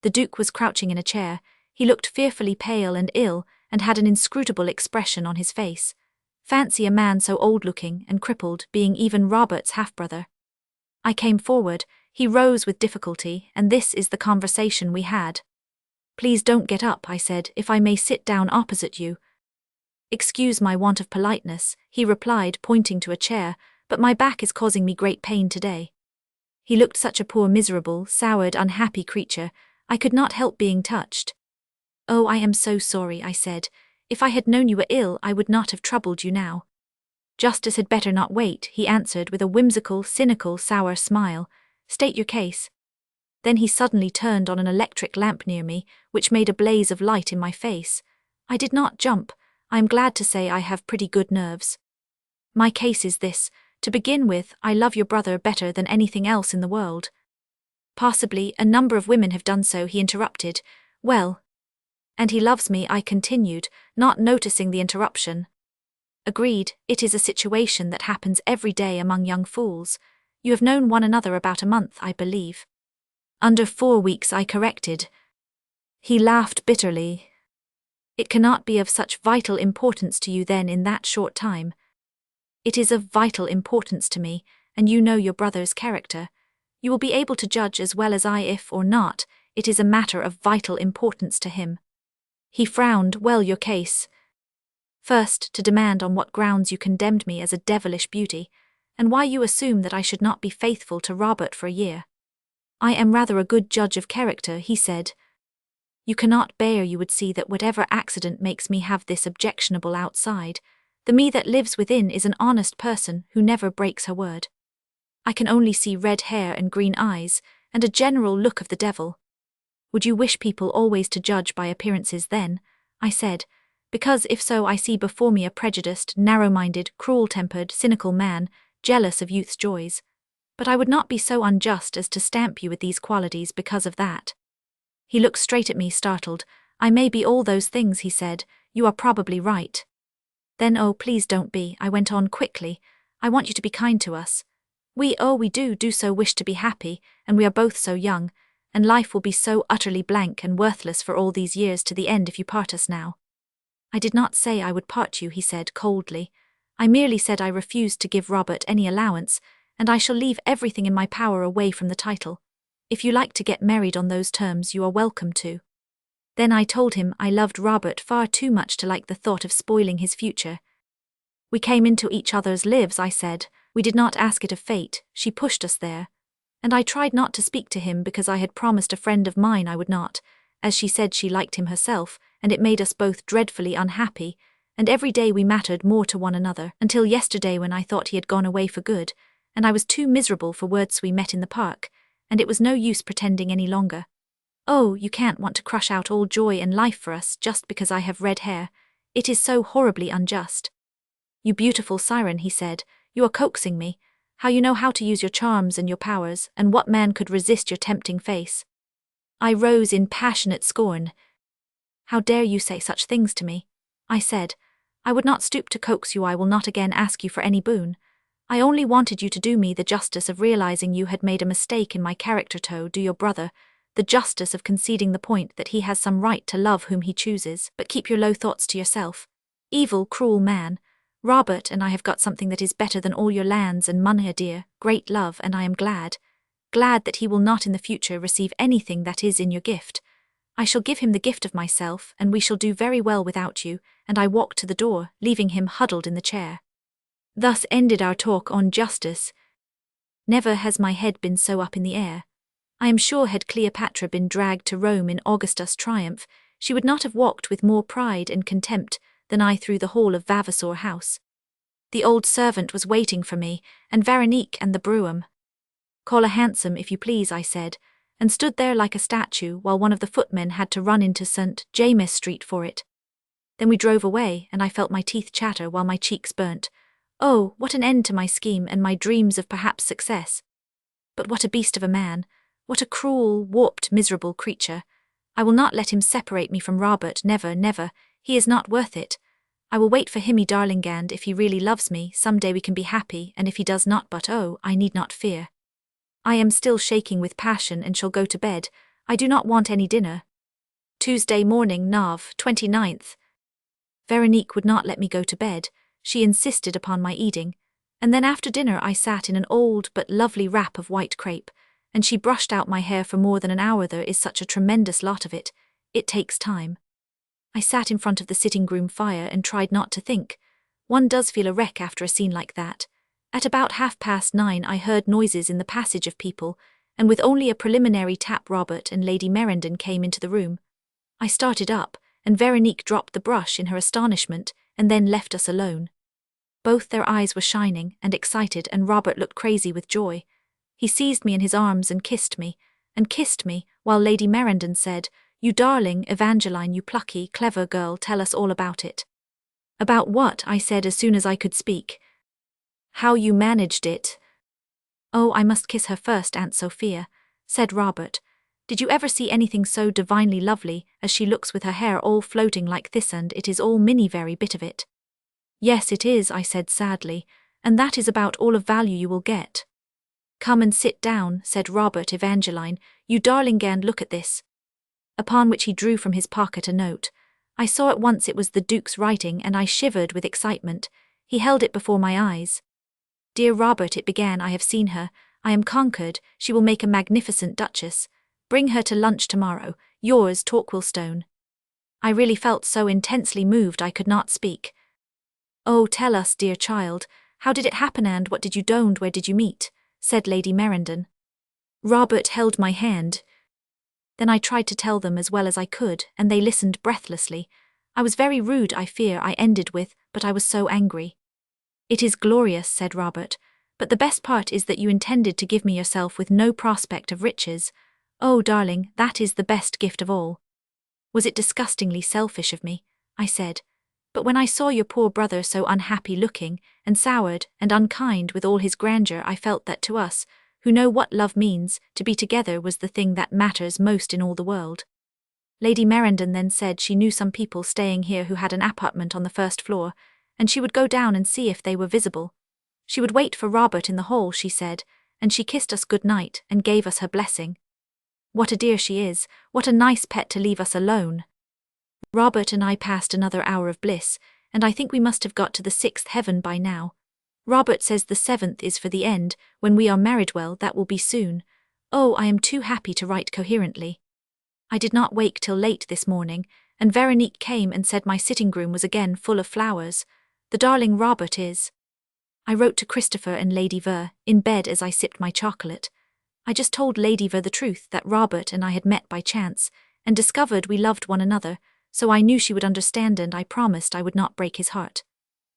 Speaker 1: The Duke was crouching in a chair. He looked fearfully pale and ill, and had an inscrutable expression on his face. Fancy a man so old-looking and crippled being even Robert's half-brother. I came forward, he rose with difficulty, and this is the conversation we had. Please don't get up, I said, if I may sit down opposite you. Excuse my want of politeness, he replied, pointing to a chair, but my back is causing me great pain today. He looked such a poor, miserable, soured, unhappy creature, I could not help being touched. Oh, I am so sorry, I said. If I had known you were ill, I would not have troubled you now. Justice had better not wait, he answered with a whimsical, cynical, sour smile. State your case. Then he suddenly turned on an electric lamp near me, which made a blaze of light in my face. I did not jump. I am glad to say I have pretty good nerves. My case is this. To begin with, I love your brother better than anything else in the world. Possibly a number of women have done so, he interrupted. Well, and he loves me, I continued, not noticing the interruption. Agreed, it is a situation that happens every day among young fools. You have known one another about a month, I believe. Under 4 weeks, I corrected. He laughed bitterly. It cannot be of such vital importance to you then in that short time. It is of vital importance to me, and you know your brother's character. You will be able to judge as well as I if or not, it is a matter of vital importance to him. He frowned. Well, your case. First, to demand on what grounds you condemned me as a devilish beauty, and why you assume that I should not be faithful to Robert for a year. I am rather a good judge of character, he said. You cannot bear, you would see, that whatever accident makes me have this objectionable outside, the me that lives within is an honest person who never breaks her word. I can only see red hair and green eyes, and a general look of the devil. Would you wish people always to judge by appearances then? I said, because if so I see before me a prejudiced, narrow-minded, cruel-tempered, cynical man, jealous of youth's joys. But I would not be so unjust as to stamp you with these qualities because of that. He looked straight at me, startled. I may be all those things, he said. You are probably right. Then oh, please don't be, I went on quickly. I want you to be kind to us. We do so wish to be happy, and we are both so young, and life will be so utterly blank and worthless for all these years to the end if you part us now. I did not say I would part you, he said coldly. I merely said I refused to give Robert any allowance, and I shall leave everything in my power away from the title. If you like to get married on those terms, you are welcome to. Then I told him I loved Robert far too much to like the thought of spoiling his future. We came into each other's lives, I said. We did not ask it of fate, she pushed us there. And I tried not to speak to him because I had promised a friend of mine I would not, as she said she liked him herself, and it made us both dreadfully unhappy, and every day we mattered more to one another, until yesterday when I thought he had gone away for good, and I was too miserable for words, we met in the park, and it was no use pretending any longer. Oh, you can't want to crush out all joy and life for us just because I have red hair. It is so horribly unjust. You beautiful siren, he said, you are coaxing me. How you know how to use your charms and your powers, and what man could resist your tempting face? I rose in passionate scorn. How dare you say such things to me? I said. I would not stoop to coax you. I will not again ask you for any boon. I only wanted you to do me the justice of realizing you had made a mistake in my character, to do your brother, the justice of conceding the point that he has some right to love whom he chooses, but keep your low thoughts to yourself. Evil, cruel man. Robert and I have got something that is better than all your lands and money, dear, great love, and I am glad that he will not in the future receive anything that is in your gift. I shall give him the gift of myself, and we shall do very well without you, and I walked to the door, leaving him huddled in the chair. Thus ended our talk on justice. Never has my head been so up in the air. I am sure had Cleopatra been dragged to Rome in Augustus' triumph, she would not have walked with more pride and contempt than I through the hall of Vavasor House. The old servant was waiting for me, and Veronique and the brougham. Call a hansom, if you please, I said, and stood there like a statue while one of the footmen had to run into St. James Street for it. Then we drove away, and I felt my teeth chatter while my cheeks burnt. Oh, what an end to my scheme and my dreams of perhaps success. But what a beast of a man, what a cruel, warped, miserable creature. I will not let him separate me from Robert, never, never. He is not worth it. I will wait for him, darling, and if he really loves me, some day we can be happy, and if he does not, but oh, I need not fear. I am still shaking with passion and shall go to bed. I do not want any dinner. Tuesday morning, Nav. 29th. Veronique would not let me go to bed. She insisted upon my eating, and then after dinner I sat in an old but lovely wrap of white crepe, and she brushed out my hair for more than an hour. There is such a tremendous lot of it. It takes time. I sat in front of the sitting room fire and tried not to think. One does feel a wreck after a scene like that. At about 9:30 I heard noises in the passage of people, and with only a preliminary tap Robert and Lady Merendon came into the room. I started up, and Veronique dropped the brush in her astonishment, and then left us alone. Both their eyes were shining and excited, and Robert looked crazy with joy. He seized me in his arms and kissed me, while Lady Merendon said, "You darling Evangeline, you plucky, clever girl, tell us all about it." "About what?" I said as soon as I could speak. "How you managed it." "Oh, I must kiss her first, Aunt Sophia," said Robert. "Did you ever see anything so divinely lovely as she looks with her hair all floating like this, and it is all Minnie, very bit of it?" "Yes, it is," I said sadly, "and that is about all of value you will get." "Come and sit down," said Robert. "Evangeline, you darling, and look at this." Upon which he drew from his pocket a note. I saw at once it was the Duke's writing, and I shivered with excitement. He held it before my eyes. "Dear Robert," it began, "I have seen her. I am conquered. She will make a magnificent duchess. Bring her to lunch tomorrow. Yours, Torquilstone." I really felt so intensely moved I could not speak. "Oh, tell us, dear child, how did it happen, and what did you do, and where did you meet?" said Lady Merendon. Robert held my hand. Then I tried to tell them as well as I could, and they listened breathlessly. I was very rude, I fear, I ended with, but I was so angry. "It is glorious," said Robert, "but the best part is that you intended to give me yourself with no prospect of riches. Oh, darling, that is the best gift of all." "Was it disgustingly selfish of me?" I said. "But when I saw your poor brother so unhappy looking, and soured, and unkind with all his grandeur, I felt that to us, who know what love means, to be together was the thing that matters most in all the world." Lady Merendon then said she knew some people staying here who had an apartment on the first floor, and she would go down and see if they were visible. She would wait for Robert in the hall, she said, and she kissed us good night and gave us her blessing. What a dear she is, what a nice pet to leave us alone. Robert and I passed another hour of bliss, and I think we must have got to the 6th heaven by now. Robert says the 7th is for the end, when we are married. Well, that will be soon. Oh, I am too happy to write coherently. I did not wake till late this morning, and Veronique came and said my sitting room was again full of flowers. The darling Robert is. I wrote to Christopher and Lady Ver, in bed as I sipped my chocolate. I just told Lady Ver the truth, that Robert and I had met by chance, and discovered we loved one another, so I knew she would understand, and I promised I would not break his heart.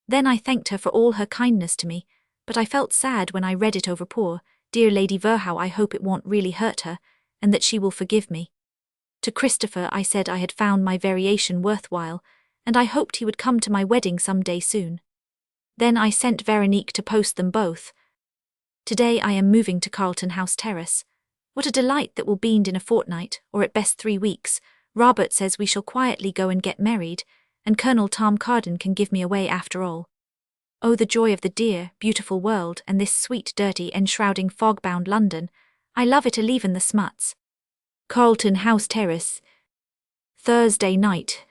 Speaker 1: Then I thanked her for all her kindness to me, but I felt sad when I read it over poor, dear Lady Ver. How I hope it won't really hurt her, and that she will forgive me. To Christopher I said I had found my variation worthwhile, and I hoped he would come to my wedding some day soon. Then I sent Veronique to post them both. Today I am moving to Carlton House Terrace. What a delight that will be in a fortnight, or at best 3 weeks. Robert says we shall quietly go and get married, and Colonel Tom Carden can give me away after all. Oh, the joy of the dear, beautiful world, and this sweet, dirty, enshrouding fog-bound London. I love it, even the smuts. Carlton House Terrace. Thursday night.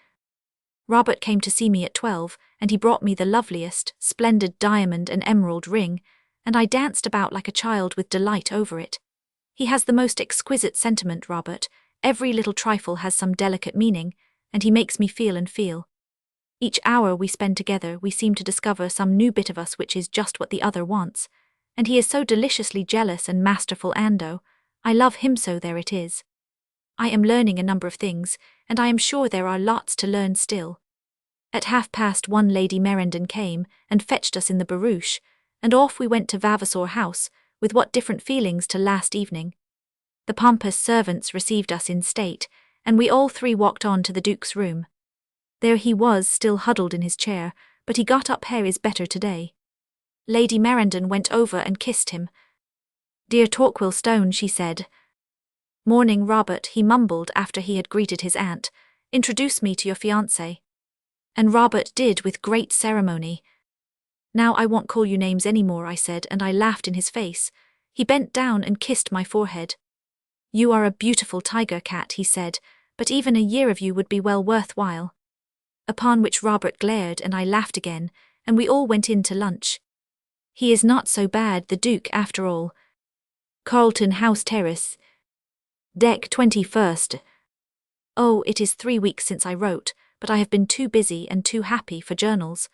Speaker 1: Robert came to see me at 12, and he brought me the loveliest, splendid diamond and emerald ring, and I danced about like a child with delight over it. He has the most exquisite sentiment, Robert. Every little trifle has some delicate meaning, and he makes me feel and feel. Each hour we spend together we seem to discover some new bit of us which is just what the other wants, and he is so deliciously jealous and masterful, Ando. I love him so. There it is. I am learning a number of things, and I am sure there are lots to learn still. At 1:30 Lady Merendon came and fetched us in the barouche, and off we went to Vavasor House, with what different feelings to last evening. The pompous servants received us in state, and we all three walked on to the Duke's room. There he was, still huddled in his chair, but he got up. Hair is better today. Lady Merendon went over and kissed him. "Dear Torquilstone," she said. "Morning, Robert," he mumbled after he had greeted his aunt. "Introduce me to your fiancé." And Robert did with great ceremony. "Now I won't call you names any more," I said, and I laughed in his face. He bent down and kissed my forehead. "You are a beautiful tiger cat," he said, "but even a year of you would be well worthwhile." Upon which Robert glared and I laughed again, and we all went in to lunch. He is not so bad, the Duke, after all. Carlton House Terrace. Deck 21st. Oh, it is 3 weeks since I wrote, but I have been too busy and too happy for journals.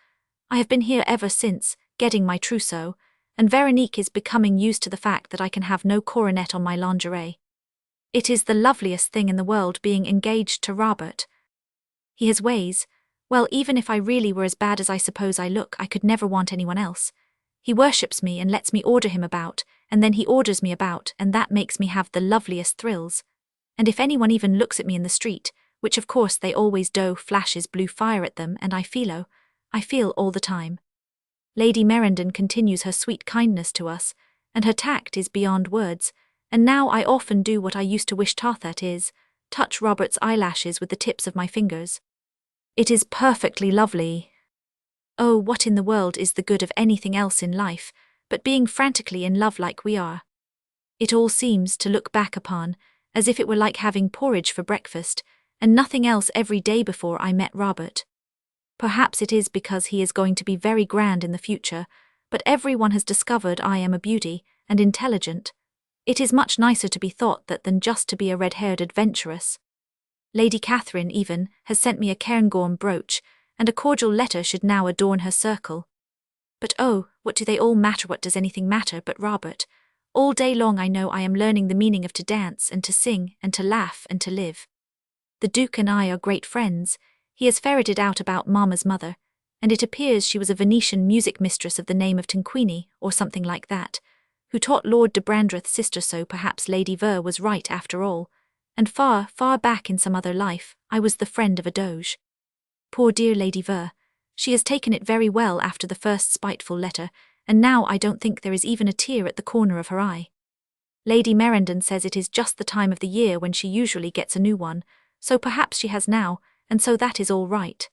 Speaker 1: I have been here ever since, getting my trousseau, and Veronique is becoming used to the fact that I can have no coronet on my lingerie. It is the loveliest thing in the world being engaged to Robert. He has ways. Well, even if I really were as bad as I suppose I look, I could never want anyone else. He worships me and lets me order him about, and then he orders me about, and that makes me have the loveliest thrills. And if anyone even looks at me in the street, which of course they always do, flashes blue fire at them, and I feel all the time. Lady Merendon continues her sweet kindness to us, and her tact is beyond words, and now I often do what I used to wish Tarthat is, touch Robert's eyelashes with the tips of my fingers. It is perfectly lovely. Oh, what in the world is the good of anything else in life, but being frantically in love like we are? It all seems, to look back upon, as if it were like having porridge for breakfast, and nothing else every day before I met Robert. Perhaps it is because he is going to be very grand in the future, but everyone has discovered I am a beauty, and intelligent. It is much nicer to be thought that than just to be a red-haired adventuress. Lady Catherine, even, has sent me a Cairngorm brooch, and a cordial letter should now adorn her circle. But oh, what do they all matter? What does anything matter but Robert? All day long I know I am learning the meaning of to dance and to sing and to laugh and to live. The Duke and I are great friends. He has ferreted out about Mamma's mother, and it appears she was a Venetian music mistress of the name of Tinquini, or something like that, who taught Lord de Brandreth's sister, so perhaps Lady Ver was right after all, and far, far back in some other life, I was the friend of a doge. Poor dear Lady Ver, she has taken it very well after the first spiteful letter, and now I don't think there is even a tear at the corner of her eye. Lady Merendon says it is just the time of the year when she usually gets a new one, so perhaps she has now, and so that is all right.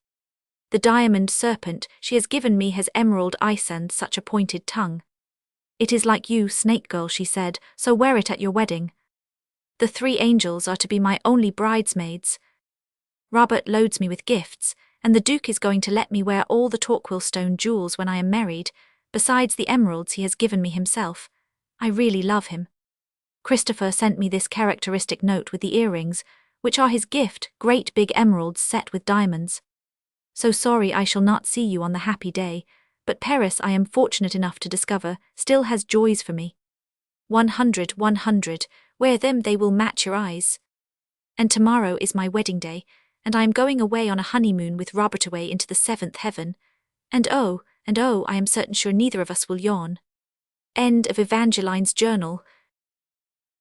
Speaker 1: The diamond serpent she has given me has emerald eyes and such a pointed tongue. It is like you, snake girl, she said, so wear it at your wedding. The 3 angels are to be my only bridesmaids. Robert loads me with gifts, and the Duke is going to let me wear all the Torquilstone jewels when I am married, besides the emeralds he has given me himself. I really love him. Christopher sent me this characteristic note with the earrings, which are his gift, great big emeralds set with diamonds. So sorry I shall not see you on the happy day, but Paris, I am fortunate enough to discover, still has joys for me. 100, wear them, they will match your eyes. And tomorrow is my wedding day, and I am going away on a honeymoon with Robert away into the 7th heaven. And oh, I am certain sure neither of us will yawn. End of Evangeline's journal.